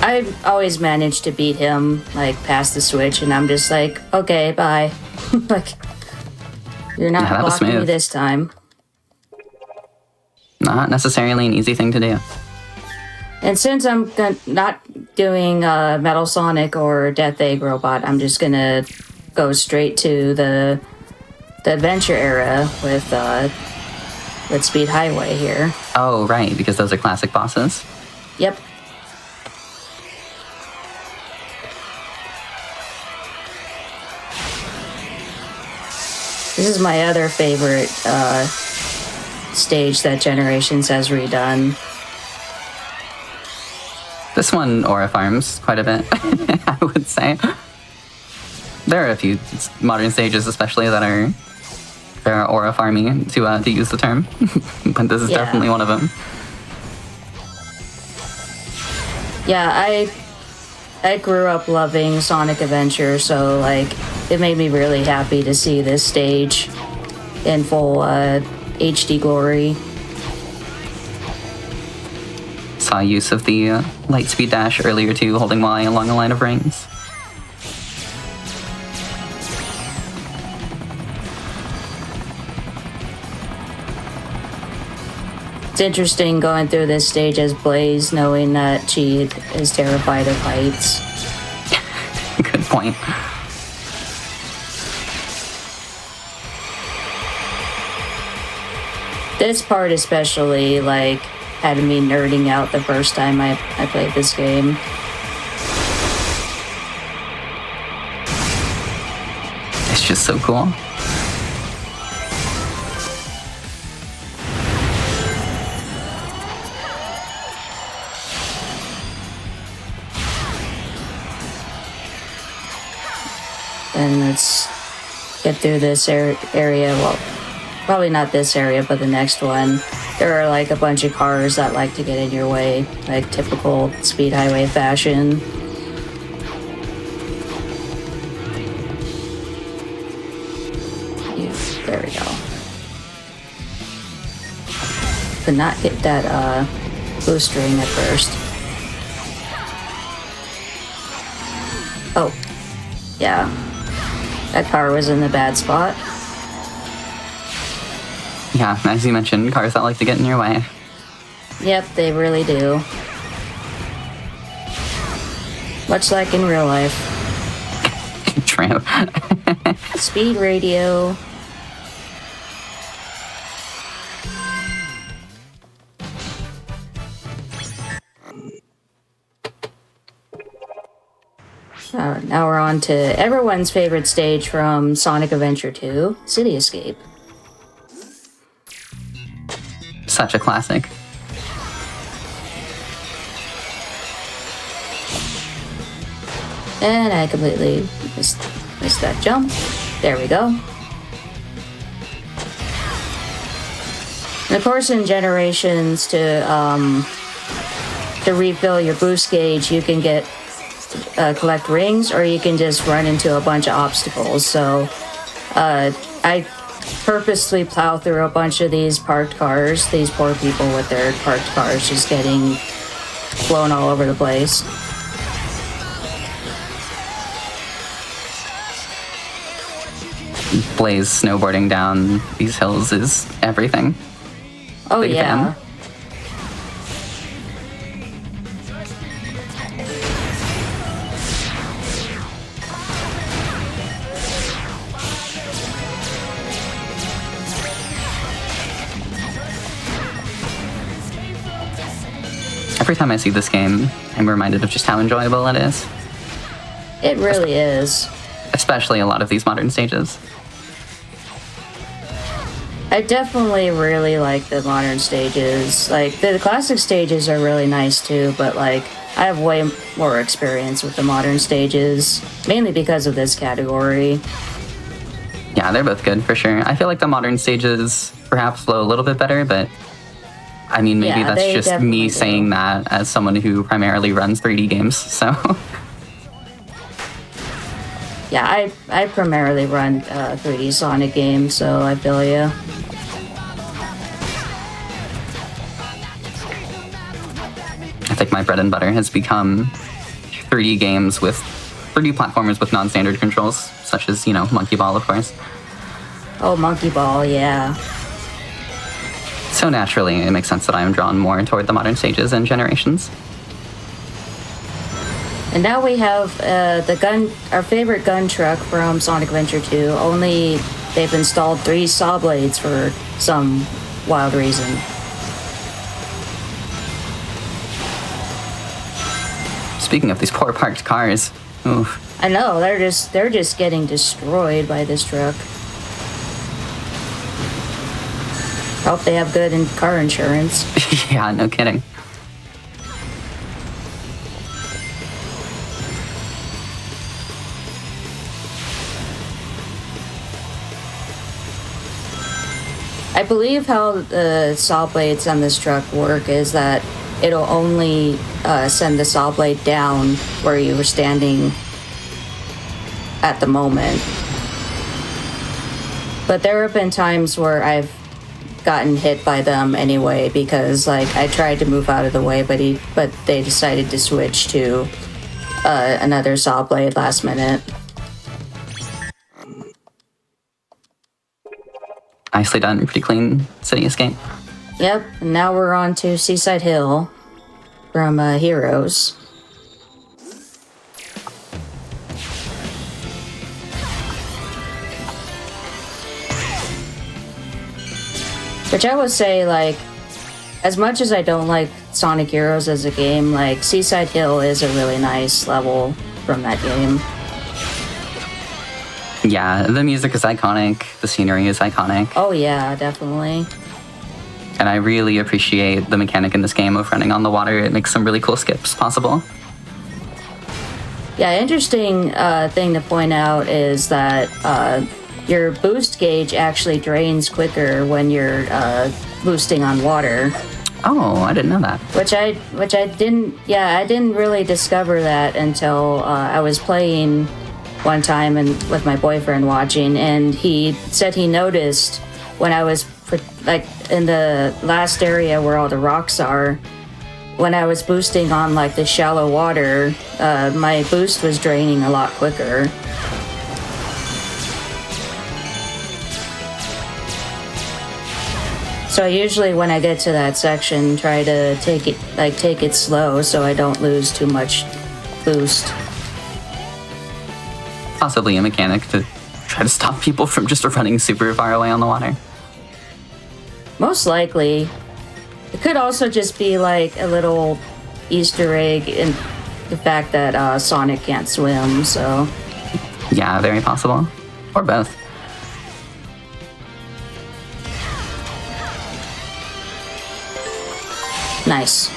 Speaker 18: I've always managed to beat him like past the switch, and I'm just like, okay, bye. Like, you're not blocking me this time.
Speaker 10: Not necessarily an easy thing to do.
Speaker 18: And since I'm not doing Metal Sonic or Death Egg Robot, I'm just gonna go straight to the adventure era with Speed Highway here.
Speaker 10: Oh, right, because those are classic bosses.
Speaker 18: Yep. This is my other favorite stage that Generations has redone.
Speaker 10: This one aura farms quite a bit, I would say. There are a few modern stages, especially, that are aura farming, to use the term, but this is definitely one of them.
Speaker 18: Yeah, I grew up loving Sonic Adventure, so like it made me really happy to see this stage in full HD glory.
Speaker 10: Saw use of the light speed dash earlier too, holding Y along a line of rings.
Speaker 18: It's interesting going through this stage as Blaze, knowing that she is terrified of heights.
Speaker 10: Good point.
Speaker 18: This part especially, like, had me nerding out the first time I played this game.
Speaker 10: It's just so cool.
Speaker 18: And let's get through this area. Well, probably not this area, but the next one. There are like a bunch of cars that like to get in your way, like typical Speed Highway fashion. There we go. Could not hit that boost ring at first. Oh, yeah. That car was in the bad spot.
Speaker 10: Yeah, as you mentioned, cars that like to get in your way.
Speaker 18: Yep, they really do. Much like in real life.
Speaker 10: True.
Speaker 18: Speed radio. Now we're on to everyone's favorite stage from Sonic Adventure 2, City Escape.
Speaker 10: Such a classic.
Speaker 18: And I completely missed that jump. There we go. And of course, in Generations, to refill your boost gauge, you can get collect rings, or you can just run into a bunch of obstacles. So I purposely plow through a bunch of these parked cars. These poor people with their parked cars just getting blown all over the place.
Speaker 10: Blaze snowboarding down these hills is everything.
Speaker 18: Oh,
Speaker 10: Big
Speaker 18: yeah.
Speaker 10: fan. Every time I see this game, I'm reminded of just how enjoyable it is.
Speaker 18: It really is.
Speaker 10: Especially a lot of these modern stages.
Speaker 18: I definitely really like the modern stages. Like, the classic stages are really nice too, but like, I have way more experience with the modern stages, mainly because of this category.
Speaker 10: Yeah, they're both good for sure. I feel like the modern stages perhaps flow a little bit better, but I mean, maybe
Speaker 18: Yeah,
Speaker 10: that's
Speaker 18: they
Speaker 10: just
Speaker 18: definitely
Speaker 10: me
Speaker 18: do.
Speaker 10: saying that as someone who primarily runs 3D games, so.
Speaker 18: Yeah, I primarily run 3D Sonic games, so I feel ya.
Speaker 10: I think my bread and butter has become 3D games with 3D platformers with non-standard controls, such as, Monkey Ball, of course.
Speaker 18: Oh, Monkey Ball, yeah.
Speaker 10: So naturally, it makes sense that I am drawn more toward the modern stages and Generations.
Speaker 18: And now we have our favorite gun truck from Sonic Adventure 2. Only they've installed 3 saw blades for some wild reason.
Speaker 10: Speaking of these poor parked cars, oof.
Speaker 18: I know, they're just getting destroyed by this truck. Hope they have good car insurance.
Speaker 10: Yeah, no kidding.
Speaker 18: I believe how the saw blades on this truck work is that it'll only send the saw blade down where you were standing at the moment. But there have been times where I've gotten hit by them anyway, because like I tried to move out of the way, but they decided to switch to another saw blade last minute.
Speaker 10: Nicely done, pretty clean city escape.
Speaker 18: Yep, and now we're on to Seaside Hill from Heroes. Which I would say, like, as much as I don't like Sonic Heroes as a game, like, Seaside Hill is a really nice level from that game.
Speaker 10: Yeah, the music is iconic, the scenery is iconic,
Speaker 18: Oh yeah, definitely.
Speaker 10: and I really appreciate the mechanic in this game of running on the water. It makes some really cool skips possible.
Speaker 18: Yeah, interesting thing to point out is that your boost gauge actually drains quicker when you're boosting on water.
Speaker 10: Oh, I didn't know that.
Speaker 18: Which I didn't really discover that until I was playing one time and with my boyfriend watching, and he said he noticed when I was like in the last area where all the rocks are, when I was boosting on like the shallow water, my boost was draining a lot quicker. So I usually, when I get to that section, try to take it slow so I don't lose too much boost.
Speaker 10: Possibly a mechanic to try to stop people from just running super far away on the water.
Speaker 18: Most likely. It could also just be like a little Easter egg in the fact that Sonic can't swim, so.
Speaker 10: Yeah, very possible. Or both.
Speaker 18: Nice.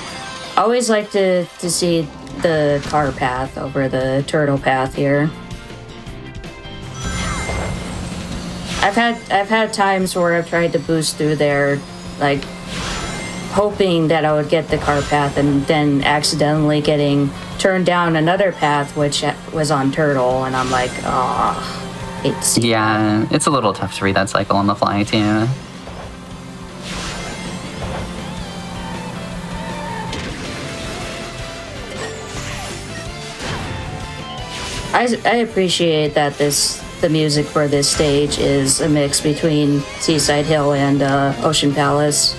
Speaker 18: Always like to see the car path over the turtle path here. I've had times where I've tried to boost through there like hoping that I would get the car path and then accidentally getting turned down another path which was on Turtle, and I'm like, oh,
Speaker 10: Yeah, it's a little tough to read that cycle on the fly too.
Speaker 18: I appreciate that the music for this stage is a mix between Seaside Hill and Ocean Palace.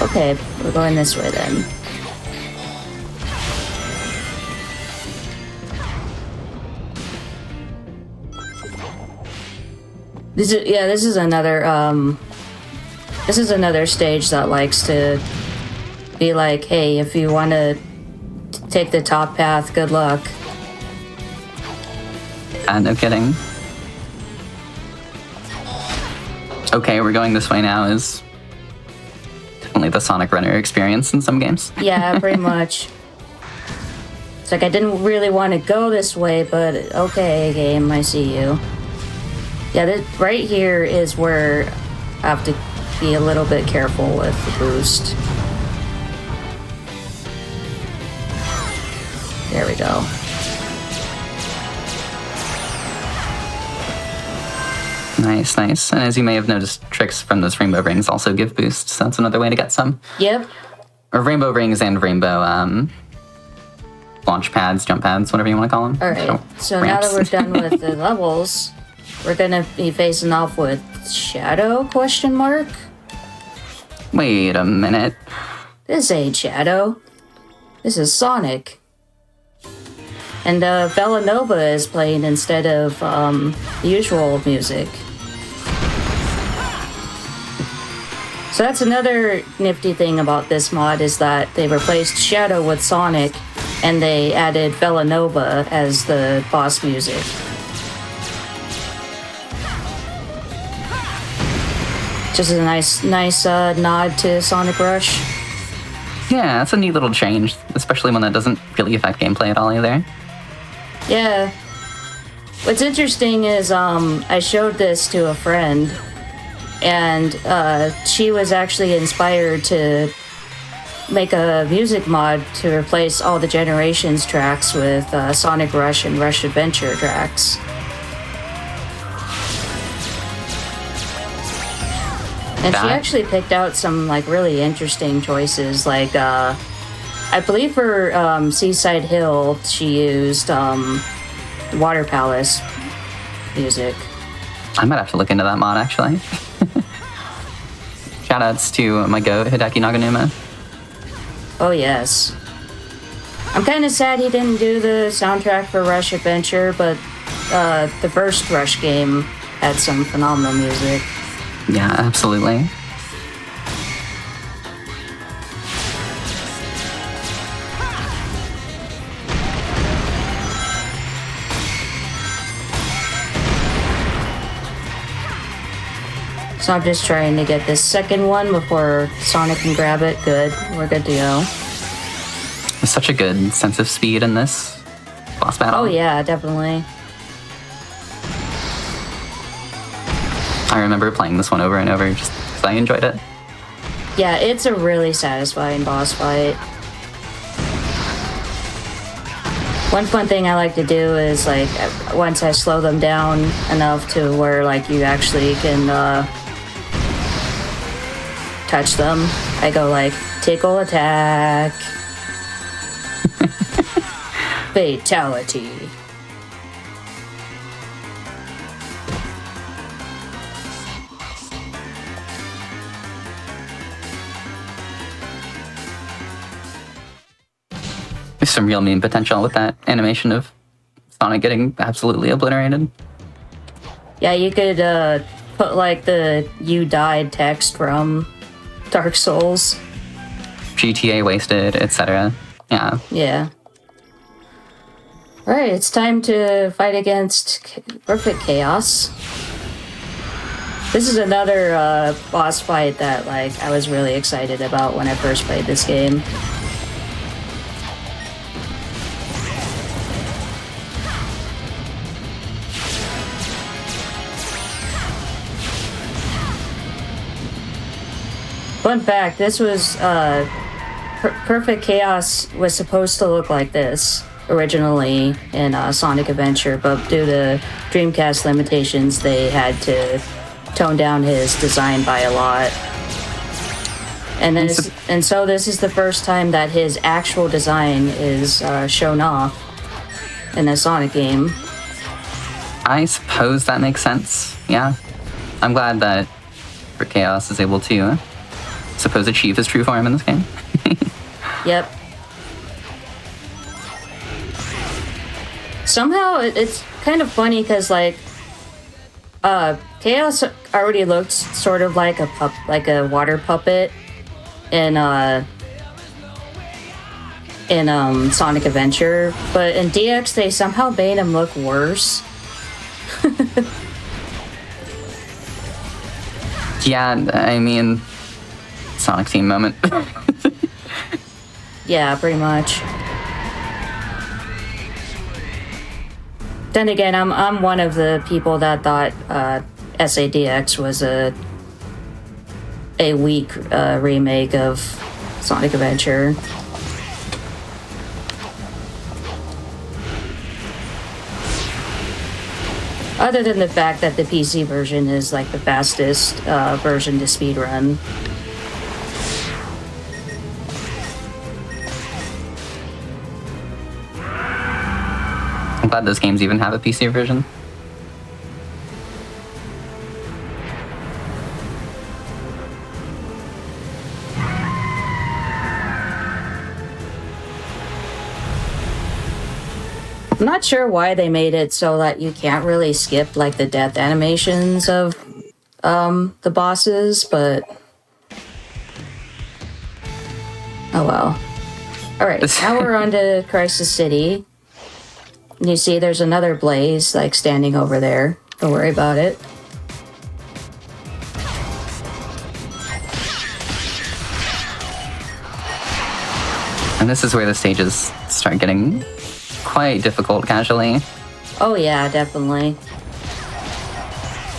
Speaker 18: Okay, we're going this way then. This is another stage that likes to be like, hey, if you want to take the top path, good luck.
Speaker 10: No kidding. Okay, we're going this way now is definitely the Sonic Runner experience in some games.
Speaker 18: Yeah, pretty much. It's like I didn't really want to go this way, but okay, game, I see you. Yeah, right here is where I have to be a little bit careful with the boost. There we go.
Speaker 10: Nice, nice. And as you may have noticed, tricks from those rainbow rings also give boosts, so that's another way to get some.
Speaker 18: Yep.
Speaker 10: Or rainbow rings and rainbow launch pads, jump pads, whatever you want to call them.
Speaker 18: Alright, so now that we're done with the levels, we're gonna be facing off with Shadow, question mark?
Speaker 10: Wait a minute.
Speaker 18: This ain't Shadow. This is Sonic. And Villanova is playing instead of the usual music. So that's another nifty thing about this mod is that they replaced Shadow with Sonic and they added Villanova as the boss music. Just a nice nod to Sonic Rush.
Speaker 10: Yeah, that's a neat little change, especially when that doesn't really affect gameplay at all either.
Speaker 18: Yeah. What's interesting is I showed this to a friend, and she was actually inspired to make a music mod to replace all the Generations tracks with Sonic Rush and Rush Adventure tracks. And she actually picked out some like really interesting choices. Like, I believe for Seaside Hill, she used Water Palace music.
Speaker 10: I might have to look into that mod actually. Shoutouts to my goat, Hideki Naganuma.
Speaker 18: Oh yes. I'm kind of sad he didn't do the soundtrack for Rush Adventure, but the first Rush game had some phenomenal music.
Speaker 10: Yeah, absolutely.
Speaker 18: So I'm just trying to get this second one before Sonic can grab it. Good, we're good to go.
Speaker 10: There's such a good sense of speed in this boss battle.
Speaker 18: Oh yeah, definitely.
Speaker 10: I remember playing this one over and over just because I enjoyed it.
Speaker 18: Yeah, it's a really satisfying boss fight. One fun thing I like to do is like once I slow them down enough to where like you actually can touch them, I go like tickle attack. Fatality.
Speaker 10: There's some real meme potential with that animation of Sonic getting absolutely obliterated.
Speaker 18: Yeah, you could put like the "you died" text from Dark Souls.
Speaker 10: GTA wasted, etc. Yeah.
Speaker 18: Yeah. Alright, it's time to fight against Perfect Chaos. This is another boss fight that like I was really excited about when I first played this game. Fun fact, this was, Perfect Chaos was supposed to look like this originally in Sonic Adventure, but due to Dreamcast limitations, they had to tone down his design by a lot. And so this is the first time that his actual design is shown off in a Sonic game.
Speaker 10: I suppose that makes sense. Yeah. I'm glad that Chaos is able to, suppose, achieve his true form in this game.
Speaker 18: Yep. Somehow it's kind of funny because like Chaos already looks sort of like a water puppet in Sonic Adventure, but in DX they somehow made him look worse.
Speaker 10: Yeah, I mean, Sonic Team moment.
Speaker 18: Yeah, pretty much. Then again, I'm one of the people that thought SADX was a weak remake of Sonic Adventure. Other than the fact that the PC version is like the fastest version to speedrun.
Speaker 10: I'm glad those games even have a PC version.
Speaker 18: I'm not sure why they made it so that you can't really skip like the death animations of the bosses, but oh well. Alright, now we're on to Crisis City. And you see there's another Blaze like standing over there. Don't worry about it.
Speaker 10: And this is where the stages start getting quite difficult casually.
Speaker 18: Oh yeah, definitely.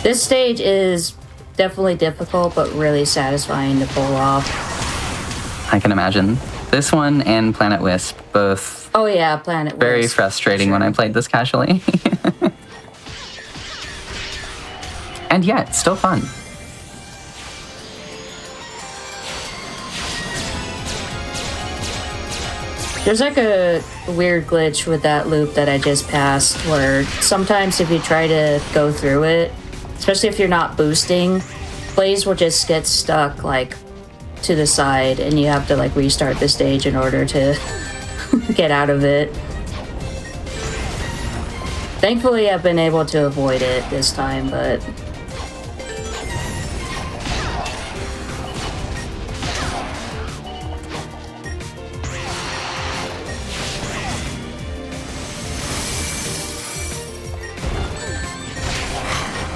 Speaker 18: This stage is definitely difficult, but really satisfying to pull off.
Speaker 10: I can imagine. This one and Planet Wisp, both
Speaker 18: Oh yeah, Planet Wisp.
Speaker 10: very frustrating when I played this casually. And yet, still fun.
Speaker 18: There's like a weird glitch with that loop that I just passed where sometimes if you try to go through it, especially if you're not boosting, Blaze will just get stuck like to the side and you have to like restart the stage in order to get out of it. Thankfully I've been able to avoid it this time, but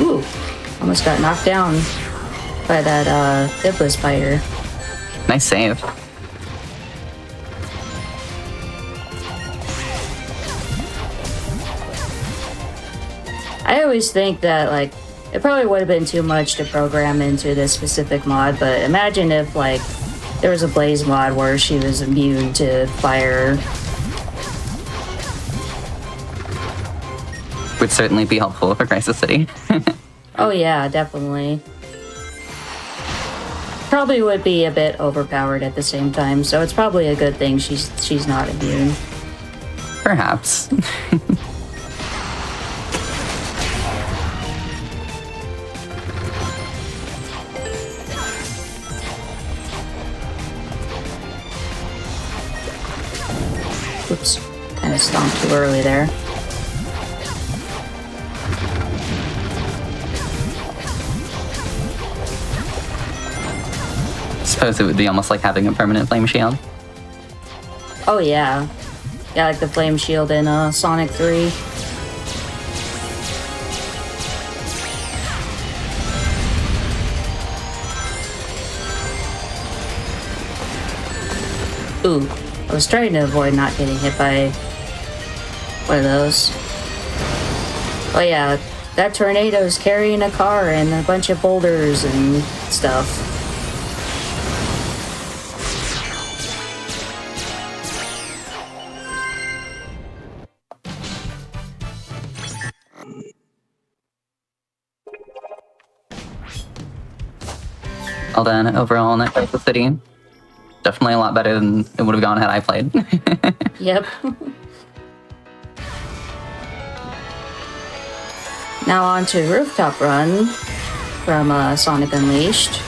Speaker 18: ooh, almost got knocked down by that Iblis spider.
Speaker 10: Nice save.
Speaker 18: I always think that like it probably would have been too much to program into this specific mod, but imagine if like there was a Blaze mod where she was immune to fire.
Speaker 10: Would certainly be helpful for Crisis City.
Speaker 18: Oh yeah, definitely. Probably would be a bit overpowered at the same time, so it's probably a good thing she's not immune.
Speaker 10: Perhaps.
Speaker 18: Oops, kind of stomped too early there.
Speaker 10: Suppose it would be almost like having a permanent flame shield.
Speaker 18: Oh yeah. Yeah, like the flame shield in Sonic 3. Ooh, I was trying to avoid not getting hit by one of those. Oh yeah, that tornado's carrying a car and a bunch of boulders and stuff.
Speaker 10: Well done overall in that Kaizo City. Definitely a lot better than it would have gone had I played.
Speaker 18: Yep. Now on to Rooftop Run from Sonic Unleashed.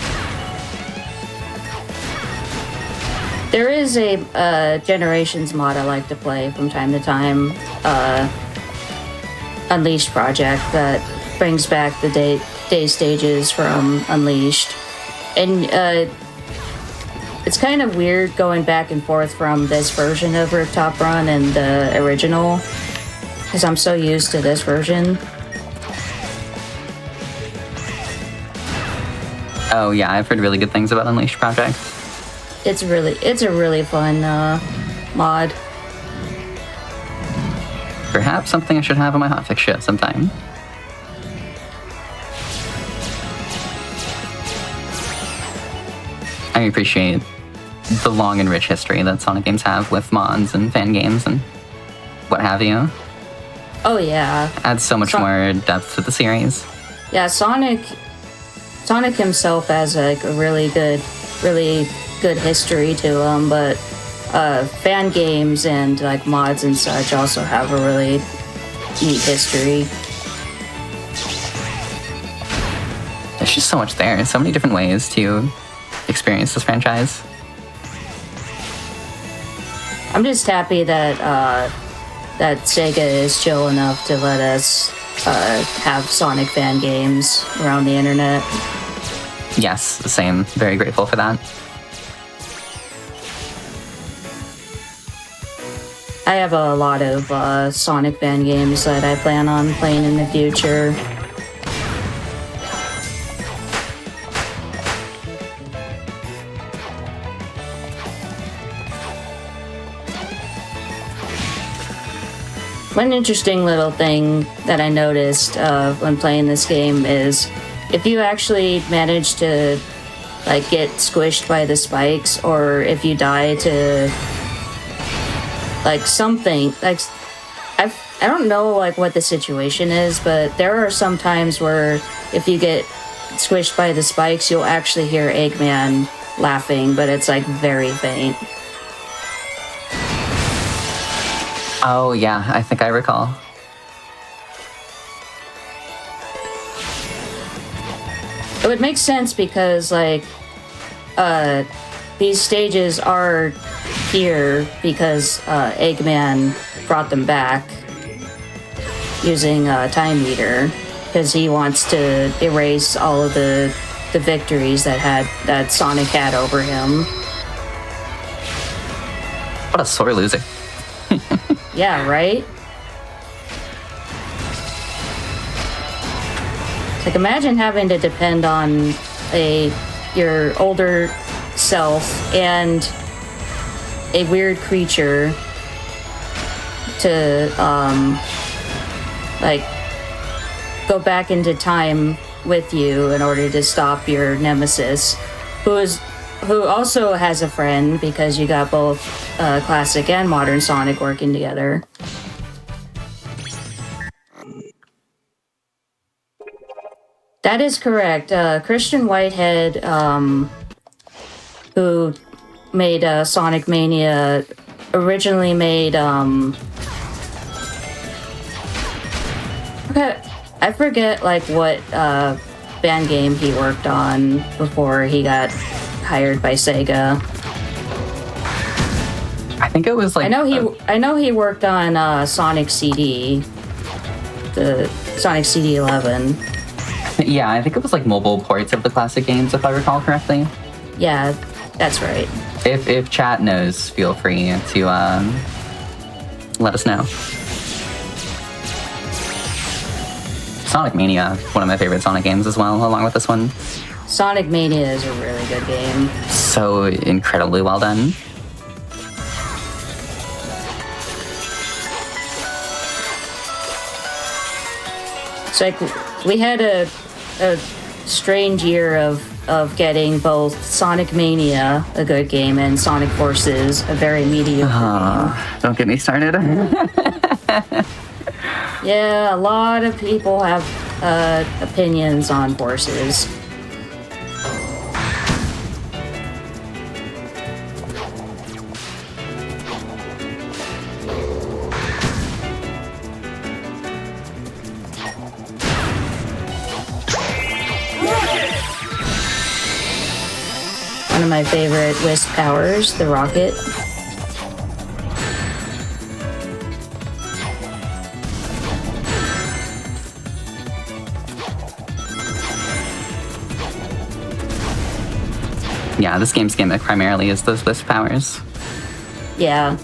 Speaker 18: There is a Generations mod I like to play from time to time. Unleashed project that brings back the day stages from Unleashed. And it's kind of weird going back and forth from this version of Rooftop Run and the original, because I'm so used to this version.
Speaker 10: Oh yeah, I've heard really good things about Unleashed Project.
Speaker 18: It's a really fun mod.
Speaker 10: Perhaps something I should have on my hotfix show sometime. I appreciate the long and rich history that Sonic games have with mods and fan games and what have you.
Speaker 18: Oh yeah.
Speaker 10: Adds so much more depth to the series.
Speaker 18: Yeah, Sonic himself has like a really good history to him, but fan games and like mods and such also have a really neat history.
Speaker 10: There's just so much there, so many different ways to experience this franchise.
Speaker 18: I'm just happy that that Sega is chill enough to let us have Sonic fan games around the internet.
Speaker 10: Yes, same. Very grateful for that.
Speaker 18: I have a lot of Sonic fan games that I plan on playing in the future. One interesting little thing that I noticed when playing this game is if you actually manage to like get squished by the spikes, or if you die to like something, like I don't know like what the situation is, but there are some times where if you get squished by the spikes, you'll actually hear Eggman laughing, but it's like very faint.
Speaker 10: Oh yeah, I think I recall.
Speaker 18: It would make sense because like these stages are here because Eggman brought them back using Time Eater, because he wants to erase all of the victories that Sonic had over him.
Speaker 10: What a sore loser.
Speaker 18: Yeah, right? Like, imagine having to depend on your older self and a weird creature to like go back into time with you in order to stop your nemesis, who also has a friend, because you got both classic and modern Sonic working together. That is correct. Christian Whitehead, who made Sonic Mania, originally made I forget like what band game he worked on before he got hired by Sega.
Speaker 10: I think it was like
Speaker 18: I know he worked on Sonic CD, the Sonic CD 11.
Speaker 10: Yeah, I think it was like mobile ports of the classic games, if I recall correctly.
Speaker 18: Yeah, that's right.
Speaker 10: If chat knows, feel free to let us know. Sonic Mania, one of my favorite Sonic games as well, along with this one.
Speaker 18: Sonic Mania is a really good game.
Speaker 10: So incredibly well done.
Speaker 18: It's like we had a strange year of getting both Sonic Mania, a good game, and Sonic Forces, a very mediocre game.
Speaker 10: Don't get me started.
Speaker 18: Yeah, a lot of people have opinions on Forces. my favorite wisp powers, the rocket.
Speaker 10: Yeah, this game's gimmick primarily is those wisp powers.
Speaker 18: Yeah.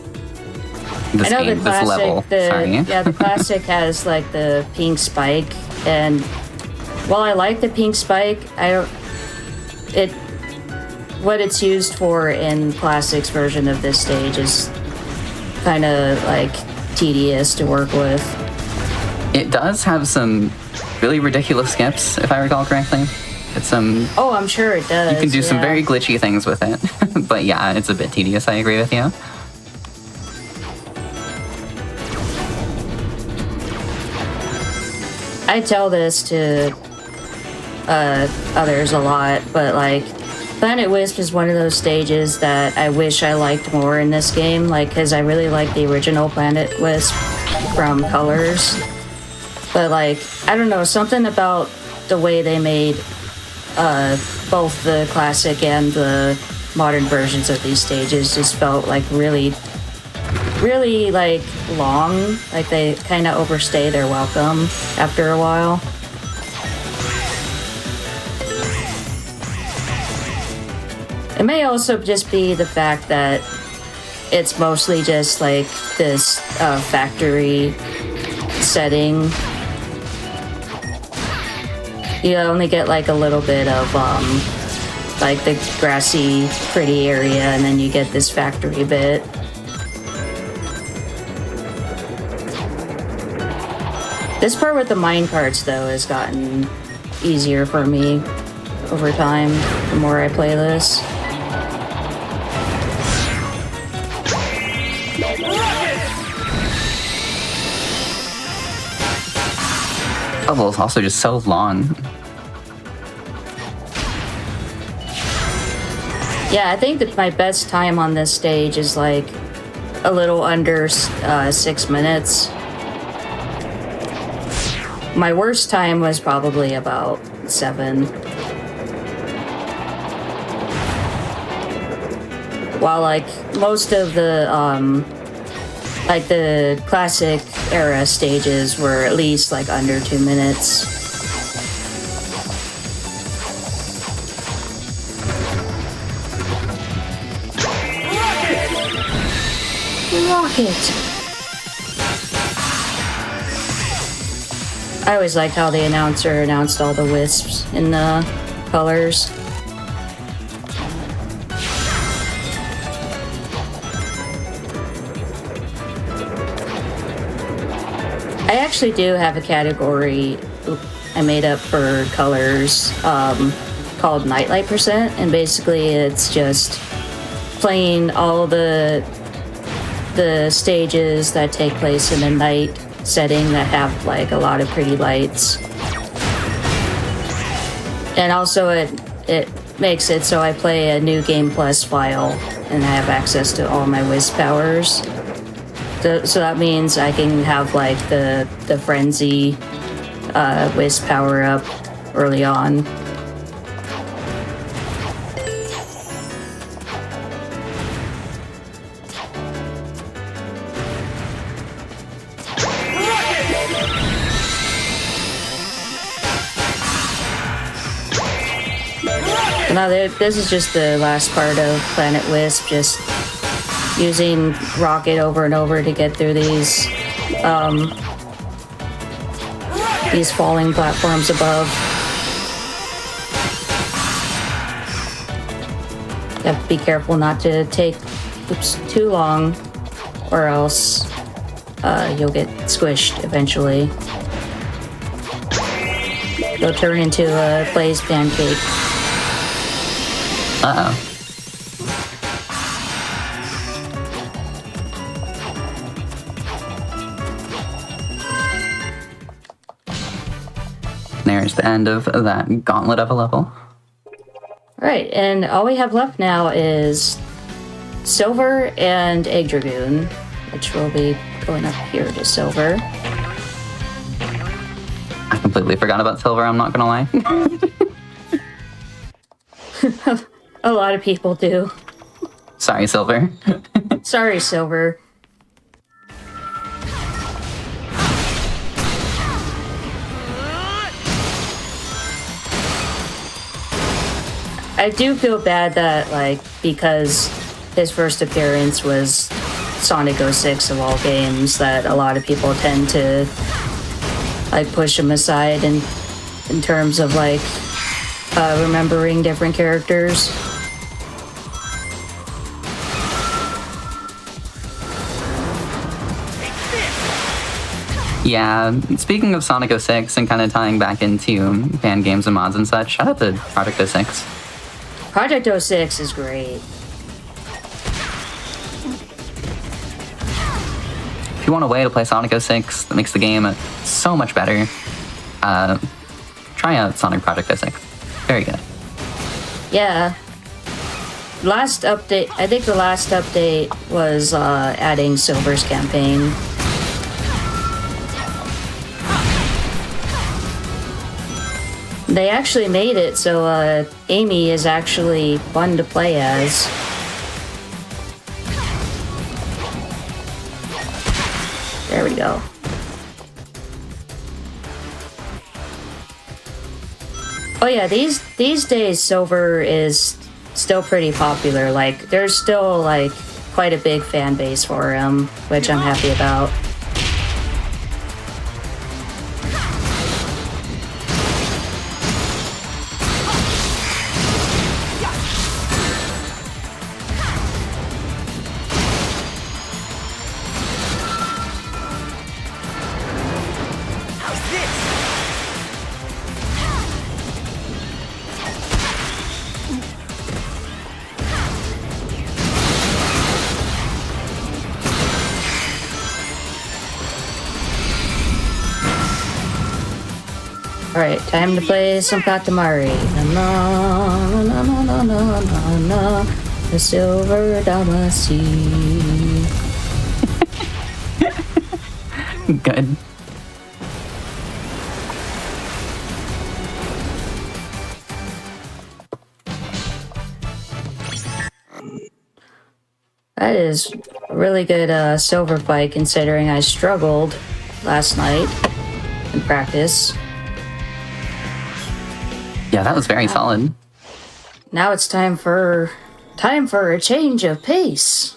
Speaker 10: This
Speaker 18: I know
Speaker 10: game,
Speaker 18: the classic,
Speaker 10: this level. Sorry.
Speaker 18: Yeah, the classic has like the pink spike, and while I like the pink spike, what it's used for in Classic's version of this stage is kind of like tedious to work with.
Speaker 10: It does have some really ridiculous skips, if I recall correctly. It's some.
Speaker 18: Oh, I'm sure it does.
Speaker 10: You can do some
Speaker 18: yeah.
Speaker 10: very glitchy things with it, but yeah, it's a bit tedious. I agree with you.
Speaker 18: I tell this to others a lot, but like Planet Wisp is one of those stages that I wish I liked more in this game, like because I really like the original Planet Wisp from Colors, but like I don't know, something about the way they made both the classic and the modern versions of these stages just felt like really like long, like they kind of overstay their welcome after a while. It may also just be the fact that it's mostly just like this factory setting. You only get like a little bit of like the grassy, pretty area, and then you get this factory bit. This part with the minecarts, though, has gotten easier for me over time, the more I play this.
Speaker 10: Level is also just so long.
Speaker 18: Yeah, I think that my best time on this stage is like a little under 6 minutes. My worst time was probably about 7. While like most of the like the classic era stages were at least like under 2 minutes. Rocket! I always liked how the announcer announced all the wisps in the colors. I actually do have a category I made up for colors called Nightlight Percent, and basically it's just playing all the stages that take place in a night setting that have like a lot of pretty lights. And also it makes it so I play a new Game Plus file and I have access to all my Wisp powers. So that means I can have like the Frenzy Wisp power up early on. Now this is just the last part of Planet Wisp, just using Rocket over and over to get through these falling platforms above. You have to be careful not to take too long, or else you'll get squished eventually. You'll turn into a glazed pancake.
Speaker 10: Uh-oh. There's the end of that gauntlet of a level.
Speaker 18: Right, and all we have left now is Silver and Egg Dragoon, which will be going up here to Silver.
Speaker 10: I completely forgot about Silver, I'm not gonna lie.
Speaker 18: A lot of people do.
Speaker 10: Sorry, Silver.
Speaker 18: Sorry, Silver. I do feel bad that, like, because his first appearance was Sonic 06 of all games, that a lot of people tend to, like, push him aside in terms of, like, remembering different characters.
Speaker 10: Yeah, speaking of Sonic 06 and kind of tying back into fan games and mods and such, shout out to Project 06.
Speaker 18: Project 06 is great.
Speaker 10: If you want a way to play Sonic 06 that makes the game so much better, try out Sonic Project 06. Very good.
Speaker 18: Yeah. Last update, I think the last update was adding Silver's campaign. They actually made it so Amy is actually fun to play as. There we go. Oh yeah, these days Silver is still pretty popular. Like, there's still like quite a big fan base for him, which I'm happy about. Alright, time to play some Katamari. Na na na na na na na na. The Silver Damacy.
Speaker 10: Good.
Speaker 18: That is a really good Silver fight, considering I struggled last night in practice.
Speaker 10: Yeah, that was very solid.
Speaker 18: Now it's time for a change of pace.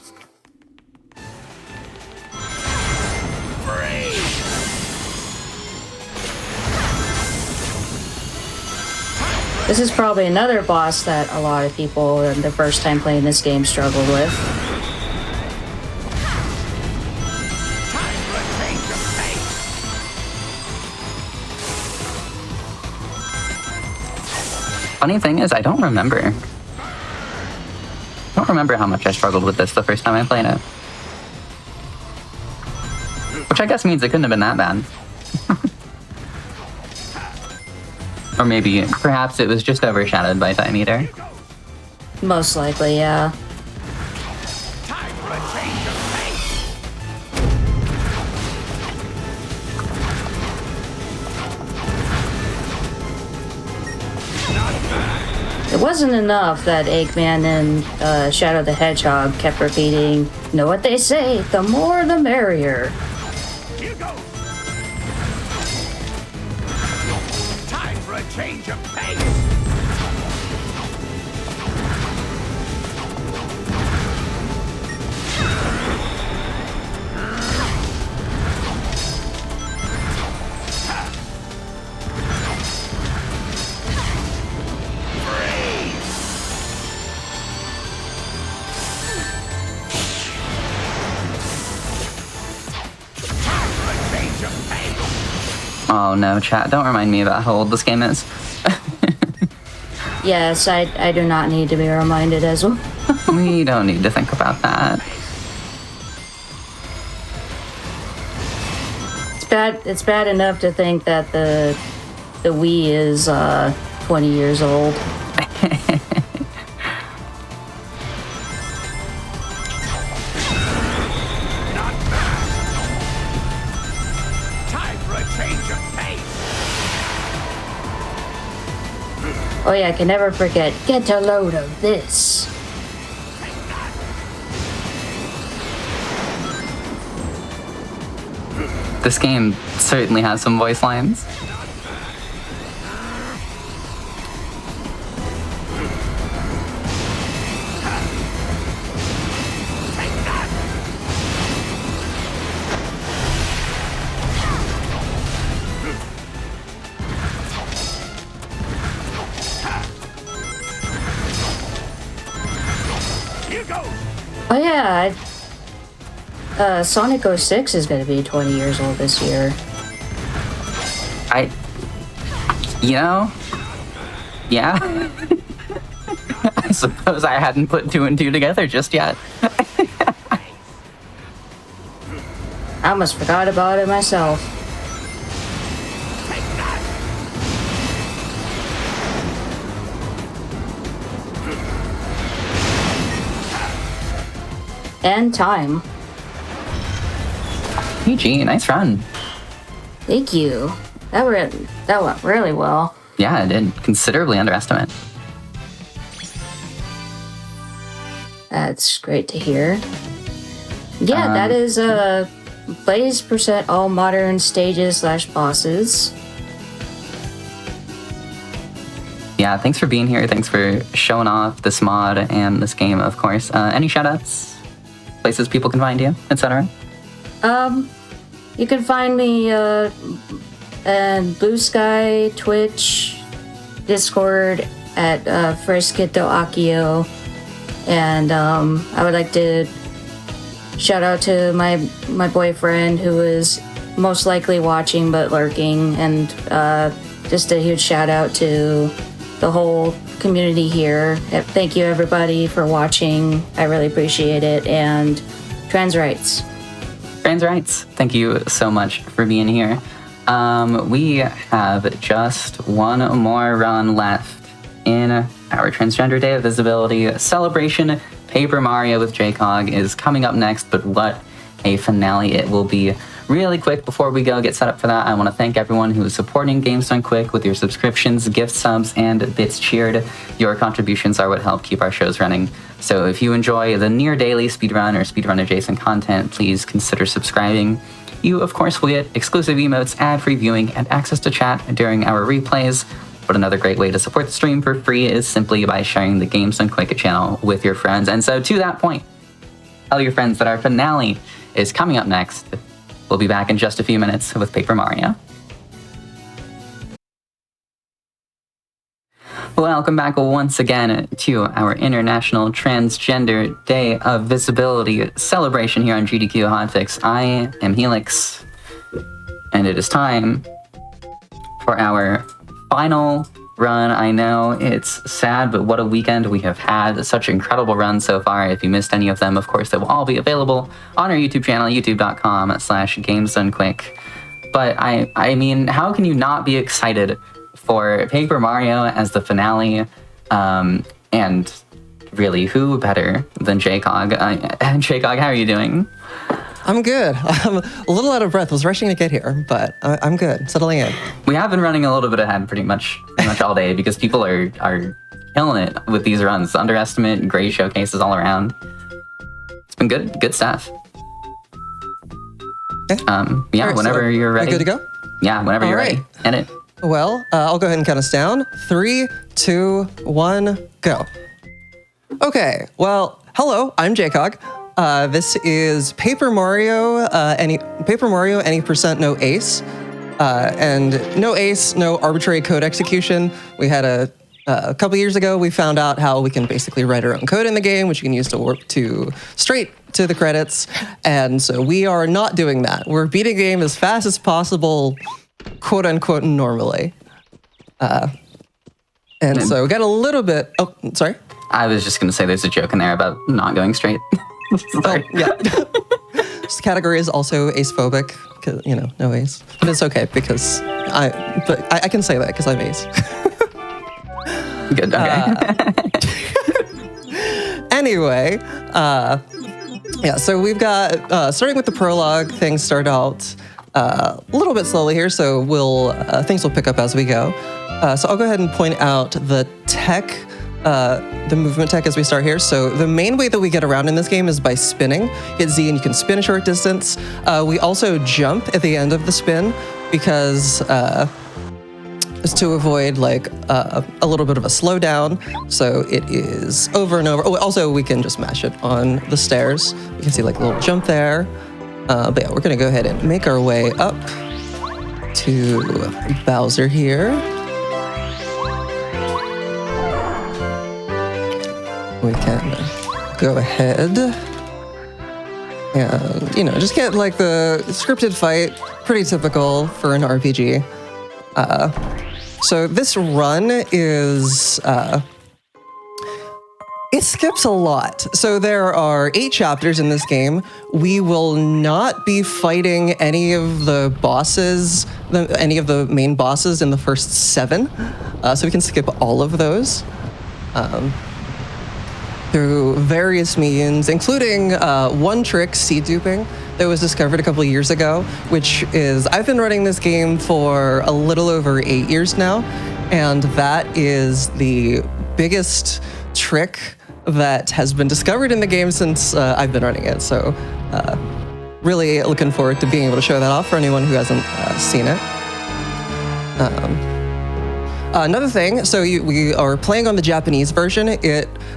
Speaker 18: This is probably another boss that a lot of people the first time playing this game struggled with.
Speaker 10: Funny thing is, I don't remember how much I struggled with this the first time I played it. Which I guess means it couldn't have been that bad. Or maybe, perhaps it was just overshadowed by Time Eater.
Speaker 18: Most likely, yeah. It wasn't enough that Eggman and Shadow the Hedgehog kept repeating, "Know what they say, the more the merrier."
Speaker 15: Here goes. Time for a change of pace.
Speaker 10: Oh no, chat, don't remind me about how old this game is.
Speaker 18: Yes, I do not need to be reminded as well.
Speaker 10: We don't need to think about that.
Speaker 18: It's bad enough to think that the Wii is 20 years old.
Speaker 15: Time for a change of pace.
Speaker 18: Oh yeah, I can never forget. Get a load of this.
Speaker 10: This game certainly has some voice lines.
Speaker 18: Oh yeah, Sonic 06 is going to be 20 years old this year.
Speaker 10: Yeah. I suppose I hadn't put 2 and 2 together just yet.
Speaker 18: I almost forgot about it myself. And time.
Speaker 10: GG, nice run.
Speaker 18: Thank you. That went really well.
Speaker 10: Yeah, I did considerably underestimate.
Speaker 18: That's great to hear. Yeah, that is Blaze percent all modern stages / bosses.
Speaker 10: Yeah, thanks for being here. Thanks for showing off this mod and this game, of course. Any shoutouts? Places people can find you, etc.
Speaker 18: You can find me and Blue Sky, Twitch, Discord at Fresquito Akio. And I would like to shout out to my boyfriend who is most likely watching but lurking, and just a huge shout out to the whole community here. Thank you everybody for watching. I really appreciate it. And trans rights.
Speaker 10: Trans rights. Thank you so much for being here. We have just one more run left in our Transgender Day of Visibility celebration. Paper Mario with JCog is coming up next, but what a finale it will be. Really quick, before we go get set up for that, I want to thank everyone who is supporting Games Done Quick with your subscriptions, gift subs, and bits cheered. Your contributions are what help keep our shows running. So if you enjoy the near daily speedrun or speedrun adjacent content, please consider subscribing. You, of course, will get exclusive emotes, ad-free viewing, and access to chat during our replays. But another great way to support the stream for free is simply by sharing the Games Done Quick channel with your friends. And so to that point, tell your friends that our finale is coming up next. We'll be back in just a few minutes with Paper Mario. Welcome back once again to our International Transgender Day of Visibility celebration here on GDQ Hotfix. I am Helix, and it is time for our final run. I know it's sad, but what a weekend we have had. Such incredible runs so far. If you missed any of them, of course, they will all be available on our YouTube channel, youtube.com/GamesDoneQuick. But I mean, how can you not be excited for Paper Mario as the finale? And really, who better than JCog? JCog, how are you doing?
Speaker 19: I'm good. I'm a little out of breath. I was rushing to get here, but I'm good. Settling in.
Speaker 10: We have been running a little bit ahead pretty much all day because people are killing it with these runs. Underestimate, great showcases all around. It's been good stuff.
Speaker 19: Okay.
Speaker 10: Yeah,
Speaker 19: right,
Speaker 10: whenever you're ready.
Speaker 19: We're good to go?
Speaker 10: Yeah, whenever you're ready. Hit it.
Speaker 19: Well, I'll go ahead and count us down. 3, 2, 1, go. Okay, well, hello, I'm JCog. This is Paper Mario, any percent no ace. And no ace, no arbitrary code execution. We had a couple years ago, we found out how we can basically write our own code in the game, which you can use to warp to straight to the credits. And so we are not doing that. We're beating the game as fast as possible, quote unquote, normally. And so we got a little bit, oh, sorry.
Speaker 10: I was just gonna say there's a joke in there about not going straight. Sorry.
Speaker 19: Oh, yeah. This category is also ace-phobic, you know, no ace. But it's okay because I can say that because I'm ace.
Speaker 10: Good, okay.
Speaker 19: Anyway, yeah, so we've got, starting with the prologue, things start out a little bit slowly here, so things will pick up as we go. So I'll go ahead and point out the tech, the movement tech as we start here. So the main way that we get around in this game is by spinning. Hit Z and you can spin a short distance. We also jump at the end of the spin because is to avoid like a little bit of a slowdown. So it is over and over. Oh, also we can just mash it on the stairs. You can see like a little jump there. But yeah, we're gonna go ahead and make our way up to Bowser here. We can go ahead and, you know, just get like the scripted fight, pretty typical for an RPG. So this run is, it skips a lot. So there are 8 chapters in this game. We will not be fighting any of the bosses, any of the main bosses in the first 7. So we can skip all of those. Through various means, including one trick, seed duping, that was discovered a couple of years ago, which is, I've been running this game for a little over 8 years now, and that is the biggest trick that has been discovered in the game since I've been running it. So really looking forward to being able to show that off for anyone who hasn't seen it. Another thing, so we are playing on the Japanese version.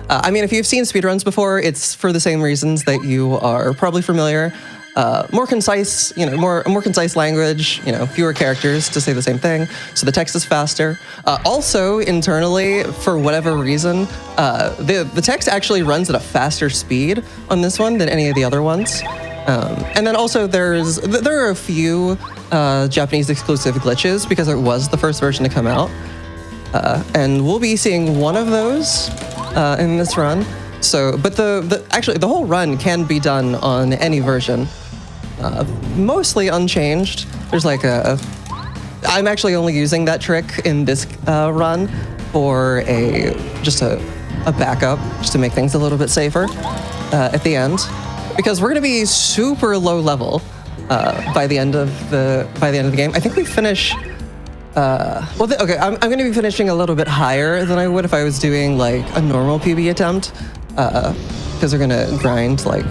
Speaker 19: I mean, if you've seen speedruns before, it's for the same reasons that you are probably familiar. More concise, you know, more concise language, you know, fewer characters to say the same thing. So the text is faster. Also, internally, for whatever reason, the text actually runs at a faster speed on this one than any of the other ones. And then also there are a few Japanese exclusive glitches because it was the first version to come out. And we'll be seeing one of those in this run. So, but actually the whole run can be done on any version, mostly unchanged. There's like I'm actually only using that trick in this run for just a backup, just to make things a little bit safer at the end, because we're gonna be super low level by the end of the game. I think we finish. Okay, I'm going to be finishing a little bit higher than I would if I was doing like a normal PB attempt, because we're going to grind like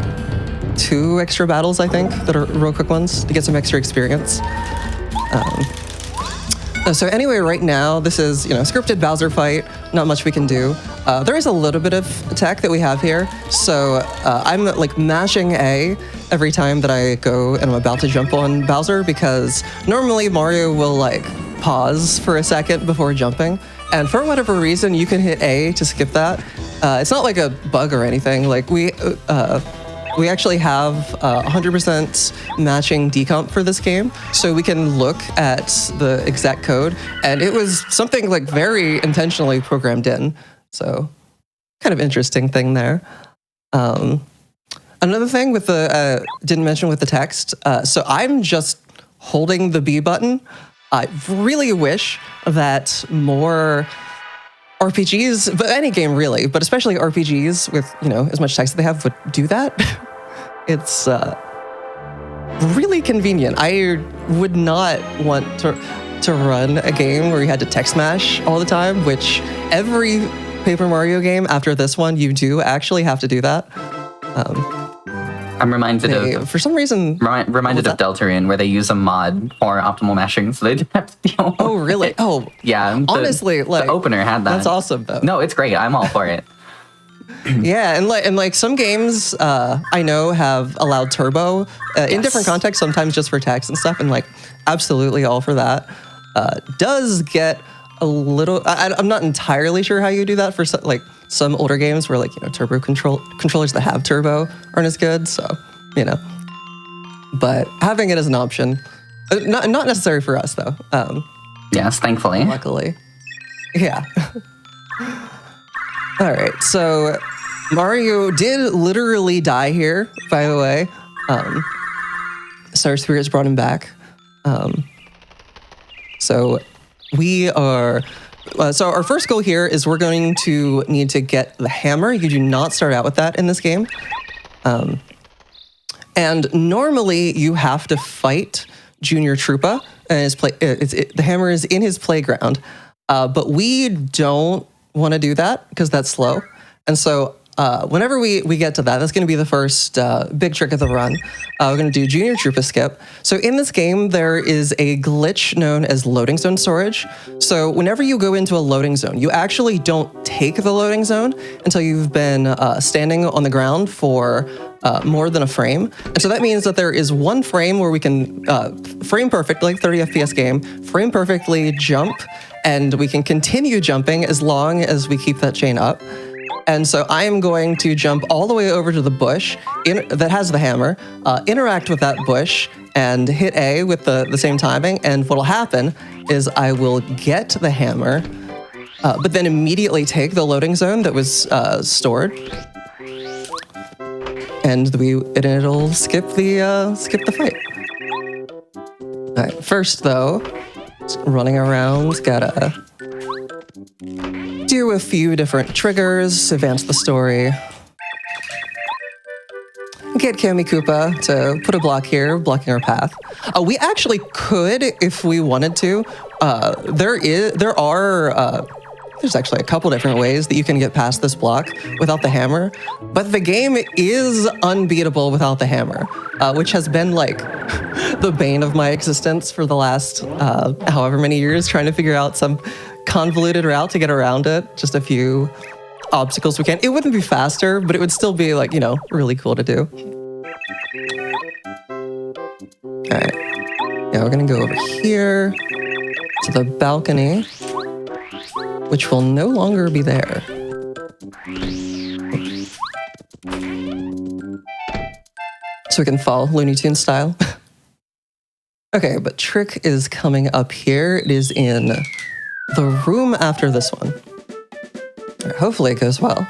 Speaker 19: 2 extra battles, I think, that are real quick ones to get some extra experience. So anyway, right now, this is, you know, scripted Bowser fight, not much we can do. There is a little bit of attack that we have here. So I'm like mashing A every time that I go and I'm about to jump on Bowser, because normally Mario will like pause for a second before jumping. And for whatever reason, you can hit A to skip that. It's not like a bug or anything. Like we actually have 100% matching decomp for this game, so we can look at the exact code, and it was something like very intentionally programmed in. So kind of interesting thing there. Another thing with the, didn't mention with the text, so I'm just holding the B button. I really wish that more RPGs, but any game really, but especially RPGs with, you know, as much text that they have would do that. It's really convenient. I would not want to run a game where you had to text mash all the time, which every Paper Mario game after this one, you do actually have to do that.
Speaker 10: I'm reminded of,
Speaker 19: for some reason,
Speaker 10: reminded of Deltarune, where they use a mod for optimal mashing, so they don't have to deal.
Speaker 19: Oh, really? Oh,
Speaker 10: yeah.
Speaker 19: Honestly, like
Speaker 10: the opener had that.
Speaker 19: That's awesome, though.
Speaker 10: No, it's great. I'm all for it.
Speaker 19: Yeah, and like some games I know have allowed turbo in different contexts, sometimes just for text and stuff, and like absolutely all for that. Does get a little. I'm not entirely sure how you do that for some older games where, like, you know, turbo controllers that have turbo aren't as good. So, you know, but having it as an option, not necessary for us though.
Speaker 10: Yes, thankfully.
Speaker 19: Luckily, yeah. All right, so Mario did literally die here, by the way. Star Spirits brought him back. So we are... so our first goal here is we're going to need to get the hammer. You do not start out with that in this game. And normally you have to fight Junior Troopa, and the hammer is in his playground. But we don't want to do that because that's slow. And so whenever we get to that, that's going to be the first big trick of the run. We're going to do Junior Troopa Skip. So in this game, there is a glitch known as loading zone storage. So whenever you go into a loading zone, you actually don't take the loading zone until you've been standing on the ground for more than a frame. And so that means that there is one frame where we can frame perfectly, 30 FPS game, frame perfectly, jump, and we can continue jumping as long as we keep that chain up. And so I am going to jump all the way over to the bush that has the hammer, interact with that bush, and hit A with the same timing. And what'll happen is I will get the hammer, but then immediately take the loading zone that was stored. And it'll skip the fight. All right, first though, running around, gotta do a few different triggers, advance the story. Get Kami Koopa to put a block here, blocking our path. We actually could, if we wanted to. There's actually a couple different ways that you can get past this block without the hammer, but the game is unbeatable without the hammer, which has been like the bane of my existence for the last however many years, trying to figure out some convoluted route to get around it. Just a few obstacles we can. It wouldn't be faster, but it would still be like, really cool to do. All right. Yeah, we're gonna go over here to the balcony, which will no longer be there. So we can fall Looney Tunes style. Okay, but trick is coming up here. It is in the room after this one. All right, hopefully it goes well.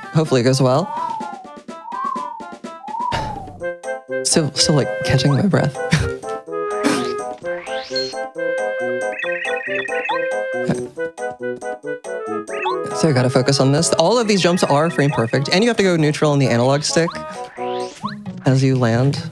Speaker 19: Still like catching my breath. Okay. So I gotta focus on this. All of these jumps are frame perfect, and you have to go neutral on the analog stick as you land.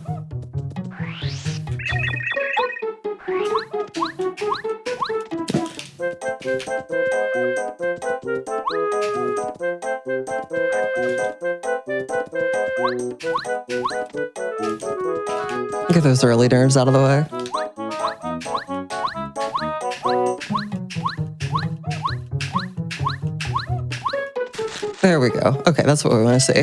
Speaker 19: Get those early nerves out of the way. There we go. Okay, that's what we want to see.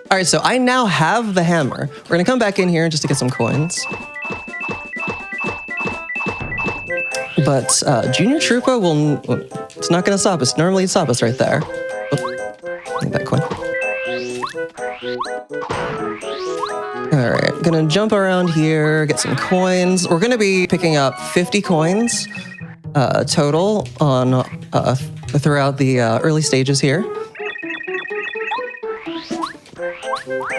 Speaker 19: All right, so I now have the hammer. We're gonna come back in here just to get some coins. But Junior Troopa it's not gonna stop us. Normally it'd stop us right there. Oh, need that coin. All right, gonna jump around here, get some coins. We're gonna be picking up 50 coins total on throughout the early stages here.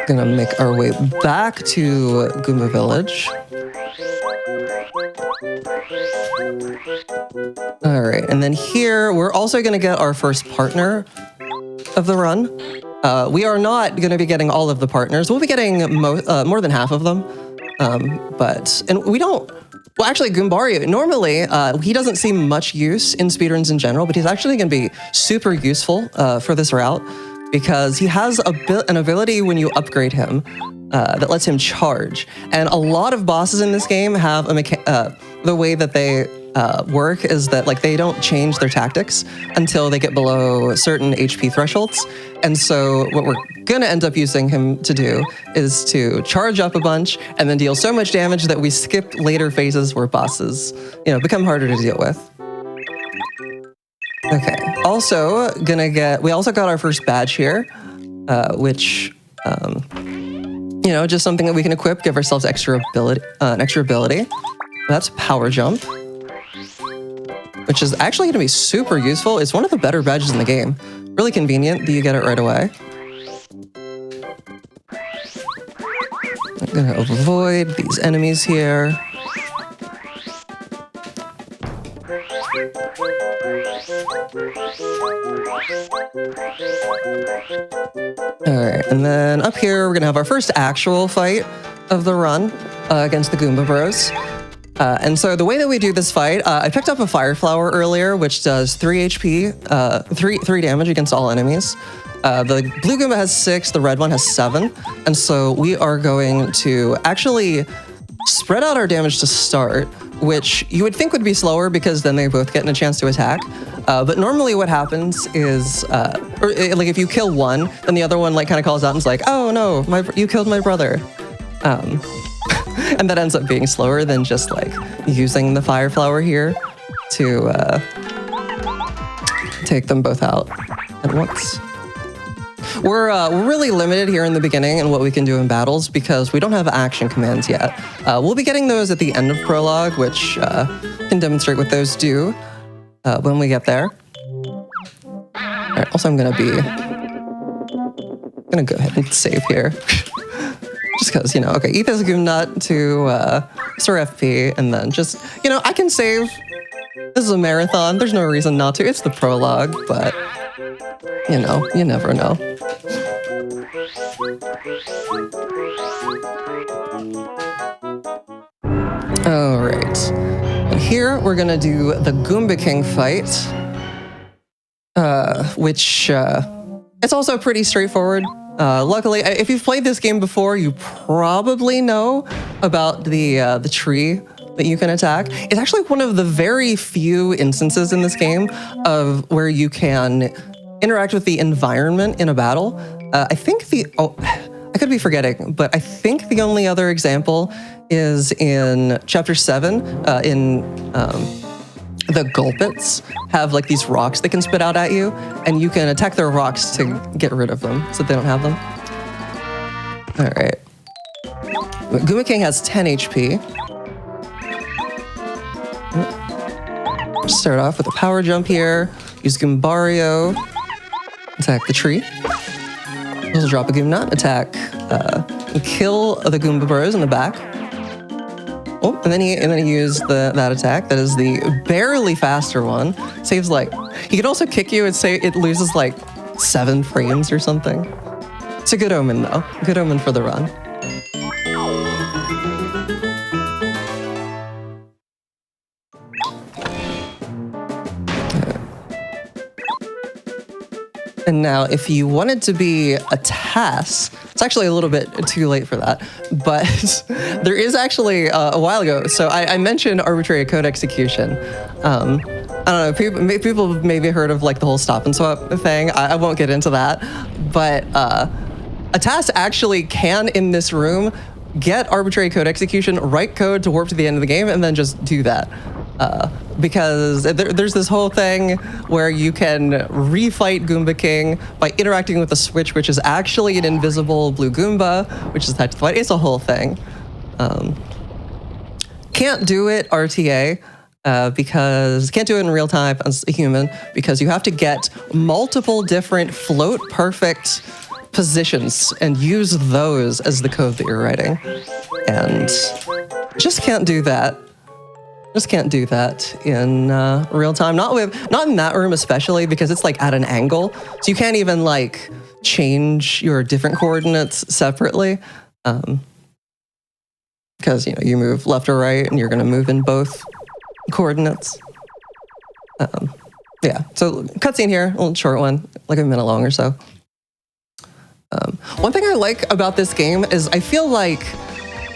Speaker 19: Gonna make our way back to Goomba Village. All right, and then here we're also gonna get our first partner of the run. We are not gonna be getting all of the partners. We'll be getting more than half of them. And we don't. Well, actually, Goombario, normally, he doesn't see much use in speedruns in general, but he's actually going to be super useful for this route because he has an ability when you upgrade him that lets him charge. And a lot of bosses in this game have the way that they work is that they don't change their tactics until they get below certain HP thresholds. And so what we're gonna end up using him to do is to charge up a bunch and then deal so much damage that we skip later phases where bosses, become harder to deal with. Okay. Also we also got our first badge here, which, just something that we can equip, give ourselves an extra ability. That's Power Jump, which is actually going to be super useful. It's one of the better badges in the game. Really convenient that you get it right away. I'm going to avoid these enemies here. Alright, and then up here we're going to have our first actual fight of the run against the Goomba Bros. And so the way that we do this fight, I picked up a Fire Flower earlier, which does 3 HP, 3 damage against all enemies. The blue Goomba has 6, the red one has 7. And so we are going to actually spread out our damage to start, which you would think would be slower because then they both get a chance to attack. But normally what happens is, like if you kill one, then the other one like kind of calls out and is like, oh no, you killed my brother. And that ends up being slower than just like using the Fire Flower here to take them both out at once. We're really limited here in the beginning in what we can do in battles because we don't have action commands yet. We'll be getting those at the end of prologue, which can demonstrate what those do when we get there. All right, also I'm gonna go ahead and save here. Just because, you know, okay, eat this Goom Nut to Sir FP, and then just, you know, I can save. This is a marathon. There's no reason not to. It's the prologue, but, you know, you never know. All right. And here we're going to do the Goomba King fight, which it's also pretty straightforward. Luckily, if you've played this game before, you probably know about the tree that you can attack. It's actually one of the very few instances in this game of where you can interact with the environment in a battle. I think I could be forgetting, but I think the only other example is in Chapter 7, the Gulpits have like these rocks they can spit out at you, and you can attack their rocks to get rid of them so they don't have them. All right. Goomba King has 10 HP. Start off with a power jump here. Use Goombario. Attack the tree. Also drop a Goom Nut. Attack. Kill the Goomba Bros in the back. Oh, and then he used that attack. That is the barely faster one. Saves like, he can also kick you and say it loses like 7 frames or something. It's a good omen though. Good omen for the run. And now, if you wanted to be a TAS, it's actually a little bit too late for that, but there is actually a while ago. So I mentioned arbitrary code execution. I don't know, people have maybe heard of like the whole stop and swap thing. I won't get into that, but a TAS actually can, in this room, get arbitrary code execution, write code to warp to the end of the game, and then just do that. Because there's this whole thing where you can refight Goomba King by interacting with a switch, which is actually an invisible blue Goomba, which is attached to the fight. It's a whole thing. Can't do it RTA, because can't do it in real time as a human, because you have to get multiple different float perfect positions and use those as the code that you're writing. And just can't do that. Just can't do that in real time. Not in that room especially, because it's like at an angle, so you can't even like change your different coordinates separately, because you know you move left or right, and you're going to move in both coordinates. Yeah. So cutscene here, a little short one, like a minute long or so. One thing I like about this game is I feel like,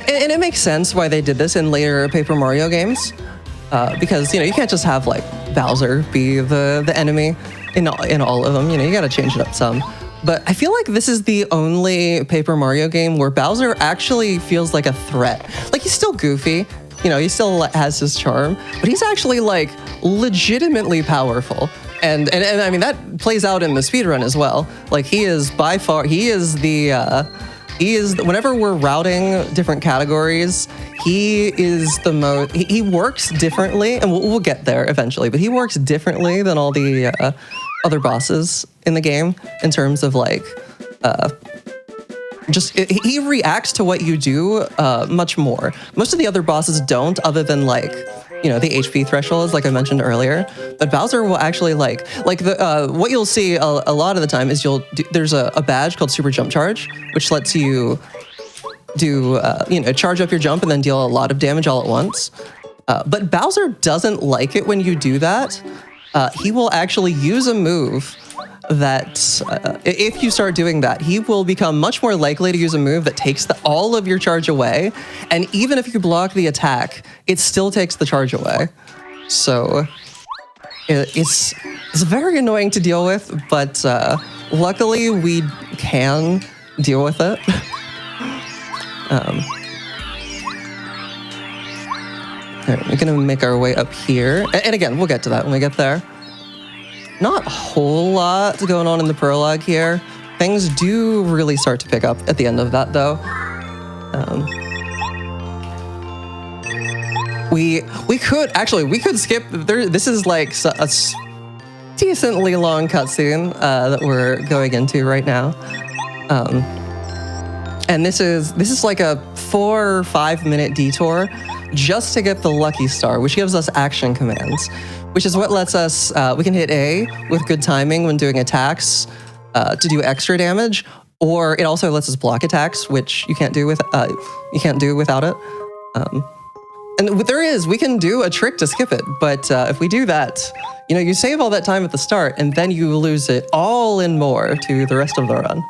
Speaker 19: and it makes sense why they did this in later Paper Mario games, because you know you can't just have like Bowser be the enemy in all of them. You know, you got to change it up some. But I feel like this is the only Paper Mario game where Bowser actually feels like a threat. Like he's still goofy, you know, he still has his charm, but he's actually like legitimately powerful. And I mean that plays out in the speedrun as well. Like he is by far, whenever we're routing different categories, he is the most, he works differently, and we'll get there eventually, but he works differently than all the other bosses in the game in terms of like, he reacts to what you do much more. Most of the other bosses don't, other than like, you know, the HP thresholds, like I mentioned earlier. But Bowser will actually like what you'll see a lot of the time is there's a badge called Super Jump Charge, which lets you do charge up your jump and then deal a lot of damage all at once. But Bowser doesn't like it when you do that. He will actually use a move that, if you start doing that, he will become much more likely to use a move that takes all of your charge away. And even if you block the attack, it still takes the charge away. So it's very annoying to deal with, but luckily we can deal with it. We're gonna make our way up here. And again, we'll get to that when we get there. Not a whole lot going on in the prologue here. Things do really start to pick up at the end of that, though. We could skip. This is like a decently long cutscene that we're going into right now. And this is like a 4 or 5 minute detour just to get the Lucky Star, which gives us action commands, which is what lets us, we can hit A with good timing when doing attacks to do extra damage, or it also lets us block attacks, which you can't do without it. And we can do a trick to skip it, but if we do that, you save all that time at the start, and then you lose it all and more to the rest of the run.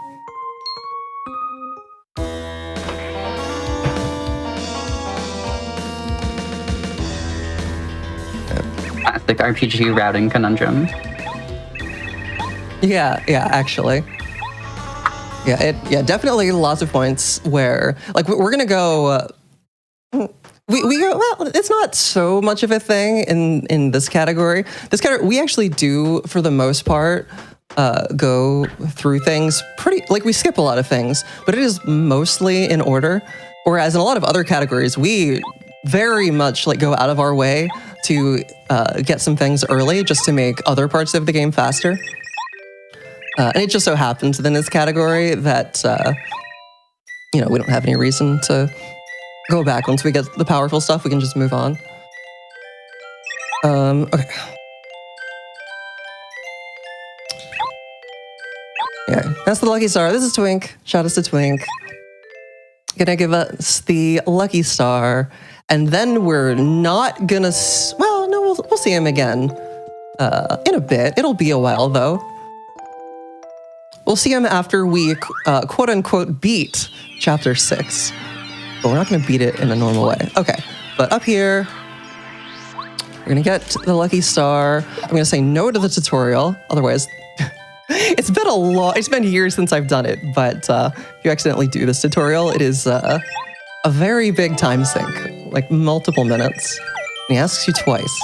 Speaker 10: Classic RPG routing conundrum.
Speaker 19: Yeah, actually. Yeah, definitely lots of points where, like, we're gonna go. We go, well, it's not so much of a thing in this category. We actually do, for the most part, go through things we skip a lot of things, but it is mostly in order. Whereas in a lot of other categories, we very much go out of our way to get some things early just to make other parts of the game faster. And it just so happens in this category that, we don't have any reason to go back. Once we get the powerful stuff, we can just move on. Okay. Yeah, that's the Lucky Star. This is Twink. Shout out to Twink. Gonna give us the Lucky Star, and then we're not gonna. Well, no, we'll see him again in a bit. It'll be a while though. We'll see him after we quote unquote beat Chapter 6, but we're not gonna beat it in a normal way. Okay, but up here, we're gonna get the Lucky Star. I'm gonna say no to the tutorial, otherwise. It's been years since I've done it, but if you accidentally do this tutorial, it is a very big time sink, like multiple minutes. And he asks you twice.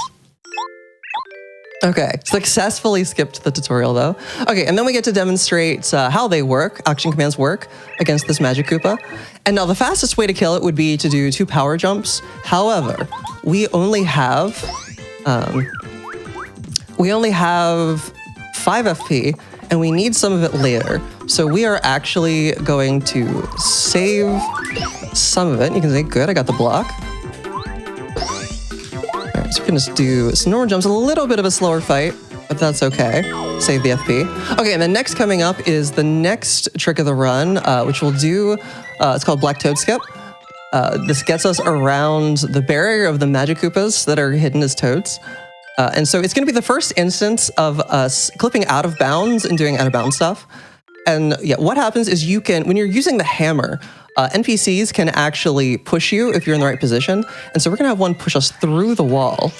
Speaker 19: Okay, successfully skipped the tutorial though. Okay, and then we get to demonstrate how they work, action commands work against this Magic Koopa. And now the fastest way to kill it would be to do 2 power jumps. However, we only have 5 FP, and we need some of it later. So we are actually going to save some of it. You can say, good, I got the block. All right, so we're gonna just do some normal jumps, a little bit of a slower fight, but that's okay. Save the FP. Okay, and then next coming up is the next trick of the run, which we'll do, it's called Black Toad Skip. This gets us around the barrier of the Magic Koopas that are hidden as toads. And so it's going to be the first instance of us clipping out of bounds and doing out of bounds stuff. And yeah, what happens is when you're using the hammer, NPCs can actually push you if you're in the right position. And so we're going to have one push us through the wall.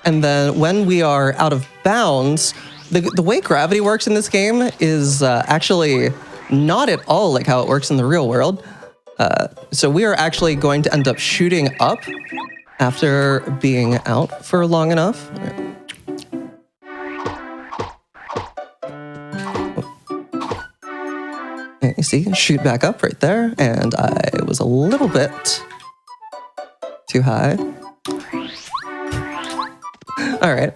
Speaker 19: And then when we are out of bounds, the way gravity works in this game is actually not at all like how it works in the real world. So we are actually going to end up shooting up after being out for long enough. And you see, shoot back up right there, and I was a little bit too high. All right.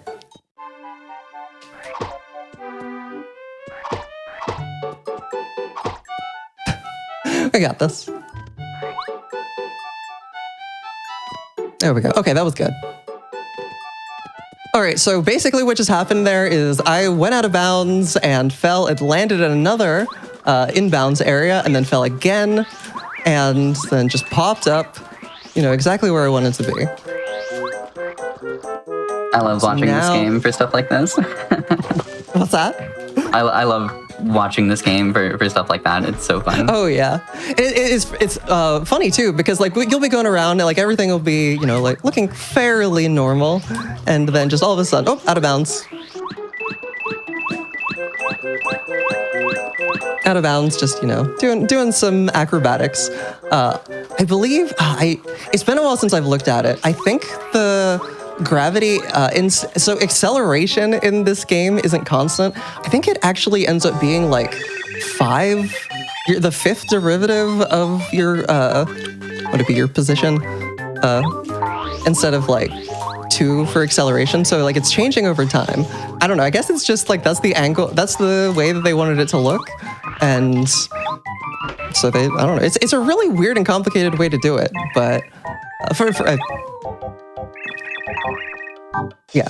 Speaker 19: I got this. There we go. Okay, that was good. All right, so basically what just happened there is I went out of bounds and fell. It landed in another inbounds area and then fell again and then just popped up, exactly where I wanted to be.
Speaker 10: I love watching this
Speaker 19: now-
Speaker 10: game for stuff like this.
Speaker 19: What's that?
Speaker 10: I love watching this game for stuff like that. It's so fun.
Speaker 19: Oh yeah, it's funny too because like you'll be going around and like everything will be like looking fairly normal, and then just all of a sudden, oh, out of bounds. Out of bounds, just doing some acrobatics. I believe it's been a while since I've looked at it. I think the gravity so acceleration in this game isn't constant. I think it actually ends up being like 5. The 5th derivative of your would it be your position instead of like 2 for acceleration. So like it's changing over time. I don't know. I guess it's just like that's the angle. That's the way that they wanted it to look, and so I don't know. It's a really weird and complicated way to do it, but yeah.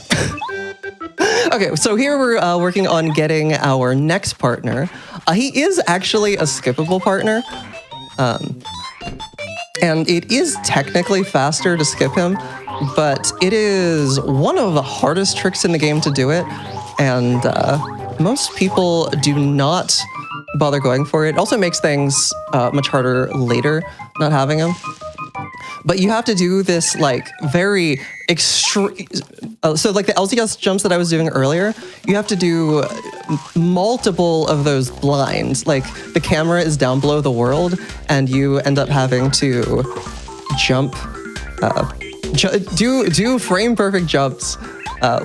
Speaker 19: Okay, so here we're working on getting our next partner. He is actually a skippable partner, and it is technically faster to skip him, but it is one of the hardest tricks in the game to do it, and most people do not bother going for it. It also makes things much harder later not having him. But you have to do this like very extreme. So like the LCS jumps that I was doing earlier, you have to do multiple of those blinds. Like the camera is down below the world, and you end up having to jump, do frame perfect jumps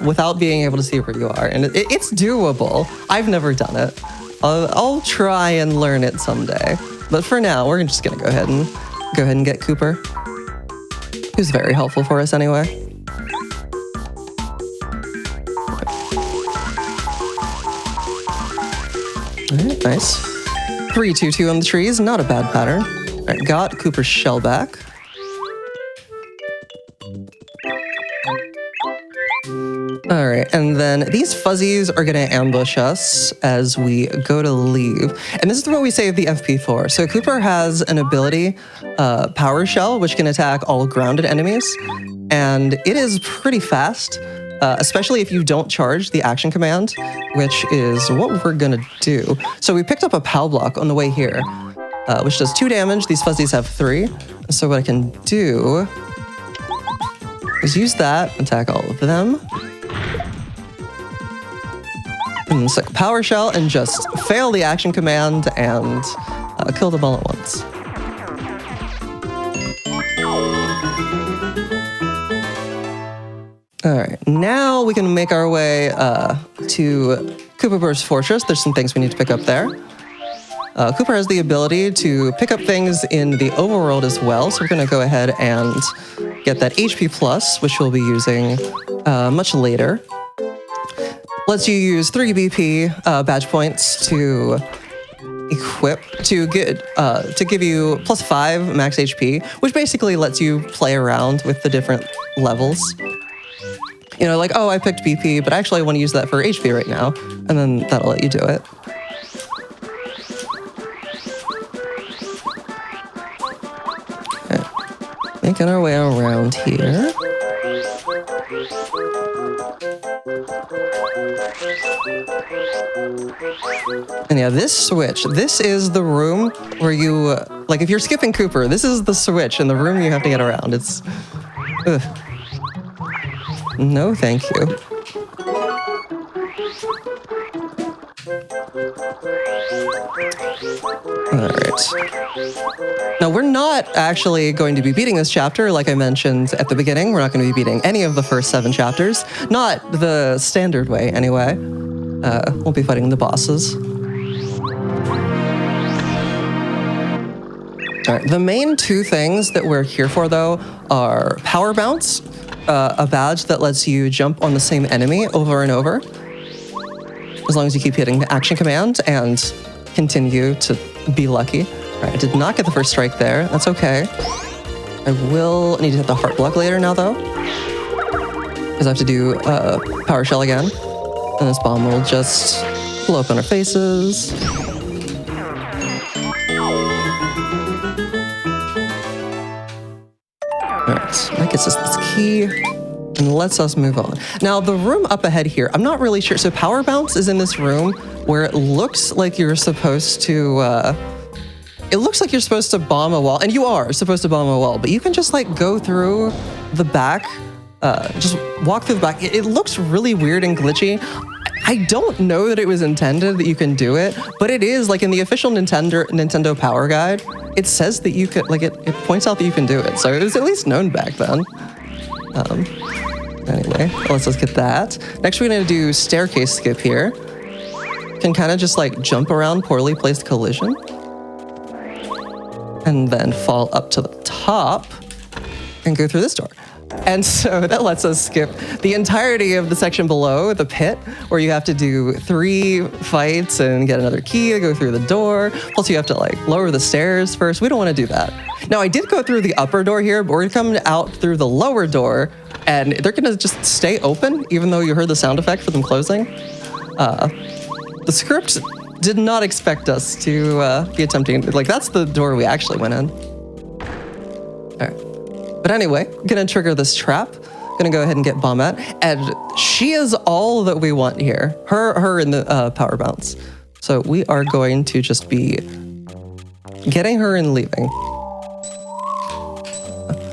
Speaker 19: without being able to see where you are, and it's doable. I've never done it. I'll try and learn it someday. But for now, we're just gonna go ahead and get Cooper. Who's very helpful for us anyway. All right, nice. 3-2-2 on the trees, not a bad pattern. All right, got Cooper's shell back. All right, and then these fuzzies are gonna ambush us as we go to leave. And this is what we save the FP for. So Cooper has an ability, Power Shell, which can attack all grounded enemies. And it is pretty fast, especially if you don't charge the action command, which is what we're gonna do. So we picked up a POW block on the way here, which does 2 damage. These fuzzies have 3. So what I can do is use that, attack all of them. And it's like Power Shell and just fail the action command and kill them all at once. All right, now we can make our way to Koopa Burst Fortress. There's some things we need to pick up there. Cooper has the ability to pick up things in the overworld as well, so we're gonna go ahead and get that HP plus, which we'll be using much later. Lets you use 3 BP badge points to equip, to give you +5 max HP, which basically lets you play around with the different levels. Like, oh, I picked BP, but actually I want to use that for HP right now, and then that'll let you do it. Okay. Making our way around here. And yeah, this switch, this is the room where you, like if you're skipping Cooper, this is the switch in the room you have to get around. It's, ugh. No, thank you. All right. Now, we're not actually going to be beating this chapter, like I mentioned at the beginning. We're not going to be beating any of the first 7 chapters. Not the standard way, anyway. We'll be fighting the bosses. All right, the main 2 things that we're here for, though, are Power Bounce, a badge that lets you jump on the same enemy over and over, as long as you keep hitting the action command and continue to be lucky. All right, I did not get the first strike there. That's okay. I will need to hit the heart block later now, though, because I have to do Power Shell again. And this bomb will just blow up in our faces. Alright, that gets us this key. and lets us move on. Now, the room up ahead here, I'm not really sure. So Power Bounce is in this room where it looks like you're supposed to, bomb a wall, and you are supposed to bomb a wall, but you can just like go through the back, just walk through the back. It looks really weird and glitchy. I don't know that it was intended that you can do it, but it is like in the official Nintendo Power Guide, it says that you could, like it points out that you can do it. So it was at least known back then. Anyway, let's get that. Next, we're gonna do staircase skip here. Can kind of just like jump around poorly placed collision. And then fall up to the top and go through this door. And so that lets us skip the entirety of the section below, the pit, where you have to do 3 fights and get another key to go through the door. Plus you have to like lower the stairs first. We don't want to do that. Now I did go through the upper door here, but we're coming out through the lower door and they're gonna just stay open even though you heard the sound effect for them closing. The script did not expect us to be attempting, like that's the door we actually went in. All right. But anyway, gonna trigger this trap. Gonna go ahead and get Bombette, and she is all that we want here. Her in the Power Bounce. So we are going to just be getting her and leaving.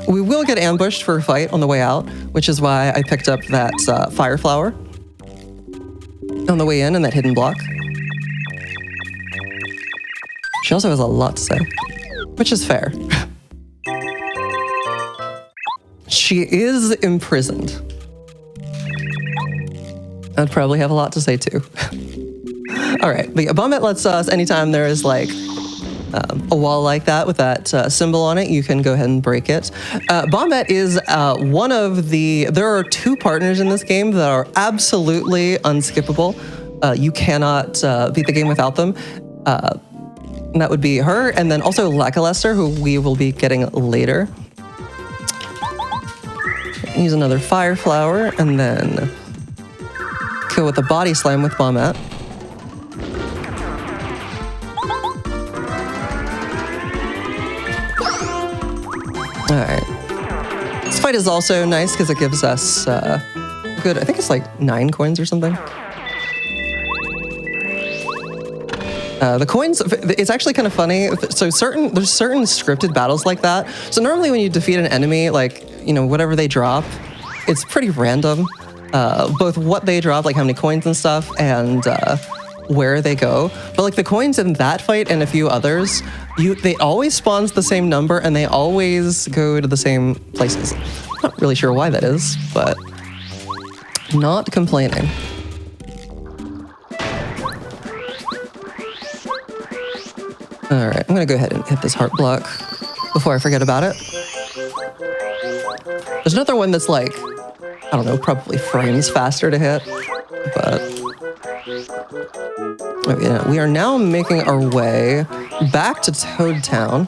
Speaker 19: We will get ambushed for a fight on the way out, which is why I picked up that Fire Flower on the way in and that hidden block. She also has a lot to say, which is fair. She is imprisoned. I'd probably have a lot to say too. All right, but yeah, Bombette lets us, anytime there is like a wall like that with that symbol on it, you can go ahead and break it. Bombette is one of there are 2 partners in this game that are absolutely unskippable. You cannot beat the game without them. And that would be her, and then also Lackluster, who we will be getting later. Use another Fire Flower, and then kill with a Body Slam with Bombette. Alright. This fight is also nice because it gives us good, I think it's like 9 coins or something. The coins, it's actually kind of funny. So there's certain scripted battles like that. So normally when you defeat an enemy, like, you know, whatever they drop, it's pretty random. Both what they drop, like how many coins and stuff, and where they go. But like the coins in that fight and a few others, they always spawns the same number and they always go to the same places. Not really sure why that is, but not complaining. All right, I'm gonna go ahead and hit this heart block before I forget about it. There's another one that's like, I don't know, probably frames faster to hit, but yeah, we are now making our way back to Toad Town.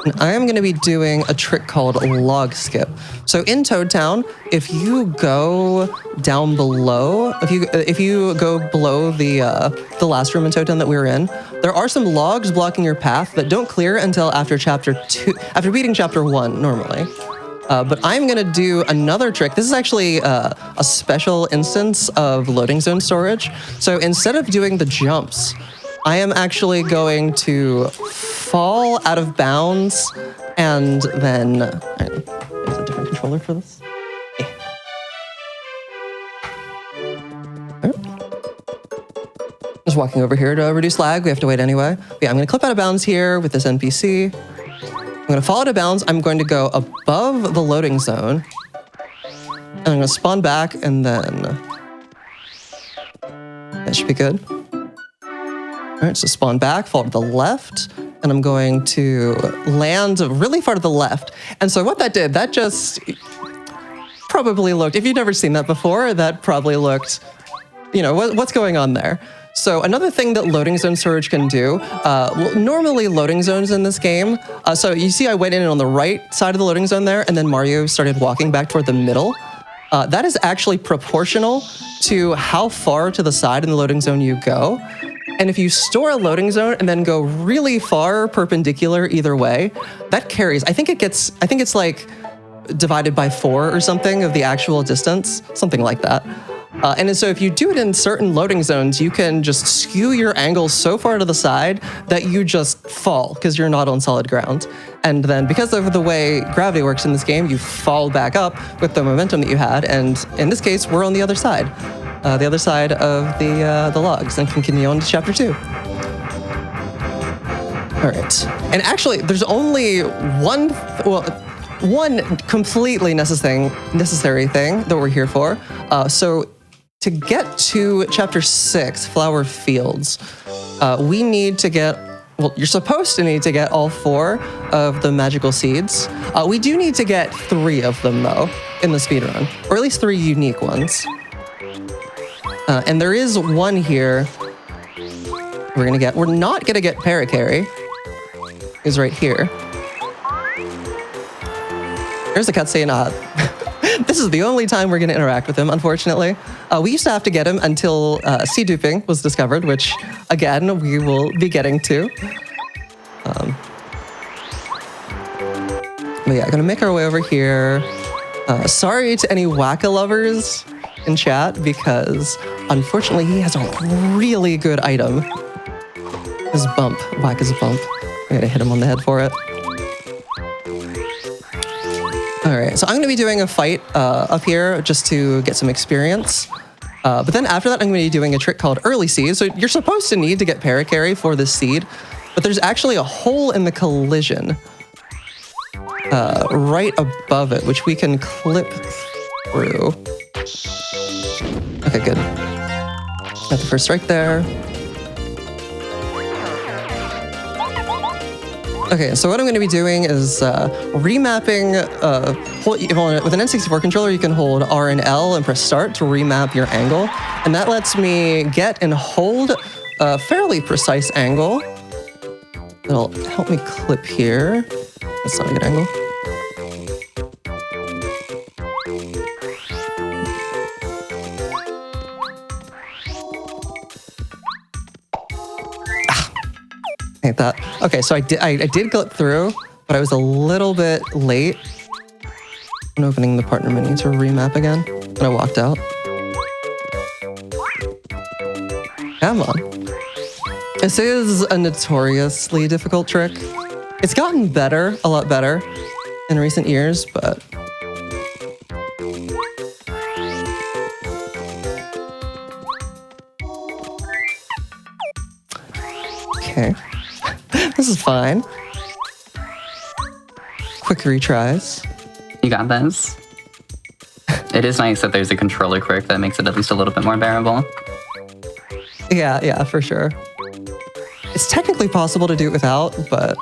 Speaker 19: And I am going to be doing a trick called log skip. So in Toad Town, if you go down below, if you go below the last room in Toad Town that we were in, there are some logs blocking your path that don't clear until after after beating chapter 1 normally. But I'm gonna do another trick. This is actually a special instance of loading zone storage. So instead of doing the jumps, I am actually going to fall out of bounds and then, there's a different controller for this. Just walking over here to reduce lag. We have to wait anyway. But yeah, I'm gonna clip out of bounds here with this NPC. I'm gonna fall out of bounds. I'm going to go above the loading zone. And I'm gonna spawn back and then that should be good. All right, so spawn back, fall to the left, and I'm going to land really far to the left. And so what that did, that just probably looked, if you've never seen that before, that probably looked, you know, what's going on there? So another thing that loading zone storage can do, well, normally loading zones in this game, so you see I went in on the right side of the loading zone there, and then Mario started walking back toward the middle. That is actually proportional to how far to the side in the loading zone you go. And if you store a loading zone and then go really far perpendicular either way, that carries. I think it's like divided by 4 or something of the actual distance, something like that. And so if you do it in certain loading zones, you can just skew your angle so far to the side that you just fall because you're not on solid ground. And then because of the way gravity works in this game, you fall back up with the momentum that you had. And in this case, we're on the other side of the logs, and can continue on to chapter 2. All right. And actually, there's only one completely necessary thing that we're here for. So to get to chapter 6, Flower Fields, we need to get, well, you're supposed to need to get all 4 of the magical seeds. We do need to get 3 of them, though, in the speedrun, or at least 3 unique ones. And there is one here we're not gonna get Paracarry, is right here. There's a cutscene. This is the only time we're going to interact with him, unfortunately. We used to have to get him until seed duping was discovered, which, again, we will be getting to. But yeah, going to make our way over here. Sorry to any Waka lovers in chat, because unfortunately he has a really good item. His bump, Waka's bump. I'm going to hit him on the head for it. All right, so I'm going to be doing a fight up here just to get some experience. But then after that, I'm going to be doing a trick called Early Seed. So you're supposed to need to get Paracarry for this seed, but there's actually a hole in the collision right above it, which we can clip through. Okay, good. Got the first strike there. Okay, so what I'm going to be doing is remapping. With an N64 controller, you can hold R and L and press start to remap your angle. And that lets me get and hold a fairly precise angle. It'll help me clip here. That's not a good angle. Hate that. Okay, so I did clip through, but I was a little bit late in opening the partner menu to remap again, and I walked out. Come on. This is a notoriously difficult trick. It's gotten better, a lot better, in recent years, but... Okay. This is fine. Quick retries.
Speaker 10: You got this. It is nice that there's a controller quirk that makes it at least a little bit more bearable.
Speaker 19: Yeah, for sure. It's technically possible to do it without, but...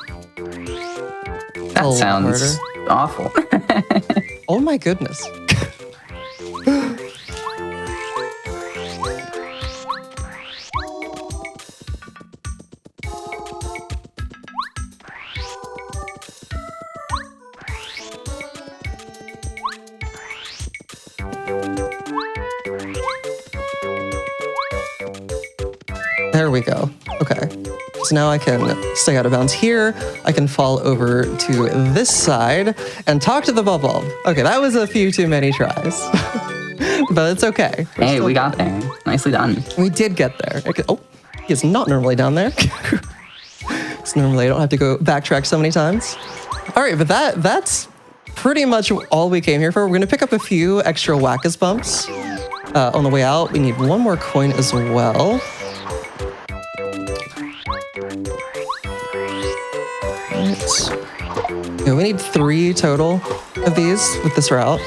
Speaker 10: That sounds awful.
Speaker 19: Oh my goodness. There we go. Okay. So now I can stay out of bounds here. I can fall over to this side and talk to the bubble. Okay, that was a few too many tries. But it's okay.
Speaker 10: Hey, we got there. Nicely done.
Speaker 19: We did get there. Okay. Oh, he is not normally down there. So normally I don't have to go backtrack so many times. All right, but that's pretty much all we came here for. We're going to pick up a few extra Wacka's bumps on the way out. We need one more coin as well. Yeah, we need 3 total of these with this route.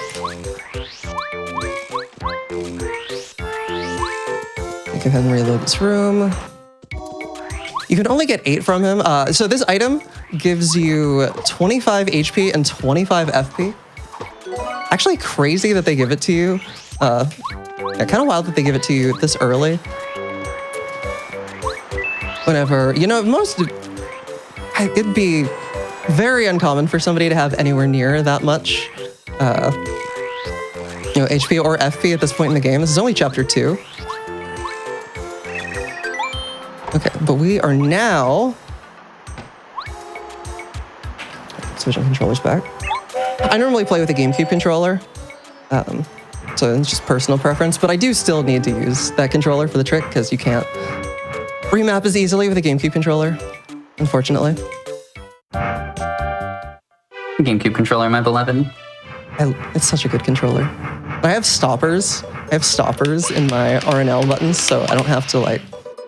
Speaker 19: Go ahead and reload this room. You can only get 8 from him. So this item gives you 25 HP and 25 FP. Actually crazy that they give it to you. Yeah, kind of wild that they give it to you this early. Whenever, you know, it'd be very uncommon for somebody to have anywhere near that much, HP or FP at this point in the game. This is only chapter 2. Okay, but we are now switching controllers back. I normally play with a GameCube controller, so it's just personal preference, but I do still need to use that controller for the trick because you can't remap as easily with a GameCube controller, unfortunately.
Speaker 10: GameCube controller, my beloved.
Speaker 19: It's such a good controller. I have stoppers. I have stoppers in my RNL buttons, so I don't have to like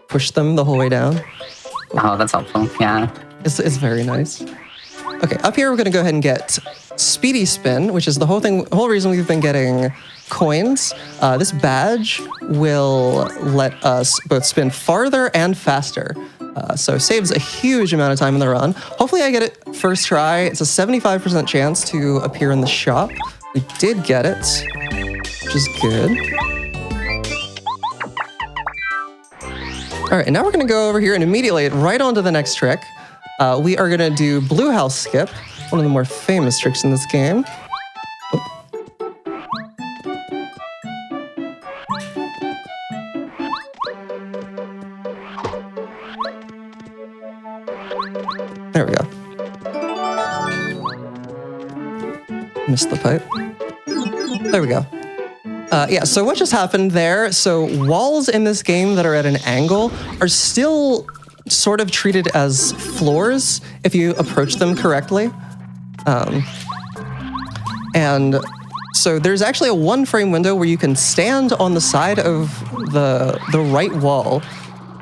Speaker 19: push them the whole way down.
Speaker 10: Oh, that's helpful. Yeah.
Speaker 19: It's very nice. Okay, up here we're gonna go ahead and get Speedy Spin, which is the whole reason we've been getting coins. This badge will let us both spin farther and faster. So saves a huge amount of time in the run. Hopefully I get it first try. It's a 75% chance to appear in the shop. We did get it, which is good. All right, and now we're gonna go over here and immediately right on to the next trick. We are gonna do Blue House Skip, one of the more famous tricks in this game. There we go. Missed the pipe. There we go. Yeah, so what just happened there? So walls in this game that are at an angle are still sort of treated as floors if you approach them correctly. And so there's actually a 1-frame window where you can stand on the side of the right wall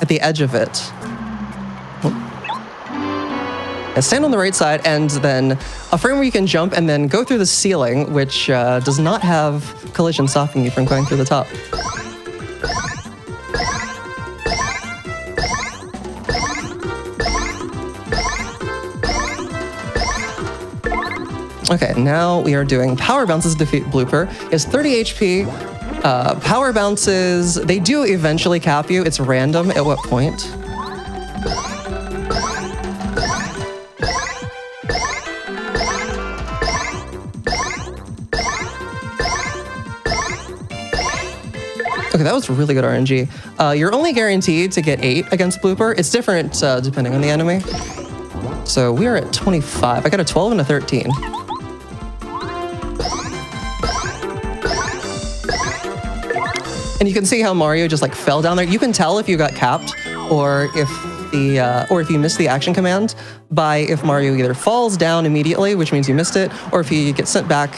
Speaker 19: at the edge of it. Stand on the right side, and then a frame where you can jump and then go through the ceiling, which does not have collision stopping you from going through the top. Okay, now we are doing Power Bounces Defeat Blooper. It's 30 HP. Power Bounces, they do eventually cap you. It's random at what point. Okay, that was really good RNG. You're only guaranteed to get 8 against Blooper. It's different depending on the enemy. So we are at 25. I got a 12 and a 13. And you can see how Mario just like fell down there. You can tell if you got capped or if you missed the action command by if Mario either falls down immediately, which means you missed it, or if he gets sent back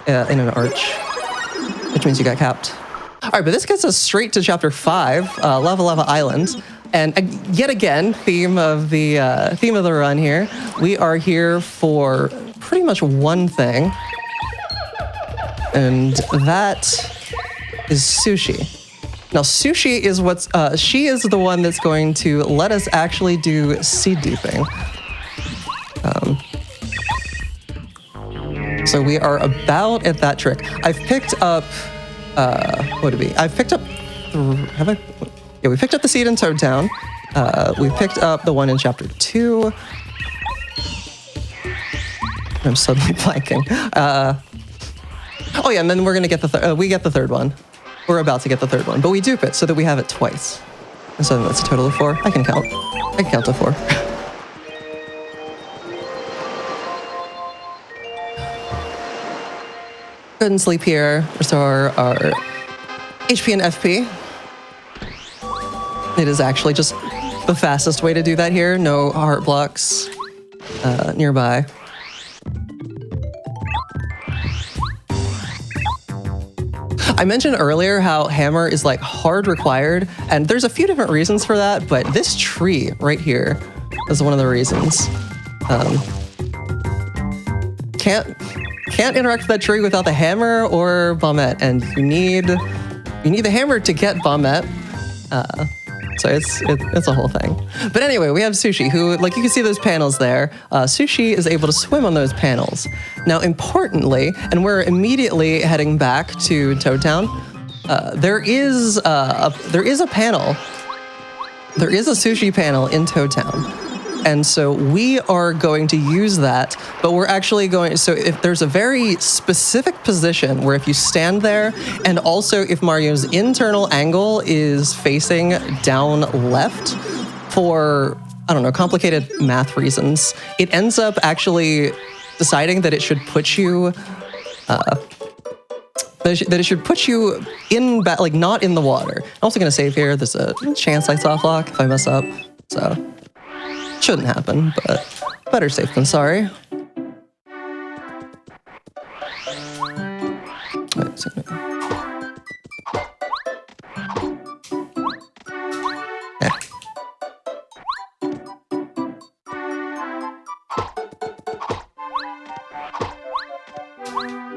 Speaker 19: in an arch, which means you got capped. All right, but this gets us straight to chapter 5, Lava Lava Island. And yet again, theme of the run here. We are here for pretty much one thing, and that is Sushi. Now, Sushi is she is the one that's going to let us actually do seed duping. So we are about at that trick. I've picked up. What would it be? I've picked up. Have I? Yeah, we picked up the seed in Toad Town. We picked up the one in chapter 2. I'm suddenly blanking. Oh yeah, and then we're gonna get we get the third one. We're about to get the third one, but we dupe it so that we have it twice. And so that's a total of 4. I can count. I can count to 4. Go ahead and sleep here. Restore our HP and FP. It is actually just the fastest way to do that here. No heart blocks nearby. I mentioned earlier how hammer is like hard required, and there's a few different reasons for that, but this tree right here is one of the reasons. Can't interact with that tree without the hammer or bombette, and you need the hammer to get bombette. So it's a whole thing. But anyway, we have Sushi, who, like you can see those panels there. Sushi is able to swim on those panels. Now, importantly, and we're immediately heading back to Toad Town, there is a panel. There is a Sushi panel in Toad Town. And so we are going to use that, but we're actually going, so if there's a very specific position where if you stand there, and also if Mario's internal angle is facing down left for, I don't know, complicated math reasons, it ends up actually deciding that it should put you that it should put you in like not in the water. I'm also gonna save here. There's a chance I soft lock if I mess up, so shouldn't happen, but better safe than sorry. Wait, so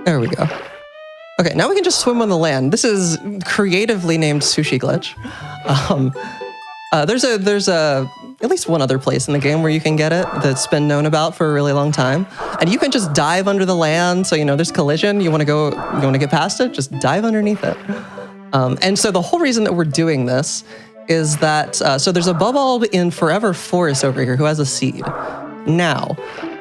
Speaker 19: there we go. Okay, now we can just swim on the land. This is creatively named Sushi Glitch. There's at least one other place in the game where you can get it that's been known about for a really long time, and you can just dive under the land. So there's collision. You want to get past it, just dive underneath it. And so the whole reason that we're doing this is that so there's a Bubulb in Forever Forest over here who has a seed. Now,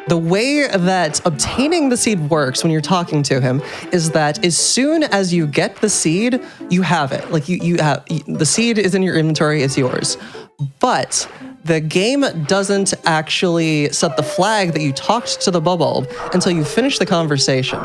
Speaker 19: the way that obtaining the seed works when you're talking to him is that as soon as you get the seed, you have it. Like you have the seed is in your inventory, it's yours. But the game doesn't actually set the flag that you talked to the Bubulb until you finish the conversation.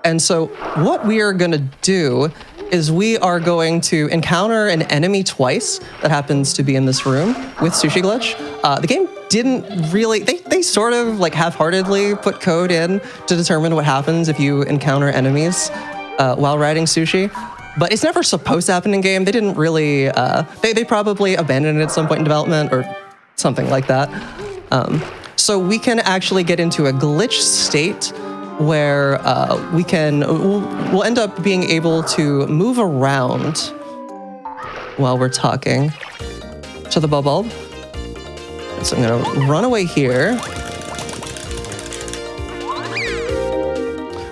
Speaker 19: And so what we are going to do is we are going to encounter an enemy twice that happens to be in this room with Sushi Glitch. The game didn't really, they sort of like half-heartedly put code in to determine what happens if you encounter enemies while riding Sushi. But it's never supposed to happen in game. They didn't really, they probably abandoned it at some point in development or something like that. So we can actually get into a glitch state where we'll end up being able to move around while we're talking to the Bubulb. So I'm gonna run away here.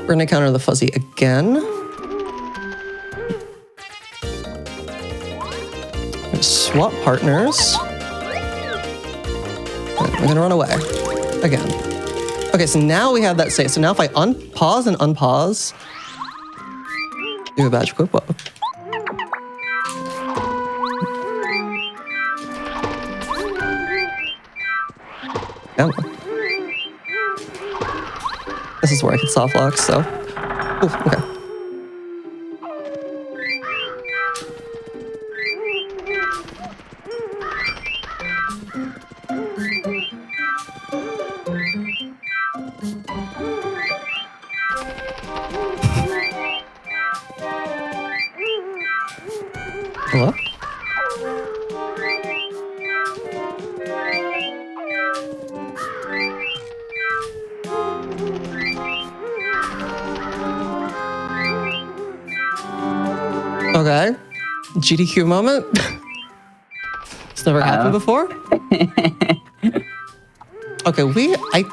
Speaker 19: We're gonna encounter the Fuzzy again. Swap partners. We're gonna run away again. Okay, so now we have that state. So now if I unpause and unpause, do a badge equip. Whoa. This is where I can soft lock, so. Ooh, okay. Hello? Okay. GDQ moment. It's never happened before. Okay, I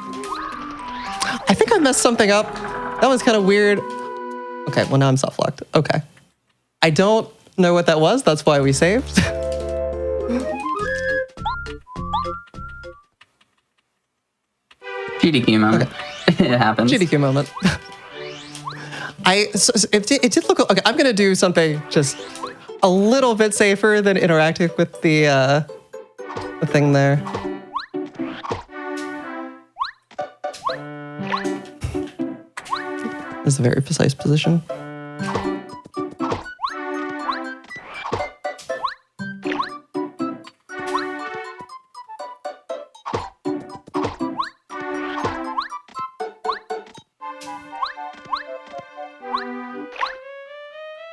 Speaker 19: think I messed something up. That was kind of weird. Okay, well now I'm soft locked. Okay. I don't know what that was. That's why we saved.
Speaker 10: GDQ moment. Okay. It happens.
Speaker 19: GDQ moment. It did look okay. I'm gonna do something just a little bit safer than interacting with the thing there. This is a very precise position.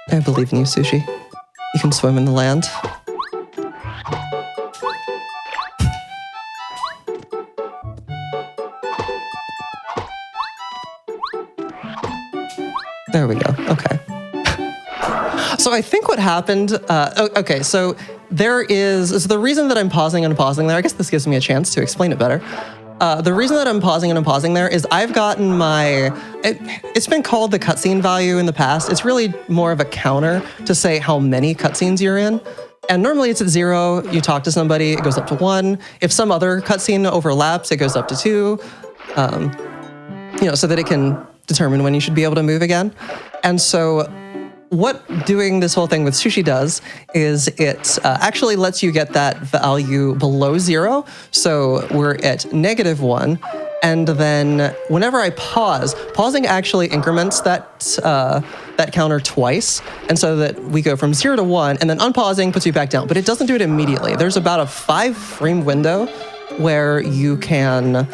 Speaker 19: I believe in you, Sushi. You can swim in the land. There we go. Okay. So I think what happened, okay, so the reason that I'm pausing and unpausing there, I guess this gives me a chance to explain it better. The reason that I'm pausing and unpausing there is I've gotten it's been called the cutscene value in the past. It's really more of a counter to say how many cutscenes you're in. And normally it's at 0, you talk to somebody, it goes up to 1. If some other cutscene overlaps, it goes up to 2. So that it can determine when you should be able to move again. And so what doing this whole thing with Sushi does is it actually lets you get that value below 0. So we're at -1. And then whenever I pause, pausing actually increments that counter twice. And so that we go from 0 to 1, and then unpausing puts you back down. But it doesn't do it immediately. There's about a 5-frame window where you can,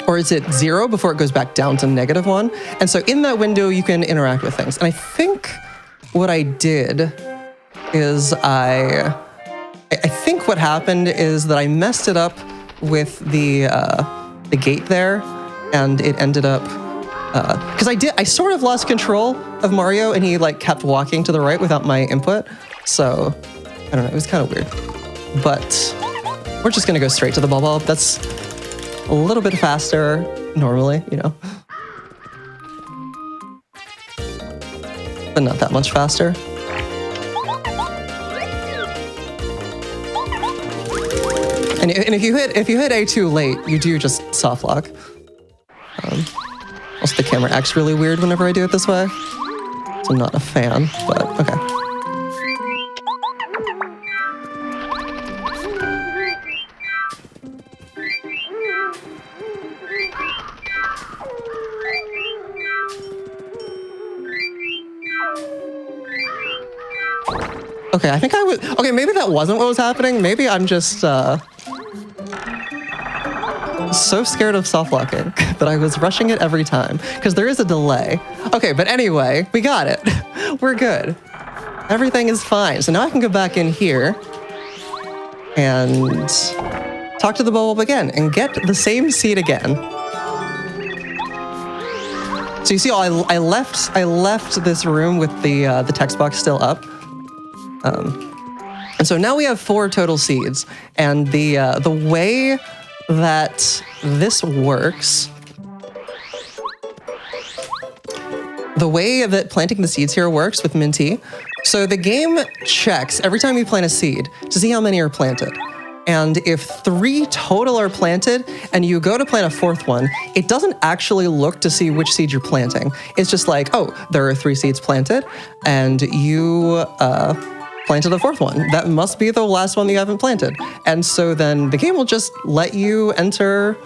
Speaker 19: or is it 0 before it goes back down to -1? And so in that window, you can interact with things. And I think what I did is I think what happened is that I messed it up with the gate there, and it ended up because I sort of lost control of Mario, and he like kept walking to the right without my input. So I don't know, it was kind of weird. But we're just gonna go straight to the ball bulb. That's a little bit faster normally, you know, but not that much faster. And if you hit A too late, you do just soft lock. Also, the camera acts really weird whenever I do it this way, so I'm not a fan. But okay. Okay, I think I was. Okay, maybe that wasn't what was happening. Maybe I'm just so scared of soft locking that I was rushing it every time because there is a delay. Okay, but anyway, we got it. We're good. Everything is fine. So now I can go back in here and talk to the bulb again and get the same seed again. So you see, I left this room with the text box still up. And so now we have 4 total seeds, and the way that this works, the way that planting the seeds here works with Minty, so the game checks every time you plant a seed to see how many are planted. And if 3 total are planted and you go to plant a 4th one, it doesn't actually look to see which seed you're planting. It's just like, oh, there are 3 seeds planted, and you planted a 4th one. That must be the last one that you haven't planted. And so then the game will just let you enter,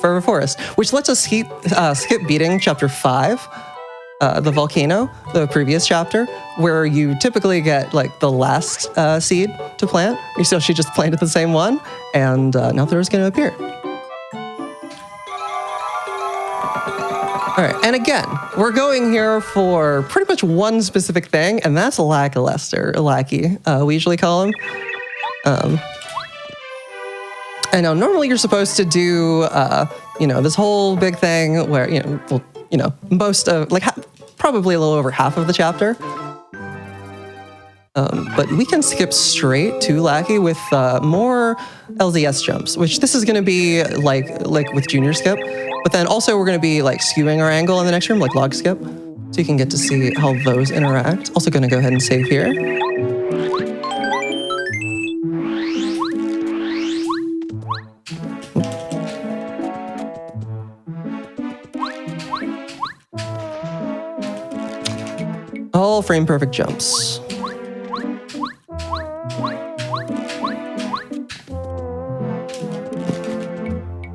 Speaker 19: Forever Forest, which lets us skip beating chapter 5, the volcano, the previous chapter, where you typically get like the last seed to plant. So she just planted the same one, and now there's going to appear. All right, and again, we're going here for pretty much one specific thing, and that's lackluster, lackey, we usually call him. And now normally you're supposed to do, this whole big thing where, most of, probably a little over half of the chapter. But we can skip straight to Lackey with more LZS jumps, which this is going to be like with Junior Skip. But then also we're going to be like skewing our angle in the next room, like Log Skip. So you can get to see how those interact. Also going to go ahead and save here. All frame perfect jumps.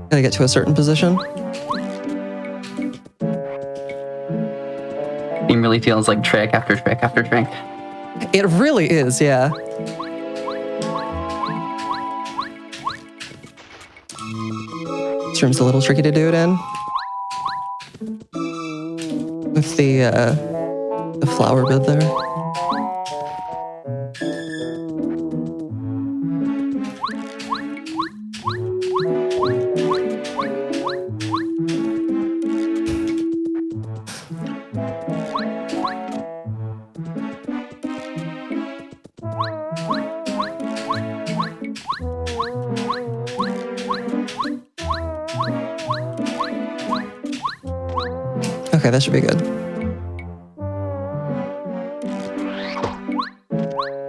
Speaker 19: Gotta get to a certain position.
Speaker 10: Game really feels like trick after trick after trick.
Speaker 19: It really is, yeah. This room's a little tricky to do it in. With the flower bed there. Okay, that should be good.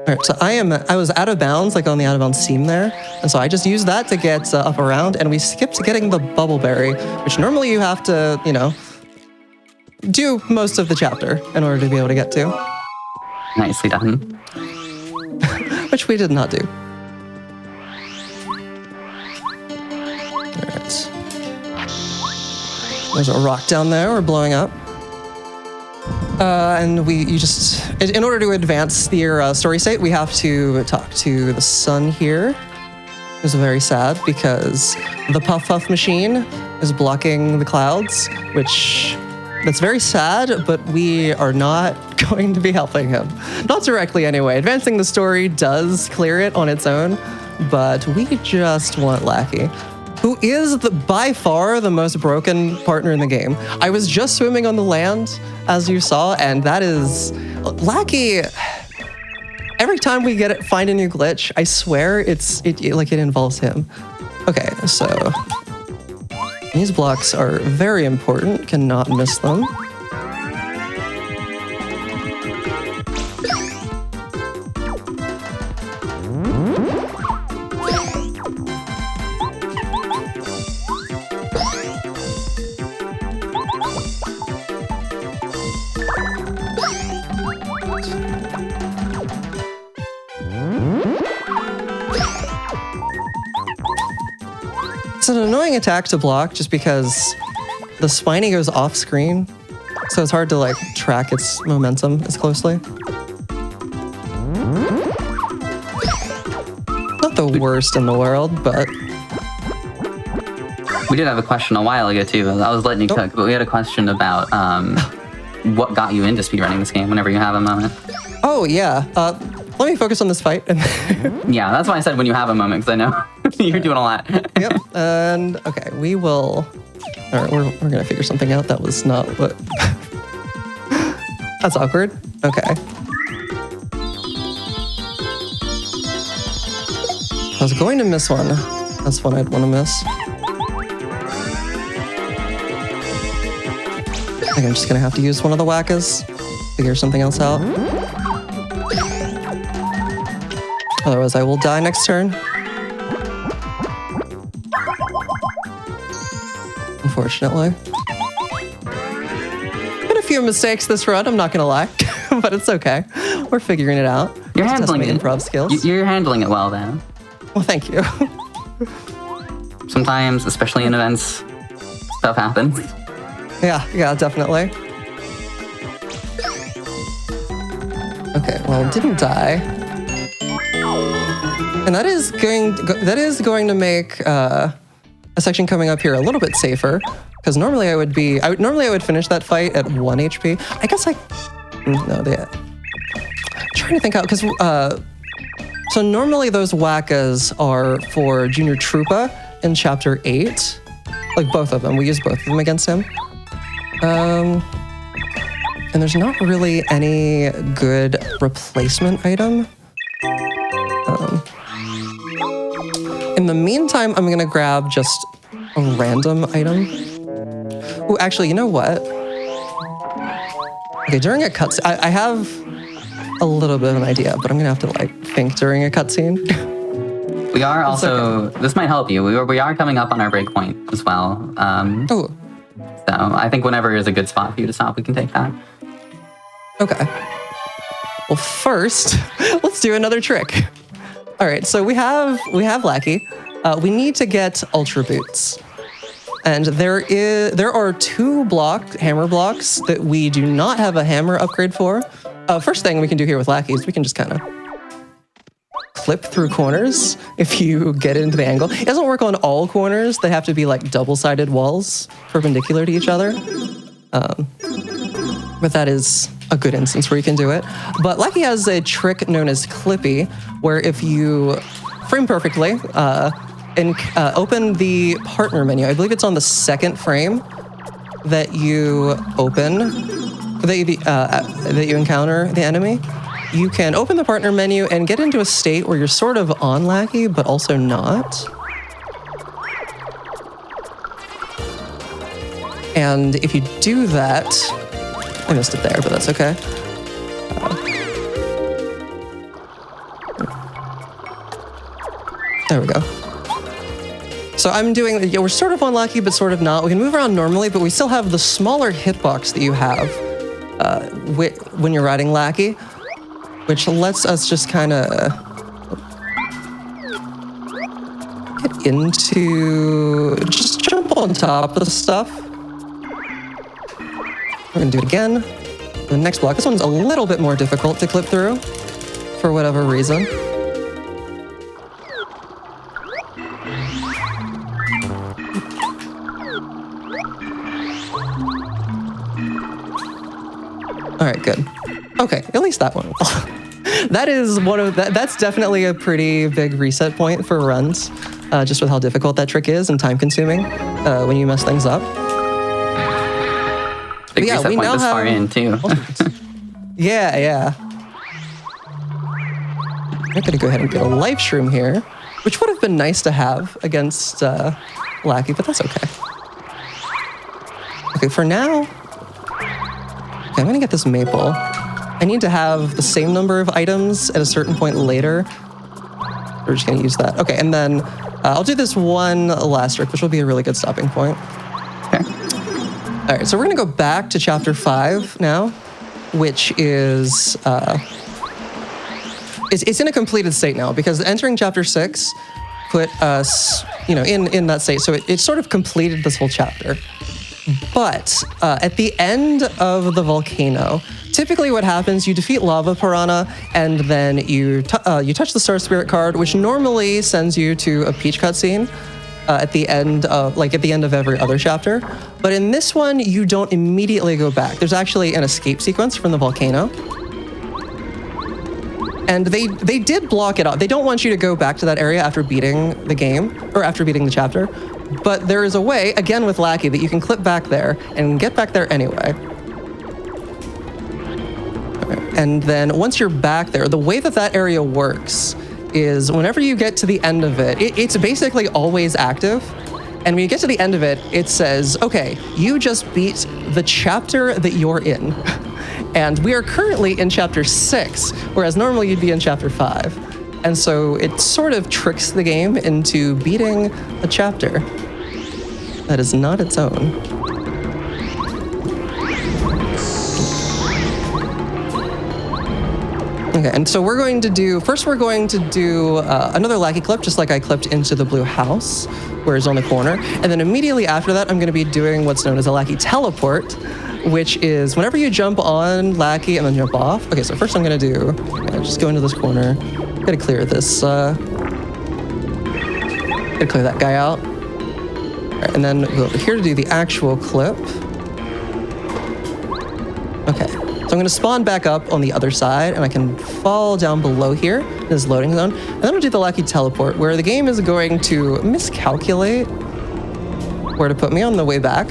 Speaker 19: All right, so I was out of bounds, like on the out of bounds seam there, and so I just used that to get up around, and we skipped getting the bubble berry, which normally you have to, do most of the chapter in order to be able to get to.
Speaker 10: Nicely done.
Speaker 19: Which we did not do. There's a rock down there. We're blowing up. And in order to advance your story state, we have to talk to the sun here. It's very sad because the Puff Puff machine is blocking the clouds, that's very sad, but we are not going to be helping him. Not directly anyway. Advancing the story does clear it on its own, but we just want Lackey, who is by far the most broken partner in the game. I was just swimming on the land, as you saw, and that is... Lackey... Every time we find a new glitch, I swear it involves him. Okay, so... These blocks are very important, cannot miss them. It's an annoying attack to block just because the spiny goes off screen, so it's hard to track its momentum as closely. Not the worst in the world, but...
Speaker 10: We did have a question a while ago too. I was letting you cook, but we had a question about what got you into speedrunning this game whenever you have a moment.
Speaker 19: Oh yeah, let me focus on this fight.
Speaker 10: Yeah, that's why I said when you have a moment, because I know you're doing a lot.
Speaker 19: Yep, and okay, we will... All right, we're gonna figure something out. That was not what... That's awkward. Okay. I was going to miss one. That's one I'd want to miss. I think I'm just gonna have to use one of the whackers, figure something else out. Otherwise, I will die next turn. Unfortunately. Been a few mistakes this run, I'm not gonna lie, but it's okay. We're figuring it out.
Speaker 10: You're handling it.
Speaker 19: Improv skills.
Speaker 10: You're handling it well, then.
Speaker 19: Well, thank you.
Speaker 10: Sometimes, especially in events, stuff happens.
Speaker 19: Yeah, definitely. Okay, well, it didn't die. And that is going to make a section coming up here a little bit safer, because normally I would finish that fight at 1 HP. I guess I'm trying to think out, because so normally those whackas are for Junior Troopa in Chapter 8, like both of them. We use both of them against him. And there's not really any good replacement item. In the meantime, I'm gonna grab just a random item. Oh, actually, you know what? Okay, during a cutscene, I have a little bit of an idea, but I'm gonna have to think during a cutscene.
Speaker 10: We are also, this might help you. We are coming up on our break point as well. So I think whenever is a good spot for you to stop, we can take that.
Speaker 19: Okay. Well, first, let's do another trick. All right, so we have Lackey. We need to get Ultra Boots. And there are 2 hammer blocks that we do not have a hammer upgrade for. First thing we can do here with Lackey is we can just kind of clip through corners if you get into the angle. It doesn't work on all corners. They have to be double-sided walls perpendicular to each other. But that is a good instance where you can do it. But Lackey has a trick known as Clippy, where if you frame perfectly and open the partner menu, I believe it's on the 2nd frame that you that you encounter the enemy, you can open the partner menu and get into a state where you're sort of on Lackey, but also not. And if you do that, I missed it there, but that's okay. There we go. So I'm doing, we're sort of on Lackey, but sort of not. We can move around normally, but we still have the smaller hitbox that you have when you're riding Lackey, which lets us just kind of get into, just jump on top of stuff. We're gonna do it again. The next block. This one's a little bit more difficult to clip through for whatever reason. All right, good. Okay, at least that one. That is one of that's definitely a pretty big reset point for runs, just with how difficult that trick is and time consuming when you mess things up.
Speaker 10: Big reset point this far in too.
Speaker 19: Yeah. I'm gonna go ahead and get a life shroom here, which would have been nice to have against Lackey, but that's okay. Okay, for now, I'm gonna get this maple. I need to have the same number of items at a certain point later. We're just gonna use that. Okay, and then I'll do this one last trick, which will be a really good stopping point.
Speaker 10: Okay.
Speaker 19: All right, so we're gonna go back to chapter 5 now, which is, it's in a completed state now because entering chapter 6 put us, in that state. So it sort of completed this whole chapter. But at the end of the volcano, typically what happens, you defeat Lava Piranha, and then you touch the Star Spirit card, which normally sends you to a Peach cutscene at the end of every other chapter. But in this one, you don't immediately go back. There's actually an escape sequence from the volcano. And they did block it off. They don't want you to go back to that area after beating the game, or after beating the chapter. But there is a way, again with Lackey, that you can clip back there and get back there anyway. And then once you're back there, the way that area works is whenever you get to the end of it, it's basically always active. And when you get to the end of it, it says, okay, you just beat the chapter that you're in. And we are currently in chapter 6, whereas normally you'd be in chapter 5. And so it sort of tricks the game into beating a chapter that is not its own. Okay, and so we're going to do another Lackey clip, just like I clipped into the blue house, where it's on the corner. And then immediately after that, I'm going to be doing what's known as a Lackey teleport, which is whenever you jump on Lackey and then jump off. Okay, so first I'm going to do, just go into this corner. Gotta clear this, gotta clear that guy out. All right, and then go over here to do the actual clip. Okay, so I'm gonna spawn back up on the other side and I can fall down below here in this loading zone. And then I'll do the Lackey teleport where the game is going to miscalculate where to put me on the way back.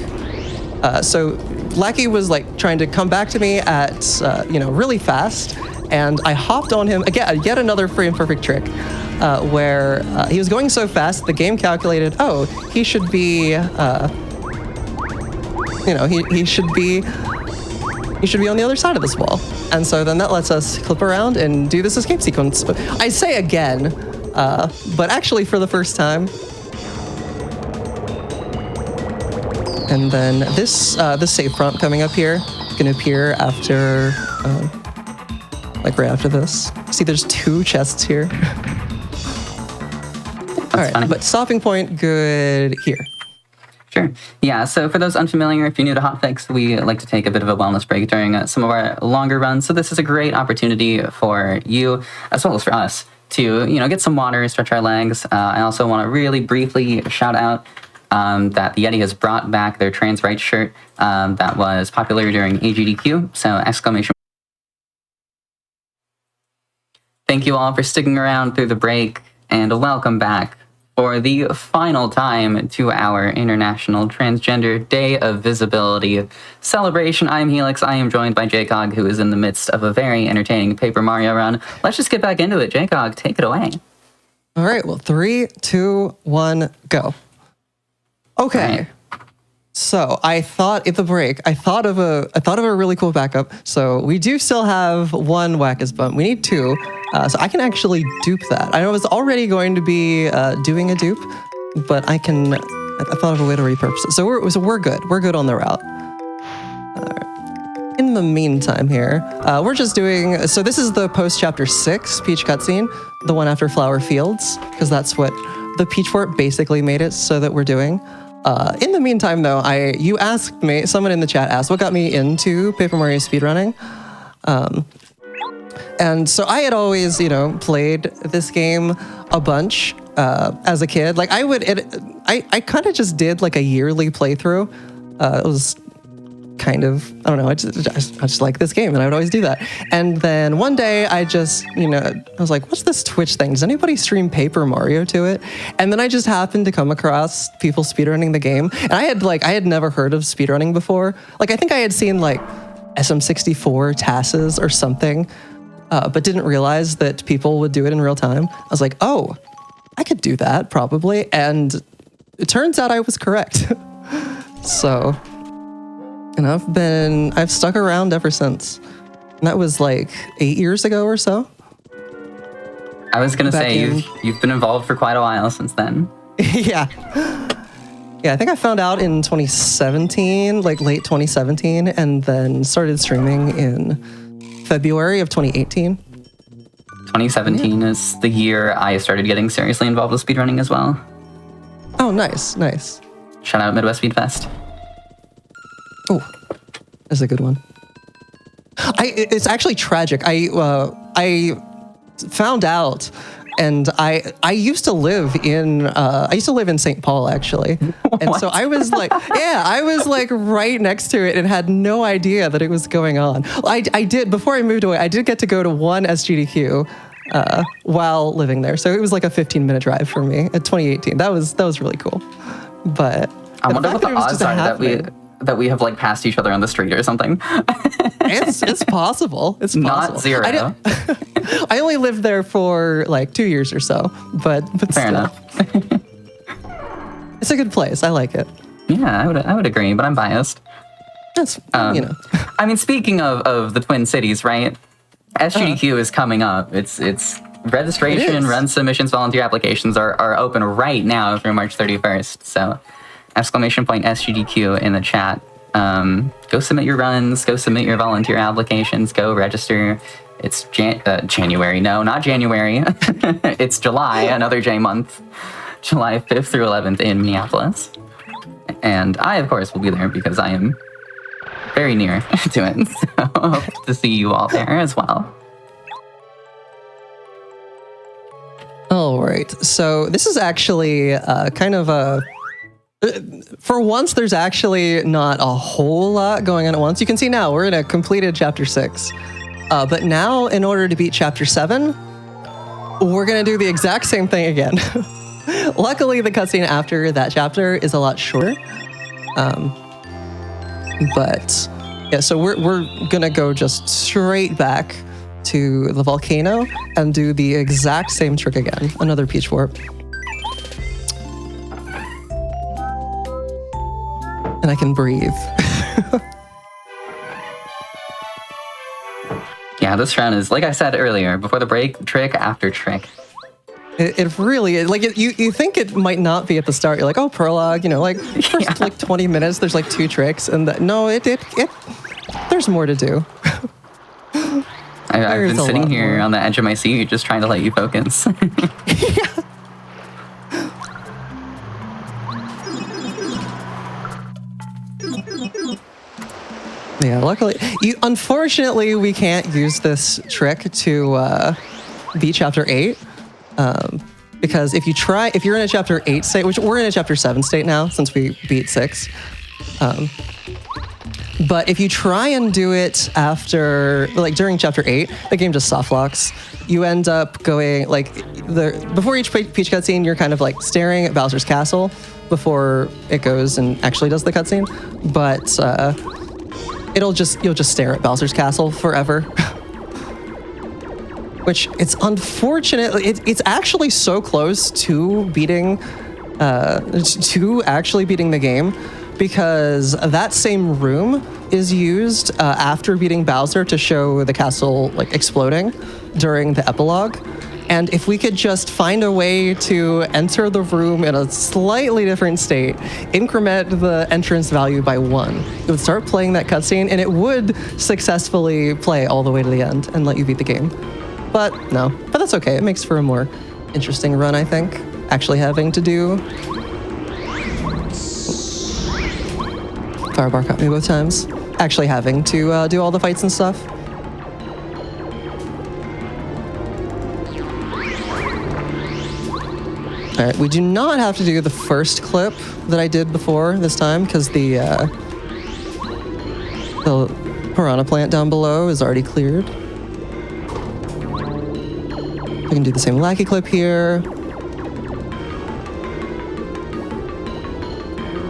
Speaker 19: So Lackey was like trying to come back to me at, really fast. And I hopped on him, again, yet another frame perfect trick, where he was going so fast, the game calculated, oh, he should be, he should be on the other side of this wall. And so then that lets us clip around and do this escape sequence. But I say again, but actually for the first time. And then this save prompt coming up here is gonna appear after, right after this. See, there's 2 chests here. All right, but stopping point good here.
Speaker 10: Sure. Yeah, so for those unfamiliar, if you're new to Hotfix, we like to take a bit of a wellness break during some of our longer runs. So this is a great opportunity for you, as well as for us, to get some water, stretch our legs. I also want to really briefly shout out that the Yeti has brought back their trans rights shirt that was popular during AGDQ. So exclamation. Thank you all for sticking around through the break, and welcome back for the final time to our International Transgender Day of Visibility celebration. I'm Helix. I am joined by Jcog, who is in the midst of a very entertaining Paper Mario run. Let's just get back into it. Jcog, take it away.
Speaker 19: All right, well, 3, 2, 1, go. Okay. Right. So I thought at the break, I thought of a really cool backup. So we do still have 1 Whack-As Bump. We need 2. So I can actually dupe that. I was already going to be doing a dupe, but I thought of a way to repurpose it. So we're good. We're good on the route. In the meantime here, we're just doing, so this is the post-chapter 6 Peach cutscene, the one after Flower Fields, because that's what the Peach Fort basically made it so that we're doing. In the meantime, though, you asked me, someone in the chat asked, what got me into Paper Mario speedrunning? And so I had always, played this game a bunch as a kid. Like I kind of just did like a yearly playthrough. It was kind of, I don't know, I just like this game and I would always do that. And then one day I just, I was like, what's this Twitch thing? Does anybody stream Paper Mario to it? And then I just happened to come across people speedrunning the game. And I had never heard of speedrunning before. Like I think I had seen like SM64 TASes or something, but didn't realize that people would do it in real time. I was like, oh, I could do that probably. And it turns out I was correct. So, and I've stuck around ever since. And that was like 8 years ago or so.
Speaker 10: I was gonna say you've been involved for quite a while since then.
Speaker 19: Yeah. Yeah, I think I found out in 2017, like late 2017, and then started streaming in February of 2018.
Speaker 10: 2017 is the year I started getting seriously involved with speedrunning as well.
Speaker 19: Oh, nice.
Speaker 10: Shout out Midwest Speed Fest.
Speaker 19: Oh, that's a good one. It's actually tragic. I found out, and I used to live in St. Paul actually, and so I was like, I was like right next to it and had no idea that it was going on. I did, before I moved away, I did get to go to one SGDQ while living there, so it was like a 15-minute drive for me in 2018. That was really cool. But
Speaker 10: I wonder what the odds are that we have like passed each other on the street or something.
Speaker 19: It's possible. It's possible.
Speaker 10: Not zero.
Speaker 19: I only lived there for like 2 years or so, but
Speaker 10: fair enough.
Speaker 19: It's a good place. I like it.
Speaker 10: Yeah, I would agree, but I'm biased.
Speaker 19: That's
Speaker 10: I mean, speaking of the Twin Cities, right? SGDQ is coming up. It's registration, run submissions, volunteer applications are open right now through March 31st. So !SGDQ in the chat. Go submit your runs, go submit your volunteer applications, go register. It's January. No, not January. It's July, another J month. July 5th through 11th in Minneapolis. And I, of course, will be there because I am very near to it. So hope to see you all there as well.
Speaker 19: All right. So this is actually kind of a... For once, there's actually not a whole lot going on at once. You can see now we're in a completed chapter 6. But now, in order to beat chapter 7, we're going to do the exact same thing again. Luckily, the cutscene after that chapter is a lot shorter. But yeah, so we're going to go just straight back to the volcano and do the exact same trick again. Another Peach Warp. And I can breathe.
Speaker 10: Yeah, this round is, like I said earlier, before the break, trick after trick.
Speaker 19: It really is. Like, you think it might not be at the start. You're like, oh, prologue, first like 20 minutes, there's like 2 tricks. And no, there's more to do.
Speaker 10: I've been sitting here on the edge of my seat just trying to let you focus.
Speaker 19: Yeah, luckily, unfortunately, we can't use this trick to beat chapter 8. Because if you're in a chapter 8 state, which we're in a chapter 7 state now, since we beat 6. But if you try and do it during chapter 8, the game just soft locks. You end up going, before each Peach cutscene, you're kind of like staring at Bowser's castle before it goes and actually does the cutscene. But you'll just stare at Bowser's castle forever. Which it's unfortunate. It's actually so close to beating the game, because that same room is used after beating Bowser to show the castle exploding during the epilogue. And if we could just find a way to enter the room in a slightly different state, increment the entrance value by 1, it would start playing that cutscene, and it would successfully play all the way to the end and let you beat the game. But no, that's okay. It makes for a more interesting run, I think. Actually having to do Power bar caught me both times. Actually having to do all the fights and stuff. All right, we do not have to do the first clip that I did before this time because the piranha plant down below is already cleared. We can do the same lackey clip here.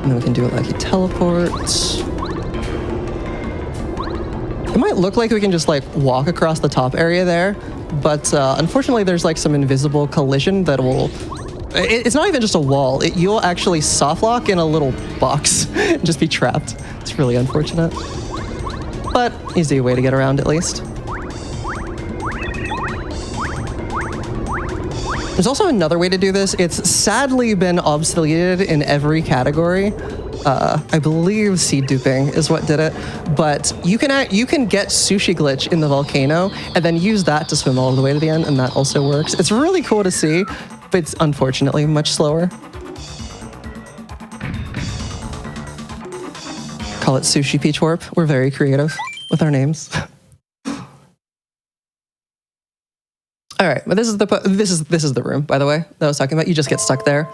Speaker 19: And then we can do a lackey teleport. It might look like we can just like walk across the top area there, but unfortunately there's like some invisible collision that will... It's not even just a wall. You'll actually soft lock in a little box and just be trapped. It's really unfortunate. But easy way to get around at least. There's also another way to do this. It's sadly been obsoleted in every category. I believe seed duping is what did it. But you can get sushi glitch in the volcano and then use that to swim all the way to the end, and that also works. It's really cool to see, but it's unfortunately much slower. Call it Sushi Peach Warp. We're very creative with our names. All right, but this is the room, by the way, that I was talking about. You just get stuck there.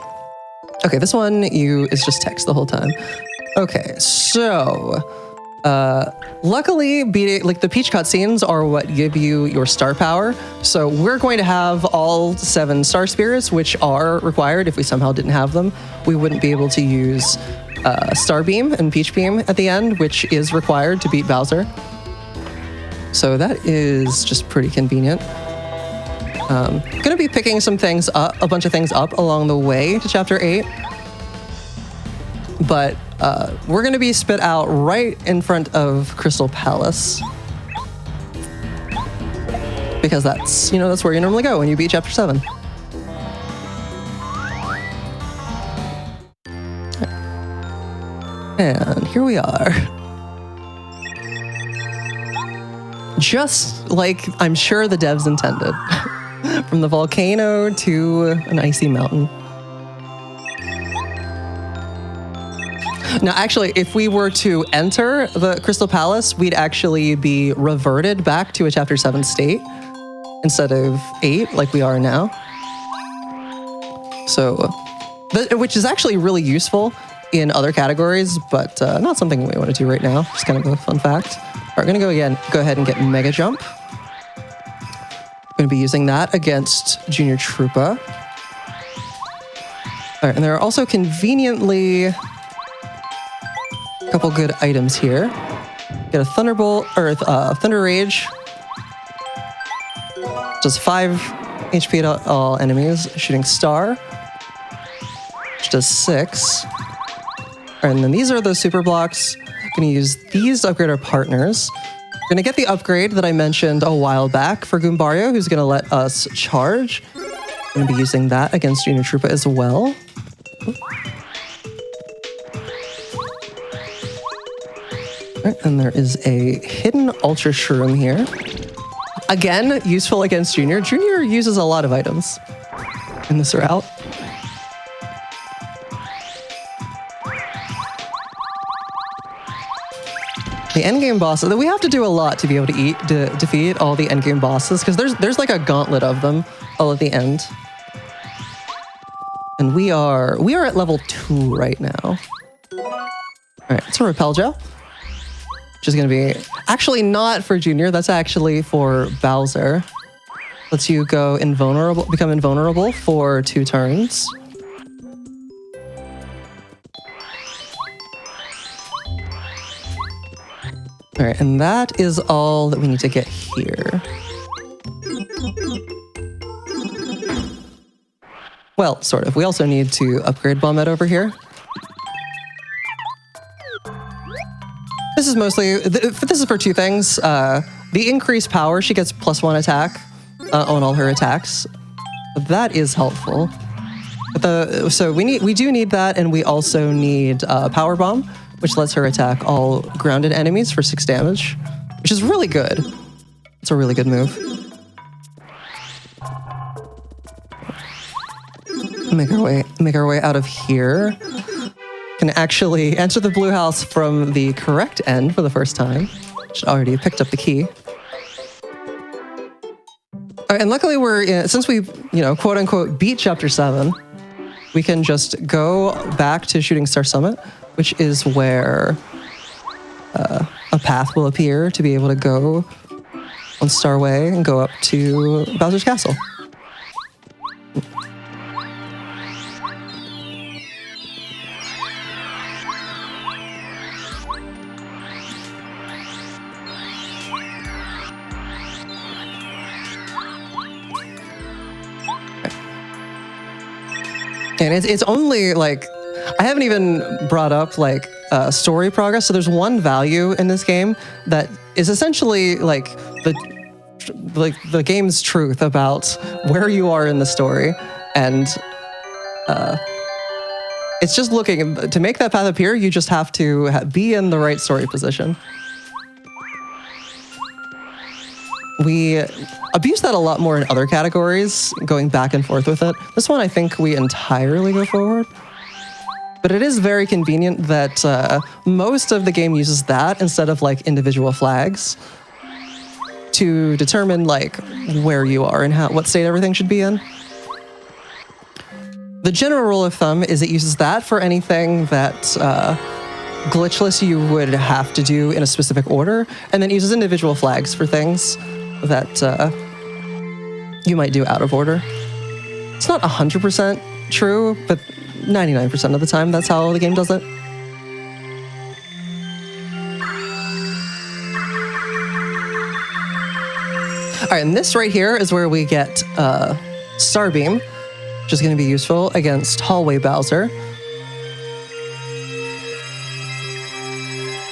Speaker 19: Okay, this one is just text the whole time. Okay, so luckily, the Peach cutscenes are what give you your star power. So we're going to have all 7 star spirits, which are required. If we somehow didn't have them, we wouldn't be able to use Star Beam and Peach Beam at the end, which is required to beat Bowser. So that is just pretty convenient. Gonna be picking some things up, a bunch of things up along the way to Chapter 8. But we're gonna be spit out right in front of Crystal Palace. Because that's where you normally go when you beat Chapter 7. And here we are. Just like I'm sure the devs intended. From the volcano to an icy mountain. Now, actually, if we were to enter the Crystal Palace, we'd actually be reverted back to a Chapter 7 state instead of 8, like we are now. So, which is actually really useful in other categories, but not something we want to do right now. Just kind of a fun fact. All right, we're gonna go ahead and get Mega Jump. Going to be using that against Junior Troopa. All right, and there are also conveniently a couple good items here. Get a Thunderbolt, or Thunder Rage. Does 5 HP to all enemies. Shooting Star, which does 6. All right, and then these are those super blocks. Going to use these to upgrade our partners. We're going to get the upgrade that I mentioned a while back for Goombario, who's going to let us charge. I'm going to be using that against Junior Troopa as well. Right, and there is a hidden Ultra Shroom here. Again, useful against Junior. Junior uses a lot of items in this route. The endgame bosses, we have to do a lot to be able to defeat all the endgame bosses, because there's like a gauntlet of them all at the end. And we are at level 2 right now. All right, it's a Repel Gel, which is going to be actually not for Junior. That's actually for Bowser. Lets you go become invulnerable for 2 turns. All right, and that is all that we need to get here. Well, sort of. We also need to upgrade Bombette over here. This is mostly, this is for 2 things. The increased power, she gets +1 attack on all her attacks. That is helpful. So we do need that, and we also need Power Bomb, which lets her attack all grounded enemies for 6 damage, which is really good. It's a really good move. Make our way out of here. can actually enter the blue house from the correct end for the first time. Should already have picked up the key. And luckily since we, quote unquote, beat Chapter 7, we can just go back to Shooting Star Summit, which is where a path will appear to be able to go on Starway and go up to Bowser's Castle. And it's only like, I haven't even brought up like story progress. So there's one value in this game that is essentially like the game's truth about where you are in the story. And it's just looking, to make that path appear, you just have to be in the right story position. We abuse that a lot more in other categories, going back and forth with it. This one, I think we entirely go forward. But it is very convenient that most of the game uses that instead of like individual flags to determine like where you are and what state everything should be in. The general rule of thumb is it uses that for anything that glitchless you would have to do in a specific order, and then uses individual flags for things that you might do out of order. It's not 100% true, but 99% of the time, that's how the game does it. All right, and this right here is where we get Starbeam, which is going to be useful against Hallway Bowser.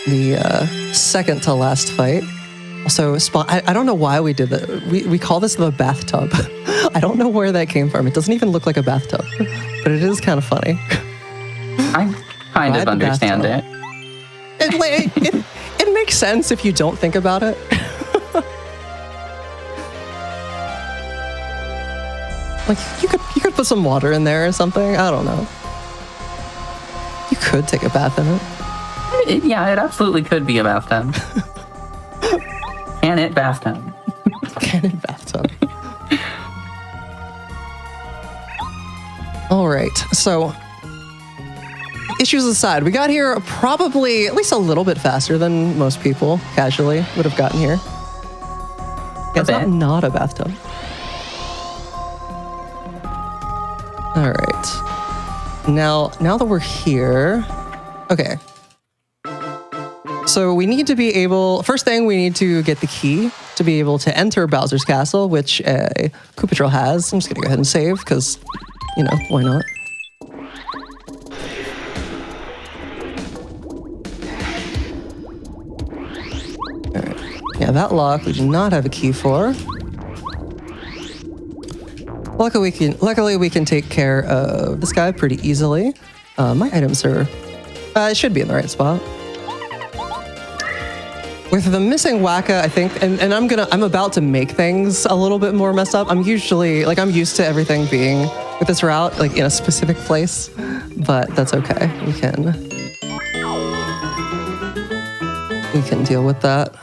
Speaker 19: The second to last fight. Also, I don't know why we did that. We call this the bathtub. I don't know where that came from. It doesn't even look like a bathtub, but it is kind of funny.
Speaker 10: I kind of understand it.
Speaker 19: It makes sense if you don't think about it. Like you could put some water in there or something. I don't know. You could take a bath in it.
Speaker 10: Yeah, it absolutely could be a bathtub. Can it bathtub?
Speaker 19: Can it bathtub? All right, so issues aside, we got here probably at least a little bit faster than most people casually would have gotten here. Yeah, it's not a bathtub. All right. Now that we're here, okay. So we need to be able, first thing, we need to get the key to be able to enter Bowser's Castle, which Koopa Patrol has. I'm just gonna go ahead and save, because, why not? All right. Yeah, that lock we do not have a key for. Luckily we can take care of this guy pretty easily. My items are, it should be in the right spot. With the missing Waka, I think, and I'm about to make things a little bit more messed up. I'm used to everything being with this route, like in a specific place, but that's okay. We can deal with that.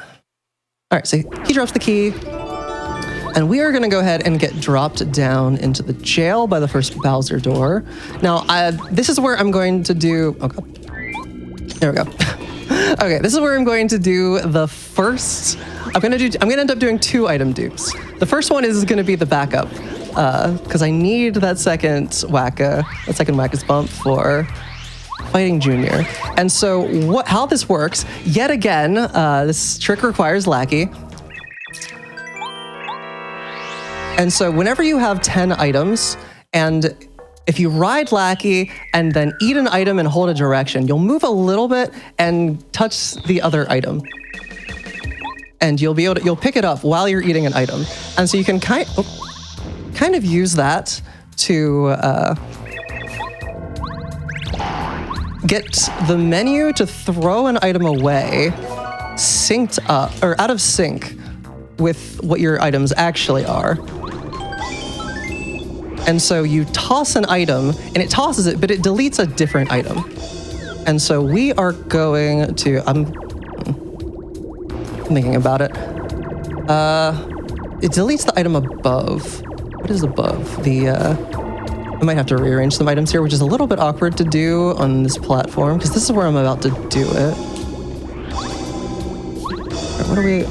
Speaker 19: All right, so he drops the key, and we are gonna go ahead and get dropped down into the jail by the first Bowser door. Now, this is where I'm going to do, okay, there we go. Okay, this is where I'm going to do the first, I'm gonna end up doing 2 item dupes. The first one is gonna be the backup, because I need that second Waka's bump for fighting Junior. And so how this works, yet again, this trick requires Lackey. And so whenever you have 10 items, and if you ride Lackey and then eat an item and hold a direction, you'll move a little bit and touch the other item. And you'll pick it up while you're eating an item. And so you can kind of use that to get the menu to throw an item away, synced up, or out of sync with what your items actually are. And so you toss an item, and it tosses it, but it deletes a different item. And so we are going to, I'm thinking about it. It deletes the item above. What is above? I might have to rearrange some items here, which is a little bit awkward to do on this platform, because this is where I'm about to do it. Right, what do we...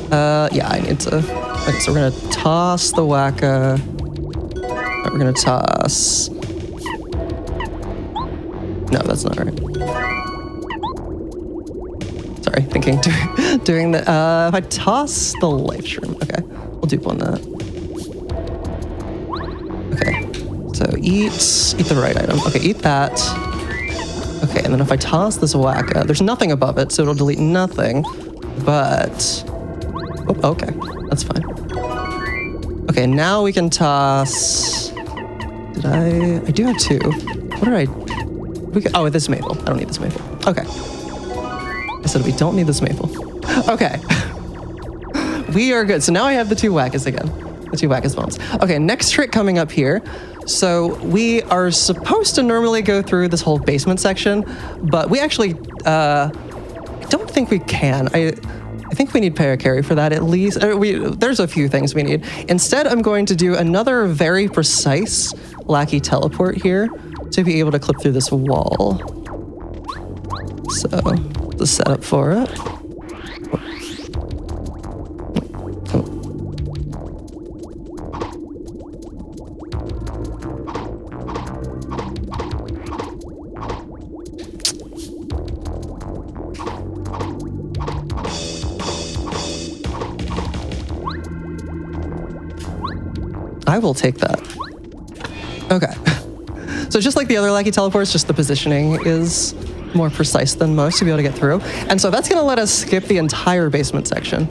Speaker 19: yeah, I need to... Okay, so we're gonna toss the Wacka. Right, we're gonna toss... No, that's not right. Sorry, thinking, doing the... if I toss the life shroom, okay, we'll dupe that. Okay, so eat the right item. Okay, eat that. Okay, and then if I toss this Wacka, there's nothing above it, so it'll delete nothing, but... Oh, okay, that's fine. Okay, now we can toss... I do have 2. What did I... Oh, this maple. I don't need this maple. Okay. I said we don't need this maple. Okay. We are good. So now I have the 2 Wackas again. The 2 Wackas bombs. Okay, next trick coming up here. So we are supposed to normally go through this whole basement section, but we actually... I don't think we can. I think we need paracarry for that at least. There's a few things we need. Instead, I'm going to do another very precise lackey teleport here to be able to clip through this wall. So, the setup for it. I will take that. Okay. So just like the other lackey teleports, just the positioning is more precise than most to be able to get through. And so that's going to let us skip the entire basement section.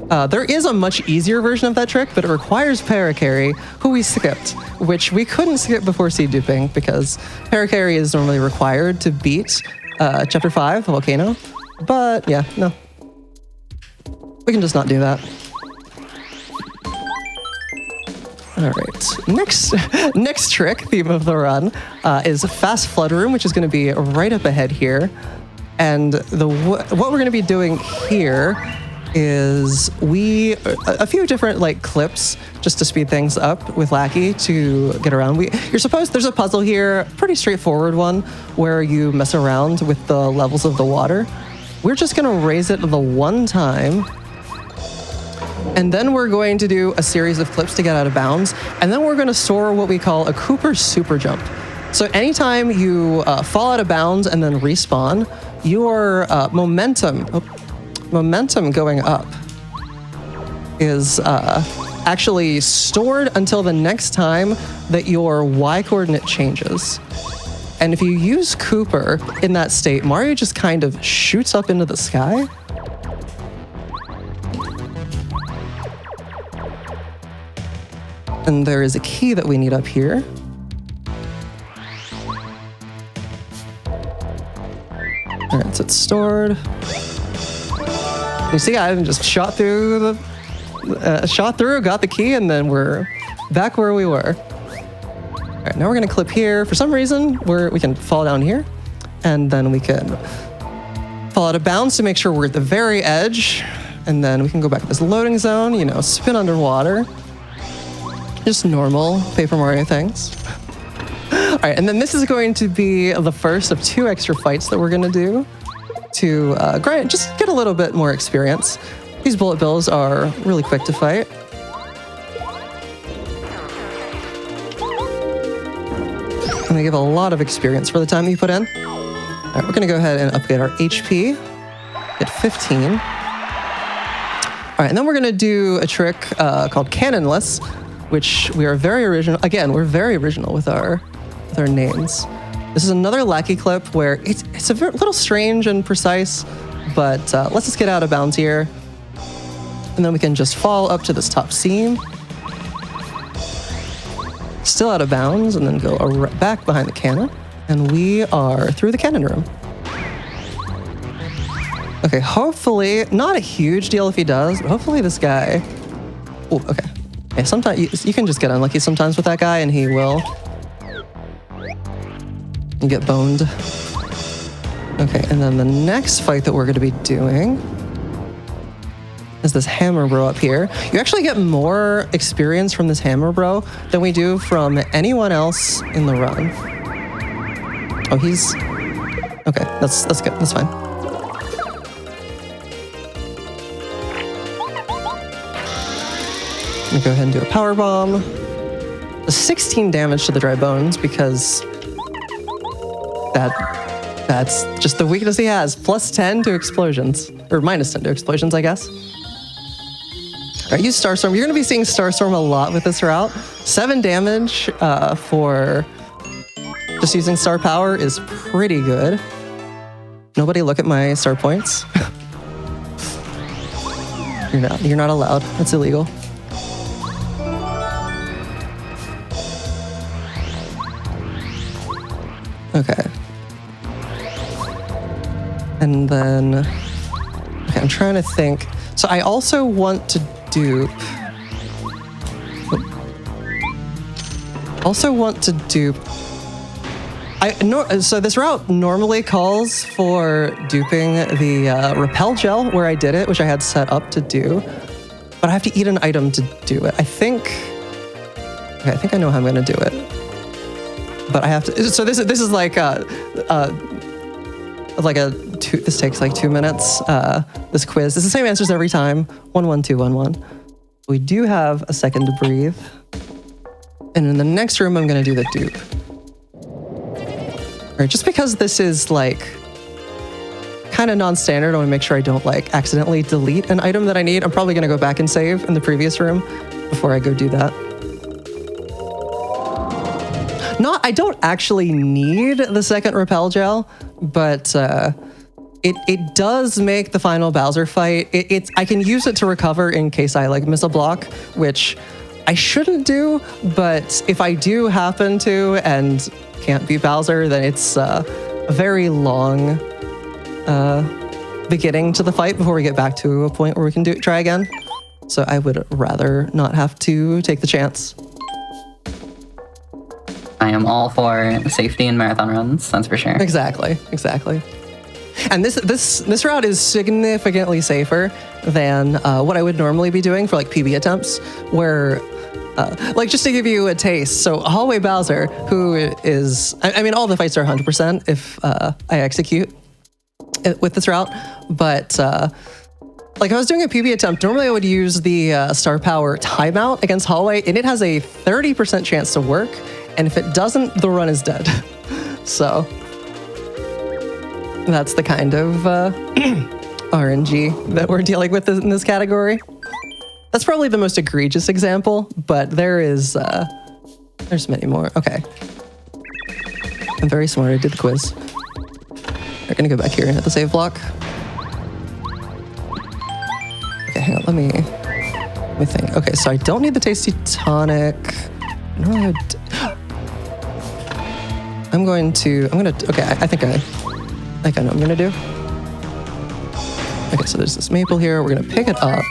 Speaker 19: There is a much easier version of that trick, but it requires paracarry, who we skipped, which we couldn't skip before seed duping because paracarry is normally required to beat Chapter 5, the volcano. But yeah, no. We can just not do that. All right, next trick, theme of the run, is Fast Flood Room, which is going to be right up ahead here. And what we're going to be doing here is a few different like clips just to speed things up with Lackey to get around. There's a puzzle here, pretty straightforward one, where you mess around with the levels of the water. We're just going to raise it the one time. And then we're going to do a series of clips to get out of bounds. And then we're going to store what we call a Cooper super jump. So anytime you fall out of bounds and then respawn, your momentum going up is actually stored until the next time that your Y coordinate changes. And if you use Cooper in that state, Mario just kind of shoots up into the sky. And there is a key that we need up here. All right, so it's stored. You see, I just shot through, got the key, and then we're back where we were. All right, now we're gonna clip here. For some reason, we can fall down here, and then we can fall out of bounds to make sure we're at the very edge, and then we can go back to this loading zone, spin underwater. Just normal Paper Mario things. All right, and then this is going to be the first of 2 extra fights that we're gonna do to just get a little bit more experience. These bullet bills are really quick to fight. And they give a lot of experience for the time you put in. All right, we're gonna go ahead and upgrade our HP at 15. All right, and then we're gonna do a trick called Cannonless, which we are very original. Again, we're very original with our names. This is another Lackey clip where it's a little strange and precise, but let's just get out of bounds here. And then we can just fall up to this top seam. Still out of bounds, and then go back behind the cannon. And we are through the cannon room. Okay, hopefully, not a huge deal if he does, but hopefully this guy... Oh, okay. Yeah, sometimes you can just get unlucky sometimes with that guy, and he will get boned. Okay, and then the next fight that we're going to be doing is this hammer bro up here. You actually get more experience from this hammer bro than we do from anyone else in the run. Oh, he's... Okay, that's good. That's fine. I'm gonna go ahead and do a power bomb. 16 damage to the dry bones because that's just the weakness he has. Plus 10 to explosions, or minus 10 to explosions, I guess. All right, use Starstorm. You're gonna be seeing Starstorm a lot with this route. 7 damage for just using star power is pretty good. Nobody look at my star points. You're not allowed. That's illegal. Okay. And then, okay, I'm trying to think. So I also want to dupe. So this route normally calls for duping the repel gel where I did it, which I had set up to do, but I have to eat an item to do it. I think I know how I'm gonna do it. But I have to. So this is like this takes like 2 minutes. This quiz. It's the same answers every time. 1 1 2 1 1. We do have a second to breathe. And in the next room, I'm gonna do the dupe. All right, just because this is like kind of non-standard, I want to make sure I don't like accidentally delete an item that I need. I'm probably gonna go back and save in the previous room before I go do that. I don't actually need the second repel gel, but it does make the final Bowser fight. I can use it to recover in case I like miss a block, which I shouldn't do, but if I do happen to and can't beat Bowser, then it's a very long beginning to the fight before we get back to a point where we can try again. So I would rather not have to take the chance.
Speaker 10: I am all for safety in marathon runs, that's for sure.
Speaker 19: Exactly. And this route is significantly safer than what I would normally be doing for like PB attempts, where like just to give you a taste. So Hallway Bowser, who is, I mean, all the fights are 100% if I execute with this route, but like I was doing a PB attempt, normally I would use the star power timeout against Hallway, and it has a 30% chance to work. And if it doesn't, the run is dead. So that's the kind of RNG that we're dealing with in this category. That's probably the most egregious example, but there's many more. Okay. I'm very smart, I did the quiz. We're gonna go back here and hit the save block. Okay, hang on, let me think. Okay, so I don't need the tasty tonic. No, okay, I think I know what I'm gonna do. Okay, so there's this maple here. We're gonna pick it up.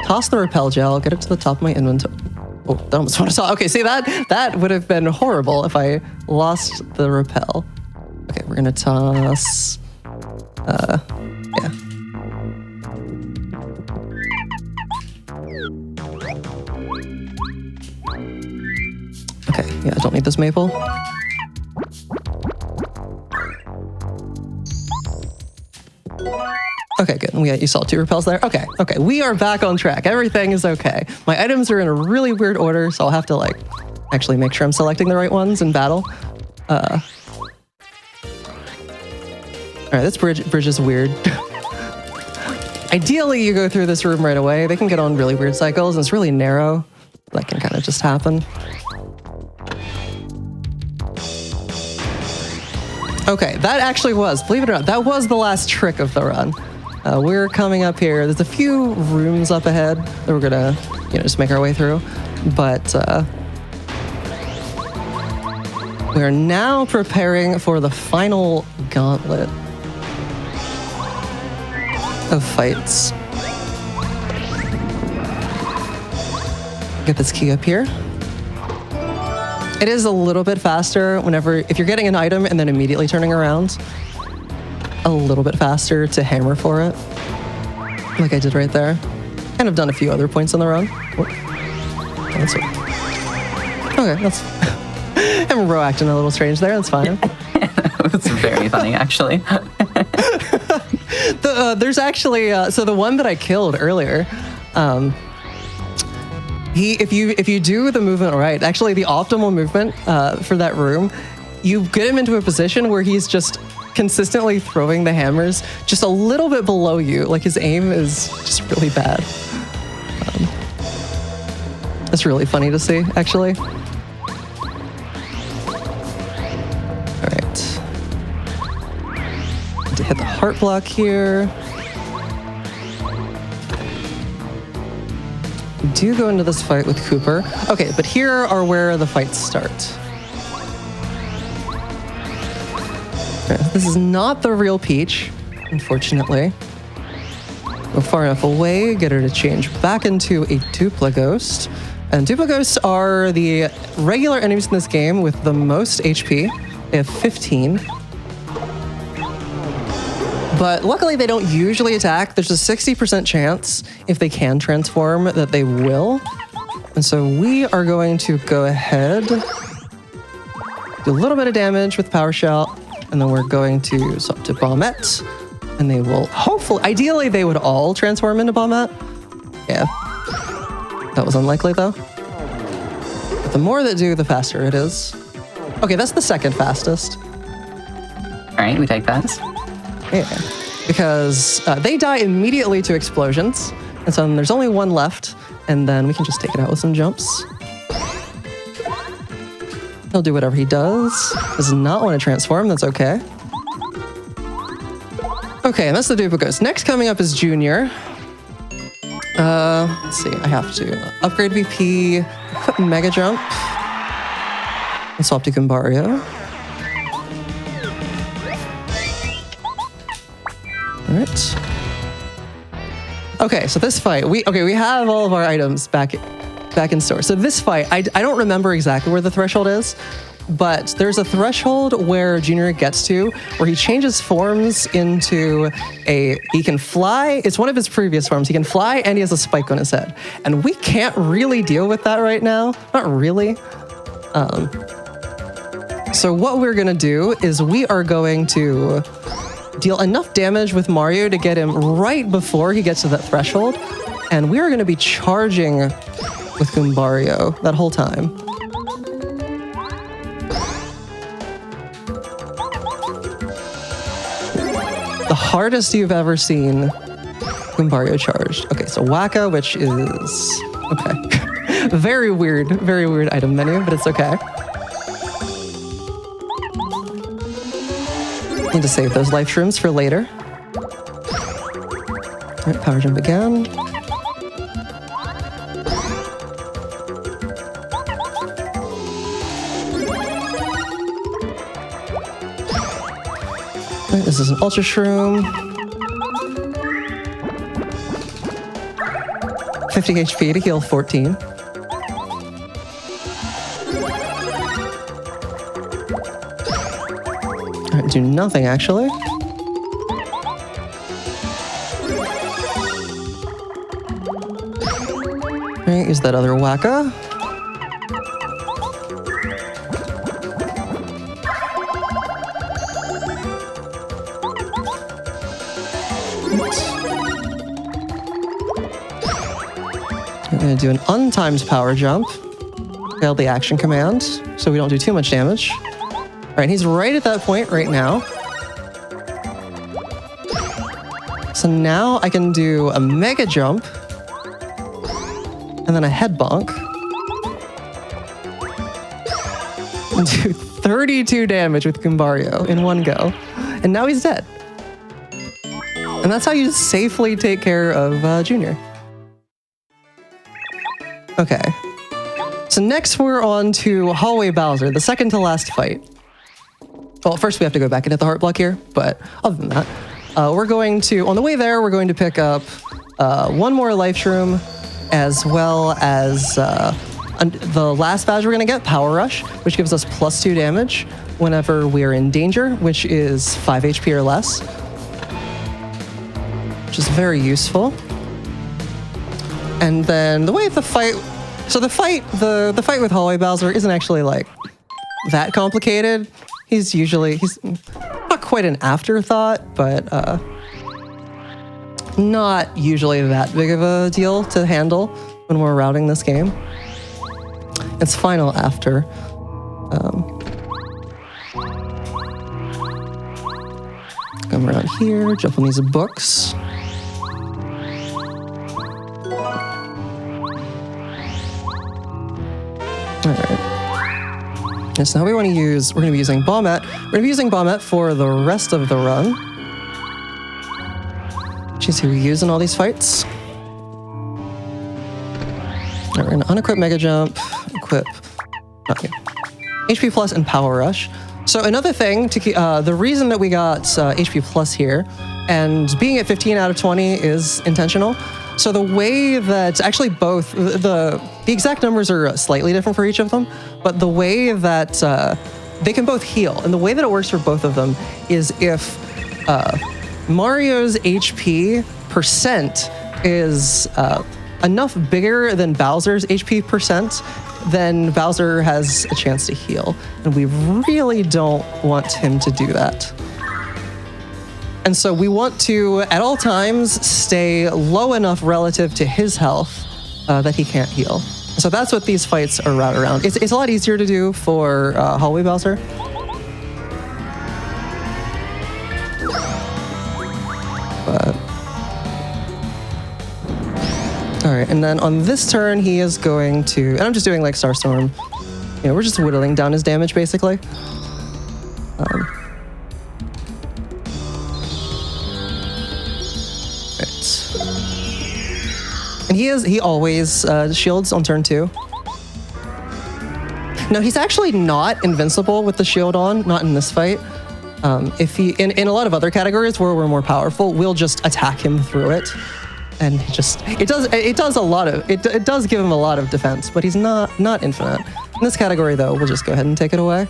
Speaker 19: Toss the repel gel, get it to the top of my inventory. Oh, that almost went off. Okay, see that would have been horrible if I lost the repel. Okay, we're gonna toss, yeah. Okay, yeah, I don't need this maple. Okay, good. You saw 2 repels there. Okay, we are back on track. Everything is okay. My items are in a really weird order, so I'll have to like actually make sure I'm selecting the right ones in battle. All right, this bridge is weird. Ideally, you go through this room right away. They can get on really weird cycles, and it's really narrow. That can kind of just happen. Okay, that actually was, believe it or not, that was the last trick of the run. We're coming up here. There's a few rooms up ahead that we're gonna, just make our way through. But we're now preparing for the final gauntlet of fights. Get this key up here. It is a little bit faster if you're getting an item and then immediately turning around. A little bit faster to hammer for it. Like I did right there. And I've done a few other points on the run. That's it. Okay, that's... I'm row acting a little strange there, that's fine.
Speaker 10: It's very funny, actually.
Speaker 19: There's actually, so the one that I killed earlier, if you do the movement right, actually the optimal movement for that room, you get him into a position where he's just consistently throwing the hammers just a little bit below you. Like his aim is just really bad. It's really funny to see, actually. All right. To hit the heart block here. We do go into this fight with Cooper. Okay, but here are where the fights start. This is not the real Peach, unfortunately. Go far enough away, get her to change back into a Dupla Ghost. And Dupla Ghosts are the regular enemies in this game with the most HP. They have 15. But luckily they don't usually attack. There's a 60% chance, if they can transform, that they will. And so we are going to go ahead, do a little bit of damage with Power Shout, and then we're going to swap to Bombette. And they will hopefully, ideally they would all transform into Bombette. Yeah. That was unlikely though. But the more that do, the faster it is. Okay, that's the second fastest.
Speaker 10: All right, we take that.
Speaker 19: Yeah, because they die immediately to explosions. And so there's only one left, and then we can just take it out with some jumps. He'll do whatever he does. Does not want to transform, that's okay. Okay, and that's the Dupla Ghost. Next coming up is Junior. Let's see, I have to upgrade VP, put Mega Jump, and swap to Gumbario. All right. Okay, so this fight, we have all of our items back in store. So this fight, I don't remember exactly where the threshold is, but there's a threshold where Junior gets to where he changes forms into he can fly. It's one of his previous forms. He can fly and he has a spike on his head. And we can't really deal with that right now. Not really. So what we're gonna do is we are going to deal enough damage with Mario to get him right before he gets to that threshold. And we are gonna be charging with Gumbario that whole time. The hardest you've ever seen Gumbario charged. Okay, so Waka, which is, okay. very weird item menu, but it's okay. Need to save those life shrooms for later. All right, power jump again. All right, this is an Ultra Shroom. 50 HP to heal 14. All right, do nothing actually. All right, use that other Waka. I'm gonna do an untimed power jump. Failed the action command, so we don't do too much damage. All right, he's right at that point right now. So now I can do a mega jump and then a head bonk. And do 32 damage with Gumbario in one go. And now he's dead. And that's how you safely take care of Junior. Okay. So next we're on to Hallway Bowser, the second to last fight. Well, first we have to go back and hit the heart block here, but other than that, we're going to, on the way there, we're going to pick up one more life shroom, as well as the last badge we're gonna get, Power Rush, which gives us +2 damage whenever we're in danger, which is 5 HP or less, which is very useful. And then the way the fight, so the fight with Hallway Bowser isn't actually like that complicated. He's not quite an afterthought, but not usually that big of a deal to handle when we're routing this game. It's final after. Come around here, jump on these books. Alright. And so now we're going to be using Bombette. We're going to be using Bombette for the rest of the run. She's who we use in all these fights. Alright, we're going to unequip Mega Jump, equip HP Plus and Power Rush. So another thing, the reason that we got HP Plus here, and being at 15 out of 20 is intentional. So the way that, actually both, the exact numbers are slightly different for each of them, but the way that they can both heal, and the way that it works for both of them is if Mario's HP percent is enough bigger than Bowser's HP percent, then Bowser has a chance to heal. And we really don't want him to do that. And so we want to, at all times, stay low enough relative to his health that he can't heal. So that's what these fights are routed around. It's a lot easier to do for Hallway Bowser. But... Alright, and then on this turn, he is going to... And I'm just doing like Starstorm. You know, we're just whittling down his damage, basically. And he always shields on turn 2. No, he's actually not invincible with the shield on, not in this fight. If he in a lot of other categories where we're more powerful, we'll just attack him through it. And it does give him a lot of defense, but he's not infinite. In this category though, we'll just go ahead and take it away.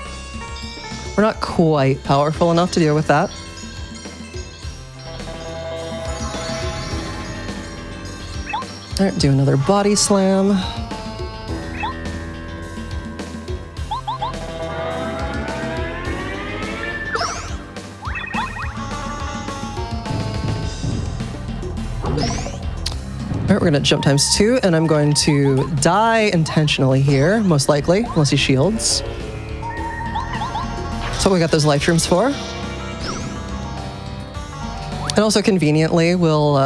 Speaker 19: We're not quite powerful enough to deal with that. All right, do another body slam. All right, we're gonna jump ×2, and I'm going to die intentionally here, most likely, unless he shields. That's what we got those life shrooms for. And also conveniently, we'll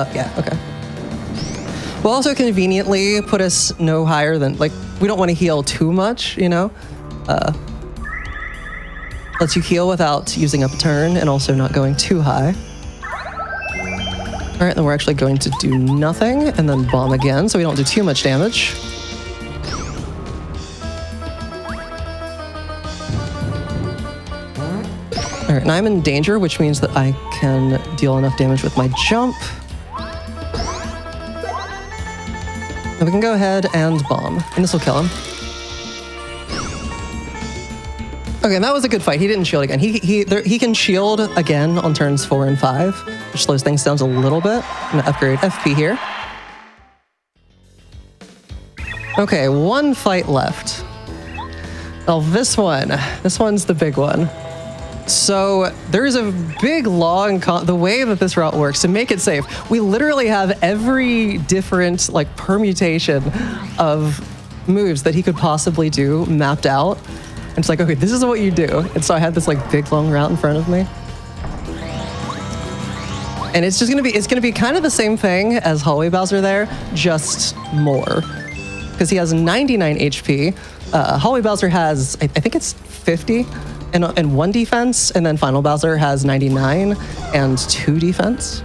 Speaker 19: also conveniently put us no higher than, like, we don't want to heal too much, you know? Lets you heal without using up a turn and also not going too high. All right, then we're actually going to do nothing and then bomb again so we don't do too much damage. All right, and I'm in danger, which means that I can deal enough damage with my jump. And we can go ahead and bomb, and this will kill him. Okay, and that was a good fight. He didn't shield again. He can shield again on turns 4 and 5, which slows things down a little bit. I'm gonna upgrade FP here. Okay, one fight left. Now this one's the big one. So there's a big law in the way that this route works to make it safe. We literally have every different like permutation of moves that he could possibly do mapped out. And it's like, okay, this is what you do. And so I had this like big long route in front of me. And it's gonna be kind of the same thing as Hallway Bowser there, just more. Because he has 99 HP. Hallway Bowser has, I think it's 50 and 1 defense, and then Final Bowser has 99 and 2 defense.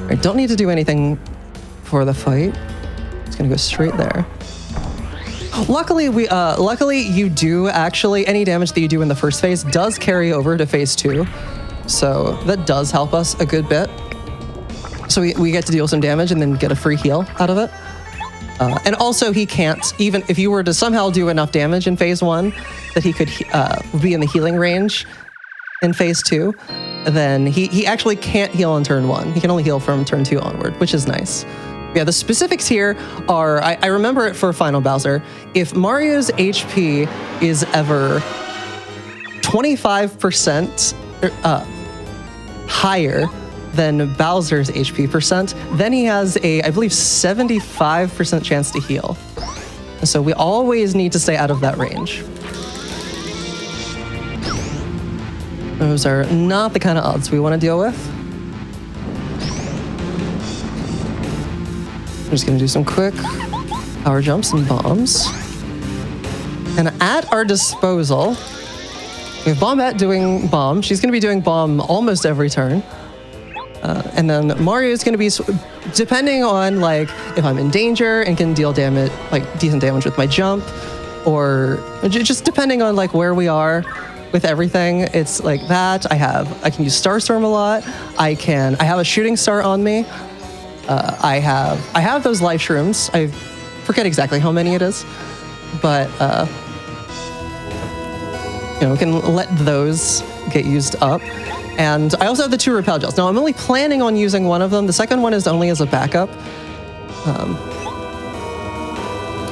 Speaker 19: I don't need to do anything for the fight. It's gonna go straight there. Luckily, you do actually, any damage that you do in the first phase does carry over to phase 2. So that does help us a good bit. So we get to deal some damage and then get a free heal out of it. And also, he can't, even if you were to somehow do enough damage in phase 1, that he could be in the healing range in phase 2, then he actually can't heal on turn 1. He can only heal from turn 2 onward, which is nice. Yeah, the specifics here are, I remember it for Final Bowser. If Mario's HP is ever 25% higher than Bowser's HP percent, then he has a, I believe, 75% chance to heal. So we always need to stay out of that range. Those are not the kind of odds we want to deal with. I'm just going to do some quick power jumps and bombs. And at our disposal, we have Bombette doing bomb. She's going to be doing bomb almost every turn. And then Mario is going to be, depending on like if I'm in danger and can deal damage, like decent damage with my jump, or just depending on like where we are with everything. It's like that. I can use Starstorm a lot. I have a shooting star on me. I have those life shrooms. I forget exactly how many it is, but we can let those get used up. And I also have the 2 repel gels. Now I'm only planning on using one of them. The second one is only as a backup,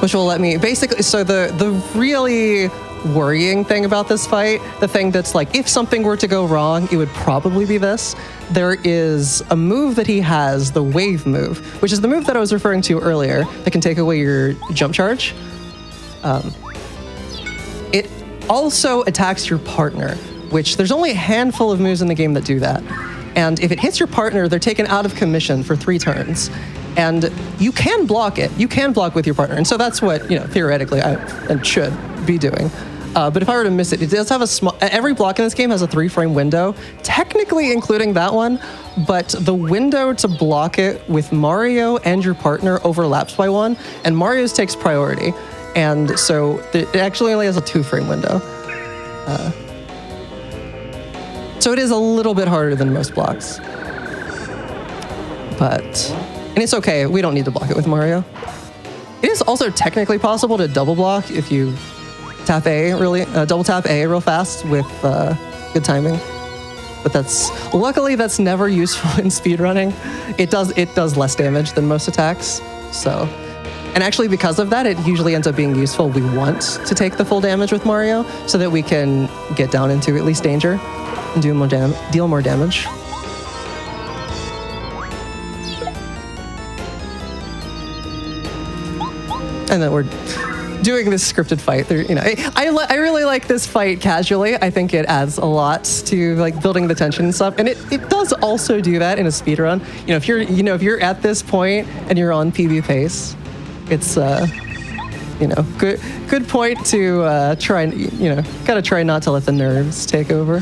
Speaker 19: which will let me basically. So the really worrying thing about this fight, the thing that's like, if something were to go wrong, it would probably be this. There is a move that he has, the wave move, which is the move that I was referring to earlier, that can take away your jump charge. It also attacks your partner, which there's only a handful of moves in the game that do that. And if it hits your partner, they're taken out of commission for 3 turns. And you can block it. You can block with your partner. And so that's what, theoretically I should be doing. But if I were to miss it, it does have a small, every block in this game has a 3-frame window, technically including that one, but the window to block it with Mario and your partner overlaps by 1, and Mario's takes priority. And so it actually only has a 2-frame window. So it is a little bit harder than most blocks. And it's okay, we don't need to block it with Mario. It is also technically possible to double block if you tap A double tap A real fast with good timing. But luckily that's never useful in speedrunning. It does less damage than most attacks. So, and actually because of that, it usually ends up being useful. We want to take the full damage with Mario so that we can get down into at least danger and deal more damage. And then we're doing this scripted fight. I really like this fight casually. I think it adds a lot to like building the tension and stuff. And it does also do that in a speedrun. If you're at this point and you're on PB pace, it's good point to try and gotta try not to let the nerves take over.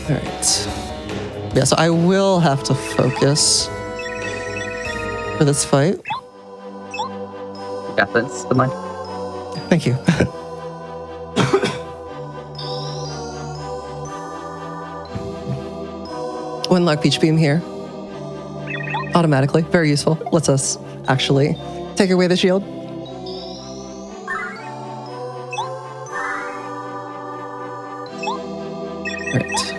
Speaker 19: All right. Yeah, so I will have to focus for this fight.
Speaker 10: You got this. Good luck.
Speaker 19: Thank you. One luck Peach Beam here. Automatically. Very useful. Lets us actually take away the shield. Right.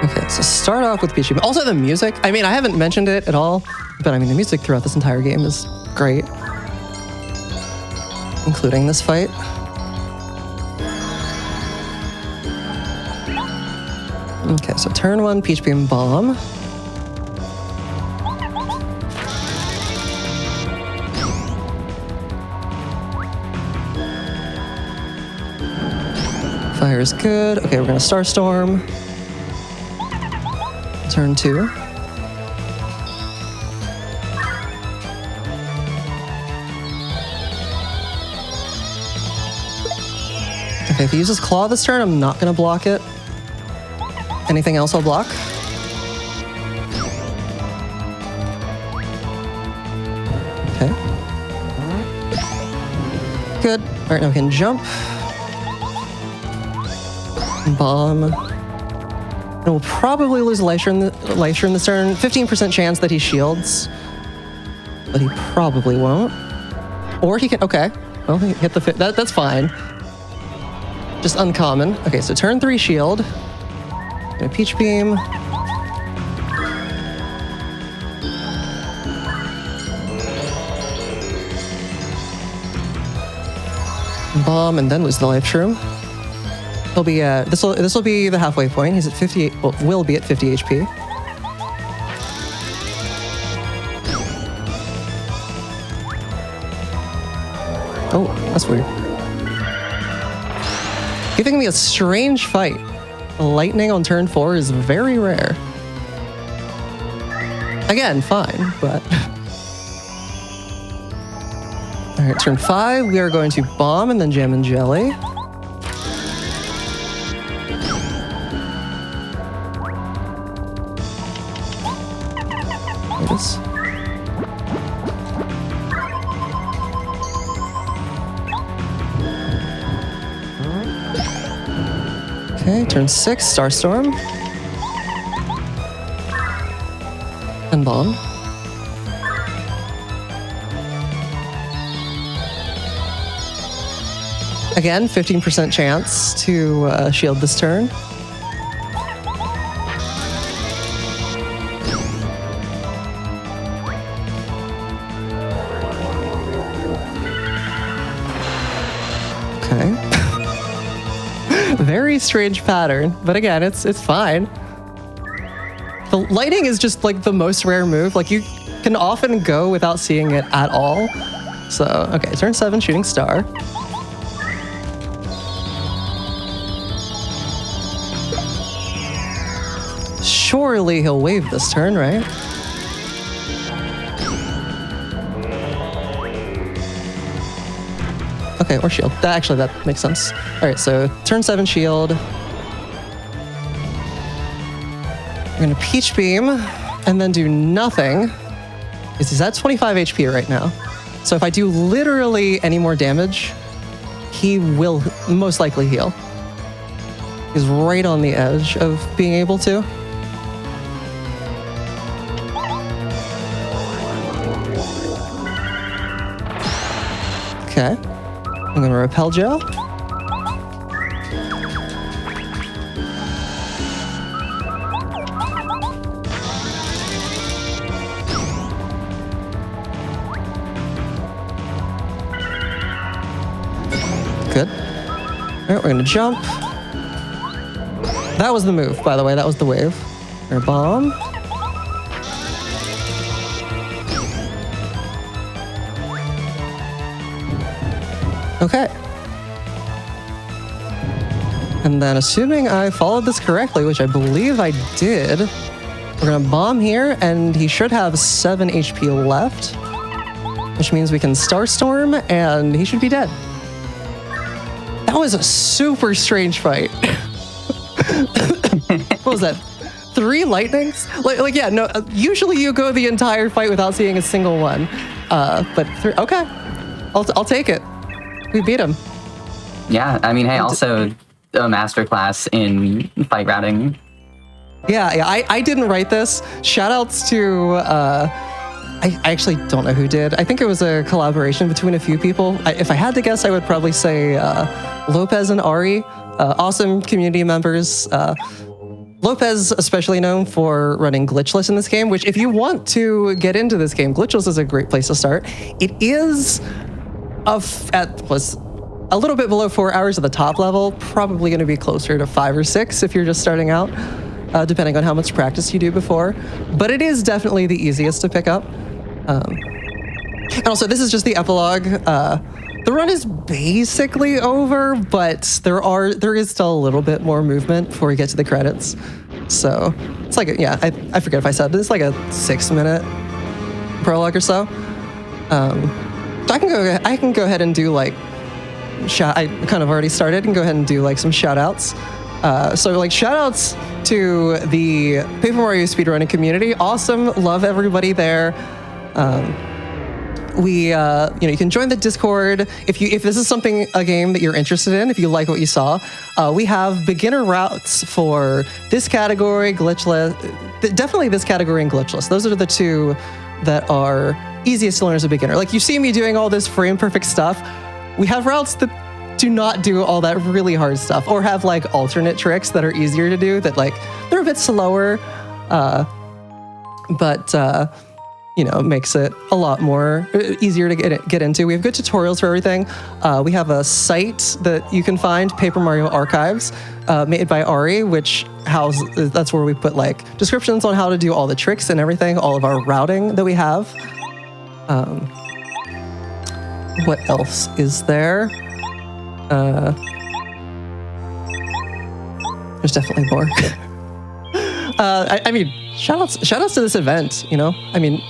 Speaker 19: Okay, so start off with Peach Beam. Also the music, I haven't mentioned it at all, but the music throughout this entire game is great. Including this fight. Okay, so turn 1, Peach Beam Bomb. Fire is good. Okay, we're gonna Starstorm. Turn 2. Okay, if he uses Claw this turn, I'm not going to block it. Anything else I'll block. Okay. Good. All right, now we can jump. Bomb. And we'll probably lose Leisure in this turn. 15% chance that he shields. But he probably won't. Or he can, okay. Well, he hit the fit, that's fine. Just uncommon. Okay, so turn 3 shield. Gonna Peach Beam. Bomb, and then lose the Life Shroom. He'll be this will be the halfway point. He's at 58. Well, will be at 50 HP. Oh, that's weird. Giving me a strange fight. Lightning on turn 4 is very rare. Again, fine, but. All right, turn 5. We are going to bomb and then Jam and Jelly. Okay, turn 6, Starstorm. And Bomb. Again, 15% chance to shield this turn. Okay. Very strange pattern, but again, it's fine. The lightning is just like the most rare move. Like you can often go without seeing it at all. So, okay, turn 7, Shooting Star. Surely he'll wave this turn, right? Okay, or shield. Actually, that makes sense. All right, so turn 7 shield. We're gonna Peach Beam and then do nothing. He's at 25 HP right now. So if I do literally any more damage, he will most likely heal. He's right on the edge of being able to. Okay. I'm gonna Repel Gel. Good. All right, we're gonna jump. That was the move, by the way. That was the wave. Or Bomb. Okay. And then assuming I followed this correctly, which I believe I did, we're gonna bomb here and he should have 7 HP left, which means we can Starstorm and he should be dead. That was a super strange fight. What was that? 3 lightnings? Like yeah, no, usually you go the entire fight without seeing a single one. But okay, I'll take it. We beat him.
Speaker 10: Yeah, I mean, hey, also a masterclass in fight routing.
Speaker 19: Yeah, I didn't write this. Shoutouts to, I actually don't know who did. I think it was a collaboration between a few people. If I had to guess, I would probably say Lopez and Ari, awesome community members. Lopez, especially known for running Glitchless in this game, which if you want to get into this game, Glitchless is a great place to start. It is was a little bit below 4 hours at the top level, probably going to be closer to 5 or 6 if you're just starting out, depending on how much practice you do before. But it is definitely the easiest to pick up. And also, this is just the epilogue. The run is basically over, but there is still a little bit more movement before we get to the credits. So it's like, I forget if I said, but it's like a 6-minute prologue or so. So I can go ahead and do like, I kind of already started and go ahead and do like some shout outs. So like shout outs to the Paper Mario speedrunning community. Awesome. Love everybody there. we, you can join the Discord if this is a game that you're interested in. If you like what you saw, we have beginner routes for this category, glitchless. Definitely this category and glitchless. Those are the two that are easiest to learn as a beginner. Like you see me doing all this frame perfect stuff. We have routes that do not do all that really hard stuff, or have like alternate tricks that are easier to do. That like they're a bit slower, but makes it a lot more easier to get into. We have good tutorials for everything. We have a site that you can find, Paper Mario Archives, made by Ari, that's where we put like descriptions on how to do all the tricks and everything, all of our routing that we have. What else is there? There's definitely more. Shout-outs to this event,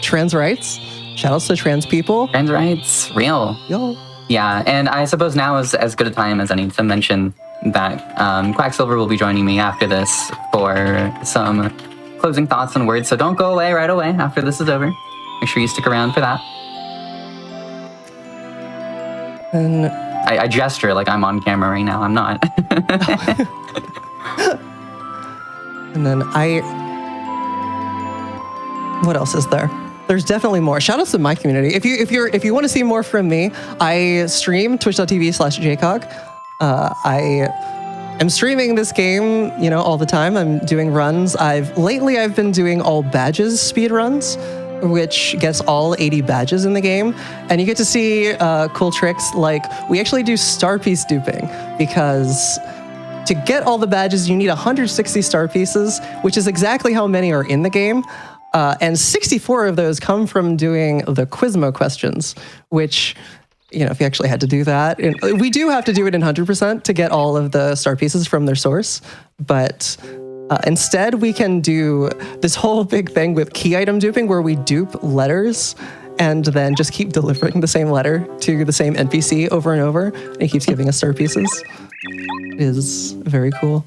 Speaker 19: trans rights. Shout-outs to trans people.
Speaker 10: Trans rights, real.
Speaker 19: Yo.
Speaker 10: Yeah, and I suppose now is as good a time as any to mention that Quacksilver will be joining me after this for some closing thoughts and words, so don't go away right away after this is over. Make sure you stick around for that.
Speaker 19: And
Speaker 10: I gesture like I'm on camera right now. I'm not.
Speaker 19: And then what else is there? There's definitely more. Shout outs to my community. If you want to see more from me, I stream twitch.tv/jcog. I am streaming this game, all the time. I'm doing runs. Lately I've been doing all badges speedruns, which gets all 80 badges in the game. And you get to see cool tricks like we actually do star piece duping, because to get all the badges, you need 160 star pieces, which is exactly how many are in the game. And 64 of those come from doing the Quizmo questions, which, if you actually had to do that, we do have to do it in 100% to get all of the star pieces from their source. But instead, we can do this whole big thing with key item duping, where we dupe letters and then just keep delivering the same letter to the same NPC over and over. And it keeps giving us star pieces. It is very cool.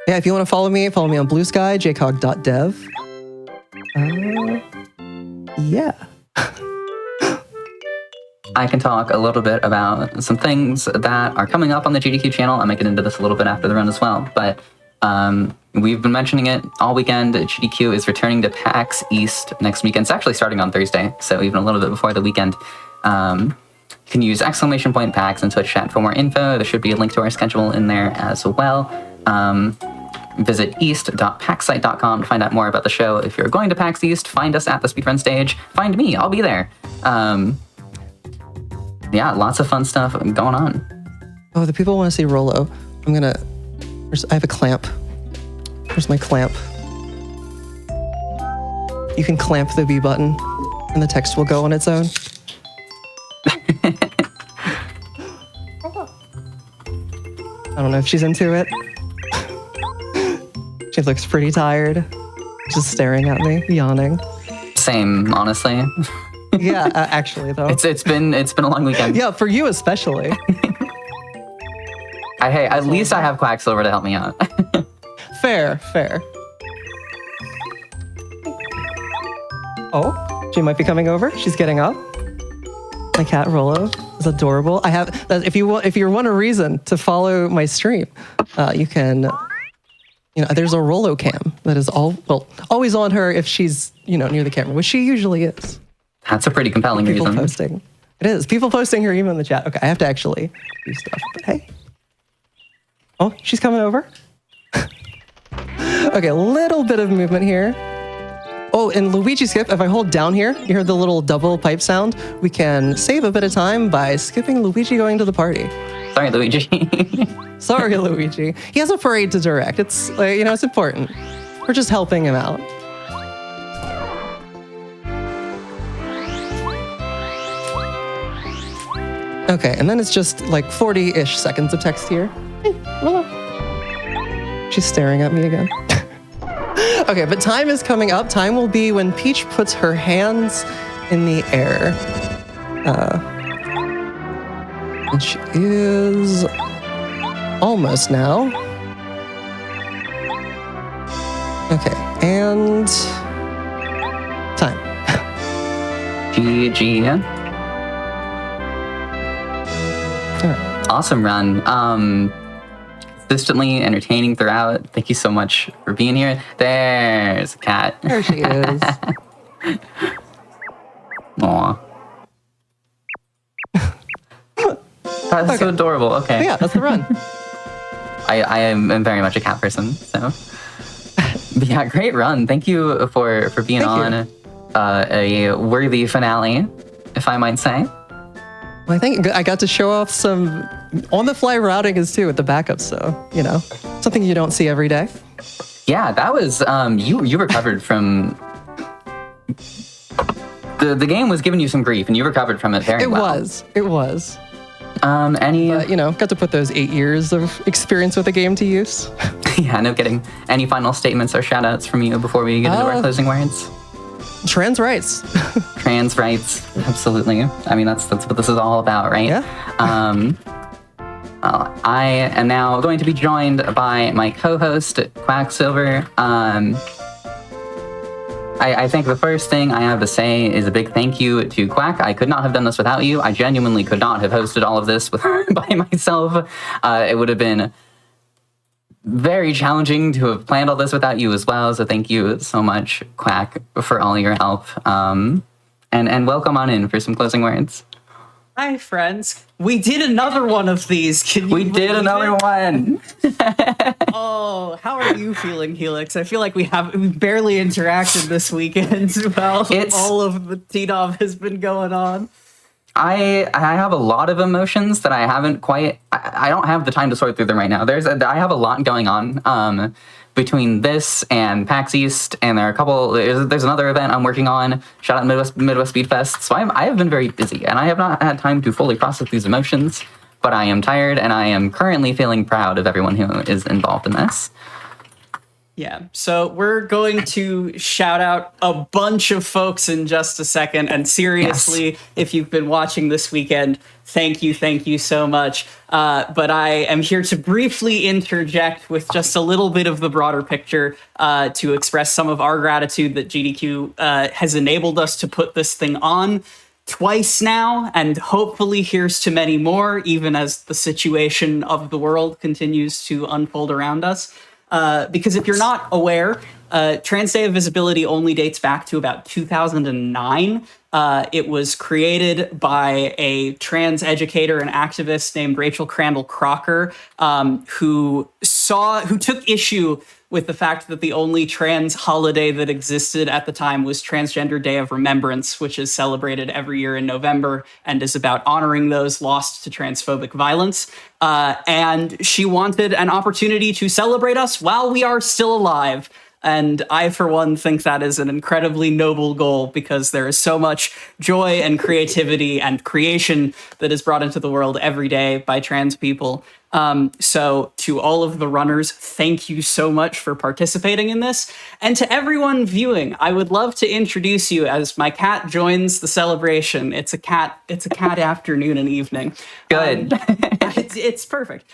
Speaker 19: Yeah, if you want to follow me on Blue Sky, jcog.dev. Yeah.
Speaker 10: I can talk a little bit about some things that are coming up on the GDQ channel. I might get into this a little bit after the run as well, but we've been mentioning it all weekend. GDQ is returning to PAX East next weekend. It's actually starting on Thursday, so even a little bit before the weekend. You can use !PAX in Twitch chat for more info. There should be a link to our schedule in there as well. Visit east.paxsite.com to find out more about the show. If you're going to PAX East, find us at the speedrun stage. Find me, I'll be there. Yeah, lots of fun stuff going on.
Speaker 19: Oh, the people want to see Rolo. I have a clamp. Where's my clamp? You can clamp the B button and the text will go on its own. I don't know if she's into it. She looks pretty tired. Just staring at me, yawning.
Speaker 10: Same, honestly.
Speaker 19: Yeah, actually though.
Speaker 10: It's been a long weekend.
Speaker 19: Yeah, for you especially.
Speaker 10: Hey, at least I have Quacksilver to help me out.
Speaker 19: Fair. Oh, she might be coming over. She's getting up. My cat Rolo is adorable. If you want a reason to follow my stream, you can. There's a Rolo cam that is always on her if she's near the camera, which she usually is.
Speaker 10: That's a pretty compelling reason.
Speaker 19: People posting. It is. People posting her email in the chat. Okay, I have to actually do stuff, but hey. Oh, she's coming over. Okay, a little bit of movement here. Oh, and Luigi skip, if I hold down here, you hear the little double pipe sound, we can save a bit of time by skipping Luigi going to the party.
Speaker 10: Sorry, Luigi.
Speaker 19: Sorry, Luigi. He has a parade to direct. It's, it's important. We're just helping him out. Okay, and then it's just like 40-ish seconds of text here. Hey, Rolo. She's staring at me again. Okay, but time is coming up. Time will be when Peach puts her hands in the air. And she is almost now. Okay, and time.
Speaker 10: GG. Awesome run. Consistently entertaining throughout. Thank you so much for being here. There's a cat.
Speaker 19: There she is.
Speaker 10: Aw. That's so adorable. Okay.
Speaker 19: Yeah, that's the run.
Speaker 10: I am very much a cat person, so. But yeah, great run. Thank you for being on a worthy finale, if I might say.
Speaker 19: Well, I think I got to show off some on-the-fly routing is too with the backups, so, you know, something you don't see every day.
Speaker 10: Yeah, that was, you recovered from, the game was giving you some grief, and you recovered from it very well.
Speaker 19: It was.
Speaker 10: But,
Speaker 19: you know, got to put those 8 years of experience with the game to use.
Speaker 10: Yeah, no kidding. Any final statements or shout-outs from you before we get into our closing words?
Speaker 19: Trans rights.
Speaker 10: Trans rights, absolutely. I mean, that's what this is all about, right?
Speaker 19: Yeah.
Speaker 10: I am now going to be joined by my co-host, Quacksilver. I think the first thing I have to say is a big thank you to Quack. I could not have done this without you. I genuinely could not have hosted all of this by myself. It would have been very challenging to have planned all this without you as well. So thank you so much, Quack, for all your help. And welcome on in for some closing words.
Speaker 1: Hi, friends. We did another one of these.
Speaker 10: We did another one.
Speaker 1: Oh, how are you feeling, Helix? I feel like we barely interacted this weekend while all of the T-Dov has been going on.
Speaker 10: I have a lot of emotions that I haven't quite. I don't have the time to sort through them right now. I have a lot going on between this and PAX East, and there are a couple. There's another event I'm working on. Shout out Midwest Speed Fest. So I have been very busy, and I have not had time to fully process these emotions. But I am tired, and I am currently feeling proud of everyone who is involved in this.
Speaker 1: Yeah, so we're going to shout out a bunch of folks in just a second. And seriously, if you've been watching this weekend, thank you so much. But I am here to briefly interject with just a little bit of the broader picture to express some of our gratitude that GDQ has enabled us to put this thing on twice now, and hopefully here's to many more, even as the situation of the world continues to unfold around us. Because if you're not aware, Trans Day of Visibility only dates back to about 2009. It was created by a trans educator and activist named Rachel Crandall Crocker, who took issue with the fact that the only trans holiday that existed at the time was Transgender Day of Remembrance, which is celebrated every year in November and is about honoring those lost to transphobic violence. And she wanted an opportunity to celebrate us while we are still alive. And I, for one, think that is an incredibly noble goal, because there is so much joy and creativity and creation that is brought into the world every day by trans people. So to all of the runners, thank you so much for participating in this. And to everyone viewing, I would love to introduce you as my cat joins the celebration. It's a cat afternoon and evening.
Speaker 10: Good.
Speaker 1: It's perfect.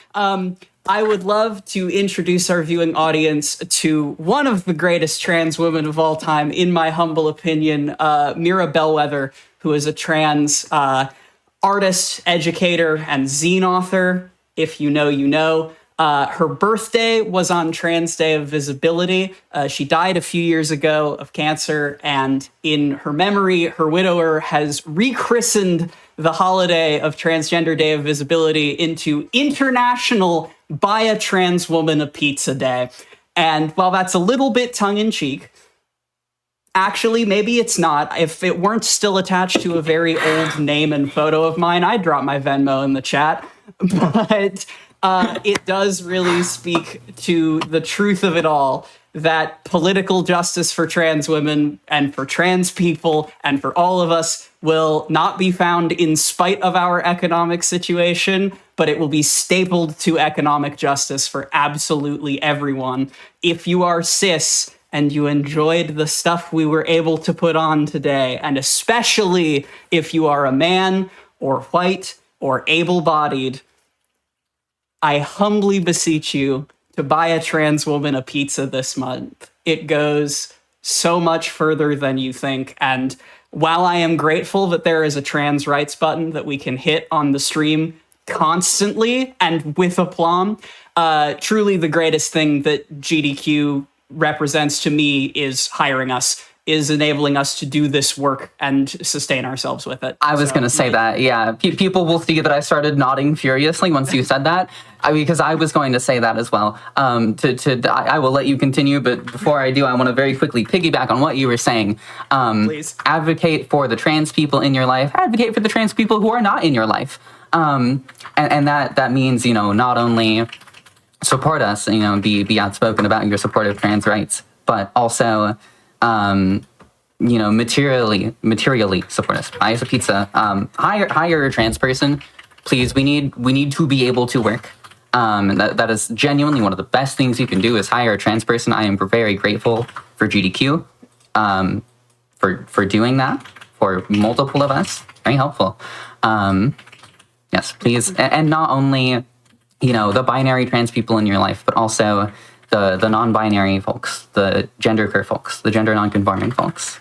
Speaker 1: I would love to introduce our viewing audience to one of the greatest trans women of all time, in my humble opinion, Mira Bellwether, who is a trans artist, educator, and zine author. If you know, you know. Her birthday was on Trans Day of Visibility. She died a few years ago of cancer, and in her memory, her widower has rechristened the holiday of Transgender Day of Visibility into International Buy a Trans Woman a Pizza Day. And while that's a little bit tongue-in-cheek, actually, maybe it's not. If it weren't still attached to a very old name and photo of mine, I'd drop my Venmo in the chat. But it does really speak to the truth of it all, that political justice for trans women and for trans people and for all of us will not be found in spite of our economic situation, but it will be stapled to economic justice for absolutely everyone. If you are cis and you enjoyed the stuff we were able to put on today, and especially if you are a man or white or able-bodied, I humbly beseech you to buy a trans woman a pizza this month. It goes so much further than you think. And while I am grateful that there is a trans rights button that we can hit on the stream constantly and with aplomb, truly the greatest thing that GDQ represents to me is hiring us, is enabling us to do this work and sustain ourselves with it.
Speaker 10: I was going to say that, yeah. People will see that I started nodding furiously once you said that, because I was going to say that as well. I will let you continue, but before I do, I want to very quickly piggyback on what you were saying.
Speaker 1: Please.
Speaker 10: Advocate for the trans people in your life. Advocate for the trans people who are not in your life. And that means, not only support us, be outspoken about your support of trans rights, but also, materially support us. Buy us a pizza. Hire a trans person, please. We need to be able to work. That is genuinely one of the best things you can do is hire a trans person. I am very grateful for GDQ, for doing that for multiple of us. Very helpful. Yes, please. And not only, the binary trans people in your life, but also the non-binary folks, the genderqueer folks, the gender non-conforming folks.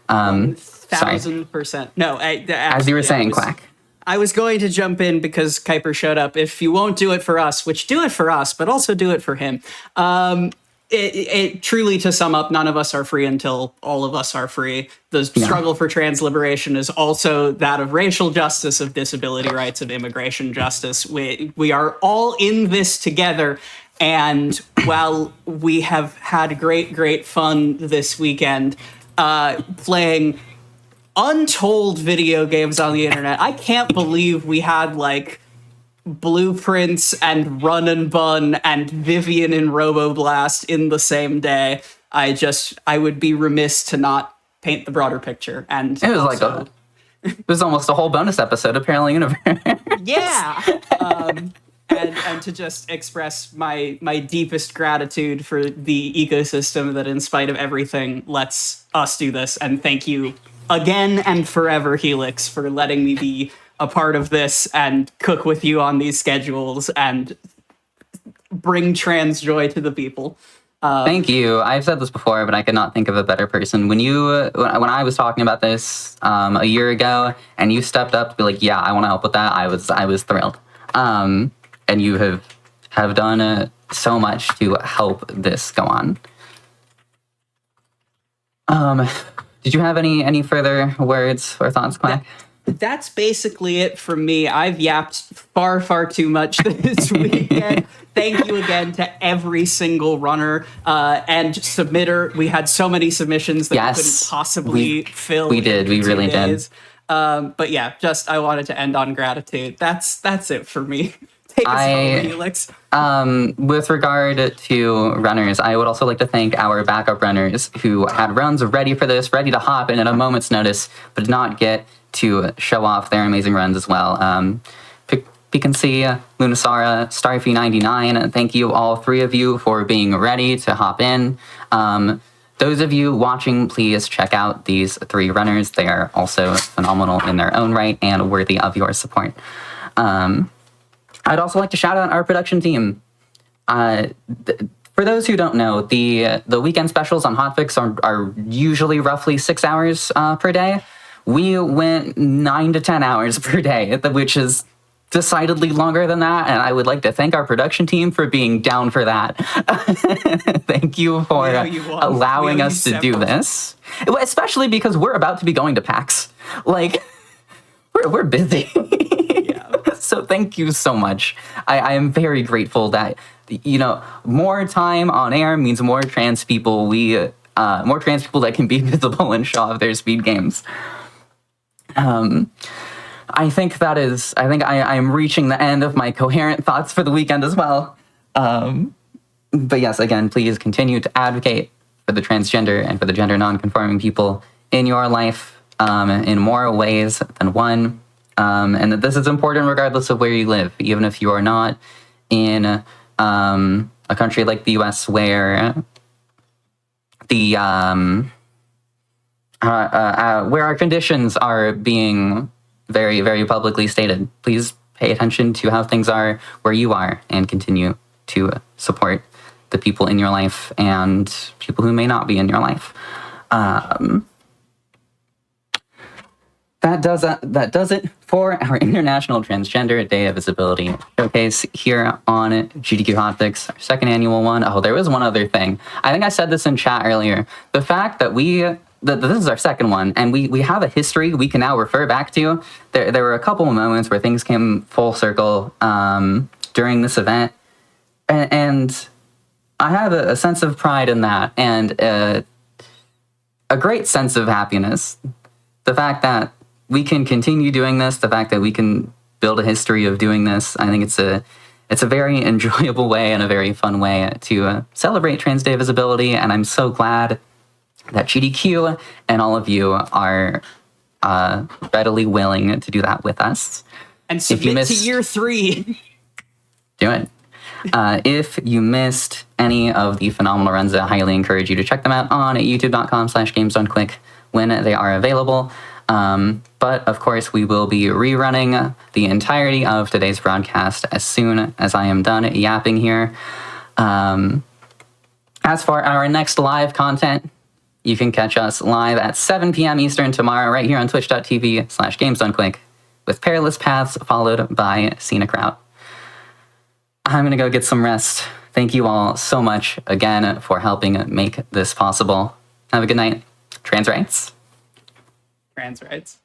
Speaker 1: 1000%. No,
Speaker 10: as you were saying, Quack.
Speaker 1: I was going to jump in because Kuiper showed up. If you won't do it for us, which do it for us, but also do it for him. It truly, to sum up, none of us are free until all of us are free. The struggle for trans liberation is also that of racial justice, of disability rights, of immigration justice. We are all in this together. And while we have had great fun this weekend playing untold video games on the internet, I can't believe we had Blueprints and Run Bun and Vivian in Robo Blast in the same day. I would be remiss to not paint the broader picture. And
Speaker 10: it was it was almost a whole bonus episode of Parallel Universe.
Speaker 1: Yeah. And to just express my deepest gratitude for the ecosystem that, in spite of everything, lets us do this. And thank you again and forever, Helix, for letting me be a part of this and cook with you on these schedules and bring trans joy to the people.
Speaker 10: Thank you. I've said this before, but I could not think of a better person. When I was talking about this a year ago, and you stepped up to be like, "Yeah, I want to help with that," I was thrilled. And you have done so much to help this go on. Did you have any further words or thoughts, Quack?
Speaker 1: That's basically it from me. I've yapped far too much this weekend. Thank you again to every single runner and submitter. We had so many submissions that we couldn't possibly fill.
Speaker 10: We did. We really did.
Speaker 1: But yeah, I wanted to end on gratitude. That's it for me. Take us home, Felix.
Speaker 10: With regard to runners, I would also like to thank our backup runners who had runs ready for this, ready to hop in at a moment's notice, but did not get to show off their amazing runs as well. PCC, Lunasara, Starfy99, thank you all three of you for being ready to hop in. Those of you watching, please check out these three runners. They are also phenomenal in their own right and worthy of your support. I'd also like to shout out our production team. For those who don't know, the weekend specials on Hotfix are usually roughly 6 hours per day. We went 9 to 10 hours per day, which is decidedly longer than that, and I would like to thank our production team for being down for that. Thank you for allowing us to do this, especially because we're about to be going to PAX. We're busy. So thank you so much. I am very grateful that, more time on air means more trans people. More trans people that can be visible and show off their speed games. I think I am reaching the end of my coherent thoughts for the weekend as well. But yes, again, please continue to advocate for the transgender and for the gender non-conforming people in your life in more ways than one. And that this is important regardless of where you live, even if you are not in a country like the US where where our conditions are being very, very publicly stated. Please pay attention to how things are where you are and continue to support the people in your life and people who may not be in your life. that does it for our International Transgender Day of Visibility showcase here on GDQ Hotfix, our second annual one. Oh, there was one other thing. I think I said this in chat earlier. The fact that this is our second one, and we have a history we can now refer back to. There were a couple of moments where things came full circle during this event, and I have a sense of pride in that, and a great sense of happiness. The fact that we can continue doing this, the fact that we can build a history of doing this, I think it's a very enjoyable way and a very fun way to celebrate Trans Day visibility, and I'm so glad that GDQ and all of you are readily willing to do that with us.
Speaker 1: And submit to year 3.
Speaker 10: Do it. If you missed any of the phenomenal runs, I highly encourage you to check them out on youtube.com/gamesdonequick when they are available. But of course, we will be rerunning the entirety of today's broadcast as soon as I am done yapping here. As for our next live content, you can catch us live at 7 p.m. Eastern tomorrow right here on twitch.tv/gamesdonequick with Perilous Paths followed by Scenic Route. I'm going to go get some rest. Thank you all so much again for helping make this possible. Have a good night. Trans rights.
Speaker 1: Trans rights.